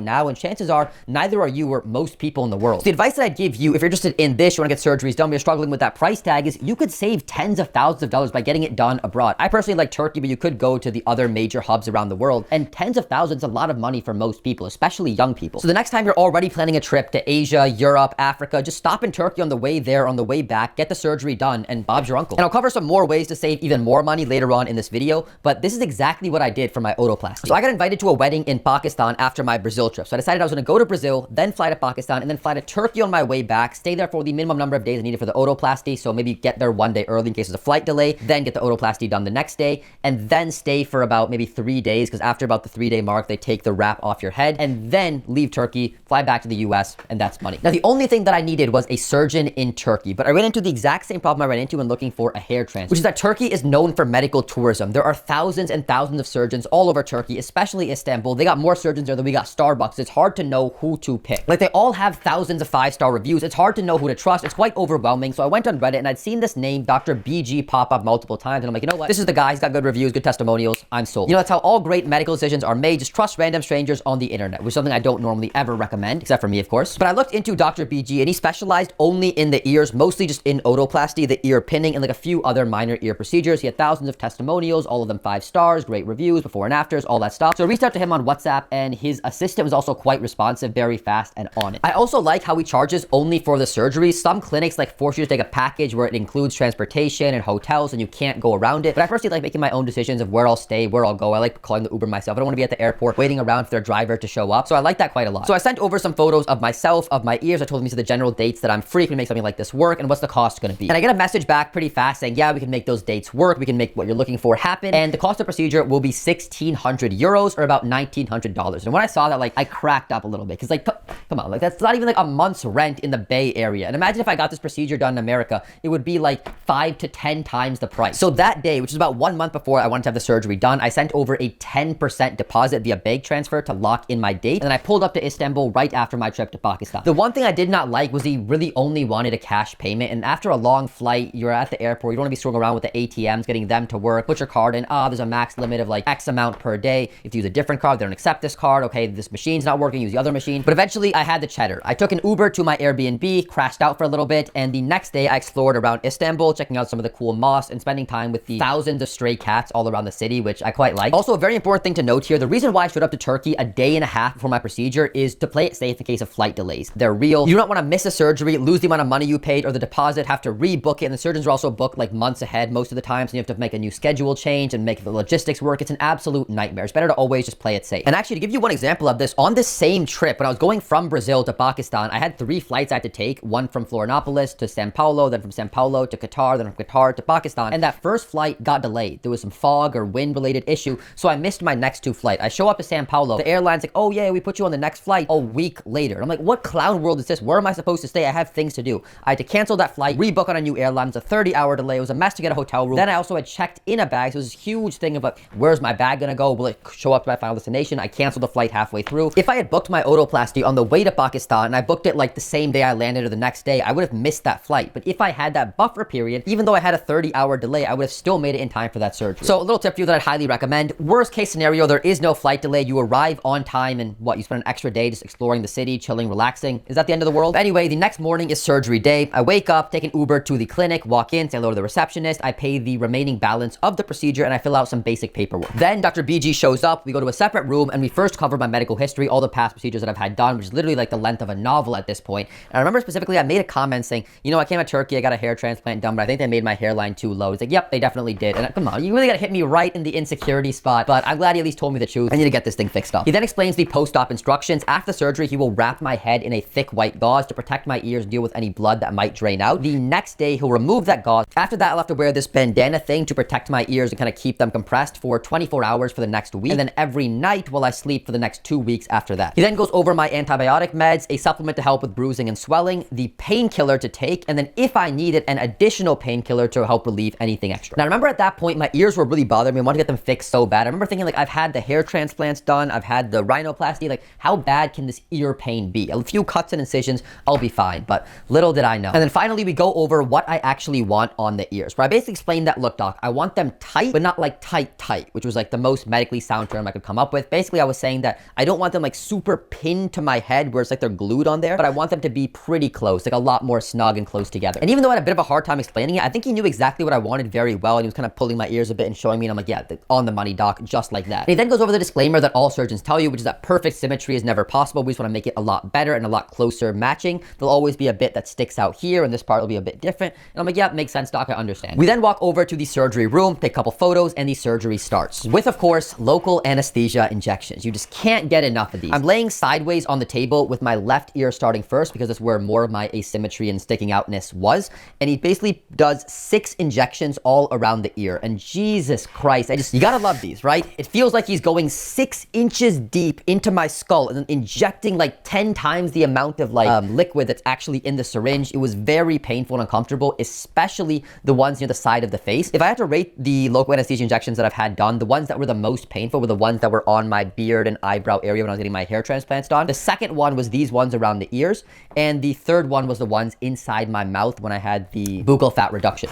now, and chances are neither are you or most people in the world. So the advice that I'd give you if you're interested in this, you want to get surgeries done, but you're struggling with that price tag, is you could save tens of thousands of dollars by getting it done abroad. I personally like Turkey, but you could go to the other major hubs around the world, and tens of thousands is a lot of money for most people, especially young people. So the next time you're already planning a trip to Asia, Europe, Africa, just stop in Turkey on the way there, on the way back, get the surgery done, and Bob's your uncle. And I'll cover some more ways to save even more money later on in this video, but this is exactly what I did for my otoplasty. So I got invited to a wedding in Pakistan after my Brazil trip. So I decided I was gonna go to Brazil, then fly to Pakistan, and then fly to Turkey on my way back, stay there for the minimum number of days I needed for the otoplasty. So maybe get there one day early in case there's a flight delay, then get the otoplasty done the next day, and then stay for about maybe 3 days, because after about the 3-day mark, they take the wrap off your head, and then leave Turkey, fly back to the US, and that's money. Now, the only thing that I needed was a surgeon in Turkey, but I ran into the exact same problem I ran into when looking for a hair transplant, which is that Turkey is known for medical tourism. There are thousands and thousands of surgeons all over Turkey, especially Istanbul. They got more surgeons there than we got Starbucks. It's hard to know who to pick. Like, they all have thousands of 5-star reviews. It's hard to know who to trust. It's quite overwhelming. So I went on Reddit and I'd seen this name, Dr. BG, pop up multiple times. And I'm like, you know what? This is the guy. He's got good reviews, good testimonials. I'm sold. You know, that's how all great medical decisions are made. Just trust random strangers on the internet, which is something I don't normally ever recommend, except for me, of course. But I looked into Dr. BG and he specialized only in the ears, mostly just in otoplasty, the ear pinning, and like a few other minor ear procedures. He had thousands of testimonials, all of them 5 stars, great reviews, before and afters, all that stuff. So I reached out to him on WhatsApp, and his assistant was also quite responsive, very fast and on it. I also like how he charges only for the surgery. Some clinics like force you to take a package where it includes transportation and hotels and you can't go around it. But I personally like making my own decisions of where I'll stay, where I'll go. I like calling the Uber myself. I don't want to be at the airport waiting around for their driver to show up. So I like that quite a lot. So I sent over some photos of myself, of my ears. I told him these are the general dates that I'm free to make something like this work and what's the cost going to be. And I get a message back pretty fast saying, yeah, we can make those dates work. We can make what you're looking for happen. And the cost of procedure will be 1,600 euros or about $1,900. And when I saw that, like, I cracked up a little bit because, like, come on, like, that's not even like a month's rent in the Bay Area. And imagine if I got this procedure done in America, it would be like 5 to 10 times the price. So that day, which is about 1 month before I wanted to have the surgery done, I sent over a 10% deposit via bank transfer to lock in my date. And then I pulled up to Istanbul right after my trip to Pakistan. The one thing I did not like was he really only wanted a cash payment. And after a long flight, you're at the airport, you don't want to be screwing around with the ATMs, getting them to work, put your card in, there's a max limit of like X amount per day. If you use a different card, they don't accept this card. Okay, this machine's not working, use the other machine. But eventually I had the cheddar. I took an Uber to my Airbnb, crashed out for a little bit, and the next day I explored around Istanbul, checking out some of the cool mosques and spending time with the thousands of stray cats all around the city, which I quite like. Also, a very important thing to note here, the reason why I showed up to Turkey a day and a half before my procedure is to play it safe in case of flight delays. They're real. You do not want to miss a surgery, lose the amount of money you paid or the deposit, have to rebook it, and the surgeons are also booked like months ahead most of the time, so you have to make a new schedule change and make the logistics work. It's an absolute nightmare. It's better to always just play it safe. And actually, to give you one example of this, on this same trip, when I was going from Brazil to Pakistan, I had 3 flights I had to take, one from Florianopolis to Sao Paulo, then from Sao Paulo to Qatar, then from Qatar to Pakistan. And that first flight got delayed. There was some fog or wind related issue, so I missed my next 2 flights. I show up to Sao Paulo. The airline's like, oh yeah, we put you on the next flight a week later. And I'm like, what clown world is this? Where am I supposed to stay? I have things to do. I had to cancel that flight, rebook on a new airline. It's a 30-hour delay. It was a mess to get a hotel room. Then I also had checked in a bag. So it was this huge thing of like, where's my bag gonna go? Will it show up to my final destination? I canceled the flight halfway through. If I had booked my otoplasty on the way to Pakistan and I booked it like the same day I landed or the next day, I would have missed that flight. But if I had that buffer period, even though I had a 30-hour delay, I would have still made it in time for that surgery. So a little tip for you that I'd highly recommend. Worst case scenario, there is no flight delay. You arrive on time and what? You spend an extra day just exploring the city, chilling, relaxing. Is that the end of the world? Anyway, the next morning is surgery day. I wake up, take an Uber to the clinic, walk in, say hello to the receptionist. I pay the remaining balance of the procedure and I fill out some basic paperwork. Then Dr. BG shows up. We go to a separate room and we first cover my medical history, all the past procedures that I've had done, which is literally like the length of a novel at this point. And I remember specifically I made a comment saying, you know, I came to Turkey, I got a hair transplant done, but I think they made my hairline too low. He's like, yep, they definitely did. And come on, you really gotta hit me right in the insecurity spot, but I'm glad he at least told me the truth. I need to get this thing fixed up. He then explains the post-op instructions. After the surgery, he will wrap my head in a thick white gauze to protect my ears and deal with any blood that might drain out. The next day, he'll remove that gauze. After that, I'll have to wear this bandana thing to protect my ears and kind of keep them compressed for 24 hours for the next week. And then every night while I sleep for the next 2 weeks after that. He then goes over my antibiotic meds, a supplement to help with bruising and swelling, the painkiller to take, and then if I needed, an additional painkiller to help relieve anything extra. Now, remember at that point, my ears were really bothering me. I wanted to get them fixed so bad. I remember thinking like, I've had the hair transplants done, I've had the rhinoplasty, like how bad can this ear pain be? A few cuts and incisions, I'll be fine, but little did I know. And then finally, we go over what I actually want on the ears, where I basically explained that, look, doc, I want them tight, but not like tight, which was like the most medically sound term I could come up with. Basically, I was saying that I don't want them like super pinned to my head where it's like they're glued on there, but I want them to be pretty close, like a lot more snug and close together. And even though I had a bit of a hard time explaining it, I think he knew exactly what I wanted very well, and he was kind of pulling my ears a bit and showing me, and I'm like, yeah, on the money, doc, just like that. And he then goes over the disclaimer that all surgeons tell you, which is that perfect symmetry is never possible. We just want to make it a lot better and a lot closer matching. There'll always be a bit that sticks out here, and this part will be a bit different. And I'm like, yeah, makes sense, doc, I understand. We then walk over to the surgery room. room, take a couple photos, and the surgery starts. With, of course, local anesthesia injections. You just can't get enough of these. I'm laying sideways on the table with my left ear starting first because that's where more of my asymmetry and sticking outness was. And he basically does 6 injections all around the ear. And Jesus Christ, you gotta love these, right? It feels like he's going 6 inches deep into my skull and then injecting like 10 times the amount of liquid that's actually in the syringe. It was very painful and uncomfortable, especially the ones near the side of the face. If I had to rate the local anesthesia injections that I've had done, the ones that were the most painful were the ones that were on my beard and eyebrow area when I was getting my hair transplants done. The second one was these ones around the ears, and the third one was the ones inside my mouth when I had the Buccal Fat Reduction.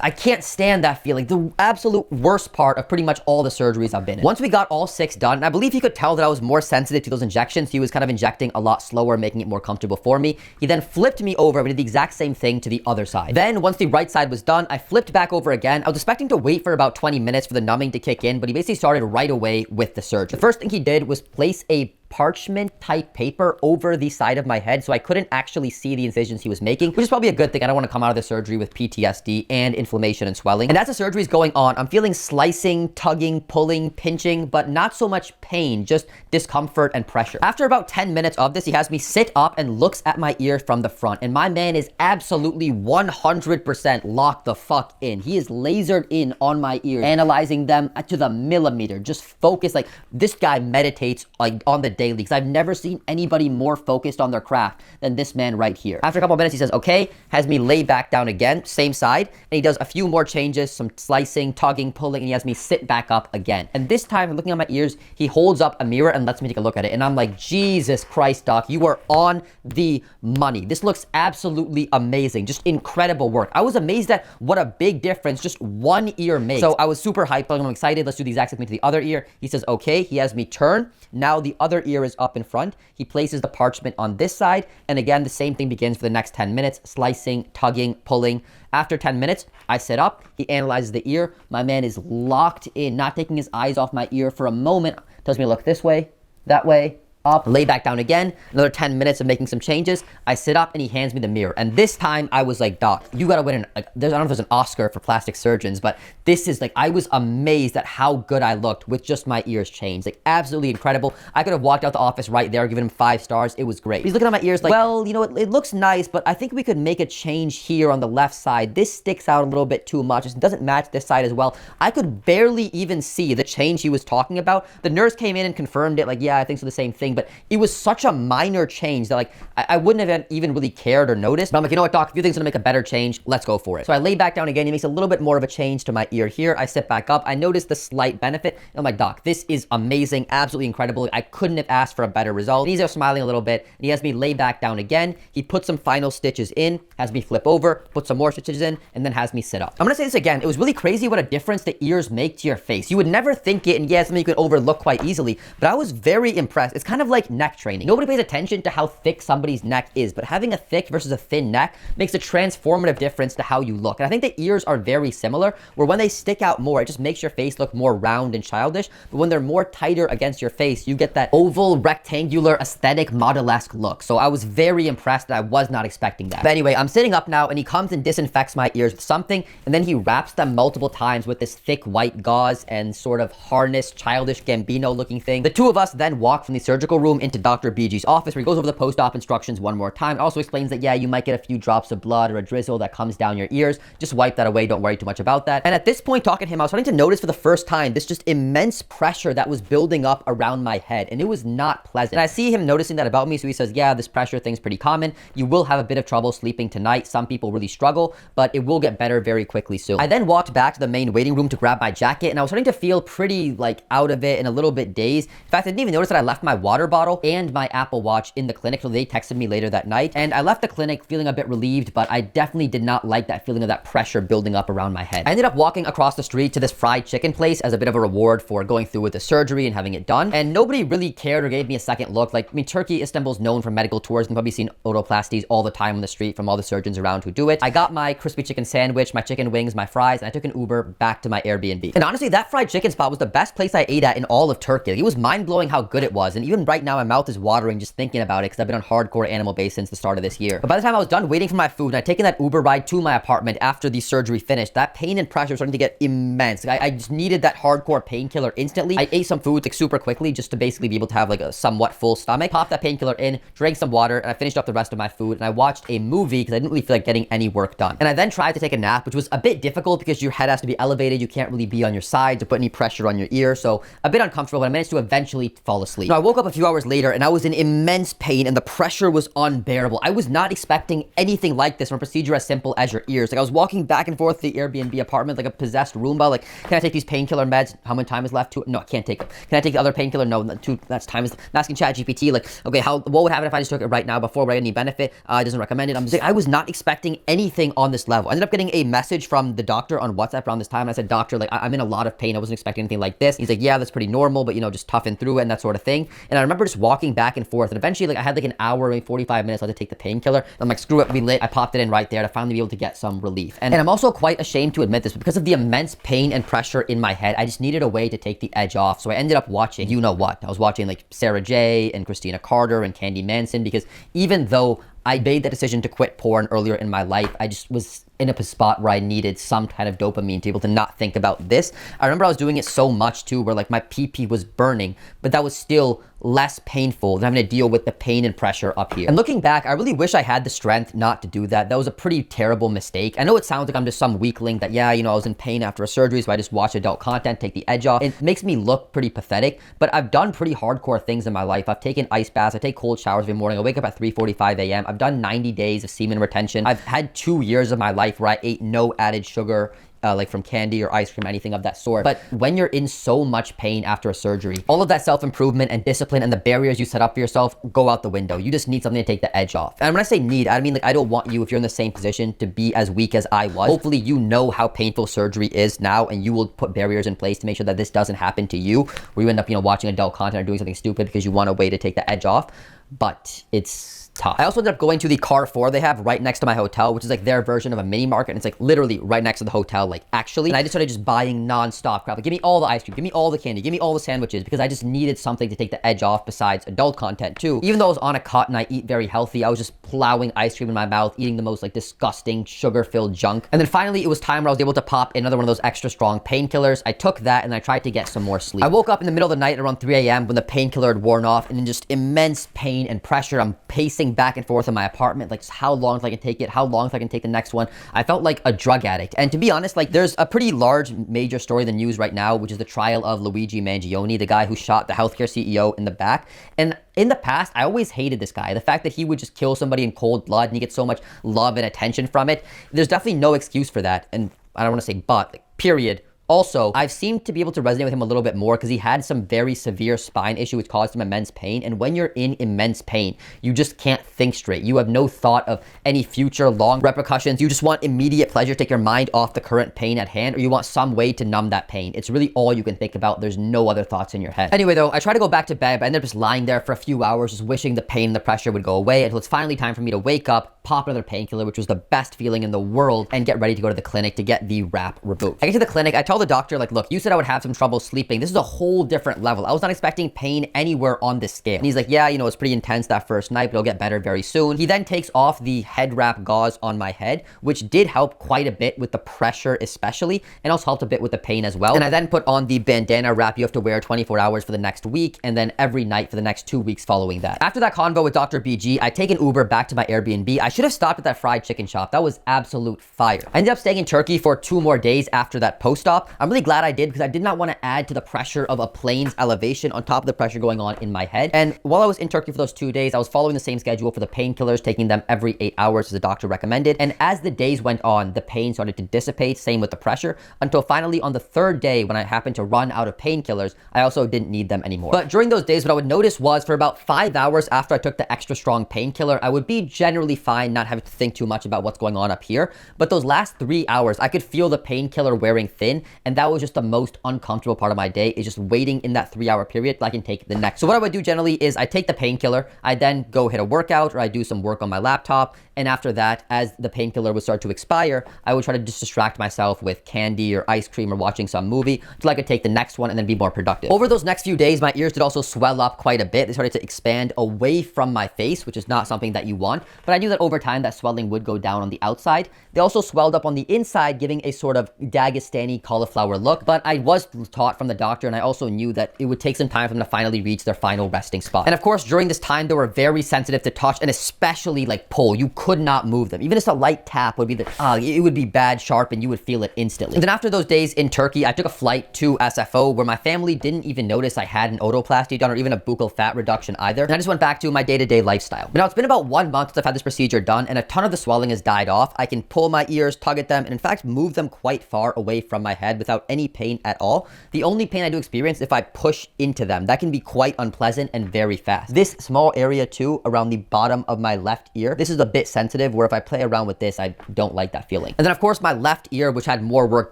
I can't stand that feeling. The absolute worst part of pretty much all the surgeries I've been in. Once we got all 6 done, and I believe he could tell that I was more sensitive to those injections. He was kind of injecting a lot slower, making it more comfortable for me. He then flipped me over and did the exact same thing to the other side. Then once the right side was done, I flipped back over again. I was expecting to wait for about 20 minutes for the numbing to kick in, but he basically started right away with the surgery. The first thing he did was place a parchment type paper over the side of my head, so I couldn't actually see the incisions he was making, which is probably a good thing. I don't want to come out of the surgery with PTSD and inflammation and swelling. And as the surgery is going on, I'm feeling slicing, tugging, pulling, pinching, but not so much pain, just discomfort and pressure. After about 10 minutes of this, he has me sit up and looks at my ear from the front, and my man is absolutely 100% locked the fuck in. He is lasered in on my ears, analyzing them to the millimeter, just focused. Like, this guy meditates like on the daily, because I've never seen anybody more focused on their craft than this man right here. After a couple of minutes, he says, okay, has me lay back down again, same side, and he does a few more changes, some slicing, tugging, pulling, and he has me sit back up again. And this time, I'm looking at my ears, he holds up a mirror and lets me take a look at it, and I'm like, Jesus Christ, doc, you are on the money. This looks absolutely amazing, just incredible work. I was amazed at what a big difference just one ear makes. So I was super hyped, I'm excited, let's do the exact same thing to the other ear. He says, okay, he has me turn. Now the other ear is up in front. He places the parchment on this side, and again, the same thing begins for the next 10 minutes, slicing, tugging, pulling. After 10 minutes, I sit up, he analyzes the ear. My man is locked in, not taking his eyes off my ear for a moment. Tells me to look this way, that way, up, lay back down again. Another 10 minutes of making some changes. I sit up and he hands me the mirror. And this time I was like, doc, you gotta win I don't know if there's an Oscar for plastic surgeons, but this is like, I was amazed at how good I looked with just my ears changed. Like, absolutely incredible. I could have walked out the office right there, given him 5 stars. It was great. He's looking at my ears like, well, you know, it looks nice, but I think we could make a change here on the left side. This sticks out a little bit too much. It doesn't match this side as well. I could barely even see the change he was talking about. The nurse came in and confirmed it, like, yeah, I think so, the same thing, but it was such a minor change that, like, I wouldn't have even really cared or noticed. But I'm like, you know what, doc, if you think it's gonna make a better change, let's go for it. So I lay back down again. He makes a little bit more of a change to my ear here. I sit back up. I notice the slight benefit. And I'm like, doc, this is amazing, absolutely incredible. I couldn't have asked for a better result. And he's smiling a little bit, and he has me lay back down again. He puts some final stitches in, has me flip over, put some more stitches in, and then has me sit up. I'm gonna say this again. It was really crazy what a difference the ears make to your face. You would never think it, and yeah, it's something you could overlook quite easily, but I was very impressed. It's kind of like neck training. Nobody pays attention to how thick somebody's neck is, but having a thick versus a thin neck makes a transformative difference to how you look. And I think the ears are very similar, where when they stick out more, it just makes your face look more round and childish, but when they're more tighter against your face, you get that oval, rectangular, aesthetic, model-esque look. So I was very impressed, and I was not expecting that. But anyway, I'm sitting up now, and he comes and disinfects my ears with something, and then he wraps them multiple times with this thick white gauze and sort of harness, childish Gambino looking thing. The two of us then walk from the surgical room into Dr. BG's office, where he goes over the post-op instructions one more time. It also explains that, yeah, you might get a few drops of blood or a drizzle that comes down your ears. Just wipe that away. Don't worry too much about that. And at this point, talking to him, I was starting to notice for the first time this just immense pressure that was building up around my head, and it was not pleasant. And I see him noticing that about me, so he says, yeah, this pressure thing's pretty common. You will have a bit of trouble sleeping tonight. Some people really struggle, but it will get better very quickly soon. I then walked back to the main waiting room to grab my jacket, and I was starting to feel pretty, like, out of it and a little bit dazed. In fact, I didn't even notice that I left my water bottle and my Apple Watch in the clinic, so they texted me later that night. And I left the clinic feeling a bit relieved, but I definitely did not like that feeling of that pressure building up around my head. I ended up walking across the street to this fried chicken place as a bit of a reward for going through with the surgery and having it done. And nobody really cared or gave me a second look. Like, I mean, Turkey, Istanbul's known for medical tours. You've probably seen otoplasties all the time on the street from all the surgeons around who do it. I got my crispy chicken sandwich, my chicken wings, my fries, and I took an Uber back to my Airbnb. And honestly, that fried chicken spot was the best place I ate at in all of Turkey. Like, it was mind-blowing how good it was. And even right now my mouth is watering just thinking about it because I've been on hardcore animal base since the start of this year. But by the time I was done waiting for my food and I'd taken that Uber ride to my apartment after the surgery finished, that pain and pressure was starting to get immense. Like, I just needed that hardcore painkiller instantly. I ate some food like super quickly just to basically be able to have like a somewhat full stomach. Popped that painkiller in, drank some water, and I finished up the rest of my food, and I watched a movie because I didn't really feel like getting any work done. And I then tried to take a nap, which was a bit difficult because your head has to be elevated. You can't really be on your side to put any pressure on your ear, so a bit uncomfortable, but I managed to eventually fall asleep. Now, I woke up a few hours later and I was in immense pain and the pressure was unbearable. I was not expecting anything like this from a procedure as simple as your ears. Like, I was walking back and forth to the Airbnb apartment like a possessed Roomba. Like, can I take these painkiller meds? How much time is left to it? No, I can't take them. Can I take the other painkiller? No, that's time is. I'm asking ChatGPT, like, okay, what would happen if I just took it right now before? Would I get any benefit? It doesn't recommend it. I was not expecting anything on this level. I ended up getting a message from the doctor on WhatsApp around this time. And I said, doctor, like, I'm in a lot of pain. I wasn't expecting anything like this. He's like, yeah, that's pretty normal, but just toughen through it and that sort of thing. And I remember just walking back and forth, and eventually, like, I had like an hour, maybe 45 minutes left to take the painkiller. I'm like, screw it, we lit. I popped it in right there to finally be able to get some relief. And I'm also quite ashamed to admit this, but because of the immense pain and pressure in my head, I just needed a way to take the edge off. So I ended up watching, you know what? I was watching like Sarah J and Christina Carter and Candy Manson, because even though I made the decision to quit porn earlier in my life, I just was in a spot where I needed some kind of dopamine to be able to not think about this. I remember I was doing it so much too, where like my pee was burning, but that was still less painful than having to deal with the pain and pressure up here. And looking back, I really wish I had the strength not to do that. That was a pretty terrible mistake. I know it sounds like I'm just some weakling that, yeah, I was in pain after a surgery, so I just watch adult content, take the edge off. It makes me look pretty pathetic, but I've done pretty hardcore things in my life. I've taken ice baths, I take cold showers every morning, I wake up at 3:45 a.m. I've done 90 days of semen retention. I've had 2 years of my life where I ate no added sugar, like from candy or ice cream, anything of that sort. But when you're in so much pain after a surgery, all of that self-improvement and discipline and the barriers you set up for yourself go out the window. You just need something to take the edge off. And when I say need, I mean, like, I don't want you, if you're in the same position, to be as weak as I was. Hopefully you know how painful surgery is now, and you will put barriers in place to make sure that this doesn't happen to you, where you end up, watching adult content or doing something stupid because you want a way to take the edge off. But it's tough. I also ended up going to the Carrefour they have right next to my hotel, which is like their version of a mini market. And it's like literally right next to the hotel, like actually. And I just started just buying nonstop crap. Like, give me all the ice cream, give me all the candy, give me all the sandwiches, because I just needed something to take the edge off besides adult content too. Even though I was on a cut and I eat very healthy, I was just plowing ice cream in my mouth, eating the most like disgusting sugar-filled junk. And then finally it was time where I was able to pop another one of those extra strong painkillers. I took that and I tried to get some more sleep. I woke up in the middle of the night around 3 a.m. when the painkiller had worn off, and in just immense pain and pressure, I'm pacing back and forth in my apartment, like, how long till I can take it, how long till I can take the next one. I felt like a drug addict. And to be honest, like, there's a pretty large major story in the news right now, which is the trial of Luigi Mangione, the guy who shot the healthcare CEO in the back. And in the past, I always hated this guy. The fact that he would just kill somebody in cold blood and he gets so much love and attention from it, there's definitely no excuse for that. And I don't want to say but, like, period. Also, I've seemed to be able to resonate with him a little bit more because he had some very severe spine issue which caused him immense pain. And when you're in immense pain, you just can't think straight. You have no thought of any future long repercussions. You just want immediate pleasure, take your mind off the current pain at hand, or you want some way to numb that pain. It's really all you can think about. There's no other thoughts in your head. Anyway, though, I tried to go back to bed, but I ended up just lying there for a few hours, just wishing the pain and the pressure would go away until it's finally time for me to wake up, pop another painkiller, which was the best feeling in the world, and get ready to go to the clinic to get the wrap removed. I get to the clinic, I tell the doctor, like, look, you said I would have some trouble sleeping. This is a whole different level. I was not expecting pain anywhere on this scale. And he's like, yeah, it's pretty intense that first night, but it'll get better very soon. He then takes off the head wrap gauze on my head, which did help quite a bit with the pressure especially, and also helped a bit with the pain as well. And I then put on the bandana wrap you have to wear 24 hours for the next week, and then every night for the next 2 weeks following that. After that convo with Dr. BG, I take an Uber back to my Airbnb. I should have stopped at that fried chicken shop. That was absolute fire. I ended up staying in Turkey for 2 more days after that post-op. I'm really glad I did, because I did not want to add to the pressure of a plane's elevation on top of the pressure going on in my head. And while I was in Turkey for those 2 days, I was following the same schedule for the painkillers, taking them every 8 hours as the doctor recommended. And as the days went on, the pain started to dissipate, same with the pressure, until finally on the 3rd day when I happened to run out of painkillers, I also didn't need them anymore. But during those days, what I would notice was for about 5 hours after I took the extra strong painkiller, I would be generally fine. mind, not having to think too much about what's going on up here. But those last 3 hours, I could feel the painkiller wearing thin, and that was just the most uncomfortable part of my day, is just waiting in that 3-hour period till I can take the next. So what I would do generally is I take the painkiller, I then go hit a workout, or I do some work on my laptop, and after that, as the painkiller would start to expire, I would try to just distract myself with candy or ice cream or watching some movie till I could take the next one and then be more productive. Over those next few days, my ears did also swell up quite a bit. They started to expand away from my face, which is not something that you want, but I knew that over time that swelling would go down on the outside. They also swelled up on the inside, giving a sort of Dagestani cauliflower look, but I was taught from the doctor, and I also knew that it would take some time for them to finally reach their final resting spot. And of course, during this time, they were very sensitive to touch, and especially like pull. You could not move them. Even just a light tap would be it would be bad sharp, and you would feel it instantly. And then after those days in Turkey, I took a flight to SFO, where my family didn't even notice I had an otoplasty done or even a buccal fat reduction either. And I just went back to my day-to-day lifestyle. But now it's been about 1 month since I've had this procedure done, and a ton of the swelling has died off. I can pull my ears, tug at them, and in fact move them quite far away from my head without any pain at all. The only pain I do experience if I push into them. That can be quite unpleasant and very fast. This small area too, around the bottom of my left ear, this is a bit sensitive, where if I play around with this, I don't like that feeling. And then of course my left ear, which had more work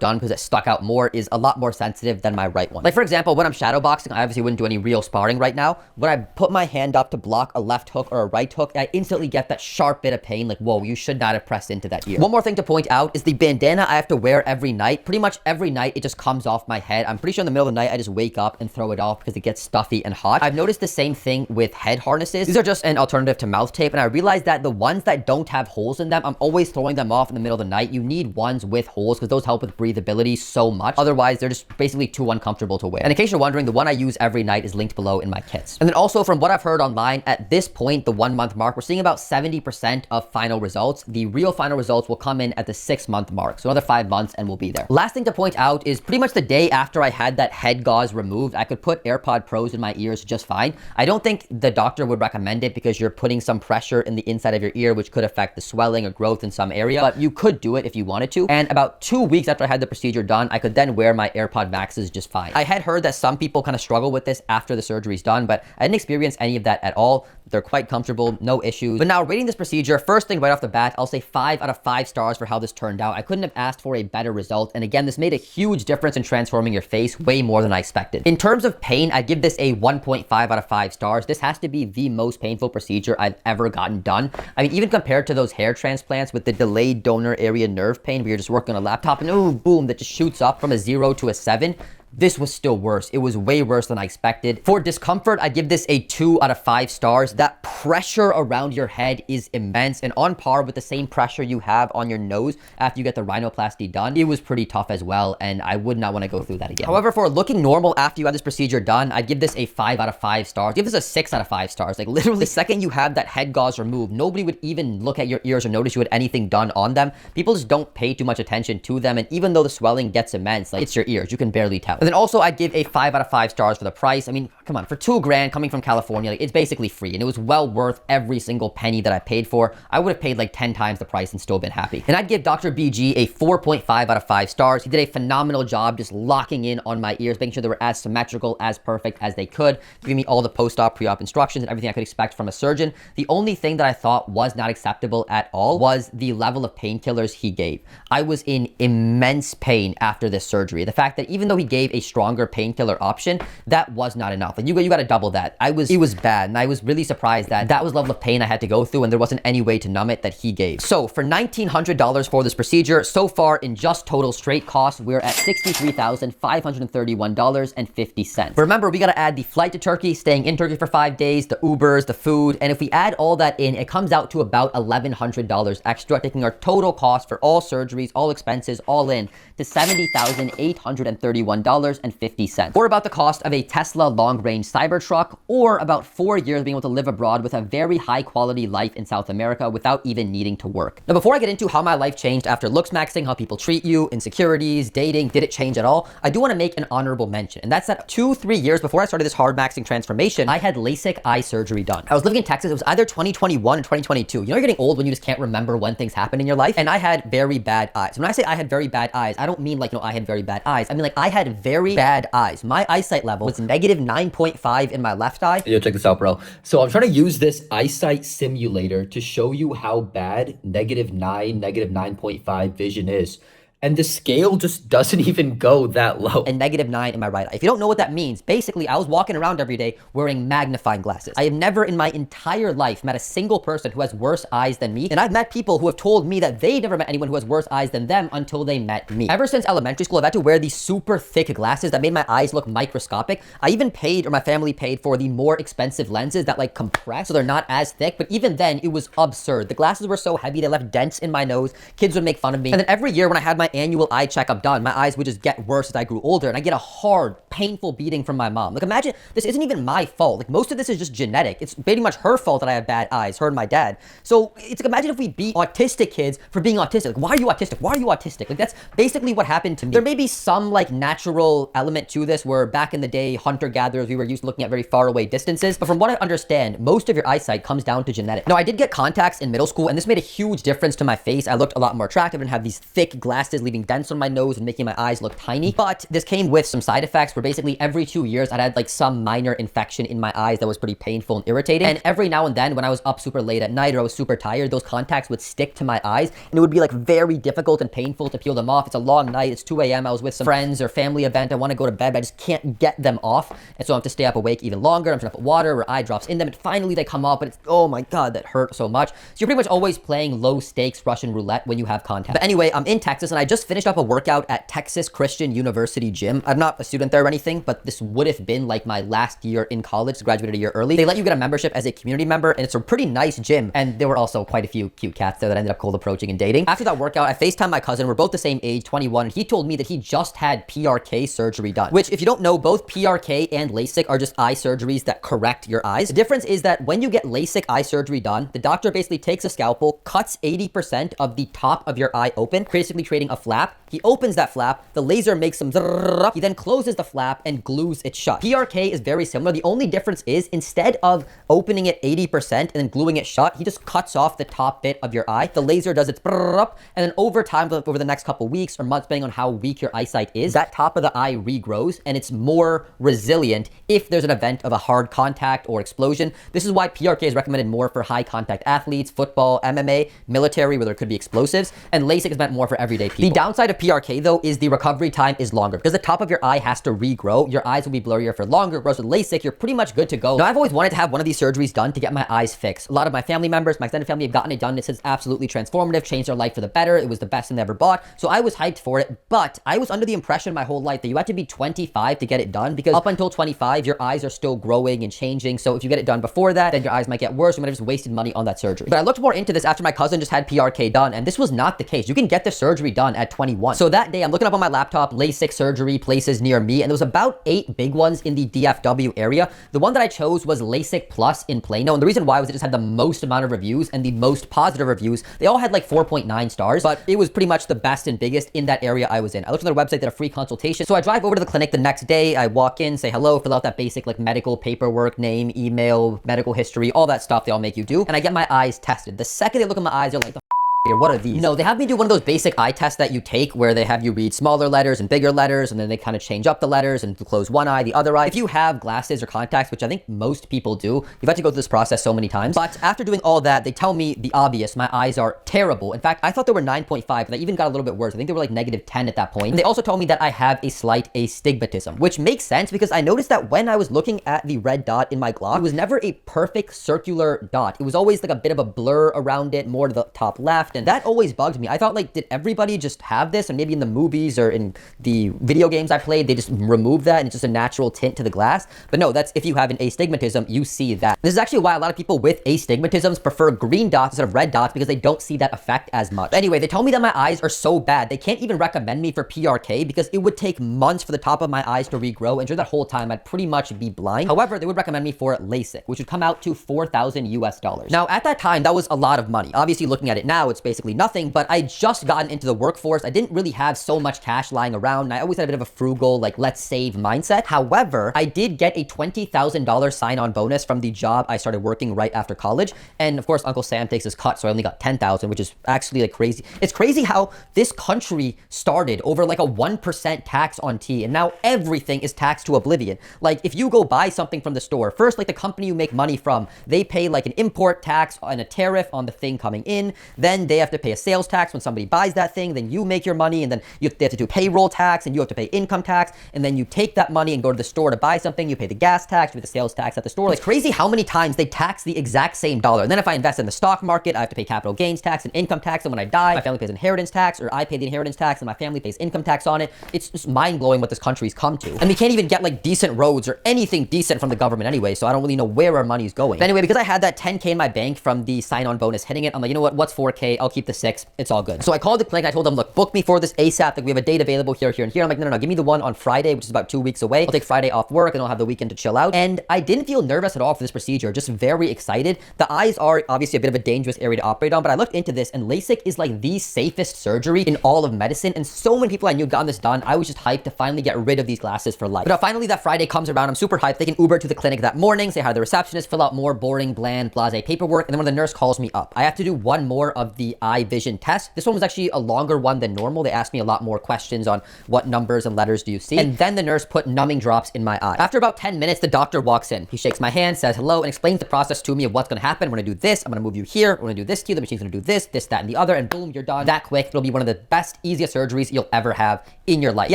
done because it stuck out more, is a lot more sensitive than my right one. Like for example, when I'm shadow boxing, I obviously wouldn't do any real sparring right now. When I put my hand up to block a left hook or a right hook, I instantly get that sharp bit of pain, like, whoa, you should not have pressed into that ear. One more thing to point out is the bandana I have to wear every night. Pretty much every night, it just comes off my head. I'm pretty sure in the middle of the night, I just wake up and throw it off because it gets stuffy and hot. I've noticed the same thing with head harnesses. These are just an alternative to mouth tape, and I realized that the ones that don't have holes in them, I'm always throwing them off in the middle of the night. You need ones with holes because those help with breathability so much. Otherwise, they're just basically too uncomfortable to wear. And in case you're wondering, the one I use every night is linked below in my kits. And then also from what I've heard online, at this point, the 1 month mark, we're seeing about 70% of final results. The real final results will come in at the 6-month mark. So another 5 months and we'll be there. Last thing to point out is pretty much the day after I had that head gauze removed, I could put AirPod Pros in my ears just fine. I don't think the doctor would recommend it because you're putting some pressure in the inside of your ear, which could affect the swelling or growth in some area, but you could do it if you wanted to. And about 2 weeks after I had the procedure done, I could then wear my AirPod Maxes just fine. I had heard that some people kind of struggle with this after the surgery's done, but I didn't experience any of that at all. They're quite comfortable, no issues. But now rating this procedure, first thing right off the bat, I'll say 5 out of 5 stars for how this turned out. I couldn't have asked for a better result. And again, this made a huge difference in transforming your face, way more than I expected. In terms of pain, I give this a 1.5 out of 5 stars. This has to be the most painful procedure I've ever gotten done. I mean, even compared to those hair transplants with the delayed donor area nerve pain, where you're just working on a laptop and oh, boom, that just shoots up from a 0 to a 7. This was still worse. It was way worse than I expected. For discomfort, I give this a 2 out of 5 stars. That pressure around your head is immense and on par with the same pressure you have on your nose after you get the rhinoplasty done. It was pretty tough as well, and I would not want to go through that again. However, for looking normal after you had this procedure done, I'd give this a 5 out of 5 stars. Give this a 6 out of 5 stars. Like literally the second you have that head gauze removed, nobody would even look at your ears or notice you had anything done on them. People just don't pay too much attention to them, and even though the swelling gets immense, like it's your ears, you can barely tell. And then also I'd give a 5 out of 5 stars for the price. I mean, come on, for $2,000 coming from California, like, it's basically free, and it was well worth every single penny that I paid for. I would have paid like 10 times the price and still been happy. And I'd give Dr. BG a 4.5 out of 5 stars. He did a phenomenal job just locking in on my ears, making sure they were as symmetrical, as perfect as they could, giving me all the post-op, pre-op instructions and everything I could expect from a surgeon. The only thing that I thought was not acceptable at all was the level of painkillers he gave. I was in immense pain after this surgery. The fact that even though he gave a stronger painkiller option, that was not enough. Like you got to double that. It was bad, and I was really surprised that that was the level of pain I had to go through, and there wasn't any way to numb it that he gave. So for $1,900 for this procedure, so far in just total straight costs, we're at $63,531.50. Remember, we got to add the flight to Turkey, staying in Turkey for 5 days, the Ubers, the food, and if we add all that in, it comes out to about $1,100 extra, taking our total cost for all surgeries, all expenses, all in to $70,831.50, or about the cost of a Tesla long-range Cybertruck, or about 4 years being able to live abroad with a very high-quality life in South America without even needing to work. Now, before I get into how my life changed after LooksMaxxing, how people treat you, insecurities, dating, did it change at all, I do want to make an honorable mention, and that's that 2-3 years before I started this hardmaxing transformation, I had Lasik eye surgery done. I was living in Texas. It was either 2021 or 2022. You know, you're getting old when you just can't remember when things happen in your life, and I had very bad eyes. When I say I had very bad eyes, I don't mean like, I had very bad eyes. I mean like I had very bad eyes. My eyesight level was negative 9.5 in my left eye. Yo, check this out, bro. So I'm trying to use this eyesight simulator to show you how bad -9, -9.5 vision is. And the scale just doesn't even go that low. And -9 in my right eye. If you don't know what that means, basically I was walking around every day wearing magnifying glasses. I have never in my entire life met a single person who has worse eyes than me. And I've met people who have told me that they never met anyone who has worse eyes than them until they met me. Ever since elementary school, I've had to wear these super thick glasses that made my eyes look microscopic. I even paid, or my family paid, for the more expensive lenses that like compress so they're not as thick. But even then, it was absurd. The glasses were so heavy, they left dents in my nose. Kids would make fun of me. And then every year when I had my annual eye checkup done, my eyes would just get worse as I grew older, and I get a hard, painful beating from my mom. Like, imagine, this isn't even my fault. Like, most of this is just genetic. It's pretty much her fault that I have bad eyes, her and my dad. So it's like, imagine if we beat autistic kids for being autistic. Like, why are you autistic? Why are you autistic? Like, that's basically what happened to me. There may be some like natural element to this, where back in the day, hunter-gatherers, we were used to looking at very far away distances. But from what I understand, most of your eyesight comes down to genetics. Now, I did get contacts in middle school, and this made a huge difference to my face. I looked a lot more attractive and have these thick glasses leaving dents on my nose and making my eyes look tiny. But this came with some side effects, where basically every 2 years I had like some minor infection in my eyes that was pretty painful and irritating. And every now and then when I was up super late at night or I was super tired, those contacts would stick to my eyes, and it would be like very difficult and painful to peel them off. It's a long night, it's 2 a.m. I was with some friends or family event. I want to go to bed, but I just can't get them off. And so I have to stay up awake even longer. I'm trying to put water or eye drops in them, and finally they come off, but it's, oh my God, that hurt so much. So you're pretty much always playing low stakes Russian roulette when you have contacts. But anyway, I'm in Texas, and I just finished up a workout at Texas Christian University Gym. I'm not a student there or anything, but this would have been like my last year in college, so graduated a year early. They let you get a membership as a community member, and it's a pretty nice gym. And there were also quite a few cute cats there that I ended up cold approaching and dating. After that workout, I FaceTimed my cousin. We're both the same age, 21, and he told me that he just had PRK surgery done, which, if you don't know, both PRK and LASIK are just eye surgeries that correct your eyes. The difference is that when you get LASIK eye surgery done, the doctor basically takes a scalpel, cuts 80% of the top of your eye open, basically creating a flap. He opens that flap, the laser makes some zrrr, he then closes the flap and glues it shut. PRK is very similar. The only difference is, instead of opening it 80% and then gluing it shut, he just cuts off the top bit of your eye. The laser does its brrrr, and then over time, over the next couple weeks or months, depending on how weak your eyesight is, that top of the eye regrows, and it's more resilient if there's an event of a hard contact or explosion. This is why PRK is recommended more for high contact athletes, football, MMA, military, where there could be explosives, and LASIK is meant more for everyday people. The downside of PRK, though, is the recovery time is longer, because the top of your eye has to regrow. Your eyes will be blurrier for longer, whereas with LASIK, you're pretty much good to go. Now, I've always wanted to have one of these surgeries done to get my eyes fixed. A lot of my family members, my extended family, have gotten it done. It says absolutely transformative, changed their life for the better. It was the best thing they ever bought. So I was hyped for it, but I was under the impression my whole life that you had to be 25 to get it done, because up until 25, your eyes are still growing and changing. So if you get it done before that, then your eyes might get worse. You might have just wasted money on that surgery. But I looked more into this after my cousin just had PRK done, and this was not the case. You can get the surgery done at 21. So that day, I'm looking up on my laptop LASIK surgery places near me, and there was about 8 big ones in the DFW area. The one that I chose was LASIK Plus in Plano, and the reason why was it just had the most amount of reviews and the most positive reviews. They all had like 4.9 stars, but it was pretty much the best and biggest in that area I was in. I looked on their website, did a free consultation. So I drive over to the clinic the next day. I walk in, say hello, fill out that basic like medical paperwork, name, email, medical history, all that stuff they all make you do, and I get my eyes tested. The second they look at my eyes, they're like, or what are these? No, they have me do one of those basic eye tests that you take where they have you read smaller letters and bigger letters, and then they kind of change up the letters and close one eye, the other eye. If you have glasses or contacts, which I think most people do, you've had to go through this process so many times. But after doing all that, they tell me the obvious: my eyes are terrible. In fact, I thought they were 9.5, but they even got a little bit worse. I think they were like -10 at that point. And they also told me that I have a slight astigmatism, which makes sense because I noticed that when I was looking at the red dot in my gloss, it was never a perfect circular dot. It was always like a bit of a blur around it, more to the top left, and that always bugged me. I thought, like, did everybody just have this? And maybe in the movies or in the video games I played, they just removed that and it's just a natural tint to the glass. But no, that's if you have an astigmatism, you see that. This is actually why a lot of people with astigmatisms prefer green dots instead of red dots, because they don't see that effect as much. But anyway, they tell me that my eyes are so bad, they can't even recommend me for PRK because it would take months for the top of my eyes to regrow, and during that whole time, I'd pretty much be blind. However, they would recommend me for LASIK, which would come out to $4,000 US. Now, at that time, that was a lot of money. Obviously, looking at it now, it's basically nothing, but I just gotten into the workforce. I didn't really have so much cash lying around. And I always had a bit of a frugal, like, let's save mindset. However, I did get a $20,000 sign-on bonus from the job I started working right after college. And of course, Uncle Sam takes his cut, so I only got 10,000, which is actually like crazy. It's crazy how this country started over like a 1% tax on tea, and now everything is taxed to oblivion. Like, if you go buy something from the store, first, like, the company you make money from, they pay like an import tax and a tariff on the thing coming in. Then they have to pay a sales tax when somebody buys that thing. Then you make your money, and then they have to do payroll tax, and you have to pay income tax. And then you take that money and go to the store to buy something. You pay the gas tax, you pay the sales tax at the store. Like, it's crazy how many times they tax the exact same dollar. And then if I invest in the stock market, I have to pay capital gains tax and income tax. And when I die, my family pays inheritance tax, or I pay the inheritance tax and my family pays income tax on it. It's just mind-blowing what this country's come to. And we can't even get like decent roads or anything decent from the government anyway, so I don't really know where our money's going. But anyway, because I had that 10K in my bank from the sign-on bonus hitting it, I'm like, you know what, what's 4K? I'll keep the 6. It's all good. So I called the clinic. I told them, look, book me for this ASAP. Like, we have a date available here, here, and here. I'm like, no, give me the one on Friday, which is about 2 weeks away. I'll take Friday off work and I'll have the weekend to chill out. And I didn't feel nervous at all for this procedure, just very excited. The eyes are obviously a bit of a dangerous area to operate on, but I looked into this, and LASIK is like the safest surgery in all of medicine. And so many people I knew gotten this done. I was just hyped to finally get rid of these glasses for life. But finally that Friday comes around. I'm super hyped. They can Uber to the clinic that morning, say hi to the receptionist, fill out more boring, bland, blase paperwork, and then when the nurse calls me up, I have to do one more of the eye vision test. This one was actually a longer one than normal. They asked me a lot more questions on what numbers and letters do you see. And then the nurse put numbing drops in my eye. After about 10 minutes, the doctor walks in. He shakes my hand, says hello, and explains the process to me of what's gonna happen. We're gonna do this. I'm gonna move you here. We're gonna do this to you. The machine's gonna do this, that, and the other, and boom, you're done. That quick. It'll be one of the best, easiest surgeries you'll ever have in your life. He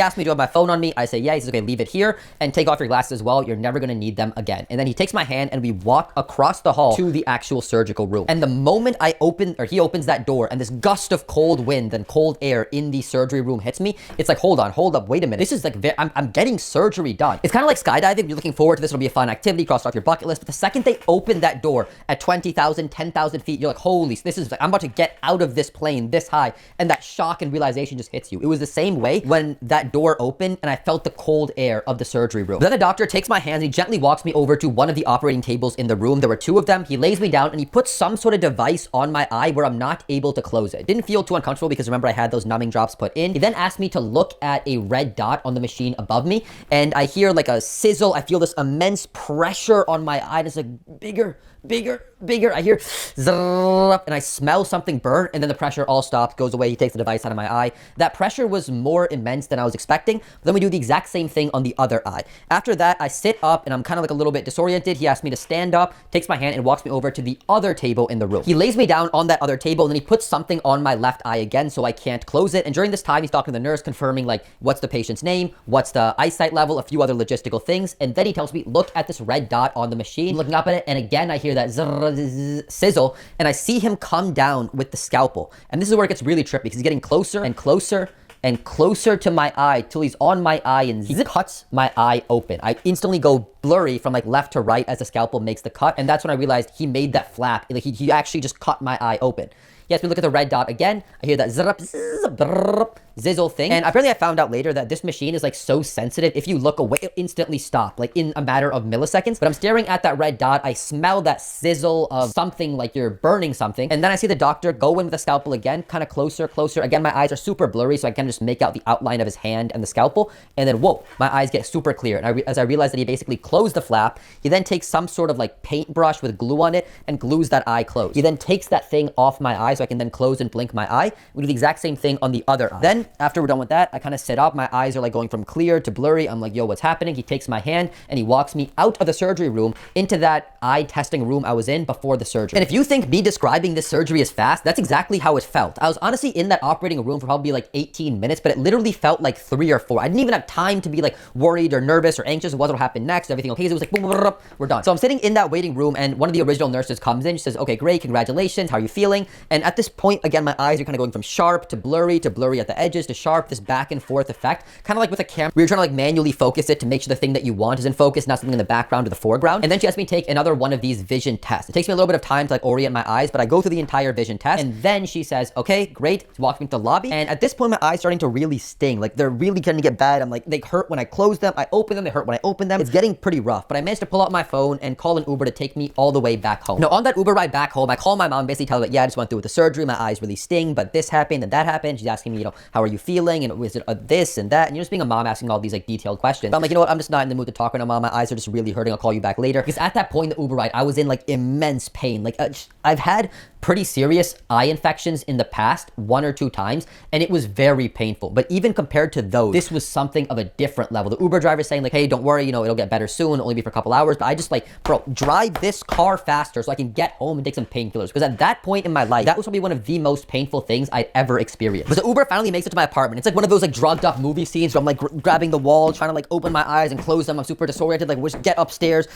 asked me, do I have my phone on me? I say, yeah. He says, okay, leave it here and take off your glasses as well. You're never gonna need them again. And then he takes my hand and we walk across the hall to the actual surgical room. And the moment he opens that door and this gust of cold wind and cold air in the surgery room hits me, it's like, hold up, wait a minute. This is like, I'm getting surgery done. It's kind of like skydiving. You're looking forward to this. It'll be a fun activity, cross off your bucket list. But the second they open that door at 20,000, 10,000 feet, you're like, holy, this is like, I'm about to get out of this plane this high. And that shock and realization just hits you. It was the same way when that door opened and I felt the cold air of the surgery room. Then the doctor takes my hands and he gently walks me over to one of the operating tables in the room. There were 2 of them. He lays me down and he puts some sort of device on my eye where I'm not able to close it. Didn't feel too uncomfortable because remember I had those numbing drops put in. He then asked me to look at a red dot on the machine above me and I hear like a sizzle. I feel this immense pressure on my eye. It's like bigger. I hear zzzz, and I smell something burn, and then the pressure all stops, goes away. He takes the device out of my eye. That pressure was more immense than I was expecting. But then we do the exact same thing on the other eye. After that, I sit up and I'm kind of like a little bit disoriented. He asks me to stand up, takes my hand and walks me over to the other table in the room. He lays me down on that other table and then he puts something on my left eye again so I can't close it. And during this time, he's talking to the nurse, confirming like what's the patient's name, what's the eyesight level, a few other logistical things. And then he tells me, look at this red dot on the machine. Looking up at it, and again, I hear that sizzle, and I see him come down with the scalpel. And this is where it gets really trippy because he's getting closer and closer and closer to my eye till he's on my eye and he cuts my eye open. I instantly go blurry from like left to right as the scalpel makes the cut. And that's when I realized he made that flap. Like he actually just cut my eye open. Yes, we look at the red dot again. I hear that zizzle thing. And apparently I found out later that this machine is like so sensitive. If you look away, it'll instantly stop, like in a matter of milliseconds. But I'm staring at that red dot. I smell that sizzle of something like you're burning something. And then I see the doctor go in with the scalpel again, kind of closer. Again, my eyes are super blurry, so I can just make out the outline of his hand and the scalpel. And then, whoa, my eyes get super clear. And as I realized that he basically closed the flap, he then takes some sort of like paintbrush with glue on it and glues that eye closed. He then takes that thing off my eye so I can then close and blink my eye. We do the exact same thing on the other eye. Then after we're done with that, I kind of sit up. My eyes are like going from clear to blurry. I'm like, yo, what's happening? He takes my hand and he walks me out of the surgery room into that eye testing room I was in before the surgery. And if you think me describing this surgery is fast, that's exactly how it felt. I was honestly in that operating room for probably like 18 minutes, but it literally felt like 3 or 4. I didn't even have time to be like worried or nervous or anxious. What'll happen next? Everything okay? It was like, boom, boom, boom, we're done. So I'm sitting in that waiting room and one of the original nurses comes in. She says, okay, great. Congratulations. How are you feeling? And at this point, again, my eyes are kind of going from sharp to blurry at the edges to sharp, this back and forth effect. Kind of like with a camera, where you're trying to like manually focus it to make sure the thing that you want is in focus, not something in the background or the foreground. And then she asked me to take another one of these vision tests. It takes me a little bit of time to like orient my eyes, but I go through the entire vision test. And then she says, okay, great. She walks me to the lobby. And at this point, my eyes starting to really sting. Like they're really going to get bad. I'm like, they hurt when I close them. I open them. They hurt when I open them. It's getting pretty rough, but I managed to pull out my phone and call an Uber to take me all the way back home. Now on that Uber ride back home, I call my mom, basically tell her that, yeah, I just went through with the surgery, my eyes really sting, but this happened and that happened. She's asking me, how are you feeling? And was it this and that? And you're just being a mom asking all these like detailed questions. But I'm like, you know what? I'm just not in the mood to talk right now, mom. My eyes are just really hurting. I'll call you back later. Because at that point in the Uber ride, I was in like immense pain. Like I've had pretty serious eye infections in the past 1 or 2 times, and it was very painful. But even compared to those, this was something of a different level. The Uber driver saying like, hey, don't worry, it'll get better soon, only be for a couple hours. But I just like, bro, drive this car faster so I can get home and take some painkillers. Because at that point in my life, that was probably one of the most painful things I'd ever experienced. But the Uber finally makes it to my apartment. It's like one of those like drugged up movie scenes where I'm like grabbing the wall, trying to like open my eyes and close them. I'm super disoriented. Like, get upstairs.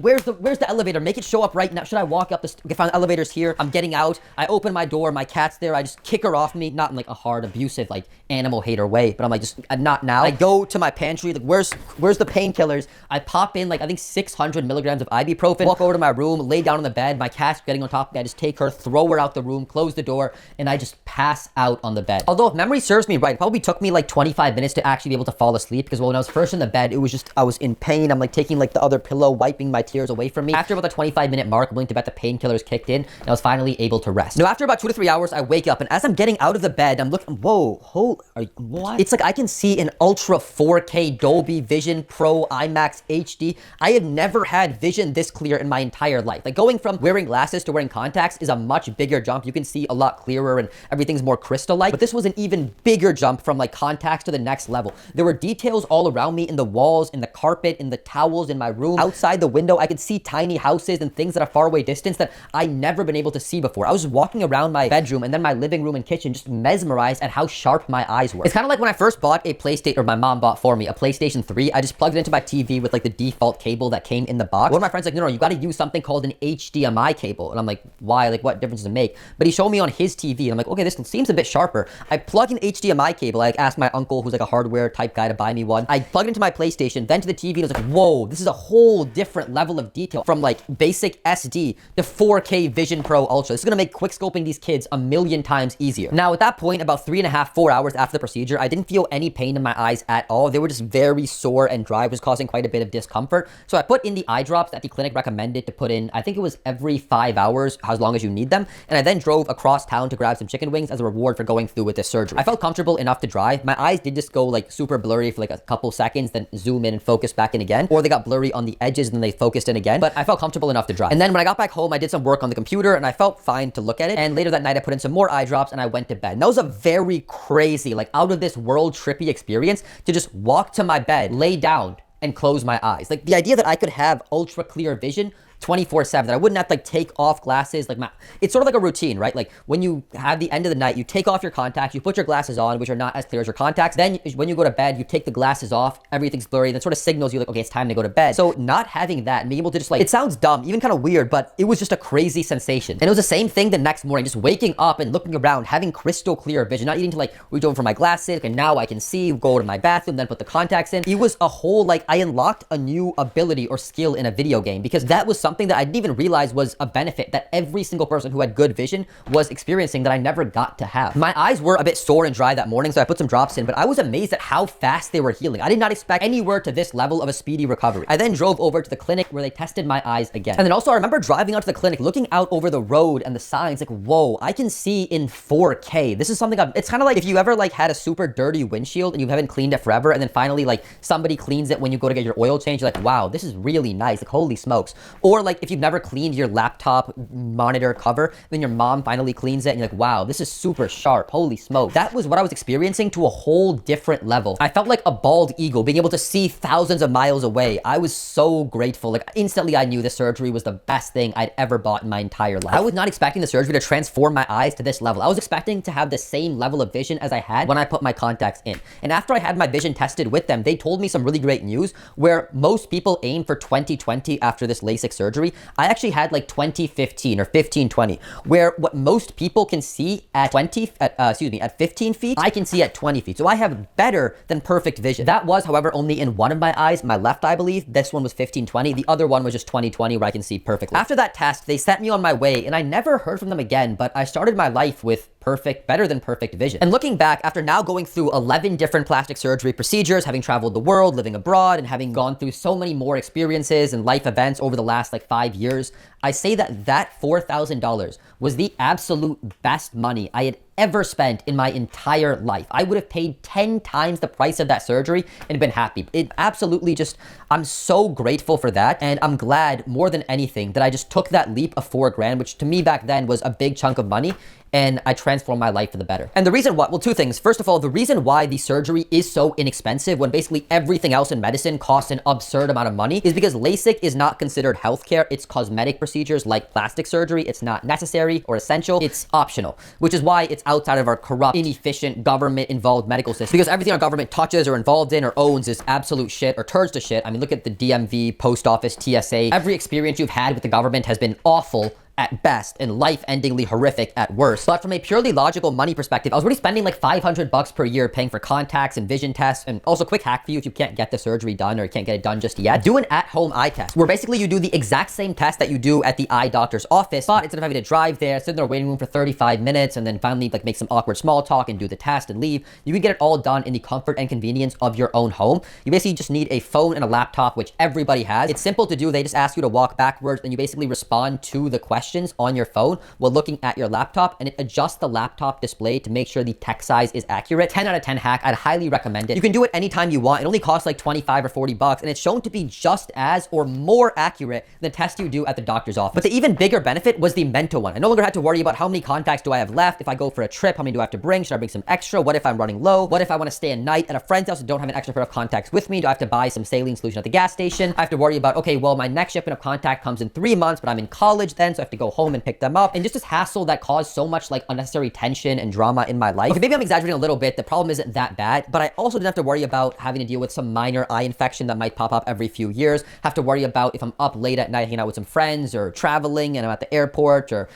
Where's the elevator? Make it show up right now. Should I walk up the find the elevators here? I'm getting out. I open my door. My cat's there. I just kick her off me. Not in like a hard, abusive, like animal hater way, but I'm like, just not now. I go to my pantry. Like, where's the painkillers? I pop in like, I think 600 milligrams of ibuprofen. Walk over to my room, lay down on the bed. My cat's getting on top of me. I just take her, throw her out the room, close the door, and I just pass out on the bed. Although if memory serves me right, it probably took me like 25 minutes to actually be able to fall asleep, because when I was first in the bed, it was just, I was in pain. I'm like taking like the other pillow, wiping my tears away from me. After about the 25-minute mark, I'm willing to bet the painkillers kicked in, and I was finally able to rest. Now, after about 2 to 3 hours, I wake up, and as I'm getting out of the bed, I'm looking, what? It's like I can see in ultra 4K Dolby Vision Pro IMAX HD. I have never had vision this clear in my entire life. Like, going from wearing glasses to wearing contacts is a much bigger jump. You can see a lot clearer and everything's more crystal-like, but this was an even bigger jump from like contacts to the next level. There were details all around me, in the walls, in the carpet, in the towels, in my room. Outside the window, I could see tiny houses and things at a faraway distance that I never been able to see before. I was walking around my bedroom and then my living room and kitchen, just mesmerized at how sharp my eyes were. It's kind of like when I first bought a PlayStation, or my mom bought for me, a PlayStation 3. I just plugged it into my TV with like the default cable that came in the box. One of my friends like, no, you got to use something called an HDMI cable. And I'm like, why? Like, what difference does it make? But he showed me on his TV, and I'm like, okay, this seems a bit sharper. I plug in HDMI cable. I asked my uncle, who's like a hardware type guy, to buy me one. I plugged it into my PlayStation, then to the TV, and I was like, whoa, this is a whole different level of detail, from like basic SD to 4K Vision Pro Ultra. This is gonna make quick scoping these kids a million times easier. Now, at that point, about 3.5, 4 hours after the procedure, I didn't feel any pain in my eyes at all. They were just very sore and dry, which was causing quite a bit of discomfort. So I put in the eye drops that the clinic recommended to put in. I think it was every 5 hours, as long as you need them. And I then drove across town to grab some chicken wings as a reward for going through with this surgery. I felt comfortable enough to drive. My eyes did just go like super blurry for like a couple seconds, then zoom in and focus back in again. Or they got blurry on the edges and then they focused in again. But I felt comfortable enough to drive. And then when I got back home, I did some work on the computer and I felt fine to look at it. And later that night, I put in some more eye drops and I went to bed. And that was a very crazy, like out of this world trippy experience, to just walk to my bed, lay down, and close my eyes. Like, the idea that I could have ultra clear vision 24/7, that I wouldn't have to like take off glasses. Like, it's sort of like a routine, right? Like, when you have the end of the night, you take off your contacts, you put your glasses on, which are not as clear as your contacts. Then when you go to bed, you take the glasses off, everything's blurry, and that sort of signals you like, okay, it's time to go to bed. So not having that and being able to just like, it sounds dumb, even kind of weird, but it was just a crazy sensation. And it was the same thing the next morning, just waking up and looking around, having crystal clear vision, not needing to like reach over for my glasses, and now I can see, go to my bathroom, then put the contacts in. It was a whole, like, I unlocked a new ability or skill in a video game, because that was something that I didn't even realize was a benefit that every single person who had good vision was experiencing that I never got to have. My eyes were a bit sore and dry that morning, so I put some drops in, but I was amazed at how fast they were healing. I did not expect anywhere to this level of a speedy recovery. I then drove over to the clinic where they tested my eyes again. And then also I remember driving out to the clinic, looking out over the road and the signs, like, whoa, I can see in 4K. This is something it's kind of like if you ever like had a super dirty windshield and you haven't cleaned it forever, and then finally like somebody cleans it when you go to get your oil change, you're like, wow, this is really nice, like, holy smokes. Or like if you've never cleaned your laptop monitor cover, then your mom finally cleans it and you're like, wow, this is super sharp, holy smoke. That was what I was experiencing to a whole different level. I felt like a bald eagle, being able to see thousands of miles away. I was so grateful. Like, instantly I knew this surgery was the best thing I'd ever bought in my entire life. I was not expecting the surgery to transform my eyes to this level. I was expecting to have the same level of vision as I had when I put my contacts in. And after I had my vision tested with them, they told me some really great news, where most people aim for 20/20 after this LASIK surgery. I actually had like 20/15 or 15/20, where what most people can see at 15 feet, I can see at 20 feet. So I have better than perfect vision. That was, however, only in one of my eyes, my left eye, I believe. This one was 15/20. The other one was just 20/20, where I can see perfectly. After that test, they sent me on my way, and I never heard from them again, but I started my life with perfect, better than perfect vision. And looking back, after now going through 11 different plastic surgery procedures, having traveled the world, living abroad, and having gone through so many more experiences and life events over the last like 5 years, I say that that $4,000 was the absolute best money I had ever spent in my entire life. I would have paid 10 times the price of that surgery and been happy. It absolutely just, I'm so grateful for that. And I'm glad more than anything that I just took that leap of $4,000, which to me back then was a big chunk of money, and I transformed my life for the better. And the reason why, well, two things. First of all, the reason why the surgery is so inexpensive when basically everything else in medicine costs an absurd amount of money is because LASIK is not considered healthcare. It's cosmetic procedures like plastic surgery. It's not necessary or essential. It's optional, which is why it's outside of our corrupt, inefficient, government-involved medical system. Because everything our government touches or involved in or owns is absolute shit or turns to shit. I mean, look at the DMV, post office, TSA. Every experience you've had with the government has been awful at best and life-endingly horrific at worst. But from a purely logical money perspective, I was already spending like $500 per year paying for contacts and vision tests. And also, quick hack for you if you can't get the surgery done or you can't get it done just yet, do an at-home eye test where basically you do the exact same test that you do at the eye doctor's office, but instead of having to drive there, sit in their waiting room for 35 minutes and then finally like make some awkward small talk and do the test and leave, you can get it all done in the comfort and convenience of your own home. You basically just need a phone and a laptop, which everybody has. It's simple to do. They just ask you to walk backwards and you basically respond to the questions on your phone while looking at your laptop, and it adjusts the laptop display to make sure the text size is accurate. 10 out of 10 hack. I'd highly recommend it. You can do it anytime you want. It only costs like 25 or 40 bucks, and it's shown to be just as or more accurate than the test you do at the doctor's office. But the even bigger benefit was the mental one. I no longer had to worry about how many contacts do I have left. If I go for a trip, how many do I have to bring? Should I bring some extra? What if I'm running low? What if I want to stay a night at a friend's house and don't have an extra pair of contacts with me? Do I have to buy some saline solution at the gas station? I have to worry about, okay, well, my next shipment of contact comes in 3 months, but I'm in college then, so I have to go home and pick them up. And just this hassle that caused so much like unnecessary tension and drama in my life. Okay, maybe I'm exaggerating a little bit. The problem isn't that bad, but I also didn't have to worry about having to deal with some minor eye infection that might pop up every few years. Have to worry about if I'm up late at night hanging out with some friends or traveling and I'm at the airport or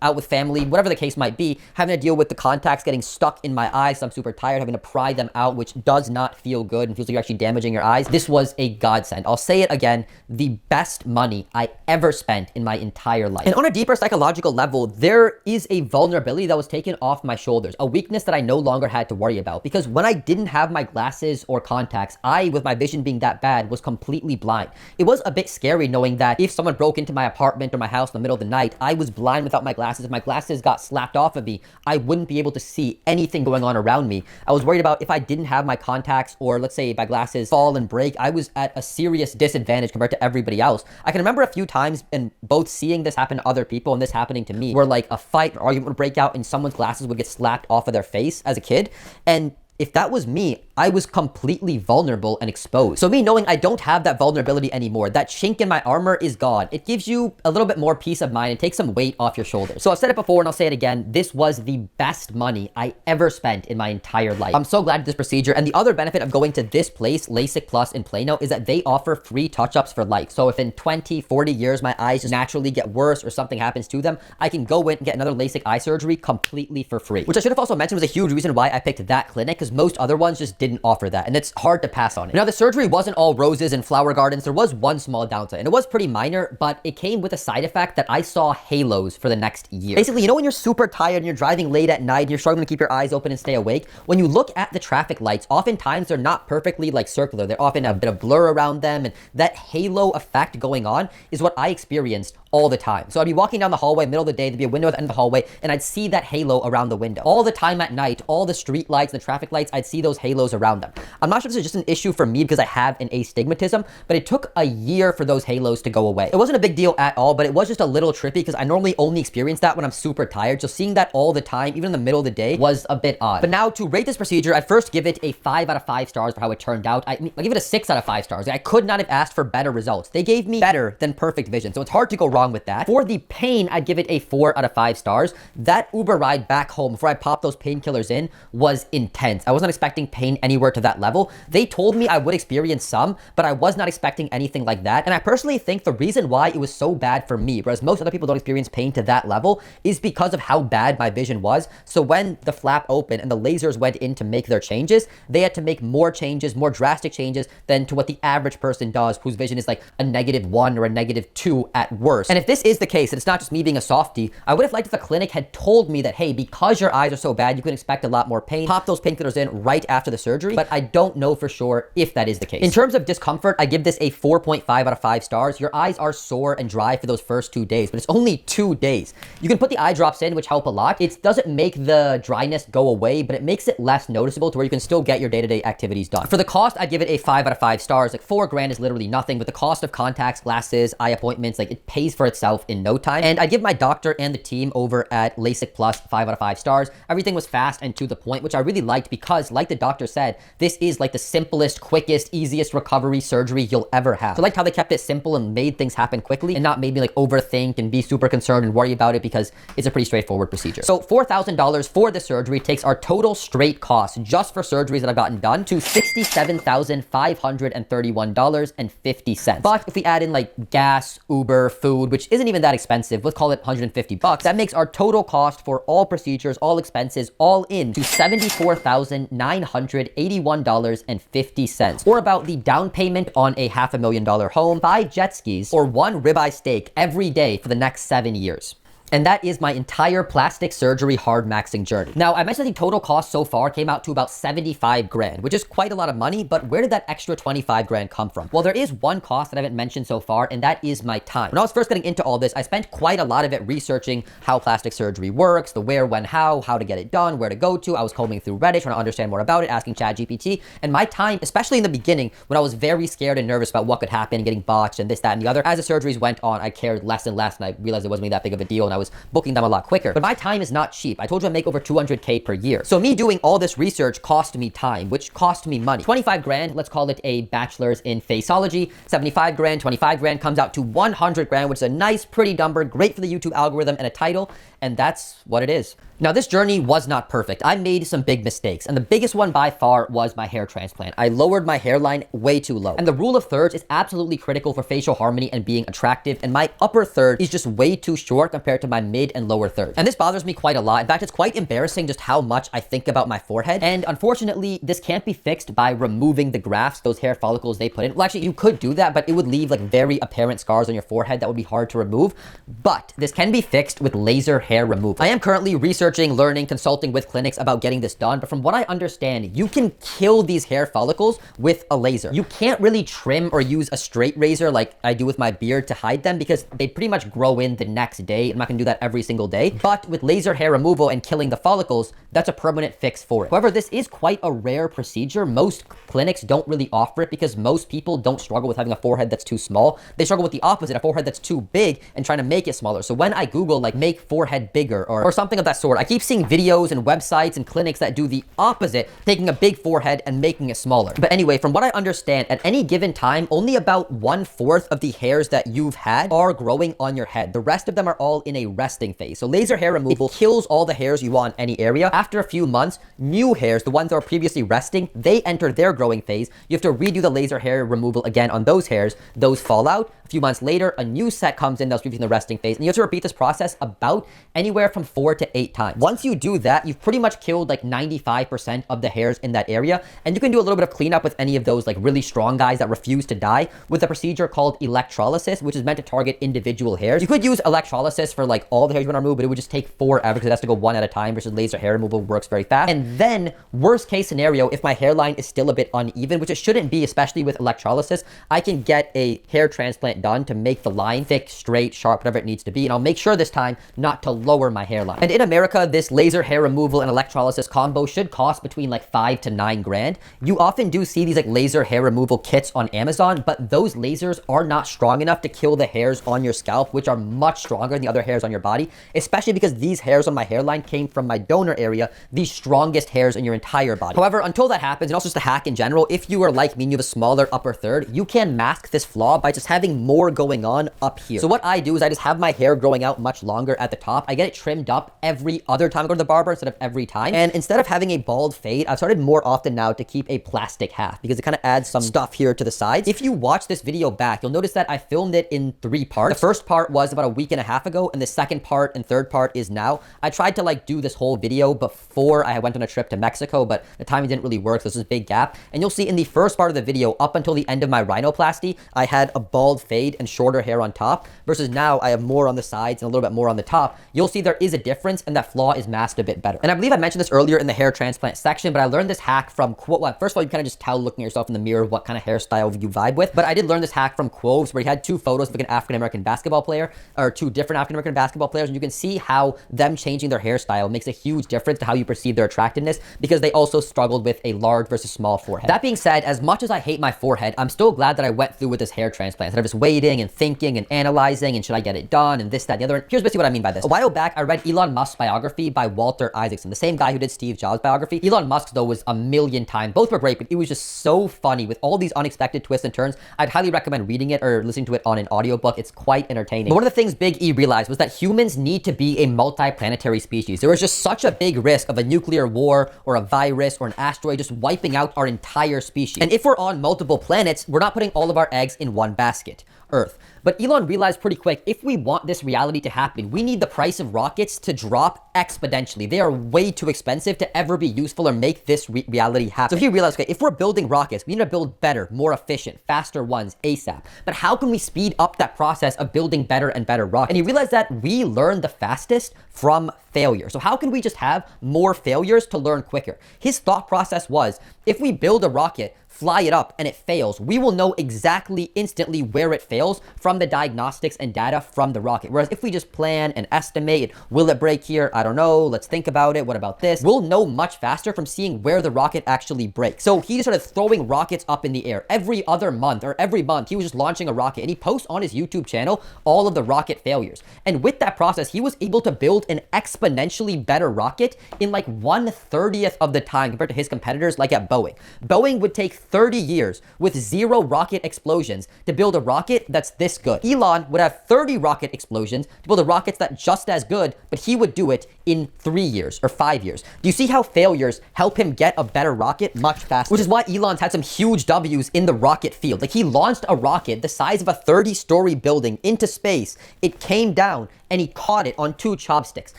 out with family, whatever the case might be, having to deal with the contacts getting stuck in my eyes. So I'm super tired, having to pry them out, which does not feel good and feels like you're actually damaging your eyes. This was a godsend. I'll say it again, the best money I ever spent in my entire life. And on a deeper psychological level, there is a vulnerability that was taken off my shoulders, a weakness that I no longer had to worry about. Because when I didn't have my glasses or contacts, I, with my vision being that bad, was completely blind. It was a bit scary knowing that if someone broke into my apartment or my house in the middle of the night, I was blind without my glasses. If my glasses got slapped off of me, I wouldn't be able to see anything going on around me. I was worried about if I didn't have my contacts or let's say my glasses fall and break, I was at a serious disadvantage compared to everybody else. I can remember a few times and both seeing this happen to other people and this happening to me where like a fight or argument would break out and someone's glasses would get slapped off of their face as a kid. And if that was me, I was completely vulnerable and exposed. So me knowing I don't have that vulnerability anymore, that chink in my armor is gone. It gives you a little bit more peace of mind and takes some weight off your shoulders. So I've said it before and I'll say it again. This was the best money I ever spent in my entire life. I'm so glad at this procedure. And the other benefit of going to this place, LASIK Plus in Plano, is that they offer free touch-ups for life. So if in 20, 40 years my eyes just naturally get worse or something happens to them, I can go in and get another Lasik eye surgery completely for free. Which I should have also mentioned was a huge reason why I picked that clinic, because most other ones just didn't offer that, and it's hard to pass on it. Now, the surgery wasn't all roses and flower gardens. There was one small downside, and it was pretty minor, but it came with a side effect that I saw halos for the next year. Basically, you know when you're super tired and you're driving late at night and you're struggling to keep your eyes open and stay awake? When you look at the traffic lights, oftentimes they're not perfectly like circular. They're often a bit of blur around them, and that halo effect going on is what I experienced all the time. So I'd be walking down the hallway, middle of the day, there'd be a window at the end of the hallway, and I'd see that halo around the window. All the time at night, all the street lights, the traffic lights, I'd see those halos around them. I'm not sure if this is just an issue for me because I have an astigmatism, but it took a year for those halos to go away. It wasn't a big deal at all, but it was just a little trippy because I normally only experience that when I'm super tired. So seeing that all the time, even in the middle of the day, was a bit odd. But now to rate this procedure, I'd first give it a 5 out of 5 stars for how it turned out. I give it a 6 out of 5 stars. I could not have asked for better results. They gave me better than perfect vision, so it's hard to go wrong with that. For the pain, I'd give it a 4 out of 5 stars. That Uber ride back home before I popped those painkillers in was intense. I wasn't expecting pain anywhere to that level. They told me I would experience some, but I was not expecting anything like that. And I personally think the reason why it was so bad for me, whereas most other people don't experience pain to that level, is because of how bad my vision was. So when the flap opened and the lasers went in to make their changes, they had to make more changes, more drastic changes than to what the average person does, whose vision is like a -1 or a -2 at worst. And if this is the case, and it's not just me being a softie, I would have liked if the clinic had told me that, hey, because your eyes are so bad, you can expect a lot more pain. Pop those painkillers in right after the surgery, but I don't know for sure if that is the case. In terms of discomfort, I give this a 4.5 out of 5 stars. Your eyes are sore and dry for those first 2 days, but it's only 2 days. You can put the eye drops in, which help a lot. It doesn't make the dryness go away, but it makes it less noticeable to where you can still get your day-to-day activities done. For the cost, I'd give it a 5 out of 5 stars. Like $4,000 is literally nothing, but the cost of contacts, glasses, eye appointments, like it pays for itself in no time. And I give my doctor and the team over at Lasik Plus 5 out of 5 stars. Everything was fast and to the point, which I really liked because, like the doctor said, this is like the simplest, quickest, easiest recovery surgery you'll ever have. So I liked how they kept it simple and made things happen quickly and not made me like overthink and be super concerned and worry about it because it's a pretty straightforward procedure. So $4,000 for the surgery takes our total straight cost just for surgeries that I've gotten done to $67,531.50. But if we add in like gas, Uber, food, which isn't even that expensive, let's call it 150 bucks, that makes our total cost for all procedures, all expenses, all in to $74,981.50, or about the down payment on a $500,000 home, 5 jet skis, or 1 ribeye steak every day for the next 7 years. And that is my entire plastic surgery hardmaxing journey. Now, I mentioned the total cost so far came out to about 75 grand, which is quite a lot of money, but where did that extra 25 grand come from? Well, there is one cost that I haven't mentioned so far, and that is my time. When I was first getting into all this, I spent quite a lot of it researching how plastic surgery works, the where, when, how to get it done, where to go to. I was combing through Reddit, trying to understand more about it, asking ChatGPT, and my time, especially in the beginning, when I was very scared and nervous about what could happen, getting botched and this, that, and the other, as the surgeries went on, I cared less and less, and I realized it wasn't really that big of a deal, and I was booking them a lot quicker. But my time is not cheap. I told you I make over 200K per year. So me doing all this research cost me time, which cost me money. 25 grand, let's call it a bachelor's in faceology. 75 grand, 25 grand comes out to 100 grand, which is a nice, pretty number, great for the YouTube algorithm and a title. And that's what it is. Now, this journey was not perfect. I made some big mistakes, and the biggest one by far was my hair transplant. I lowered my hairline way too low. And the rule of thirds is absolutely critical for facial harmony and being attractive, and my upper third is just way too short compared to my mid and lower third. And this bothers me quite a lot. In fact, it's quite embarrassing just how much I think about my forehead. And unfortunately, this can't be fixed by removing the grafts, those hair follicles they put in. Well, actually, you could do that, but it would leave like very apparent scars on your forehead that would be hard to remove. But this can be fixed with laser hair removal. I am currently researching, learning, consulting with clinics about getting this done, but from what I understand, you can kill these hair follicles with a laser. You can't really trim or use a straight razor like I do with my beard to hide them because they pretty much grow in the next day. I'm not gonna do that every single day, but with laser hair removal and killing the follicles, that's a permanent fix for it. However, this is quite a rare procedure. Most clinics don't really offer it because most people don't struggle with having a forehead that's too small. They struggle with the opposite, a forehead that's too big and trying to make it smaller. So when I Google like make forehead bigger or something of that sort, I keep seeing videos and websites and clinics that do the opposite, taking a big forehead and making it smaller. But anyway, from what I understand, at any given time, only about 1/4 of the hairs that you've had are growing on your head. The rest of them are all in a resting phase. So laser hair removal kills all the hairs you want in any area. After a few months, new hairs, the ones that were previously resting, they enter their growing phase. You have to redo the laser hair removal again on those hairs. Those fall out. A few months later, a new set comes in that was previously in the resting phase, and you have to repeat this process about anywhere from 4 to 8 times. Once you do that, you've pretty much killed like 95% of the hairs in that area, and you can do a little bit of cleanup with any of those like really strong guys that refuse to die with a procedure called electrolysis, which is meant to target individual hairs. You could use electrolysis for like all the hairs you want to remove, but it would just take forever because it has to go one at a time versus laser hair removal works very fast. And then, worst case scenario, if my hairline is still a bit uneven, which it shouldn't be, especially with electrolysis, I can get a hair transplant done to make the line thick, straight, sharp, whatever it needs to be, and I'll make sure this time not to lower my hairline. And in America, this laser hair removal and electrolysis combo should cost between like 5 to 9 grand. You often do see these like laser hair removal kits on Amazon, but those lasers are not strong enough to kill the hairs on your scalp, which are much stronger than the other hairs on your body, especially because these hairs on my hairline came from my donor area, the strongest hairs in your entire body. However, until that happens, and also just a hack in general, if you are like me and you have a smaller upper third, you can mask this flaw by just having more going on up here. So what I do is I just have my hair growing out much longer at the top. I get it trimmed up every every other time I go to the barber instead of every time. And instead of having a bald fade, I've started more often now to keep a plastic half because it kind of adds some stuff here to the sides. If you watch this video back, you'll notice that I filmed it in 3 parts. The first part was about a week and a half ago, and the second part and third part is now. I tried to like do this whole video before I went on a trip to Mexico, but the timing didn't really work, so there's this big gap. And you'll see in the first part of the video, up until the end of my rhinoplasty, I had a bald fade and shorter hair on top, versus now I have more on the sides and a little bit more on the top. You'll see there is a difference, and that flaw is masked a bit better. And I believe I mentioned this earlier in the hair transplant section, but I learned this hack from well, first of all, you kind of just tell looking at yourself in the mirror what kind of hairstyle you vibe with. But I did learn this hack from Quoves, where he had 2 photos of like an African-American basketball player, or 2 different African-American basketball players, and you can see how them changing their hairstyle makes a huge difference to how you perceive their attractiveness, because they also struggled with a large versus small forehead. That being said, as much as I hate my forehead, I'm still glad that I went through with this hair transplant instead of just waiting and thinking and analyzing and should I get it done and this, that, and the other. And here's basically what I mean by this. A while back, I read Elon Musk's biography by Walter Isaacson, the same guy who did Steve Jobs' biography. Elon Musk's, though, was a million times. Both were great, but it was just so funny with all these unexpected twists and turns. I'd highly recommend reading it or listening to it on an audiobook. It's quite entertaining. But one of the things Big E realized was that humans need to be a multi-planetary species. There was just such a big risk of a nuclear war or a virus or an asteroid just wiping out our entire species. And if we're on multiple planets, we're not putting all of our eggs in one basket, Earth. But Elon realized pretty quick, if we want this reality to happen, we need the price of rockets to drop exponentially. They are way too expensive to ever be useful or make this reality happen. So he realized, okay, if we're building rockets, we need to build better, more efficient, faster ones ASAP. But how can we speed up that process of building better and better rockets? And he realized that we learn the fastest from failure. So how can we just have more failures to learn quicker? His thought process was, if we build a rocket, fly it up, and it fails, we will know exactly instantly where it fails from the diagnostics and data from the rocket. Whereas if we just plan and estimate, will it break here? I don't know. Let's think about it. What about this? We'll know much faster from seeing where the rocket actually breaks. So he just started throwing rockets up in the air every other month, or every month he was just launching a rocket, and he posts on his YouTube channel all of the rocket failures. And with that process, he was able to build an exponentially better rocket in like 1/30th of the time compared to his competitors like at Boeing. Boeing would take 30 years with 0 rocket explosions to build a rocket that's this good. Elon would have 30 rocket explosions to build a rocket that's just as good, but he would do it in 3 years or 5 years. Do you see how failures help him get a better rocket much faster? Which is why Elon's had some huge W's in the rocket field. Like, he launched a rocket the size of a 30-story building into space. It came down and he caught it on 2 chopsticks.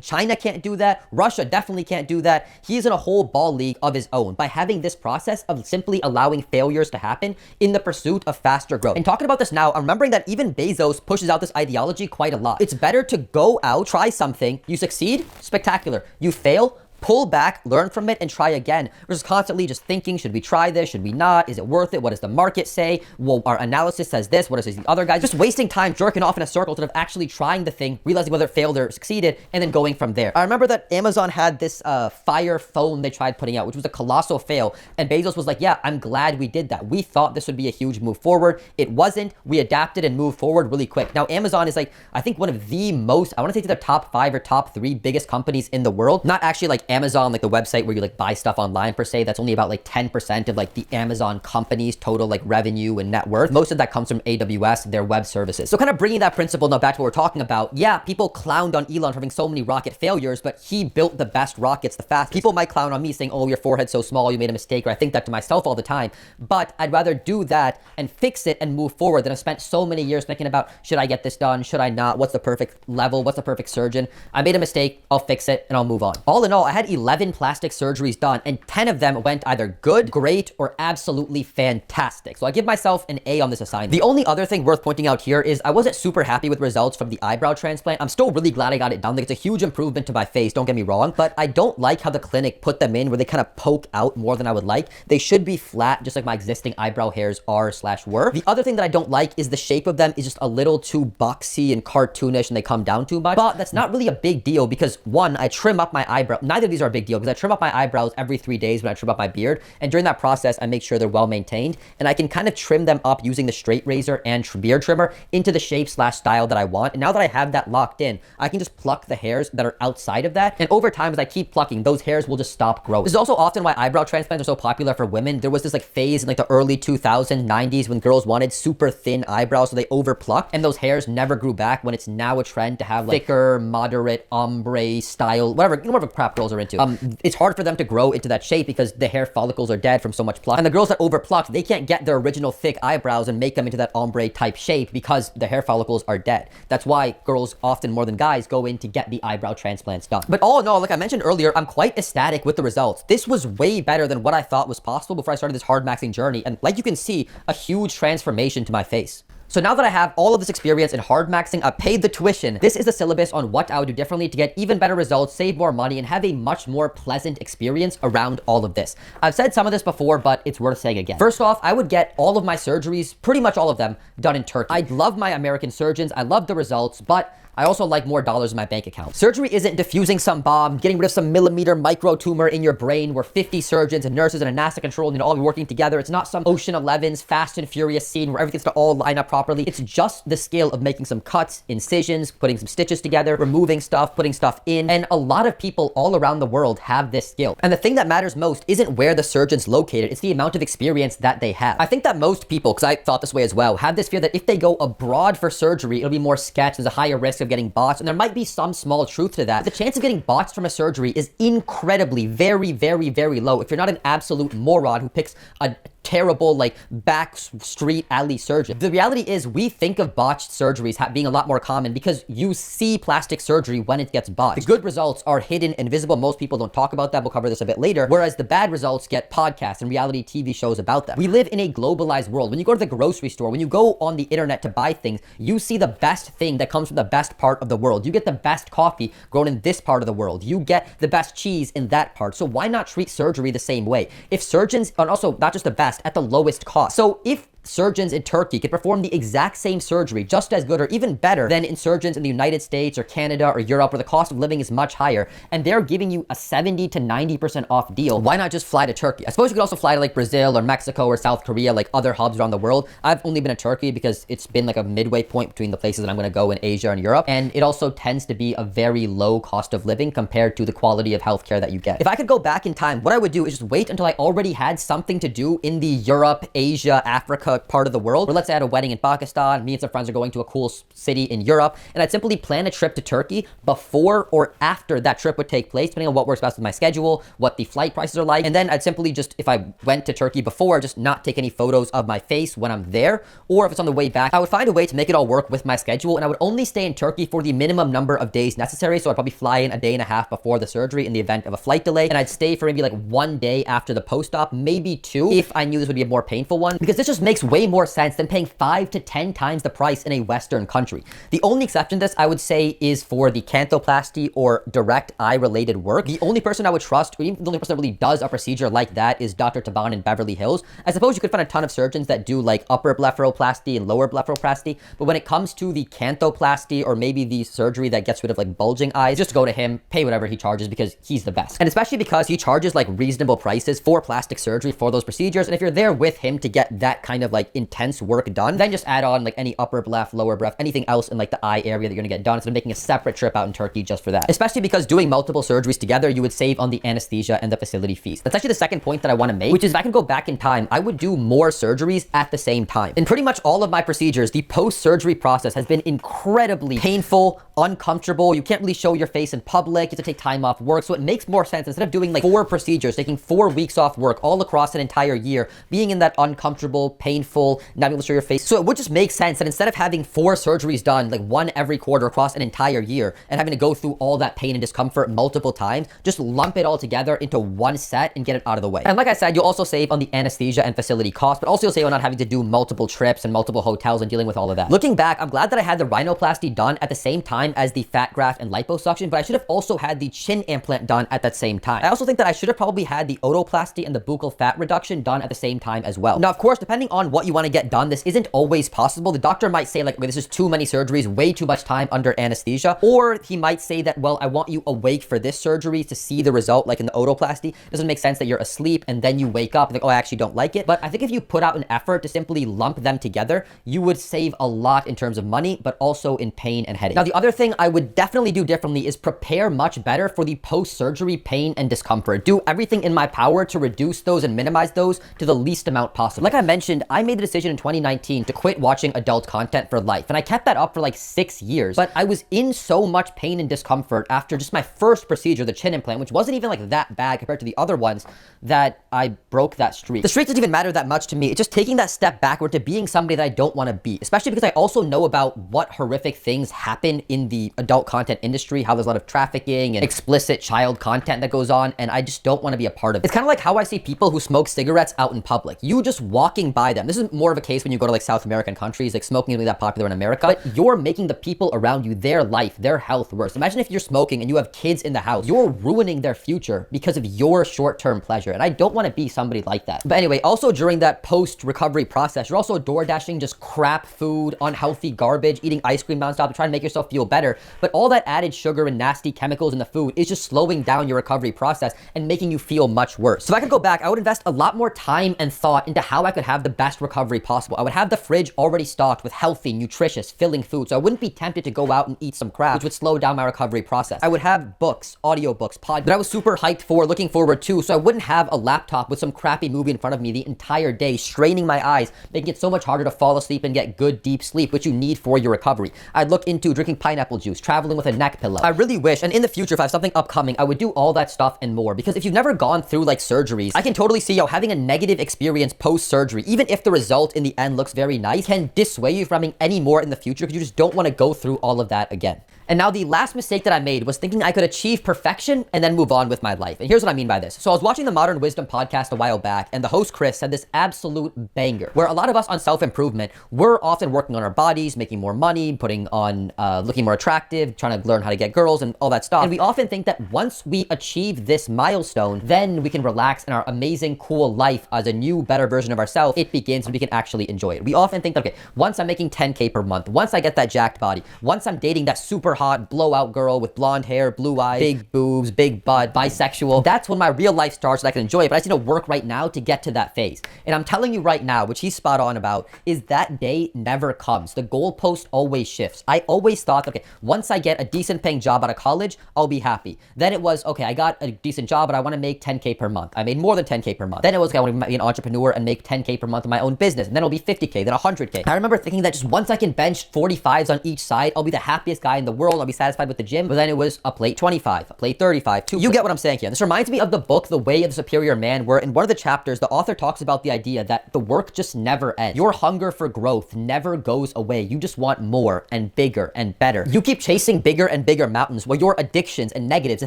China can't do that. Russia definitely can't do that. He's in a whole ball league of his own by having this process of simply allowing failures to happen in the pursuit of faster growth. And talking about this now, I'm remembering that even Bezos pushes out this ideology quite a lot. It's better to go out, try something, you succeed, spectacular. You fail, pull back, learn from it, and try again, versus constantly just thinking, should we try this? Should we not? Is it worth it? What does the market say? Well, our analysis says this. What does the other guys? Just wasting time jerking off in a circle instead of actually trying the thing, realizing whether it failed or succeeded, and then going from there. I remember that Amazon had this Fire phone they tried putting out, which was a colossal fail. And Bezos was like, yeah, I'm glad we did that. We thought this would be a huge move forward. It wasn't. We adapted and moved forward really quick. Now, Amazon is like, I think one of the most, I want to say the top 5 or top 3 biggest companies in the world. Not actually like Amazon, like the website where you like buy stuff online per se. That's only about like 10% of like the Amazon company's total like revenue and net worth. Most of that comes from AWS, their web services. So kind of bringing that principle now back to what we're talking about. Yeah, people clowned on Elon for having so many rocket failures, but he built the best rockets the fastest. People might clown on me saying, oh, your forehead's so small, you made a mistake, or I think that to myself all the time. But I'd rather do that and fix it and move forward than I've spent so many years thinking about, should I get this done? Should I not? What's the perfect level? What's the perfect surgeon? I made a mistake, I'll fix it, and I'll move on. All in all, I had 11 plastic surgeries done, and 10 of them went either good, great, or absolutely fantastic. So I give myself an A on this assignment. The only other thing worth pointing out here is I wasn't super happy with results from the eyebrow transplant. I'm still really glad I got it done. Like, it's a huge improvement to my face, don't get me wrong, but I don't like how the clinic put them in where they kind of poke out more than I would like. They should be flat, just like my existing eyebrow hairs are/were. The other thing that I don't like is the shape of them is just a little too boxy and cartoonish, and they come down too much. But that's not really a big deal because, one, I trim up my eyebrow. Neither of these are a big deal because I trim up my eyebrows every 3 days when I trim up my beard. And during that process, I make sure they're well maintained. And I can kind of trim them up using the straight razor and beard trimmer into the shape/style that I want. And now that I have that locked in, I can just pluck the hairs that are outside of that. And over time, as I keep plucking, those hairs will just stop growing. This is also often why eyebrow transplants are so popular for women. There was this like phase in like the early 2000s, 90s when girls wanted super thin eyebrows, so they overplucked, and those hairs never grew back, when it's now a trend to have like thicker, moderate, ombre style, whatever, whatever crap girls are into. It's hard for them to grow into that shape because the hair follicles are dead from so much pluck. And the girls that overplucked, they can't get their original thick eyebrows and make them into that ombre type shape because the hair follicles are dead. That's why girls often more than guys go in to get the eyebrow transplants done. But all in all, like I mentioned earlier, I'm quite ecstatic with the results. This was way better than what I thought was possible before I started this hardmaxing journey. And like you can see, a huge transformation to my face. So now that I have all of this experience in hardmaxing, I paid the tuition. This is the syllabus on what I would do differently to get even better results, save more money, and have a much more pleasant experience around all of this. I've said some of this before, but it's worth saying again. First off, I would get all of my surgeries, pretty much all of them, done in Turkey. I love my American surgeons. I love the results, but I also like more dollars in my bank account. Surgery isn't diffusing some bomb, getting rid of some millimeter micro tumor in your brain where 50 surgeons and nurses and a NASA control need to all be working together. It's not some Ocean 11's Fast and Furious scene where everything's to all line up properly. It's just the skill of making some cuts, incisions, putting some stitches together, removing stuff, putting stuff in. And a lot of people all around the world have this skill. And the thing that matters most isn't where the surgeon's located, it's the amount of experience that they have. I think that most people, because I thought this way as well, have this fear that if they go abroad for surgery, it'll be more sketch, there's a higher risk of getting botched, and there might be some small truth to that. The chance of getting botched from a surgery is incredibly, very, very, very low if you're not an absolute moron who picks a terrible, like, back street alley surgeon. The reality is we think of botched surgeries being a lot more common because you see plastic surgery when it gets botched. The good results are hidden and visible. Most people don't talk about that. We'll cover this a bit later. Whereas the bad results get podcasts and reality TV shows about them. We live in a globalized world. When you go to the grocery store, when you go on the internet to buy things, you see the best thing that comes from the best part of the world. You get the best coffee grown in this part of the world. You get the best cheese in that part. So why not treat surgery the same way? If surgeons, and also not just the best, at the lowest cost. So if surgeons in Turkey could perform the exact same surgery just as good or even better than in surgeons in the United States or Canada or Europe where the cost of living is much higher, and they're giving you a 70 to 90% off deal, why not just fly to Turkey? I suppose you could also fly to like Brazil or Mexico or South Korea, like other hubs around the world. I've only been to Turkey because it's been like a midway point between the places that I'm going to go in Asia and Europe, and it also tends to be a very low cost of living compared to the quality of healthcare that you get. If I could go back in time, what I would do is just wait until I already had something to do in the Europe, Asia, Africa part of the world, where let's say I had a wedding in Pakistan, me and some friends are going to a cool city in Europe, and I'd simply plan a trip to Turkey before or after that trip would take place, depending on what works best with my schedule, what the flight prices are like, and then I'd simply just, if I went to Turkey before, just not take any photos of my face when I'm there, or if it's on the way back, I would find a way to make it all work with my schedule, and I would only stay in Turkey for the minimum number of days necessary, so I'd probably fly in a day and a half before the surgery in the event of a flight delay, and I'd stay for maybe like 1 day after the post-op, maybe 2, if I knew this would be a more painful one, because this just makes way more sense than paying 5 to 10 times the price in a Western country. The only exception to this, I would say, is for the Canthoplasty or direct eye-related work. The only person I would trust, or even the only person that really does a procedure like that, is Dr. Taban in Beverly Hills. I suppose you could find a ton of surgeons that do like upper blepharoplasty and lower blepharoplasty, but when it comes to the Canthoplasty or maybe the surgery that gets rid of like bulging eyes, just go to him, pay whatever he charges because he's the best. And especially because he charges like reasonable prices for plastic surgery for those procedures, and if you're there with him to get that kind of like intense work done, then just add on like any upper bleph, lower bleph, anything else in like the eye area that you're gonna get done instead of making a separate trip out in Turkey just for that. Especially because doing multiple surgeries together, you would save on the anesthesia and the facility fees. That's actually the second point that I want to make, which is if I can go back in time, I would do more surgeries at the same time. In pretty much all of my procedures, the post-surgery process has been incredibly painful, uncomfortable. You can't really show your face in public. You have to take time off work. So it makes more sense instead of doing like 4 procedures, taking 4 weeks off work all across an entire year, being in that uncomfortable, painful, not being able to show your face. So it would just make sense that instead of having 4 surgeries done, like 1 every quarter across an entire year, and having to go through all that pain and discomfort multiple times, just lump it all together into 1 set and get it out of the way. And like I said, you'll also save on the anesthesia and facility costs, but also you'll save on not having to do multiple trips and multiple hotels and dealing with all of that. Looking back, I'm glad that I had the rhinoplasty done at the same time time as the fat graft and liposuction, but I should have also had the chin implant done at that same time. I also think that I should have probably had the otoplasty and the buccal fat reduction done at the same time as well. Now, of course, depending on what you want to get done, this isn't always possible. The doctor might say like, okay, this is too many surgeries, way too much time under anesthesia, or he might say that, well, I want you awake for this surgery to see the result, like in the otoplasty. It doesn't make sense that you're asleep and then you wake up and like, oh, I actually don't like it. But I think if you put out an effort to simply lump them together, you would save a lot in terms of money, but also in pain and headache. Now, the other thing I would definitely do differently is prepare much better for the post-surgery pain and discomfort. Do everything in my power to reduce those and minimize those to the least amount possible. Like I mentioned, I made the decision in 2019 to quit watching adult content for life, and I kept that up for like 6 years, but I was in so much pain and discomfort after just my first procedure, the chin implant, which wasn't even like that bad compared to the other ones, that I broke that streak. The streak doesn't even matter that much to me. It's just taking that step backward to being somebody that I don't want to be, especially because I also know about what horrific things happen in the adult content industry, how there's a lot of trafficking and explicit child content that goes on, and I just don't want to be a part of it. It's kind of like how I see people who smoke cigarettes out in public. You just walking by them. This is more of a case when you go to like South American countries, like smoking isn't really that popular in America, but you're making the people around you, their life, their health worse. Imagine if you're smoking and you have kids in the house, you're ruining their future because of your short-term pleasure, and I don't want to be somebody like that. But anyway, also during that post-recovery process, you're also door dashing just crap food, unhealthy garbage, eating ice cream nonstop to try and make yourself feel better, but all that added sugar and nasty chemicals in the food is just slowing down your recovery process and making you feel much worse. So if I could go back, I would invest a lot more time and thought into how I could have the best recovery possible. I would have the fridge already stocked with healthy, nutritious, filling food, so I wouldn't be tempted to go out and eat some crap, which would slow down my recovery process. I would have books, audiobooks, podcasts that I was super hyped for, looking forward to, so I wouldn't have a laptop with some crappy movie in front of me the entire day, straining my eyes, making it so much harder to fall asleep and get good, deep sleep, which you need for your recovery. I'd look into drinking pineapple juice, traveling with a neck pillow. I really wish, and in the future, if I have something upcoming, I would do all that stuff and more, because if you've never gone through like surgeries, I can totally see how having a negative experience post-surgery, even if the result in the end looks very nice, can dissuade you from having any more in the future because you just don't want to go through all of that again. And now the last mistake that I made was thinking I could achieve perfection and then move on with my life. And here's what I mean by this. So I was watching the Modern Wisdom podcast a while back, and the host Chris said this absolute banger, where a lot of us on self-improvement, we're often working on our bodies, making more money, putting on, looking more attractive, trying to learn how to get girls and all that stuff. And we often think that once we achieve this milestone, then we can relax in our amazing, cool life as a new, better version of ourselves. It begins and we can actually enjoy it. We often think that, okay, once I'm making 10K per month, once I get that jacked body, once I'm dating that super hot blowout girl with blonde hair, blue eyes, big boobs, big butt, bisexual, that's when my real life starts and I can enjoy it. But I just need to work right now to get to that phase. And I'm telling you right now, which he's spot on about, is that day never comes. The goalpost always shifts. I always thought, okay, once I get a decent paying job out of college, I'll be happy. Then it was, okay, I got a decent job, but I want to make 10K per month. I made more than 10K per month. Then it was, okay, I want to be an entrepreneur and make 10K per month in my own business. And then it'll be 50K, then 100K. I remember thinking that just once I can bench 45s on each side, I'll be the happiest guy in the world. I'll be satisfied with the gym. But then it was a plate 25, a plate 35, two. You get what I'm saying here. This reminds me of the book, The Way of the Superior Man, where in one of the chapters, the author talks about the idea that the work just never ends. Your hunger for growth never goes away. You just want more and bigger and better. You keep chasing bigger and bigger mountains while your addictions and negatives, the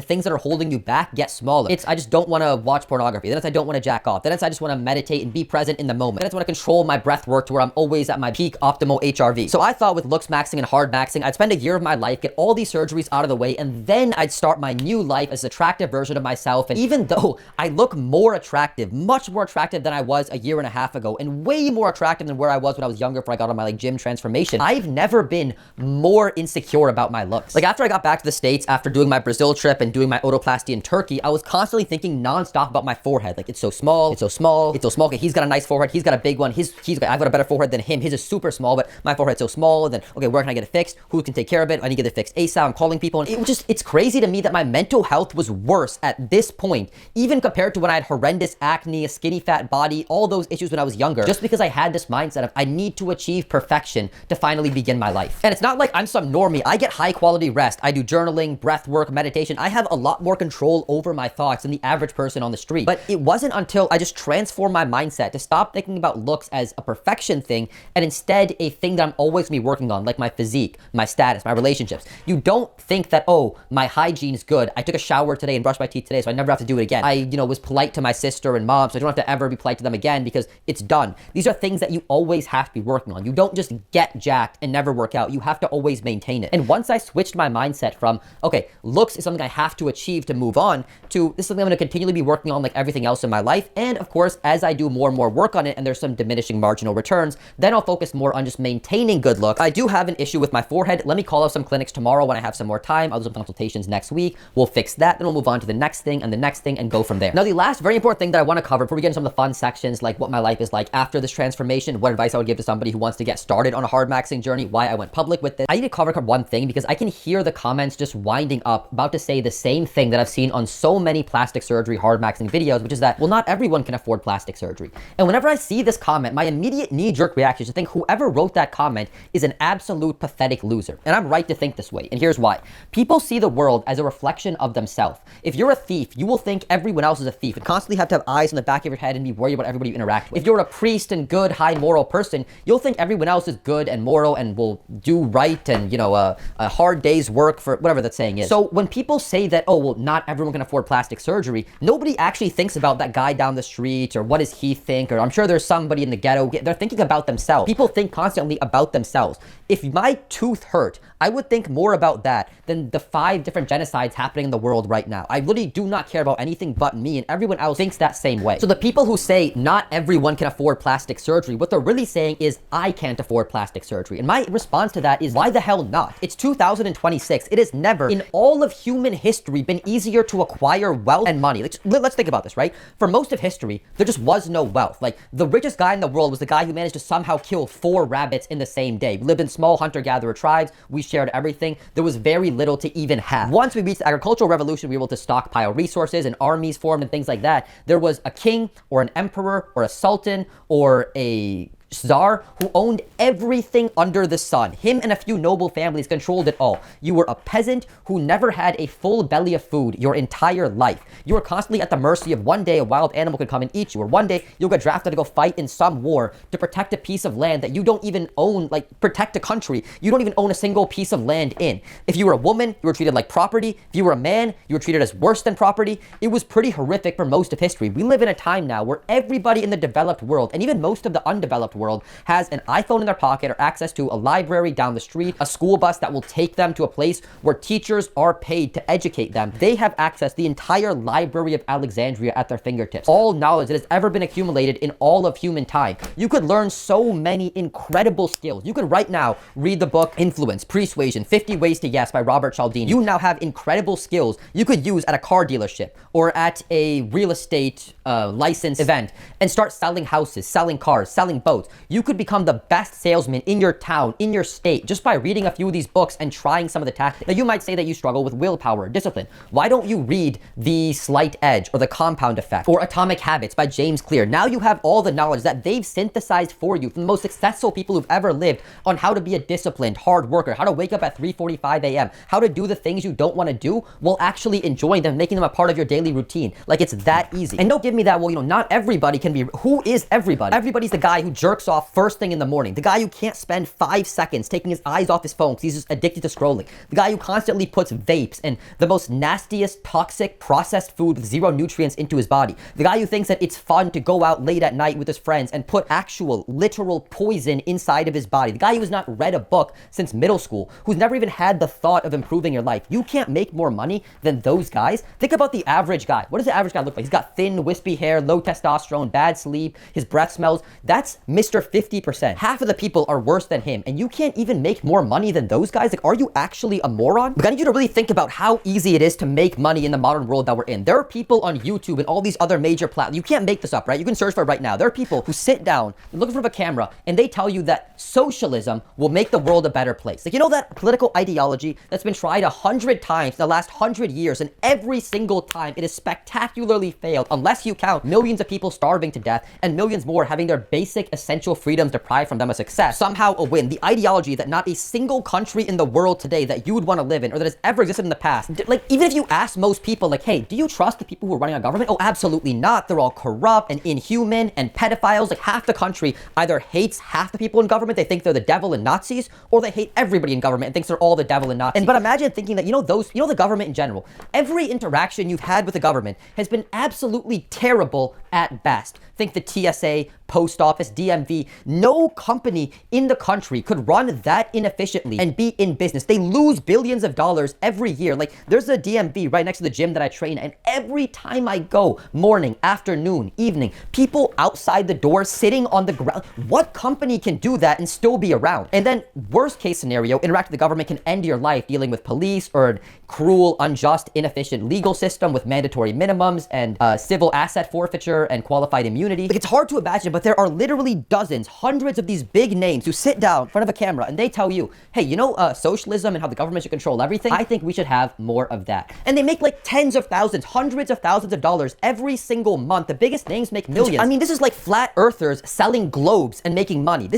things that are holding you back, get smaller. It's, I just don't want to watch pornography. Then it's, I don't want to jack off. Then it's, I just want to meditate and be present in the moment. Then it's, I want to control my breath work to where I'm always at my peak optimal HRV. So I thought with LooksMaxxing and HardMaxxing, I'd spend a year of my life, get all these surgeries out of the way, and then I'd start my new life as an attractive version of myself. And even though I look more attractive, much more attractive than I was a year and a half ago, and way more attractive than where I was when I was younger before I got on my like gym transformation, I've never been more insecure about my looks. Like after I got back to the States, after doing my Brazil trip and doing my otoplasty in Turkey, I was constantly thinking nonstop about my forehead. Like, it's so small, it's so small, it's so small. Okay, he's got a nice forehead, he's got a big one, I've got a better forehead than him, his is super small, but my forehead's so small. And then, okay, where can I get it fixed? Who can take care of it? I need to get it fixed ASAP. I'm calling people. And it was just, it's crazy to me that my mental health was worse at this point, even compared to when I had horrendous acne, a skinny fat body, all those issues when I was younger, just because I had this mindset of I need to achieve perfection to finally begin my life. And it's not like I'm some normie. I get high quality rest. I do journaling, breath work, meditation. I have a lot more control over my thoughts than the average person on the street. But it wasn't until I just transformed my mindset to stop thinking about looks as a perfection thing and instead a thing that I'm always gonna be working on, like my physique, my status, my relationships. You don't think that, oh, my hygiene is good. I took a shower today and brushed my teeth today, so I never have to do it again. I, was polite to my sister and mom, so I don't have to ever be polite to them again because it's done. These are things that you always have to be working on. You don't just get jacked and never work out. You have to always maintain it. And once I switched my mindset from, okay, looks is something I have to achieve to move on, to this is something I'm going to continually be working on like everything else in my life. And of course, as I do more and more work on it and there's some diminishing marginal returns, then I'll focus more on just maintaining good looks. I do have an issue with my forehead. Let me call up some clinics tomorrow when I have some more time. I'll do some consultations next week. We'll fix that. Then we'll move on to the next thing and the next thing and go from there. Now, the last very important thing that I want to cover before we get into some of the fun sections, like what my life is like after this transformation, what advice I would give to somebody who wants to get started on a hardmaxing journey, why I went public with this. I need to cover one thing because I can hear the comments just winding up about to say the same thing that I've seen on so many plastic surgery hardmaxing videos, which is that, well, not everyone can afford plastic surgery. And whenever I see this comment, my immediate knee-jerk reaction is to think whoever wrote that comment is an absolute pathetic loser. And I'm right to think this way. And here's why. People see the world as a reflection of themselves. If you're a thief, you will think everyone else is a thief and constantly have to have eyes on the back of your head and be worried about everybody you interact with. If you're a priest and good, high moral person, you'll think everyone else is good and moral and will do right and, a hard day's work for whatever that saying is. So when people say that, oh, well, not everyone can afford plastic surgery, nobody actually thinks about that guy down the street or what does he think, or I'm sure there's somebody in the ghetto. They're thinking about themselves. People think constantly about themselves. If my tooth hurt, I would think more about that than the 5 different genocides happening in the world right now. I really do not care about anything but me, and everyone else thinks that same way. So the people who say not everyone can afford plastic surgery, what they're really saying is I can't afford plastic surgery. And my response to that is, why the hell not? It's 2026. It has never in all of human history been easier to acquire wealth and money. Let's think about this, right? For most of history, there just was no wealth. Like, the richest guy in the world was the guy who managed to somehow kill 4 rabbits in the same day. We lived in small hunter-gatherer tribes. We shared everything. There was very little to even have. Once we reached the agricultural revolution, we were able to stockpile resources and armies formed and things like that. There was a king or an emperor or a sultan or a Tsar who owned everything under the sun. Him and a few noble families controlled it all. You were a peasant who never had a full belly of food your entire life. You were constantly at the mercy of one day a wild animal could come and eat you, or one day you'll get drafted to go fight in some war to protect a piece of land that you don't even own, like protect a country you don't even own a single piece of land in. If you were a woman, you were treated like property. If you were a man, you were treated as worse than property. It was pretty horrific for most of history. We live in a time now where everybody in the developed world, and even most of the undeveloped world, has an iPhone in their pocket or access to a library down the street, a school bus that will take them to a place where teachers are paid to educate them. They have access to the entire library of Alexandria at their fingertips. All knowledge that has ever been accumulated in all of human time. You could learn so many incredible skills. You could right now read the book Influence, Persuasion, 50 Ways to Yes by Robert Cialdini. You now have incredible skills you could use at a car dealership or at a real estate license event and start selling houses, selling cars, selling boats. You could become the best salesman in your town, in your state, just by reading a few of these books and trying some of the tactics. Now, you might say that you struggle with willpower or discipline. Why don't you read The Slight Edge or The Compound Effect or Atomic Habits by James Clear? Now you have all the knowledge that they've synthesized for you from the most successful people who've ever lived on how to be a disciplined, hard worker, how to wake up at 3:45 a.m., how to do the things you don't want to do while actually enjoying them, making them a part of your daily routine. Like, it's that easy. And don't give me that, well, not everybody can be. Who is everybody? Everybody's the guy who jerks off first thing in the morning. The guy who can't spend 5 seconds taking his eyes off his phone because he's just addicted to scrolling. The guy who constantly puts vapes and the most nastiest, toxic, processed food with 0 nutrients into his body. The guy who thinks that it's fun to go out late at night with his friends and put actual, literal poison inside of his body. The guy who has not read a book since middle school, who's never even had the thought of improving your life. You can't make more money than those guys. Think about the average guy. What does the average guy look like? He's got thin, wispy hair, low testosterone, bad sleep, his breath smells. That's Mr. 50%. Half of the people are worse than him, and you can't even make more money than those guys? Like, are you actually a moron? But I need you to really think about how easy it is to make money in the modern world that we're in. There are people on YouTube and all these other major platforms. You can't make this up, right? You can search for it right now. There are people who sit down, look in front of a camera, and they tell you that socialism will make the world a better place. Like, that political ideology that's been tried 100 times in the last 100 years, and every single time it has spectacularly failed, unless you count millions of people starving to death and millions more having their basic essential essential freedoms deprived from them a success, somehow a win. The ideology that not a single country in the world today that you would want to live in or that has ever existed in the past, like even if you ask most people like, hey, do you trust the people who are running our government? Oh, absolutely not. They're all corrupt and inhuman and pedophiles. Like half the country either hates half the people in government, they think they're the devil and Nazis, or they hate everybody in government and thinks they're all the devil and Nazis. But imagine thinking that, the government in general, every interaction you've had with the government has been absolutely terrible at best. Think the TSA, post office, DMV. No company in the country could run that inefficiently and be in business. They lose billions of dollars every year. Like there's a DMV right next to the gym that I train, and every time I go, morning, afternoon, evening, people outside the door sitting on the ground. What company can do that and still be around? And then worst case scenario, interact with the government can end your life dealing with police or a cruel, unjust, inefficient legal system with mandatory minimums and civil asset forfeiture and qualified immunity. Like it's hard to imagine, but there are literally dozens, hundreds of these big names who sit down in front of a camera and they tell you, hey, socialism and how the government should control everything? I think we should have more of that. And they make like tens of thousands, hundreds of thousands of dollars every single month. The biggest names make millions. I mean, this is like flat earthers selling globes and making money.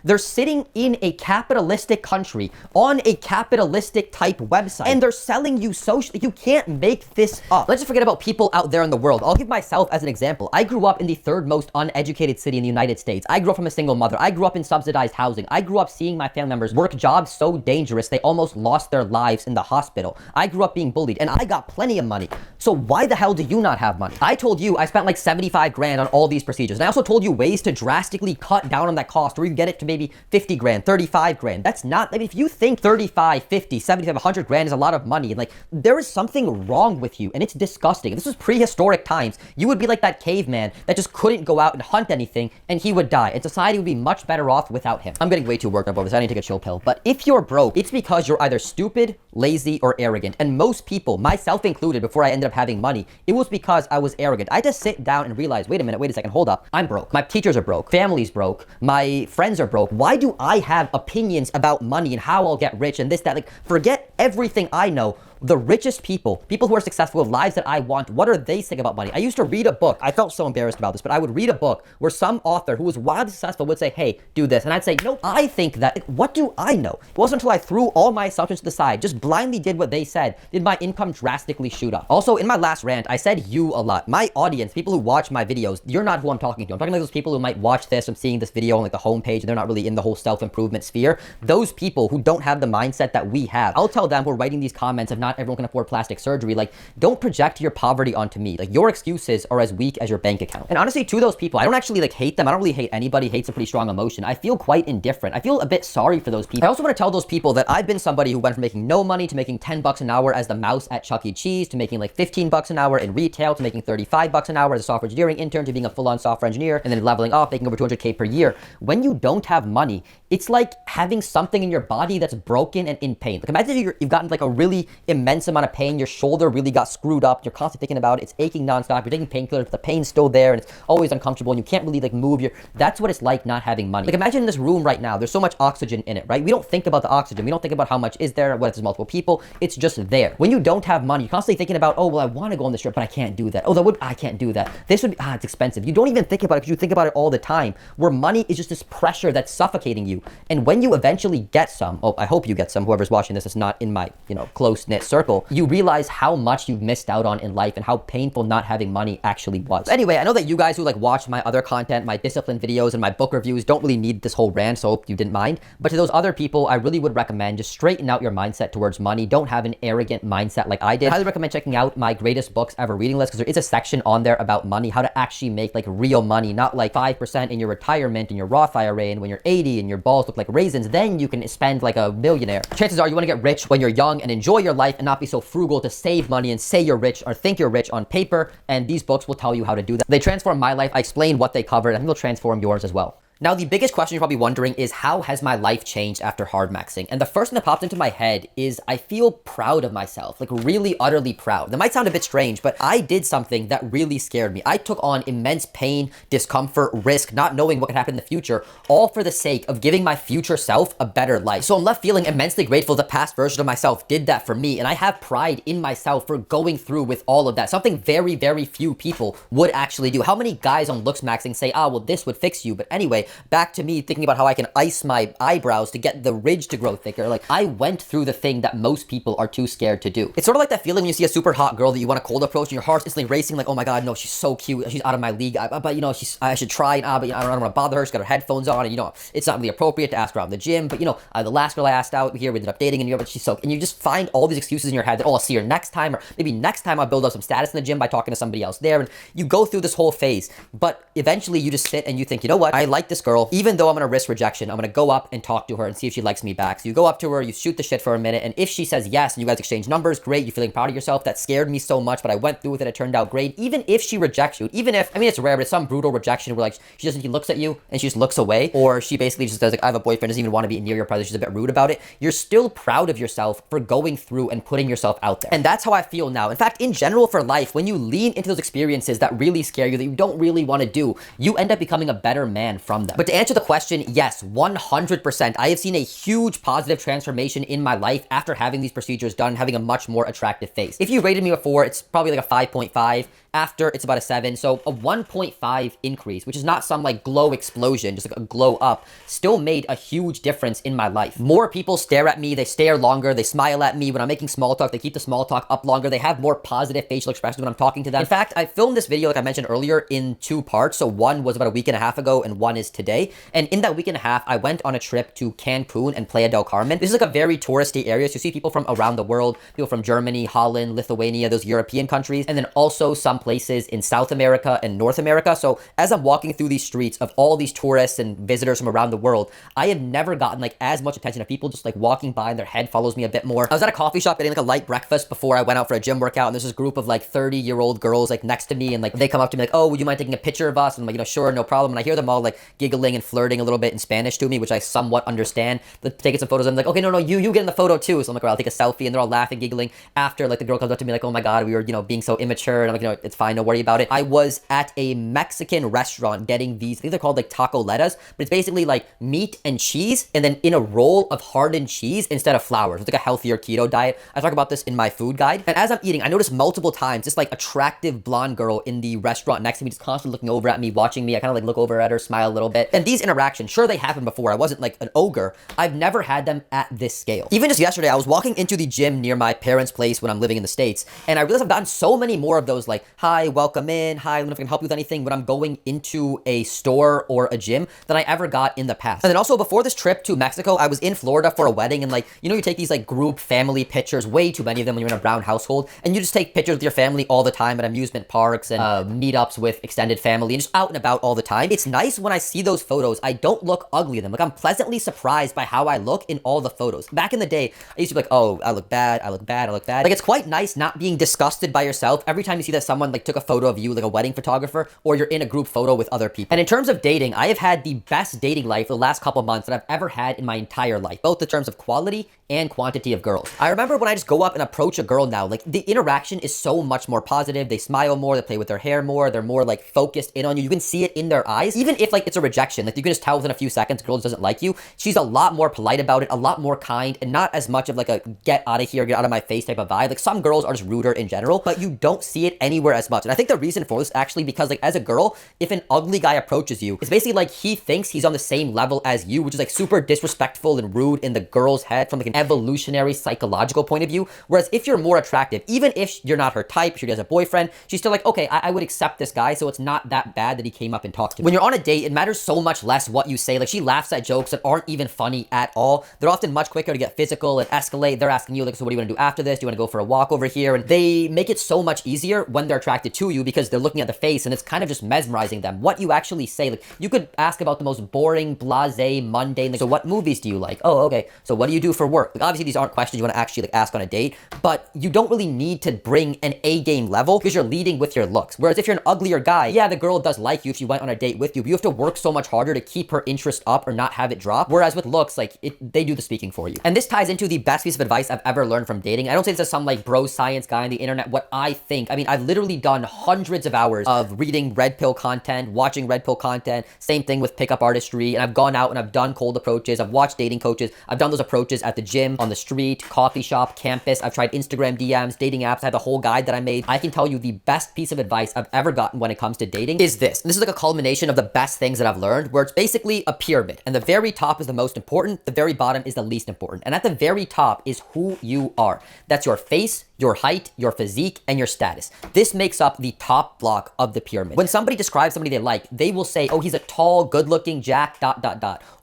They're sitting in a capitalistic country on a capitalistic type website and they're selling you social. You can't make this up. Let's just forget about people out there in the world. I'll give myself as an example. I grew up in the third most uneducated city in the United States. I grew up from a single mother. I grew up in subsidized housing. I grew up seeing my family members work jobs so dangerous they almost lost their lives in the hospital. I grew up being bullied and I got plenty of money. So why the hell do you not have money? I told you I spent like 75 grand on all these procedures. And I also told you ways to drastically cut down on that cost where you get it to maybe 50 grand, 35 grand. That's not, I mean, if you think 35, 50, 75, 100 grand is a lot of money, like there is something wrong with you and it's disgusting. If this was prehistoric times, you would be like that caveman that just couldn't go out and hunt anything and he would die. And society would be much better off without him. I'm getting way too worked up over this. I need to take a chill pill. But if you're broke, it's because you're either stupid, lazy, or arrogant. And most people, myself included, before I ended up having money, it was because I was arrogant. I had to sit down and realize, wait a second, hold up. I'm broke. My teachers are broke. Family's broke. My friends are broke. Why do I have opinions about money and how I'll get rich and this, that? Like, forget everything I know. The richest people who are successful with lives that I want, what are they saying about money? I used to read a book. I felt so embarrassed about this, but I would read a book where some author who was wildly successful would say, hey, do this. And I'd say, no, I think that. What do I know? It wasn't until I threw all my assumptions to the side, just blindly did what they said, did my income drastically shoot up. Also, in my last rant, I said you a lot. My audience, people who watch my videos, you're not who I'm talking to. I'm talking to those people who might watch this and seeing this video on like the homepage and they're not really in the whole self-improvement sphere. Those people who don't have the mindset that we have, I'll tell them who are writing these comments of not everyone can afford plastic surgery, like, don't project your poverty onto me. Like, your excuses are as weak as your bank account. And honestly, to those people, I don't actually like hate them. I don't really hate anybody. Hate's a pretty strong emotion. I feel quite indifferent. I feel a bit sorry for those people. I also want to tell those people that I've been somebody who went from making no money to making 10 bucks an hour as the mouse at Chuck E. Cheese, to making like 15 bucks an hour in retail, to making 35 bucks an hour as a software engineering intern, to being a full-on software engineer, and then leveling up, making over 200K per year. When you don't have money, it's like having something in your body that's broken and in pain. Like, imagine you've gotten like a really immense amount of pain, your shoulder really got screwed up, you're constantly thinking about it, it's aching nonstop, you're taking painkillers, but the pain's still there and it's always uncomfortable and you can't really like move that's what it's like not having money. Like, imagine in this room right now, there's so much oxygen in it, right? We don't think about the oxygen, we don't think about how much is there, what if there's multiple people, it's just there. When you don't have money, you're constantly thinking about, oh, well, I want to go on this trip, but I can't do that. Oh, I can't do that. This would be, it's expensive. You don't even think about it because you think about it all the time, where money is just this pressure that's suffocating you. And when you eventually get some, I hope you get some, whoever's watching this is not in my, close-knit circle, you realize how much you've missed out on in life and how painful not having money actually was. Anyway, I know that you guys who like watch my other content, my discipline videos and my book reviews don't really need this whole rant, so hope you didn't mind. But to those other people, I really would recommend just straighten out your mindset towards money. Don't have an arrogant mindset like I did. I highly recommend checking out my greatest books ever reading list, because there is a section on there about money, how to actually make like real money, not like 5% in your retirement in your Roth IRA, and when you're 80 and your balls look like raisins, then you can spend like a millionaire. Chances are you want to get rich when you're young and enjoy your life and not be so frugal to save money and say you're rich or think you're rich on paper, and these books will tell you how to do that. They transform my life. I explain what they covered. I think they'll transform yours as well. Now, the biggest question you're probably wondering is, how has my life changed after HardMaxxing? And the first thing that popped into my head is I feel proud of myself, like really utterly proud. That might sound a bit strange, but I did something that really scared me. I took on immense pain, discomfort, risk, not knowing what could happen in the future, all for the sake of giving my future self a better life. So I'm left feeling immensely grateful the past version of myself did that for me, and I have pride in myself for going through with all of that, something very, very few people would actually do. How many guys on LooksMaxxing say, well, this would fix you? But anyway, okay, back to me thinking about how I can ice my eyebrows to get the ridge to grow thicker. Like, I went through the thing that most people are too scared to do. It's sort of like that feeling when you see a super hot girl that you want to cold approach and your heart's instantly racing, like, oh my god, no, she's so cute, she's out of my league, but you know, I should try, but you know, I don't want to bother her, she's got her headphones on, and you know, it's not really appropriate to ask her out in the gym, but you know, the last girl I asked out here, we ended up dating, and you know, but she's so, and you just find all these excuses in your head that, oh, I'll see her next time, or maybe next time I'll build up some status in the gym by talking to somebody else there, and you go through this whole phase, but eventually you just sit and you think, you know what, I like this girl, even though I'm gonna risk rejection, I'm gonna go up and talk to her and see if she likes me back. So you go up to her, you shoot the shit for a minute, and if she says yes, and you guys exchange numbers, great, you're feeling proud of yourself, that scared me so much, but I went through with it, it turned out great. Even if she rejects you, even if, I mean, it's rare, but it's some brutal rejection where like, she looks at you and she just looks away, or she basically just says like, I have a boyfriend, doesn't even want to be near your presence, she's a bit rude about it, you're still proud of yourself for going through and putting yourself out there. And that's how I feel now. In fact, in general for life, when you lean into those experiences that really scare you, that you don't really want to do, you end up becoming a better man from them. But to answer the question, yes, 100%, I have seen a huge positive transformation in my life after having these procedures done, having a much more attractive face. If you rated me before, it's probably like a 5.5. After, it's about a 7, so a 1.5 increase, which is not some like glow explosion, just like a glow up, still made a huge difference in my life. More people stare at me, they stare longer, they smile at me. When I'm making small talk, they keep the small talk up longer, they have more positive facial expressions when I'm talking to them. In fact, I filmed this video, like I mentioned earlier, in 2 parts, so one was about a week and a half ago, and one is today. And in that week and a half, I went on a trip to Cancun and Playa del Carmen. This is like a very touristy area, so you see people from around the world, people from Germany, Holland, Lithuania, those European countries, and then also some places in South America and North America. So as I'm walking through these streets of all these tourists and visitors from around the world, I have never gotten like as much attention of people just like walking by and their head follows me a bit more. I was at a coffee shop getting like a light breakfast before I went out for a gym workout, and there's this group of like 30-year-old girls like next to me, and like they come up to me like, oh, would you mind taking a picture of us? And I'm like, you know, sure, no problem. And I hear them all like giggling and flirting a little bit in Spanish to me, which I somewhat understand. They're taking some photos, and I'm like, okay, no, you get in the photo too. So I'm like, well, I'll take a selfie, and they're all laughing, giggling. After, like, the girl comes up to me like, oh my god, we were, you know, being so immature, and I'm like, you know, it's fine, don't worry about it. I was at a Mexican restaurant getting these, I think they're called like tacoletas, but it's basically like meat and cheese, and then in a roll of hardened cheese instead of flour. So it's like a healthier keto diet. I talk about this in my food guide. And as I'm eating, I noticed multiple times this like attractive blonde girl in the restaurant next to me, just constantly looking over at me, watching me. I kind of like look over at her, smile a little bit. And these interactions, sure, they happened before. I wasn't like an ogre. I've never had them at this scale. Even just yesterday, I was walking into the gym near my parents' place when I'm living in the States, and I realized I've gotten so many more of those like, hi, welcome in, hi, I don't know if I can help you with anything, when I'm going into a store or a gym than I ever got in the past. And then also before this trip to Mexico, I was in Florida for a wedding, and like, you know, you take these like group family pictures, way too many of them when you're in a brown household, and you just take pictures with your family all the time at amusement parks and meetups with extended family and just out and about all the time. It's nice when I see those photos, I don't look ugly in them. Like, I'm pleasantly surprised by how I look in all the photos. Back in the day, I used to be like, oh, I look bad, I look bad, I look bad. Like, it's quite nice not being disgusted by yourself every time you see that someone like took a photo of you, like a wedding photographer, or you're in a group photo with other people. And in terms of dating, I have had the best dating life the last couple months that I've ever had in my entire life, both in terms of quality and quantity of girls. I remember when I just go up and approach a girl now, like, the interaction is so much more positive. They smile more, they play with their hair more, they're more like focused in on you. You can see it in their eyes. Even if like it's a rejection, like you can just tell within a few seconds girl doesn't like you, she's a lot more polite about it, a lot more kind, and not as much of like a get out of here, get out of my face type of vibe. Like, some girls are just ruder in general, but you don't see it anywhere as much. And I think the reason for this actually because like as a girl, if an ugly guy approaches you, it's basically like he thinks he's on the same level as you, which is like super disrespectful and rude in the girl's head from like an evolutionary psychological point of view. Whereas if you're more attractive, even if you're not her type, she has a boyfriend, she's still like, okay, I would accept this guy, so it's not that bad that he came up and talked to me. When you're on a date, it matters so much less what you say. Like, she laughs at jokes that aren't even funny at all. They're often much quicker to get physical and escalate. They're asking you like, so what do you want to do after this? Do you want to go for a walk over here? And they make it so much easier when they're attracted to you because they're looking at the face and it's kind of just mesmerizing them. What you actually say, like, you could ask about the most boring, blasé, mundane, like, so what movies do you like? Oh, okay. So what do you do for work? Like, obviously these aren't questions you want to actually like ask on a date, but you don't really need to bring an A-game level because you're leading with your looks. Whereas if you're an uglier guy, yeah, the girl does like you if she went on a date with you, but you have to work so much harder to keep her interest up or not have it drop. Whereas with looks, like, they do the speaking for you. And this ties into the best piece of advice I've ever learned from dating. I don't say this as some like bro science guy on the internet, what I think. I mean, I've literally done hundreds of hours of reading red pill content, watching red pill content, same thing with pickup artistry, and I've gone out and I've done cold approaches, I've watched dating coaches, I've done those approaches at the gym, on the street, coffee shop, campus, I've tried Instagram DMs, dating apps, I have a whole guide that I made. I can tell you the best piece of advice I've ever gotten when it comes to dating is this. And this is like a culmination of the best things that have learned, where it's basically a pyramid, and the very top is the most important, the very bottom is the least important. And at the very top is who you are. That's your face, your height, your physique, and your status. This makes up the top block of the pyramid. When somebody describes somebody they like, they will say, oh, he's a tall, good-looking Jack, ...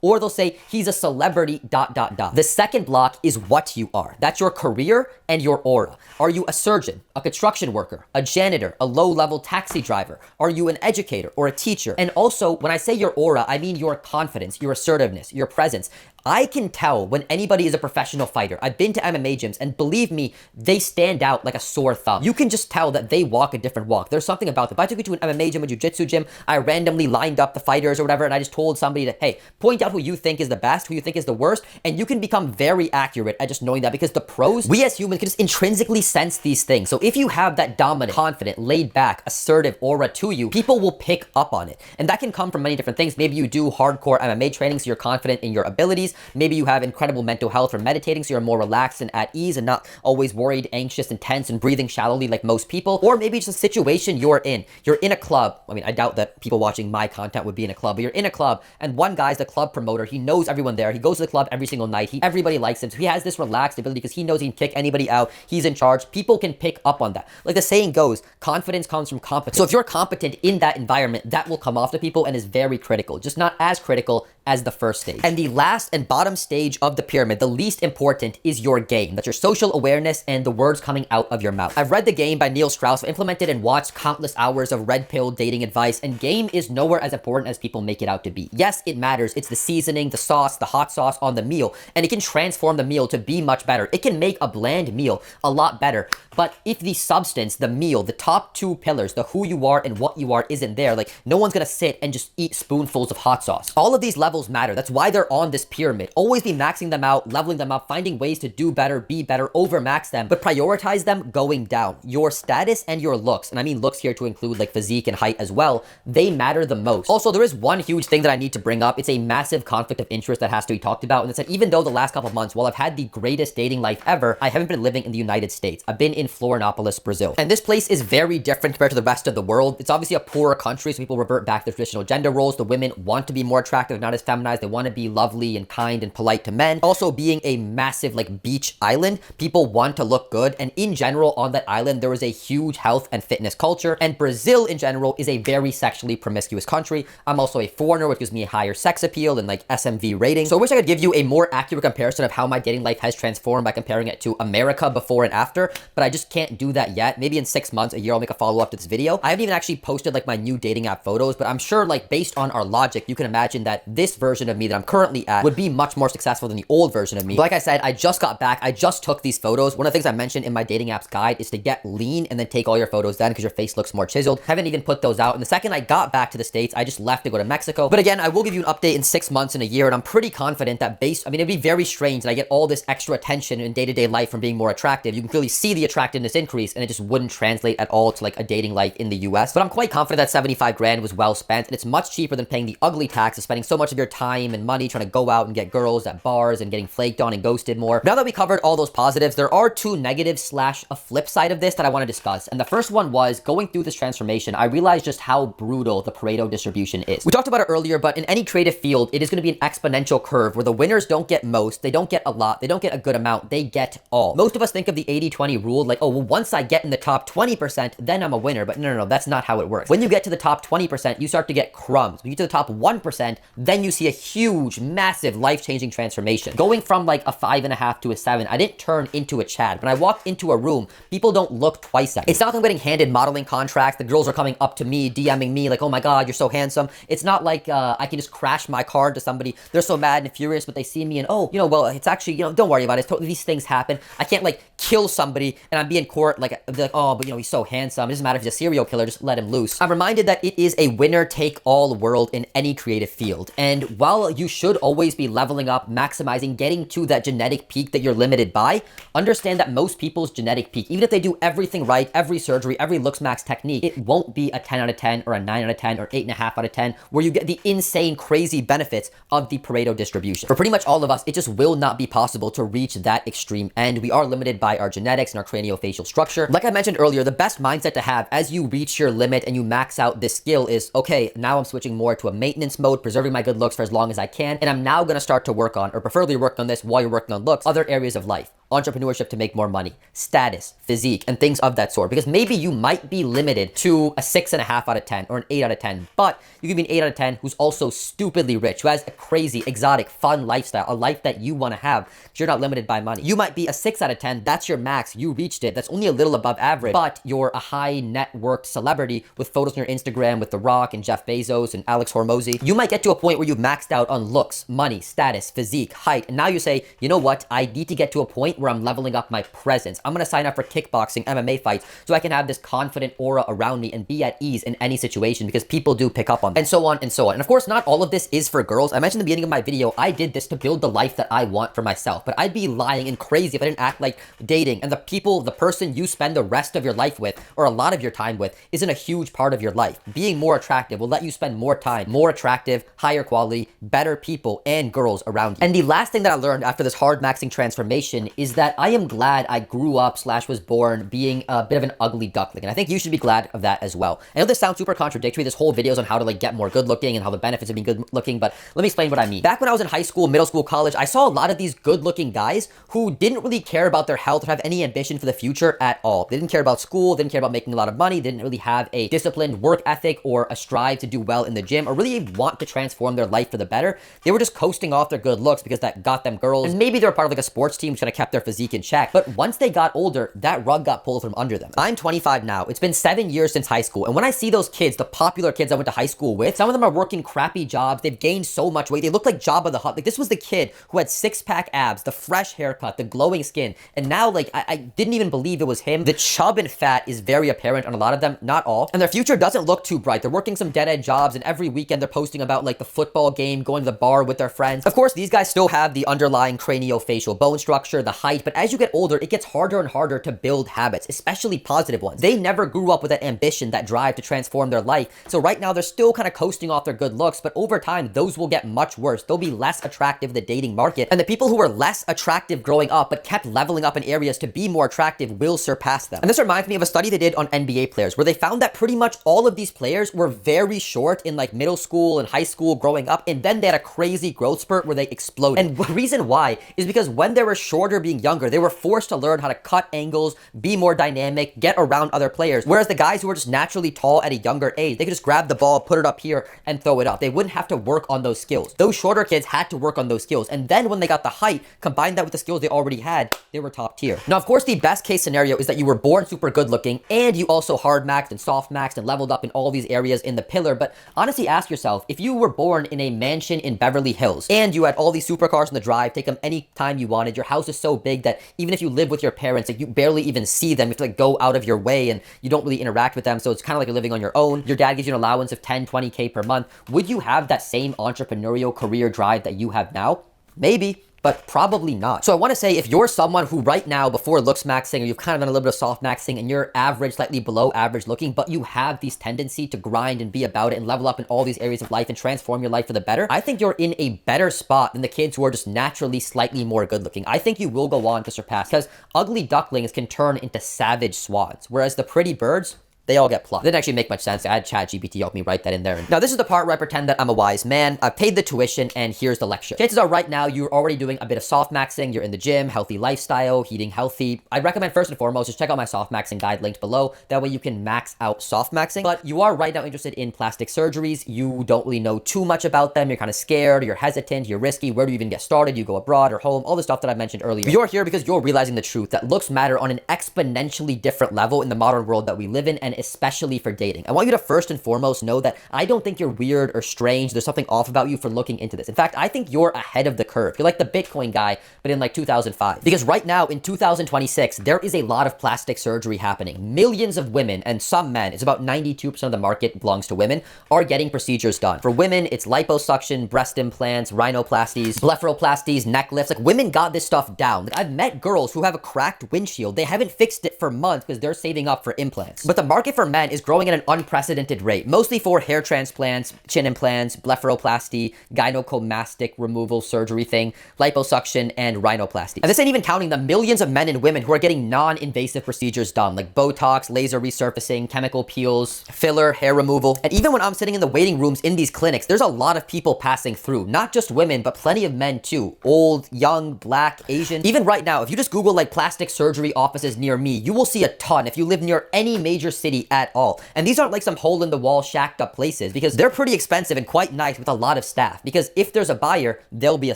Or they'll say, he's a celebrity, ... The second block is what you are. That's your career and your aura. Are you a surgeon, a construction worker, a janitor, a low-level taxi driver? Are you an educator or a teacher? And also, when I say your aura, I mean your confidence, your assertiveness, your presence. I can tell when anybody is a professional fighter. I've been to MMA gyms, and believe me, they stand out like a sore thumb. You can just tell that they walk a different walk. There's something about them. If I took you to an MMA gym, a jiu-jitsu gym, I randomly lined up the fighters or whatever, and I just told somebody to, hey, point out who you think is the best, who you think is the worst, and you can become very accurate at just knowing that, because the pros, we as humans can just intrinsically sense these things. So if you have that dominant, confident, laid back, assertive aura to you, people will pick up on it. And that can come from many different things. Maybe you do hardcore MMA training, so you're confident in your abilities. Maybe you have incredible mental health from meditating, so you're more relaxed and at ease and not always worried, anxious, and tense and breathing shallowly like most people. Or maybe it's a situation you're in. You're in a club. I mean, I doubt that people watching my content would be in a club, but you're in a club and one guy's the club promoter. He knows everyone there. He goes to the club every single night. Everybody likes him. So he has this relaxed ability because he knows he can kick anybody out. He's in charge. People can pick up on that. Like the saying goes, confidence comes from competence. So if you're competent in that environment, that will come off to people and is very critical, just not as critical as the first stage. And the last and bottom stage of the pyramid, the least important, is your game. That's your social awareness and the words coming out of your mouth. I've read The Game by Neil Strauss. I've implemented and watched countless hours of red pill dating advice, and game is nowhere as important as people make it out to be. Yes, it matters. It's the seasoning, the sauce, the hot sauce on the meal, and it can transform the meal to be much better. It can make a bland meal a lot better. But if the substance, the meal, the top two pillars, the who you are and what you are isn't there, like no one's gonna sit and just eat spoonfuls of hot sauce. All of these levels matter. That's why they're on this pyramid. Always be maxing them out, leveling them up, finding ways to do better, be better, overmax them, but prioritize them going down. Your status and your looks, and I mean looks here to include like physique and height as well, they matter the most. Also, there is one huge thing that I need to bring up. It's a massive conflict of interest that has to be talked about, and it's that even though the last couple of months, while I've had the greatest dating life ever, I haven't been living in the United States. I've been in Florianopolis, Brazil. And this place is very different compared to the rest of the world. It's obviously a poorer country, so people revert back to traditional gender roles. The women want to be more attractive, not as feminized. They want to be lovely and kind and polite to men. Also, being a massive like beach island, people want to look good. And in general, on that island, there is a huge health and fitness culture. And Brazil in general is a very sexually promiscuous country. I'm also a foreigner, which gives me a higher sex appeal and like SMV rating. So I wish I could give you a more accurate comparison of how my dating life has transformed by comparing it to America before and after, but I just can't do that yet. Maybe in 6 months, a year, I'll make a follow-up to this video. I haven't even actually posted like my new dating app photos, but I'm sure like based on our logic, you can imagine that this version of me that I'm currently at would be much more successful than the old version of me. But like I said, I just got back. I just took these photos. One of the things I mentioned in my dating apps guide is to get lean and then take all your photos then because your face looks more chiseled. Haven't even put those out. And the second I got back to the States, I just left to go to Mexico. But again, I will give you an update in 6 months and a year, and I'm pretty confident that it'd be very strange that I get all this extra attention in day-to-day life from being more attractive. You can clearly see the attractiveness increase, and it just wouldn't translate at all to like a dating life in the US. But I'm quite confident that 75 grand was well spent, and it's much cheaper than paying the ugly tax of spending so much of your time and money trying to go out and get girls at bars and getting flaked on and ghosted more. Now that we covered all those positives, there are two negatives slash a flip side of this that I want to discuss. And the first one was going through this transformation, I realized just how brutal the Pareto distribution is. We talked about it earlier, but in any creative field, it is going to be an exponential curve where the winners don't get most, they don't get a lot, they don't get a good amount, they get all. Most of us think of the 80-20 rule like, oh, well, once I get in the top 20%, then I'm a winner. But no, that's not how it works. When you get to the top 20%, you start to get crumbs. When you get to the top 1%, then you see a huge, massive, life-changing transformation. Going from like a 5.5 to a 7, I didn't turn into a Chad. When I walked into a room, people don't look twice at me. It's not like I'm getting handed modeling contracts. The girls are coming up to me, DMing me like, oh my God, you're so handsome. It's not like I can just crash my car to somebody. They're so mad and furious, but they see me and, oh, well, it's actually, don't worry about it. These things happen. I can't like kill somebody and I'm being court like, oh, but he's so handsome. It doesn't matter if he's a serial killer, just let him loose. I'm reminded that it is a winner-take-all world in any creative field. And while you should always be leveling up, maximizing, getting to that genetic peak that you're limited by, understand that most people's genetic peak, even if they do everything right, every surgery, every LooksMaxx technique, it won't be a 10 out of 10 or a 9 out of 10 or 8.5 out of 10, where you get the insane, crazy benefits of the Pareto distribution. For pretty much all of us, it just will not be possible to reach that extreme end. We are limited by by our genetics and our craniofacial structure. Like I mentioned earlier, the best mindset to have as you reach your limit and you max out this skill is, okay, now I'm switching more to a maintenance mode, preserving my good looks for as long as I can, and I'm now gonna start to work on, or preferably work on this while you're working on looks, other areas of life. Entrepreneurship to make more money, status, physique, and things of that sort. Because maybe you might be limited to a 6.5 out of 10 or an 8 out of 10, but you can be an 8 out of 10 who's also stupidly rich, who has a crazy, exotic, fun lifestyle, a life that you want to have because you're not limited by money. You might be a 6 out of 10, that's your max, you reached it, that's only a little above average, but you're a high networked celebrity with photos on your Instagram with The Rock and Jeff Bezos and Alex Hormozy. You might get to a point where you've maxed out on looks, money, status, physique, height, and now you say, you know what, I need to get to a point where I'm leveling up my presence. I'm gonna sign up for kickboxing, MMA fights, so I can have this confident aura around me and be at ease in any situation because people do pick up on me, and so on and so on. And of course, not all of this is for girls. I mentioned in the beginning of my video, I did this to build the life that I want for myself, but I'd be lying and crazy if I didn't act like dating and the person you spend the rest of your life with, or a lot of your time with, isn't a huge part of your life. Being more attractive will let you spend more time, more attractive, higher quality, better people and girls around you. And the last thing that I learned after this hardmaxxing transformation is that I am glad I grew up / was born being a bit of an ugly duckling. And I think you should be glad of that as well. I know this sounds super contradictory. This whole video is on how to like get more good looking and how the benefits of being good looking, but let me explain what I mean. Back when I was in high school, middle school, college, I saw a lot of these good looking guys who didn't really care about their health or have any ambition for the future at all. They didn't care about school, didn't care about making a lot of money, didn't really have a disciplined work ethic or a strive to do well in the gym or really want to transform their life for the better. They were just coasting off their good looks because that got them girls. And maybe they were part of like a sports team which kind of kept their physique in check. But once they got older, that rug got pulled from under them. I'm 25 now. It's been 7 years since high school. And when I see those kids, the popular kids I went to high school with, some of them are working crappy jobs. They've gained so much weight. They look like Jabba the Hutt. Like this was the kid who had 6-pack abs, the fresh haircut, the glowing skin. And now like I didn't even believe it was him. The chub and fat is very apparent on a lot of them, not all. And their future doesn't look too bright. They're working some dead-end jobs and every weekend they're posting about like the football game, going to the bar with their friends. Of course, these guys still have the underlying craniofacial bone structure, the height, but as you get older, it gets harder and harder to build habits, especially positive ones. They never grew up with that ambition, that drive to transform their life. So right now they're still kind of coasting off their good looks, but over time, those will get much worse. They'll be less attractive in the dating market. And the people who were less attractive growing up, but kept leveling up in areas to be more attractive will surpass them. And this reminds me of a study they did on NBA players, where they found that pretty much all of these players were very short in like middle school and high school growing up, and then they had a crazy growth spurt where they exploded. And the reason why is because when they were shorter being younger, they were forced to learn how to cut angles, be more dynamic, get around other players. Whereas the guys who were just naturally tall at a younger age, they could just grab the ball, put it up here, and throw it up. They wouldn't have to work on those skills. Those shorter kids had to work on those skills. And then when they got the height, combined that with the skills they already had, they were top tier. Now, of course, the best case scenario is that you were born super good looking and you also hardmaxed and softmaxed and leveled up in all these areas in the pillar. But honestly, ask yourself, if you were born in a mansion in Beverly Hills and you had all these supercars in the drive, take them any time you wanted, your house is so big that even if you live with your parents, like you barely even see them, you have to like go out of your way and you don't really interact with them, so it's kind of like you're living on your own. Your dad gives you an allowance of 10, 20K per month. Would you have that same entrepreneurial career drive that you have now? Maybe, but probably not. So I want to say, if you're someone who right now, before LooksMaxxing, or you've kind of done a little bit of softmaxxing and you're average, slightly below average looking, but you have these tendency to grind and be about it and level up in all these areas of life and transform your life for the better, I think you're in a better spot than the kids who are just naturally slightly more good looking. I think you will go on to surpass, because ugly ducklings can turn into savage swans, whereas the pretty birds, they all get plucked. It didn't actually make much sense. I had ChatGPT help me write that in there. Now, this is the part where I pretend that I'm a wise man. I've paid the tuition, and here's the lecture. Chances are right now you're already doing a bit of softmaxxing. You're in the gym, healthy lifestyle, eating healthy. I recommend first and foremost, just check out my softmaxxing guide linked below. That way you can max out softmaxxing. But you are right now interested in plastic surgeries. You don't really know too much about them. You're kind of scared, you're hesitant, you're risky. Where do you even get started? You go abroad or home, all the stuff that I mentioned earlier. You're here because you're realizing the truth that looks matter on an exponentially different level in the modern world that we live in, and especially for dating. I want you to first and foremost know that I don't think you're weird or strange. There's something off about you for looking into this. In fact, I think you're ahead of the curve. You're like the Bitcoin guy, but in like 2005. Because right now in 2026, there is a lot of plastic surgery happening. Millions of women and some men, it's about 92% of the market belongs to women, are getting procedures done. For women, it's liposuction, breast implants, rhinoplasties, blepharoplasties, neck lifts. Like, women got this stuff down. Like, I've met girls who have a cracked windshield. They haven't fixed it for months because they're saving up for implants. But the market market for men is growing at an unprecedented rate, mostly for hair transplants, chin implants, blepharoplasty, gynecomastic removal surgery thing, liposuction, and rhinoplasty. And this ain't even counting the millions of men and women who are getting non-invasive procedures done, like Botox, laser resurfacing, chemical peels, filler, hair removal. And even when I'm sitting in the waiting rooms in these clinics, there's a lot of people passing through, not just women, but plenty of men too. Old, young, black, Asian. Even right now, if you just Google like plastic surgery offices near me, you will see a ton if you live near any major city at all. And these aren't like some hole in the wall shacked up places, because they're pretty expensive and quite nice with a lot of staff, because if there's a buyer, there'll be a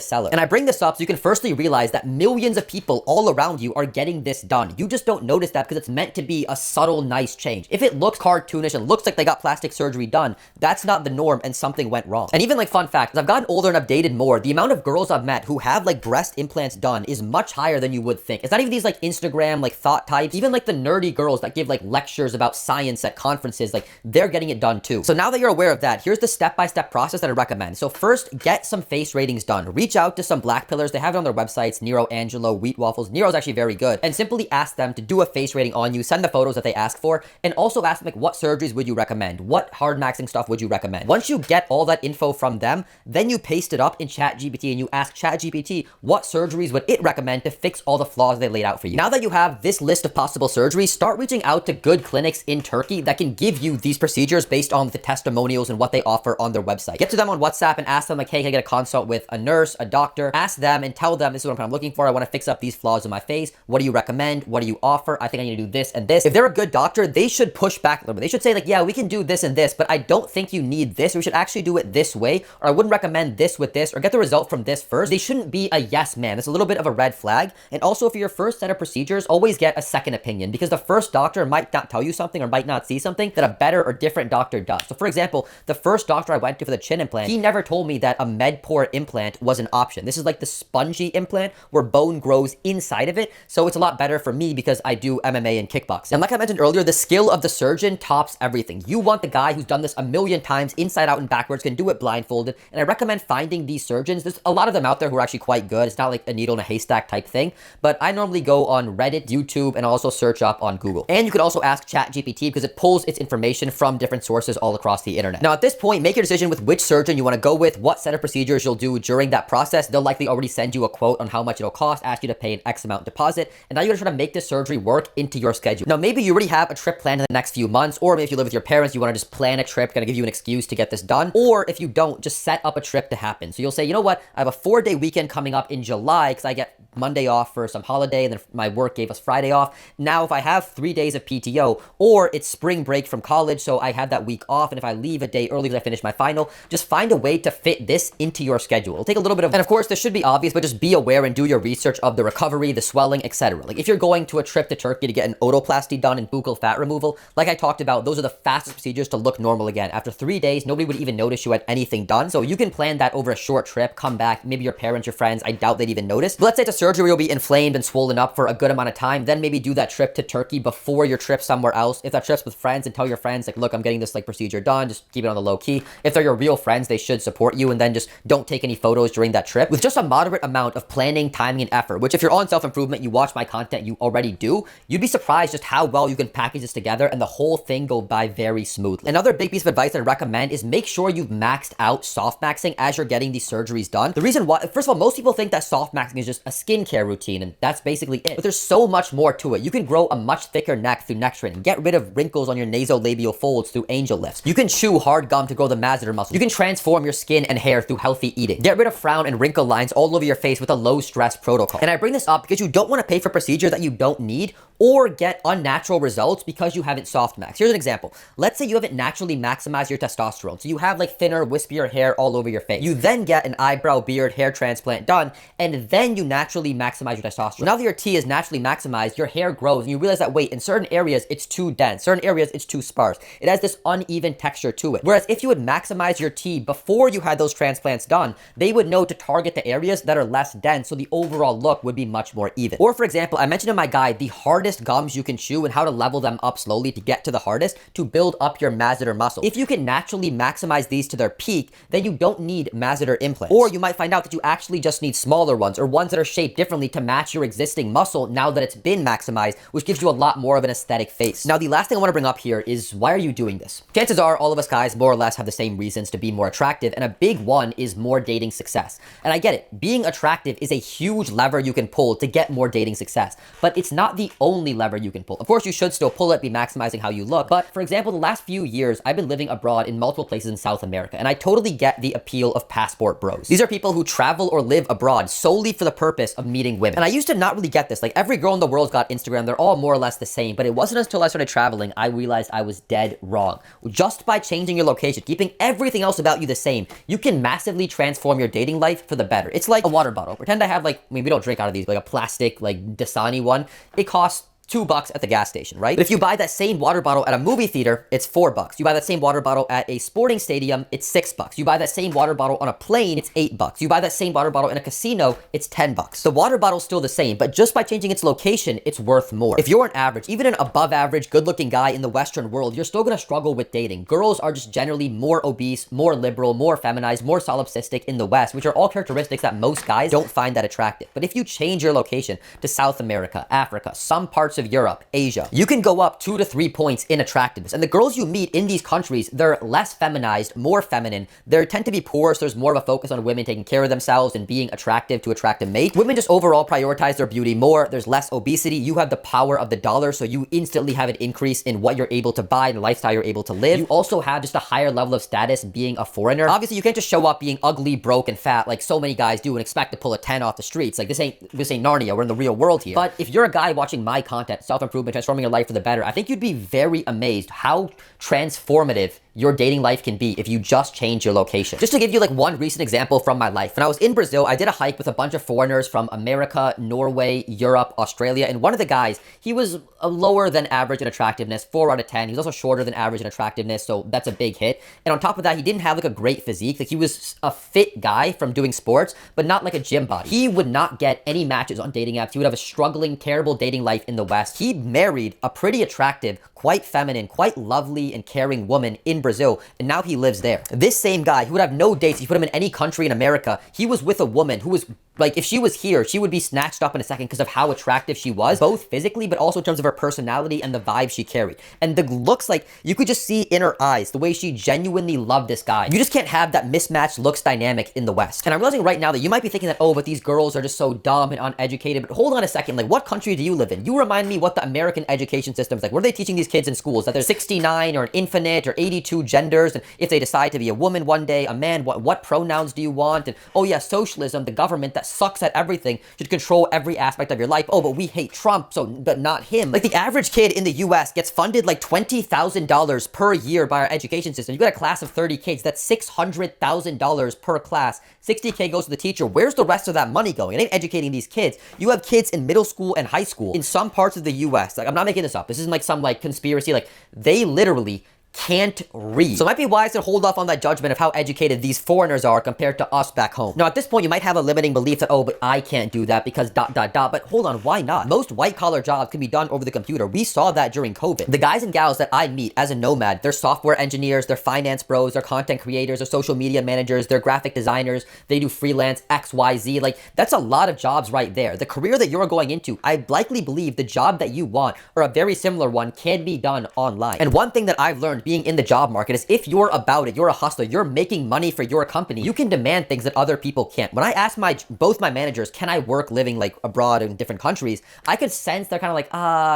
seller. And I bring this up so you can firstly realize that millions of people all around you are getting this done. You just don't notice that because it's meant to be a subtle, nice change. If it looks cartoonish and looks like they got plastic surgery done, that's not the norm and something went wrong. And even like fun fact, as I've gotten older and I've dated more, the amount of girls I've met who have like breast implants done is much higher than you would think. It's not even these like Instagram like thought types, even like the nerdy girls that give like lectures about science at conferences, like they're getting it done too. So now that you're aware of that, here's the step-by-step process that I recommend. So first, get some face ratings done. Reach out to some black pillars. They have it on their websites, Nero, Angelo, Wheat Waffles. Nero's actually very good. And simply ask them to do a face rating on you, send the photos that they ask for, and also ask them like, what surgeries would you recommend? What hardmaxing stuff would you recommend? Once you get all that info from them, then you paste it up in ChatGPT and you ask ChatGPT what surgeries would it recommend to fix all the flaws they laid out for you. Now that you have this list of possible surgeries, start reaching out to good clinics in Turkey that can give you these procedures based on the testimonials and what they offer on their website. Get to them on WhatsApp and ask them like, hey, can I get a consult with a nurse, a doctor? Ask them and tell them, this is what I'm looking for. I want to fix up these flaws in my face. What do you recommend? What do you offer? I think I need to do this and this. If they're a good doctor, they should push back a little bit. They should say like, yeah, we can do this and this, but I don't think you need this. We should actually do it this way, or I wouldn't recommend this with this, or get the result from this first. They shouldn't be a yes man. It's a little bit of a red flag. And also, for your first set of procedures, always get a second opinion, because the first doctor might not tell you something or might not see something that a better or different doctor does. So for example, the first doctor I went to for the chin implant, he never told me that a MedPore implant was an option. This is like the spongy implant where bone grows inside of it. So it's a lot better for me because I do MMA and kickboxing. And like I mentioned earlier, the skill of the surgeon tops everything. You want the guy who's done this a million times inside out and backwards, can do it blindfolded. And I recommend finding these surgeons. There's a lot of them out there who are actually quite good. It's not like a needle in a haystack type thing, but I normally go on Reddit, YouTube, and also search up on Google. And you could also ask ChatGPT because it pulls its information from different sources all across the internet. Now at this point, make your decision with which surgeon you want to go with, what set of procedures you'll do during that process. They'll likely already send you a quote on how much it'll cost, ask you to pay an X amount deposit, and now you're gonna try to make this surgery work into your schedule. Now maybe you already have a trip planned in the next few months, or maybe if you live with your parents, you want to just plan a trip, gonna give you an excuse to get this done. Or if you don't, just set up a trip to happen. So you'll say, you know what, I have a 4-day weekend coming up in July because I get Monday off for some holiday, and then my work gave us Friday off. Now if I have 3 days of PTO, or it's spring break from college, so I have that week off, and if I leave a day early because I finish my final, just find a way to fit this into your schedule. It'll take a little bit of, and of course this should be obvious, but just be aware and do your research of the recovery, the swelling, etc. Like if you're going to a trip to Turkey to get an otoplasty done and buccal fat removal, like I talked about, those are the fastest procedures to look normal again. After 3 days, nobody would even notice you had anything done. So you can plan that over a short trip, come back, maybe your parents, your friends, I doubt they'd even notice. But let's say it's a surgery where you'll be inflamed and swollen up for a good amount of time, then maybe do that trip to Turkey before your trip somewhere else. If that trip's with friends, and tell your friends like, look, I'm getting this like procedure done, just keep it on the low key. If they're your real friends, they should support you, and then just don't take any photos during that trip. With just a moderate amount of planning, timing, and effort, which if you're on self-improvement, you watch my content, you already do, you'd be surprised just how well you can package this together and the whole thing go by very smoothly. Another big piece of advice that I recommend is make sure you've maxed out soft maxing as you're getting these surgeries done. The reason why, first of all, most people think that soft maxing is just a skincare routine, and that's basically it. But there's so much more to it. You can grow a much thicker neck through neck training, get rid of wrinkles on your nasolabial folds through angel lifts. You can chew hard gum to grow the masseter muscle. You can transform your skin and hair through healthy eating. Get rid of frown and wrinkle lines all over your face with a low stress protocol. And I bring this up because you don't want to pay for procedures that you don't need or get unnatural results because you haven't soft maxed. Here's an example. Let's say you haven't naturally maximized your testosterone. So you have like thinner, wispier hair all over your face. You then get an eyebrow, beard, hair transplant done, and then you naturally maximize your testosterone. Now that your T is naturally maximized, your hair grows, and you realize that, wait, in certain areas, it's too dense. Certain areas, it's too sparse. It has this uneven texture to it. Whereas if you would maximize your T before you had those transplants done, they would know to target the areas that are less dense, so the overall look would be much more even. Or for example, I mentioned in my guide, the hardest hardest gums you can chew and how to level them up slowly to get to the hardest to build up your masseter muscle. If you can naturally maximize these to their peak, then you don't need masseter implants. Or you might find out that you actually just need smaller ones or ones that are shaped differently to match your existing muscle now that it's been maximized, which gives you a lot more of an aesthetic face. Now, the last thing I want to bring up here is, why are you doing this? Chances are all of us guys more or less have the same reasons to be more attractive, and a big one is more dating success. And I get it, being attractive is a huge lever you can pull to get more dating success, but it's not the only lever you can pull. Of course, you should still pull it, be maximizing how you look, but for example, the last few years, I've been living abroad in multiple places in South America, and I totally get the appeal of passport bros. These are people who travel or live abroad solely for the purpose of meeting women. And I used to not really get this. Like, every girl in the world's got Instagram, they're all more or less the same, but it wasn't until I started traveling, I realized I was dead wrong. Just by changing your location, keeping everything else about you the same, you can massively transform your dating life for the better. It's like a water bottle. Pretend I have, like, I mean, we don't drink out of these, but like a plastic, like, Dasani one. It costs $2 at the gas station, right? But if you buy that same water bottle at a movie theater, it's $4. You buy that same water bottle at a sporting stadium, it's $6. You buy that same water bottle on a plane, it's $8. You buy that same water bottle in a casino, it's $10. The water bottle's still the same, but just by changing its location, it's worth more. If you're an average, even an above average, good-looking guy in the Western world, you're still gonna struggle with dating. Girls are just generally more obese, more liberal, more feminized, more solipsistic in the West, which are all characteristics that most guys don't find that attractive. But if you change your location to South America, Africa, some parts of Europe, Asia, you can go up 2 to 3 points in attractiveness. And the girls you meet in these countries, they're less feminized, more feminine. They tend to be poor, so there's more of a focus on women taking care of themselves and being attractive to attract a mate. Women just overall prioritize their beauty more. There's less obesity. You have the power of the dollar, so you instantly have an increase in what you're able to buy and the lifestyle you're able to live. You also have just a higher level of status being a foreigner. Obviously, you can't just show up being ugly, broke, and fat like so many guys do and expect to pull a 10 off the streets. Like, this ain't Narnia. We're in the real world here. But if you're a guy watching my content, self-improvement, transforming your life for the better, I think you'd be very amazed how transformative your dating life can be if you just change your location. Just to give you like one recent example from my life. When I was in Brazil, I did a hike with a bunch of foreigners from America, Norway, Europe, Australia, and one of the guys, he was a lower than average in attractiveness, 4 out of 10. He was also shorter than average in attractiveness, so that's a big hit. And on top of that, he didn't have like a great physique. Like, he was a fit guy from doing sports, but not like a gym body. He would not get any matches on dating apps. He would have a struggling, terrible dating life in the West. He married a pretty attractive, quite feminine, quite lovely and caring woman in Brazil, and now he lives there. This same guy, he would have no dates. You put him in any country in America, he was with a woman who was like, if she was here, she would be snatched up in a second because of how attractive she was, both physically, but also in terms of her personality and the vibe she carried. And the looks, like, you could just see in her eyes the way she genuinely loved this guy. You just can't have that mismatched looks dynamic in the West. And I'm realizing right now that you might be thinking that, oh, but these girls are just so dumb and uneducated. But hold on a second, like, what country do you live in? You remind me what the American education system is like. What are they teaching these kids in schools? That there's 69 or an infinite or 82 genders, and if they decide to be a woman one day, a man, what pronouns do you want? And oh yeah, socialism, the government that sucks at everything should control every aspect of your life. Oh, but we hate Trump, so but not him. Like, the average kid in the US gets funded like $20,000 per year by our education system. You got a class of 30 kids, that's $600,000 per class. 60K goes to the teacher. Where's the rest of that money going? It ain't educating these kids. You have kids in middle school and high school in some parts of the US. Like, I'm not making this up. This isn't like some like conspiracy. Like, they literally can't read. So it might be wise to hold off on that judgment of how educated these foreigners are compared to us back home. Now, at this point, you might have a limiting belief that, oh, but I can't do that because ... But hold on, why not? Most white-collar jobs can be done over the computer. We saw that during COVID. The guys and gals that I meet as a nomad, they're software engineers, they're finance bros, they're content creators, they're social media managers, they're graphic designers, they do freelance XYZ. Like, that's a lot of jobs right there. The career that you're going into, I likely believe the job that you want or a very similar one can be done online. And one thing that I've learned being in the job market is if you're about it, you're a hustler, you're making money for your company, you can demand things that other people can't. When I asked both my managers, can I work living like abroad in different countries, I could sense they're kind of like,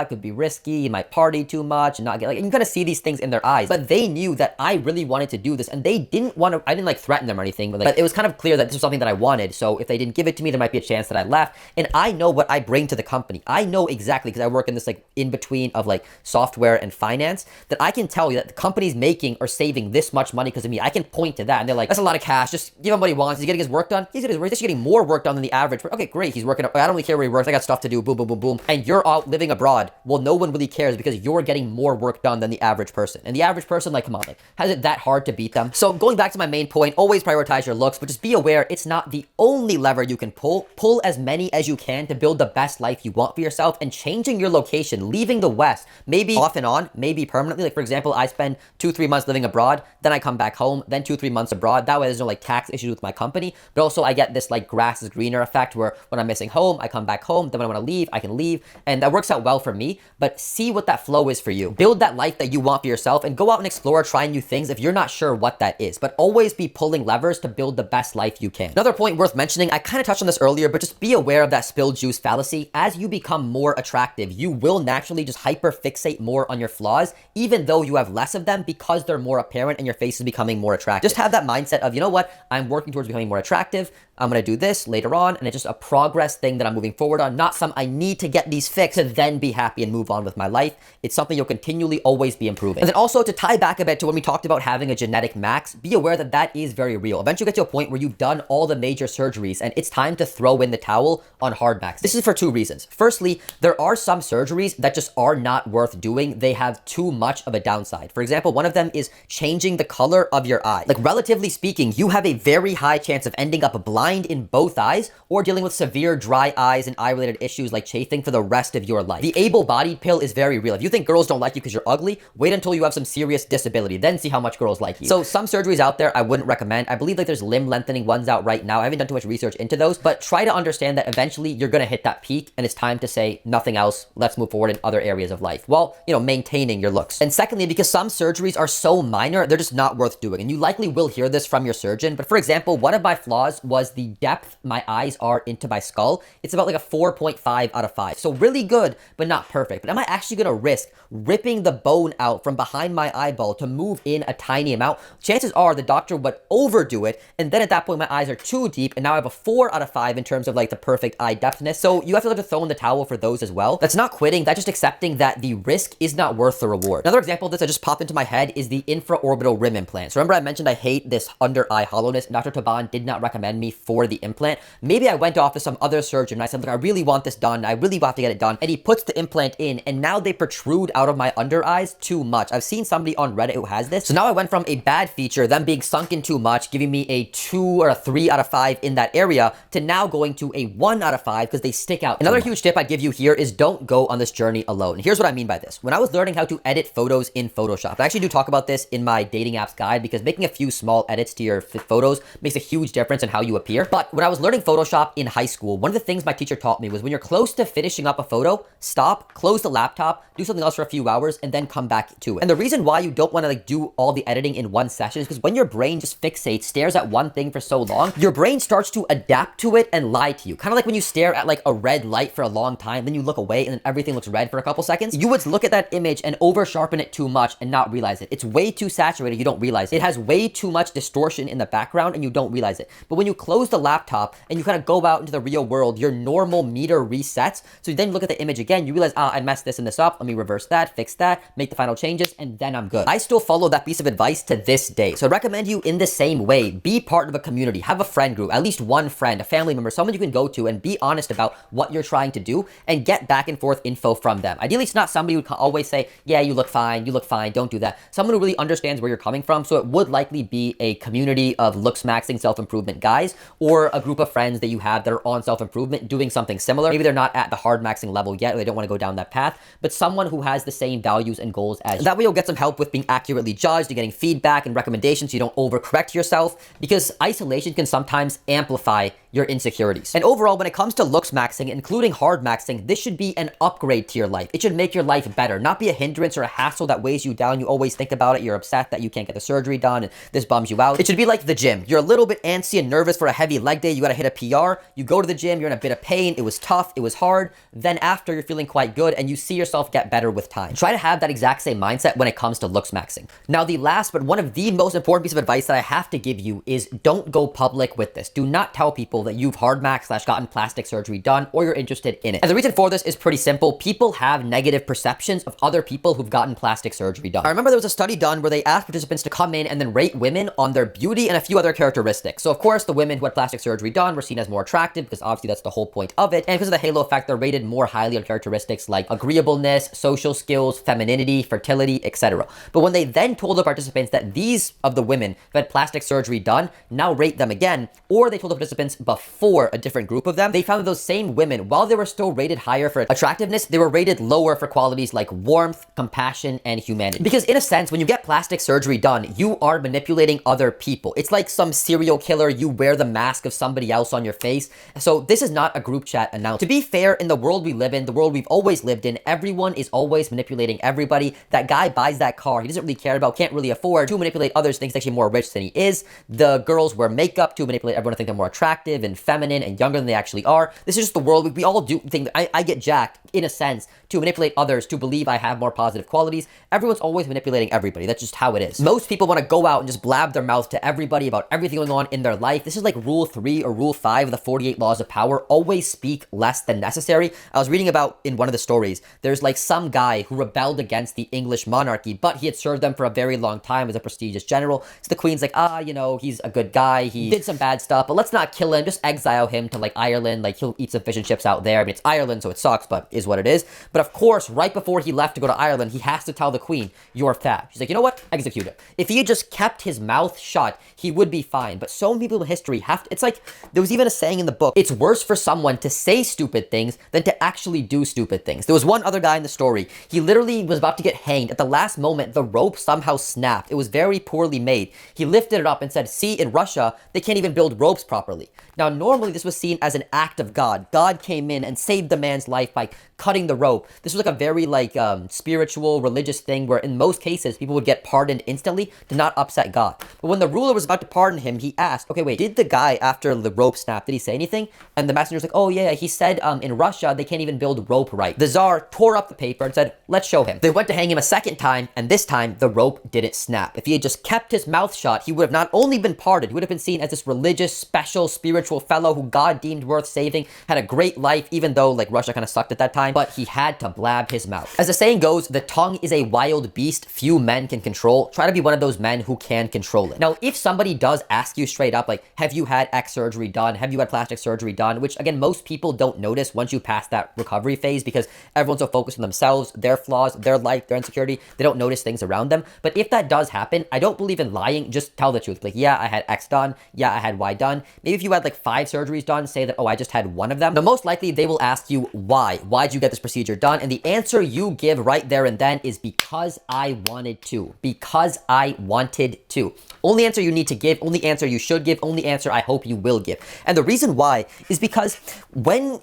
it could be risky, you might party too much and not get, like, you can kind of see these things in their eyes. But they knew that I really wanted to do this, and they didn't want to, I didn't like threaten them or anything, but like, it was kind of clear that this was something that I wanted. So if they didn't give it to me, there might be a chance that I left. And I know what I bring to the company. I know exactly, because I work in this like in between of like software and finance, that I can tell you that the company's making or saving this much money because of me. I can point to that. And they're like, that's a lot of cash. Just give him what he wants. He's getting his work done. He's getting more work done than the average. Okay, great. He's working. I don't really care where he works. I got stuff to do. Boom, boom, boom, boom. And you're out living abroad. Well, no one really cares because you're getting more work done than the average person. And the average person, like, come on, like, has it that hard to beat them? So going back to my main point, always prioritize your looks, but just be aware it's not the only lever you can pull. Pull as many as you can to build the best life you want for yourself, and changing your location, leaving the West, maybe off and on, maybe permanently. Like, for example, I spend 2-3 months living abroad, then I come back home, then 2-3 months abroad. That way there's no like tax issues with my company, but also I get this like grass is greener effect where when I'm missing home, I come back home, then when I want to leave, I can leave, and that works out well for me. But see what that flow is for you. Build that life that you want for yourself and go out and explore, try new things if you're not sure what that is, but always be pulling levers to build the best life you can. Another point worth mentioning, I kind of touched on this earlier, but just be aware of that spilled juice fallacy. As you become more attractive, you will naturally just hyper fixate more on your flaws, even though you have less of them because they're more apparent and your face is becoming more attractive. Just have that mindset of, you know what, I'm working towards becoming more attractive. I'm going to do this later on, and it's just a progress thing that I'm moving forward on, not some I need to get these fixed to then be happy and move on with my life. It's something you'll continually always be improving. And then also to tie back a bit to when we talked about having a genetic max, be aware that that is very real. Eventually get to a point where you've done all the major surgeries and it's time to throw in the towel on HardMaxx. This is for two reasons. Firstly, there are some surgeries that just are not worth doing. They have too much of a downside. For example, one of them is changing the color of your eye. Like, relatively speaking, you have a very high chance of ending up blind in both eyes or dealing with severe dry eyes and eye-related issues like chafing for the rest of your life. The able-bodied pill is very real. If you think girls don't like you because you're ugly, wait until you have some serious disability, then see how much girls like you. So some surgeries out there I wouldn't recommend. I believe like there's limb lengthening ones out right now. I haven't done too much research into those, but try to understand that eventually you're going to hit that peak and it's time to say nothing else. Let's move forward in other areas of life while, you know, maintaining your looks. And secondly, because some surgeries are so minor, they're just not worth doing. And you likely will hear this from your surgeon. But for example, one of my flaws was the depth my eyes are into my skull. It's about like a 4.5 out of 5. So really good, but not perfect. But am I actually going to risk ripping the bone out from behind my eyeball to move in a tiny amount? Chances are the doctor would overdo it. And then at that point, my eyes are too deep. And now I have a 4 out of 5 in terms of like the perfect eye depthness. So you have to learn to throw in the towel for those as well. That's not quitting. That's just accepting that the risk is not worth the reward. Another example of this that just popped into my head is the infraorbital rim implant. So remember I mentioned I hate this under eye hollowness. Dr. Taban did not recommend me for the implant. Maybe I went off to some other surgeon and I said, look, I really want this done. I really want to get it done. And he puts the implant in and now they protrude out of my under eyes too much. I've seen somebody on Reddit who has this. So now I went from a bad feature, them being sunken too much, giving me a 2 or a 3 out of 5 in that area, to now going to a 1 out of 5 because they stick out. Another huge tip I'd give you here is don't go on this journey alone. Here's what I mean by this. When I was learning how to edit photos in Photoshop, I actually do talk about this in my dating apps guide because making a few small edits to your photos makes a huge difference in how you appear. But when I was learning Photoshop in high school, one of the things my teacher taught me was when you're close to finishing up a photo, stop, close the laptop, do something else for a few hours, and then come back to it. And the reason why you don't want to like do all the editing in one session is because when your brain just fixates, stares at one thing for so long, your brain starts to adapt to it and lie to you. Kind of like when you stare at like a red light for a long time, then you look away and then everything looks red for a couple seconds. You would look at that image and over sharpen it too much and not realize it. It's way too saturated, you don't realize it. It has way too much distortion in the background and you don't realize it. But when you close the laptop and you kind of go out into the real world, your normal meter resets. So you then look at the image again, you realize, I messed this and this up. Let me reverse that, fix that, make the final changes, and then I'm good. I still follow that piece of advice to this day. So I recommend you in the same way, be part of a community, have a friend group, at least one friend, a family member, someone you can go to and be honest about what you're trying to do and get back and forth info from them. Ideally, it's not somebody who always say, yeah, you look fine, don't do that. Someone who really understands where you're coming from. So it would likely be a community of LooksMaxxing self-improvement guys or a group of friends that you have that are on self-improvement doing something similar. Maybe they're not at the HardMaxxing level yet, or they don't want to go down that path, but someone who has the same values and goals as you. That way you'll get some help with being accurately judged and getting feedback and recommendations so you don't overcorrect yourself, because isolation can sometimes amplify your insecurities. And overall, when it comes to LooksMaxxing, including HardMaxxing, this should be an upgrade to your life. It should make your life better, not be a hindrance or a hassle that weighs you down. You always think about it. You're upset that you can't get the surgery done and this bums you out. It should be like the gym. You're a little bit antsy and nervous for a heavy leg day. You got to hit a PR. You go to the gym. You're in a bit of pain. It was tough. It was hard. Then after, you're feeling quite good and you see yourself get better with time. Try to have that exact same mindset when it comes to LooksMaxxing. Now, the last, but one of the most important pieces of advice that I have to give you is don't go public with this. Do not tell people reveal that you've hardmaxxed / gotten plastic surgery done, or you're interested in it. And the reason for this is pretty simple. People have negative perceptions of other people who've gotten plastic surgery done. I remember there was a study done where they asked participants to come in and then rate women on their beauty and a few other characteristics. So of course, the women who had plastic surgery done were seen as more attractive because obviously that's the whole point of it. And because of the halo effect, they're rated more highly on characteristics like agreeableness, social skills, femininity, fertility, etc. But when they then told the participants that these of the women who had plastic surgery done now rate them again, or they told the participants before a different group of them, they found that those same women, while they were still rated higher for attractiveness, they were rated lower for qualities like warmth, compassion, and humanity. Because in a sense, when you get plastic surgery done, you are manipulating other people. It's like some serial killer, you wear the mask of somebody else on your face. So this is not a group chat announcement. To be fair, in the world we live in, the world we've always lived in, everyone is always manipulating everybody. That guy buys that car he doesn't really care about, can't really afford, to manipulate others, thinks he's actually more rich than he is. The girls wear makeup to manipulate everyone to think they're more attractive and feminine and younger than they actually are. This is just the world. We all do think that I get jacked, in a sense, to manipulate others to believe I have more positive qualities. Everyone's always manipulating everybody. That's just how it is. Most people want to go out and just blab their mouth to everybody about everything going on in their life. This is like rule 3 or rule 5 of the 48 laws of power. Always speak less than necessary. I was reading about in one of the stories, there's like some guy who rebelled against the English monarchy, but he had served them for a very long time as a prestigious general. So the queen's like, you know, he's a good guy. He did some bad stuff, but let's not kill him. Just exile him to like Ireland. Like he'll eat some fish and chips out there. I mean, it's Ireland, so it sucks, but is what it is. But of course, right before he left to go to Ireland, he has to tell the queen, you're fat. She's like, you know what? Execute him. If he had just kept his mouth shut, he would be fine. But so many people in history have to, it's like, there was even a saying in the book, it's worse for someone to say stupid things than to actually do stupid things. There was one other guy in the story. He literally was about to get hanged. At the last moment, the rope somehow snapped. It was very poorly made. He lifted it up and said, see, in Russia, they can't even build ropes properly. Now, normally this was seen as an act of God. God came in and saved the man's life by cutting the rope. This was like a very like spiritual, religious thing where in most cases, people would get pardoned instantly to not upset God. But when the ruler was about to pardon him, he asked, okay, wait, did the guy after the rope snapped, did he say anything? And the messenger's like, oh yeah, he said in Russia, they can't even build rope right. The Tsar tore up the paper and said, let's show him. They went to hang him a second time, and this time the rope didn't snap. If he had just kept his mouth shut, he would have not only been pardoned, he would have been seen as this religious, special, spiritual fellow who God deemed worth saving, had a great life, even though like Russia kind of sucked at that time, but he had to blab his mouth. As the saying goes, the tongue is a wild beast few men can control. Try to be one of those men who can control it. Now, if somebody does ask you straight up, like, have you had X surgery done? Have you had plastic surgery done? Which again, most people don't notice once you pass that recovery phase because everyone's so focused on themselves, their flaws, their life, their insecurity, they don't notice things around them. But if that does happen, I don't believe in lying, just tell the truth. Like, yeah, I had X done. Yeah, I had Y done. Maybe if you had like 5 surgeries done, say that, oh, I just had 1 of them. Now, most likely they will ask you why. Why'd you get this procedure done? And the answer you give right there and then is because I wanted to. Because I wanted to. Only answer you need to give, only answer you should give, only answer I hope you will give. And the reason why is because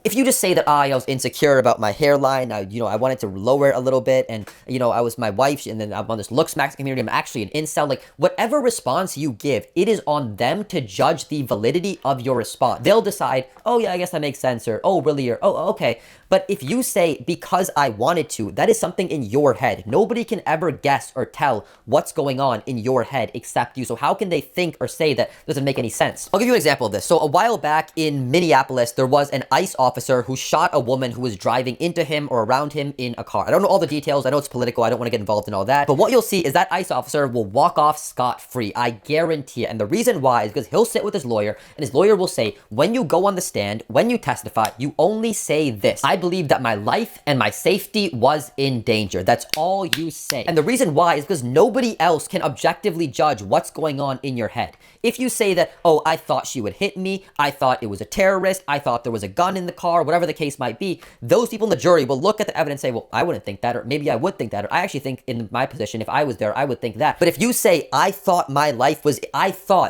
if you just say that I was insecure about my hairline, I wanted to lower it a little bit, and I was my wife, and then I'm on this LooksMaxxing community, I'm actually an incel, like whatever response you give, it is on them to judge the validity of your response. They'll decide, oh yeah, I guess that makes sense, or oh really, or oh okay. But if you say, because I wanted to, that is something in your head. Nobody can ever guess or tell what's going on in your head except you. So how can they think or say that doesn't make any sense? I'll give you an example of this. So a while back in Minneapolis, there was an ICE officer who shot a woman who was driving into him or around him in a car. I don't know all the details. I know it's political. I don't want to get involved in all that. But what you'll see is that ICE officer will walk off scot-free. I guarantee it. And the reason why is because he'll sit with his lawyer, and his lawyer will say, when you go on the stand, when you testify, you only say this: I believe that my life and my safety was in danger. That's all you say. And the reason why is because nobody else can objectively judge what's going on in your head. If you say that, oh, I thought she would hit me, I thought it was a terrorist, I thought there was a gun in the car, whatever the case might be, those people in the jury will look at the evidence and say, well, I wouldn't think that, or maybe I would think that, or I actually think in my position, if I was there, I would think that. But if you say, I thought my life was,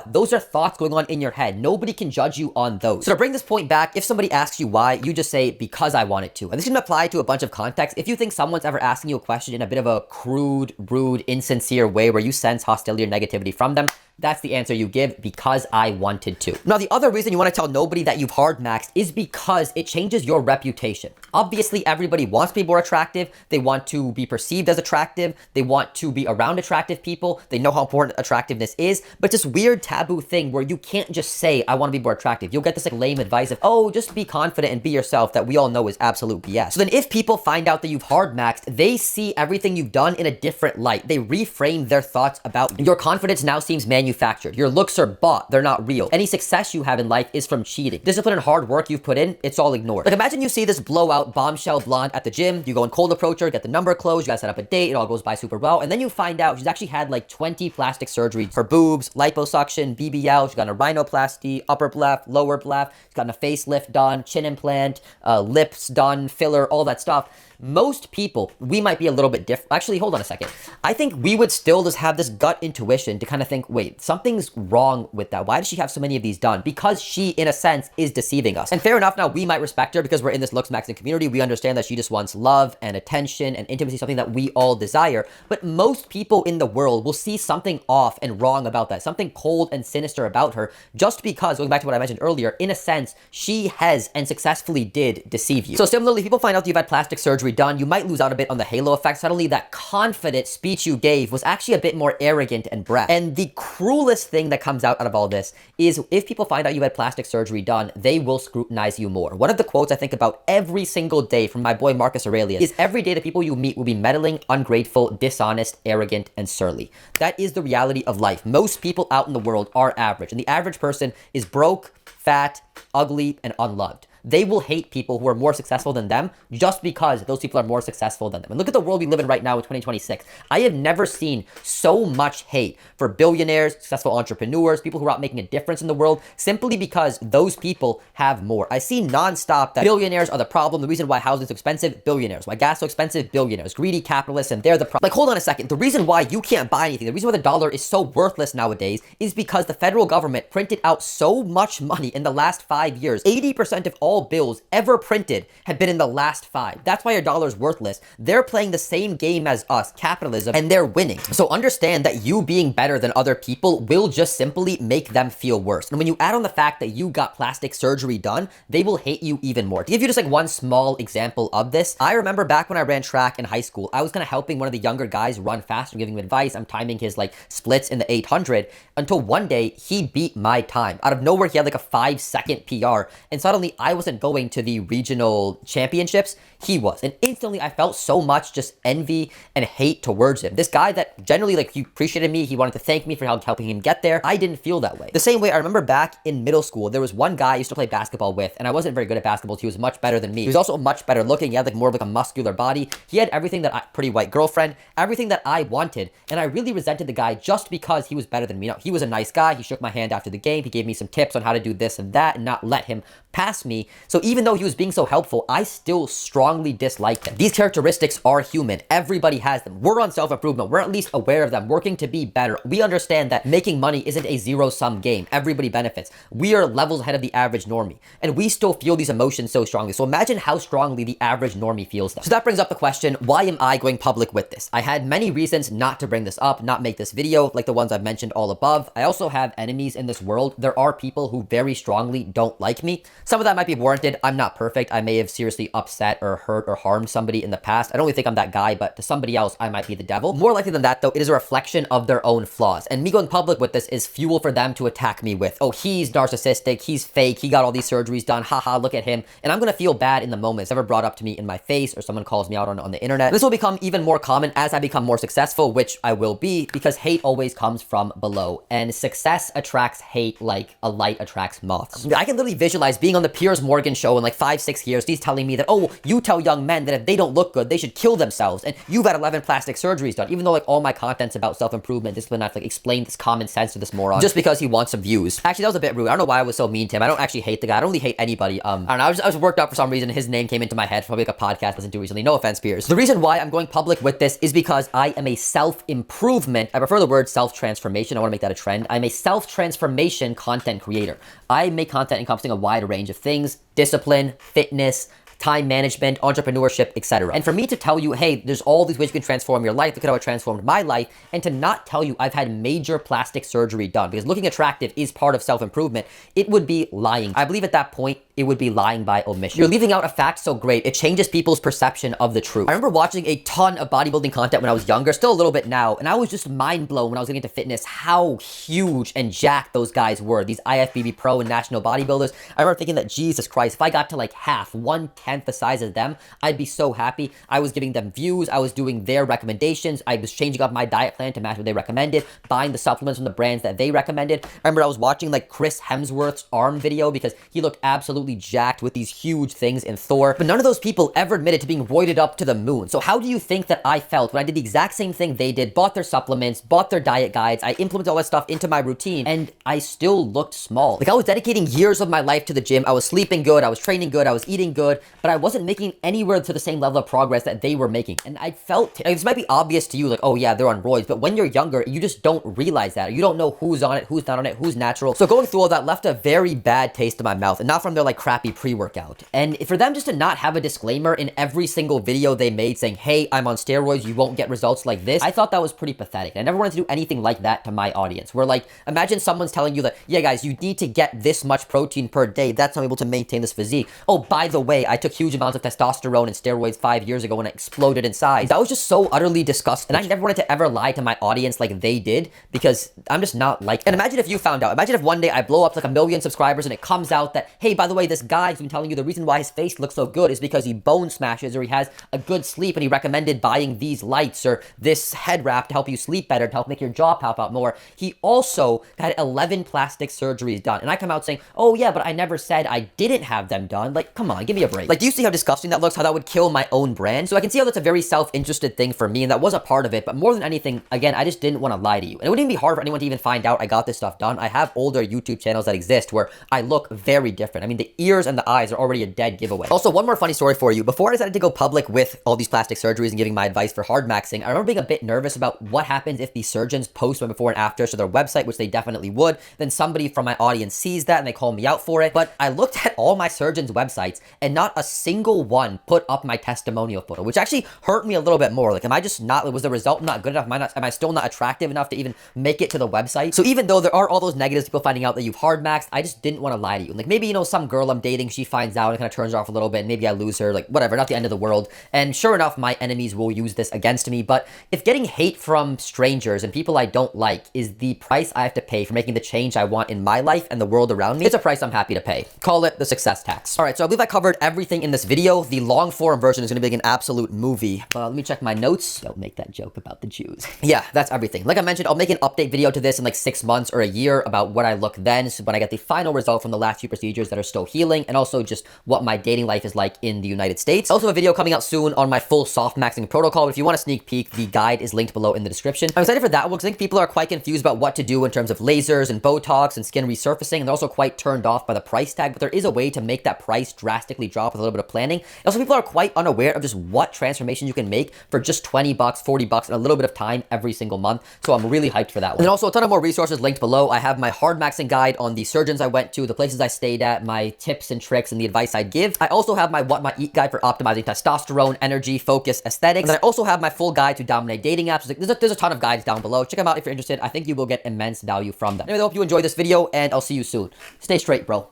those are thoughts going on in your head. Nobody can judge you on those. So to bring this point back, if somebody asks you why, you just say, because I wanted to. And this can apply to a bunch of contexts. If you think someone's ever asking you a question in a bit of a crude, rude, insincere way where you sense hostility or negativity from them, That's the answer you give: because I wanted to. Now, the other reason you want to tell nobody that you've hardmaxed is because it changes your reputation. Obviously, everybody wants to be more attractive. They want to be perceived as attractive. They want to be around attractive people. They know how important attractiveness is, but this weird taboo thing where you can't just say, I want to be more attractive. You'll get this like lame advice of, oh, just be confident and be yourself, that we all know is absolute BS. So then if people find out that you've hardmaxed, they see everything you've done in a different light. They reframe their thoughts about you. Your confidence now seems manufactured. Your looks are bought. They're not real. Any success you have in life is from cheating. Discipline and hard work you've put in, it's all ignored. Like, imagine you see this blowout bombshell blonde at the gym. You go and cold approach her, get the number closed, you guys set up a date, it all goes by super well, and then you find out she's actually had like 20 plastic surgeries. Her boobs, liposuction, BBL, she's gotten a rhinoplasty, upper bleph, lower bleph, she's gotten a facelift done, chin implant, lips done, filler, all that stuff. Most people, we might be a little bit different. Actually, hold on a second. I think we would still just have this gut intuition to kind of think, wait, something's wrong with that. Why does she have so many of these done? Because she, in a sense, is deceiving us. And fair enough, now we might respect her because we're in this LooksMaxxing community. We understand that she just wants love and attention and intimacy, something that we all desire. But most people in the world will see something off and wrong about that, something cold and sinister about her, just because, going back to what I mentioned earlier, in a sense, she has and successfully did deceive you. So similarly, people find out that you've had plastic surgery done, you might lose out a bit on the halo effect. Suddenly that confident speech you gave was actually a bit more arrogant and brash. And the cruelest thing that comes out of all this is if people find out you had plastic surgery done, they will scrutinize you more. One of the quotes I think about every single day from my boy Marcus Aurelius is, every day the people you meet will be meddling, ungrateful, dishonest, arrogant, and surly. That is the reality of life. Most people out in the world are average, and the average person is broke, fat, ugly, and unloved. They will hate people who are more successful than them just because those people are more successful than them. And look at the world we live in right now in 2026. I have never seen so much hate for billionaires, successful entrepreneurs, people who are out making a difference in the world, simply because those people have more. I see nonstop that billionaires are the problem. The reason why housing is expensive, billionaires. Why gas is so expensive, billionaires. Greedy capitalists, and they're the problem. Like, hold on a second. The reason why you can't buy anything, the reason why the dollar is so worthless nowadays is because the federal government printed out so much money in the last 5 years. 80% of all bills ever printed have been in the last 5. That's why your dollar's worthless. They're playing the same game as us, capitalism, and they're winning. So understand that you being better than other people will just simply make them feel worse. And when you add on the fact that you got plastic surgery done, they will hate you even more. To give you just like one small example of this, I remember back when I ran track in high school, I was kind of helping one of the younger guys run faster, giving him advice. I'm timing his like splits in the 800 until one day he beat my time. Out of nowhere, he had like a 5-second PR, and suddenly I wasn't going to the regional championships, he was. And instantly I felt so much just envy and hate towards him. This guy that generally, like, he appreciated me, he wanted to thank me for helping him get there. I didn't feel that way. The same way I remember back in middle school, there was one guy I used to play basketball with, and I wasn't very good at basketball. He was much better than me. He was also much better looking. He had like more of like a muscular body. He had everything that pretty white girlfriend, everything that I wanted. And I really resented the guy just because he was better than me. Now, he was a nice guy. He shook my hand after the game. He gave me some tips on how to do this and that and not let him pass me. So even though he was being so helpful, I still strongly disliked him. These characteristics are human. Everybody has them. We're on self-improvement. We're at least aware of them, working to be better. We understand that making money isn't a zero-sum game. Everybody benefits. We are levels ahead of the average normie, and we still feel these emotions so strongly. So imagine how strongly the average normie feels them. So that brings up the question, why am I going public with this? I had many reasons not to bring this up, not make this video, like the ones I've mentioned all above. I also have enemies in this world. There are people who very strongly don't like me. Some of that might be warranted. I'm not perfect. I may have seriously upset or hurt or harmed somebody in the past. I don't really think I'm that guy, but to somebody else, I might be the devil. More likely than that, though, it is a reflection of their own flaws. And me going public with this is fuel for them to attack me with. Oh, he's narcissistic. He's fake. He got all these surgeries done. Haha, look at him. And I'm going to feel bad in the moment. It's never brought up to me in my face or someone calls me out on the internet. This will become even more common as I become more successful, which I will be, because hate always comes from below. And success attracts hate like a light attracts moths. I can literally visualize being on the Piers Morgan show in like 5-6 years. He's telling me that, oh, you tell young men that if they don't look good, they should kill themselves. And you've had 11 plastic surgeries done. Even though like all my content's about self-improvement, discipline, I have to like explain this common sense to this moron just because he wants some views. Actually, that was a bit rude. I don't know why I was so mean to him. I don't actually hate the guy. I don't really hate anybody. I don't know. I was worked up for some reason. His name came into my head from like a podcast I listened to recently. No offense, Piers. The reason why I'm going public with this is because I am a self-improvement. I prefer the word self-transformation. I want to make that a trend. I'm a self-transformation content creator. I make content encompassing a wide range of things: discipline, fitness, time management, entrepreneurship, etc. And for me to tell you, hey, there's all these ways you can transform your life, look at how it transformed my life, and to not tell you I've had major plastic surgery done, because looking attractive is part of self-improvement, it would be lying. I believe at that point, it would be lying by omission. You're leaving out a fact so great, it changes people's perception of the truth. I remember watching a ton of bodybuilding content when I was younger, still a little bit now, and I was just mind blown when I was getting into fitness how huge and jacked those guys were, these IFBB pro and national bodybuilders. I remember thinking that, Jesus Christ, if I got to like half, 1/10 the size of them, I'd be so happy. I was giving them views, I was doing their recommendations, I was changing up my diet plan to match what they recommended, buying the supplements from the brands that they recommended. I remember I was watching like Chris Hemsworth's arm video because he looked absolutely jacked with these huge things in Thor, but none of those people ever admitted to being roided up to the moon. So how do you think that I felt when I did the exact same thing they did, bought their supplements, bought their diet guides, I implemented all that stuff into my routine, and I still looked small? Like, I was dedicating years of my life to the gym, I was sleeping good, I was training good, I was eating good, but I wasn't making anywhere to the same level of progress that they were making. And I felt, like, this might be obvious to you, like, oh yeah, they're on roids, but when you're younger, you just don't realize that. You don't know who's on it, who's not on it, who's natural. So going through all that left a very bad taste in my mouth, and not from their like crappy pre-workout. And for them just to not have a disclaimer in every single video they made saying, hey, I'm on steroids, you won't get results like this, I thought that was pretty pathetic. I never wanted to do anything like that to my audience, where like, imagine someone's telling you that, yeah guys, you need to get this much protein per day, that's not able to maintain this physique. Oh, by the way, I took huge amounts of testosterone and steroids 5 years ago and I exploded in size. That was just so utterly disgusting. And I never wanted to ever lie to my audience like they did, because I'm just not like, and imagine if you found out, imagine if one day I blow up to like 1 million subscribers and it comes out that, hey, by the way, this guy's been telling you the reason why his face looks so good is because he bone smashes or he has a good sleep and he recommended buying these lights or this head wrap to help you sleep better, to help make your jaw pop out more. He also had 11 plastic surgeries done. And I come out saying, oh yeah, but I never said I didn't have them done. Like, come on, give me a break. Like, do you see how disgusting that looks? How that would kill my own brand? So I can see how that's a very self-interested thing for me, and that was a part of it. But more than anything, again, I just didn't want to lie to you. And it wouldn't even be hard for anyone to even find out I got this stuff done. I have older YouTube channels that exist where I look very different. I mean, the ears and the eyes are already a dead giveaway. Also, one more funny story for you. Before I decided to go public with all these plastic surgeries and giving my advice for Hardmaxxing, I remember being a bit nervous about what happens if the surgeons post my before and after to their website, which they definitely would. Then somebody from my audience sees that and they call me out for it. But I looked at all my surgeons' websites and not a single one put up my testimonial photo, which actually hurt me a little bit more. Like, am I just not, was the result not good enough? Am I still not attractive enough to even make it to the website? So even though there are all those negatives, people finding out that you've hardmaxed, I just didn't want to lie to you. Like, maybe, you know, some girl I'm dating, she finds out and kind of turns her off a little bit. Maybe I lose her, like, whatever, not the end of the world. And sure enough, my enemies will use this against me. But if getting hate from strangers and people I don't like is the price I have to pay for making the change I want in my life and the world around me, it's a price I'm happy to pay. Call it the success tax. All right, so I believe I covered everything in this video. The long form version is going to be like an absolute movie. Let me check my notes. Don't make that joke about the Jews. Yeah, that's everything. Like I mentioned, I'll make an update video to this in like 6 months or a year about what I look then, so when I get the final result from the last few procedures that are still healing, and also just what my dating life is like in the United States. Also a video coming out soon on my full soft maxing protocol. If you want a sneak peek, the guide is linked below in the description. I'm excited for that one because I think people are quite confused about what to do in terms of lasers and Botox and skin resurfacing, and they're also quite turned off by the price tag, but there is a way to make that price drastically drop with a little bit of planning. And also people are quite unaware of just what transformations you can make for just 20 bucks, 40 bucks, and a little bit of time every single month. So I'm really hyped for that one. And then also a ton of more resources linked below. I have my Hardmaxxing guide on the surgeons I went to, the places I stayed at, my tips and tricks, and the advice I'd give. I also have my What Might Eat guide for optimizing testosterone, energy, focus, aesthetics. And then I also have my full guide to dominate dating apps. There's a ton of guides down below. Check them out if you're interested. I think you will get immense value from them. Anyway, I hope you enjoyed this video, and I'll see you soon. Stay straight, bro.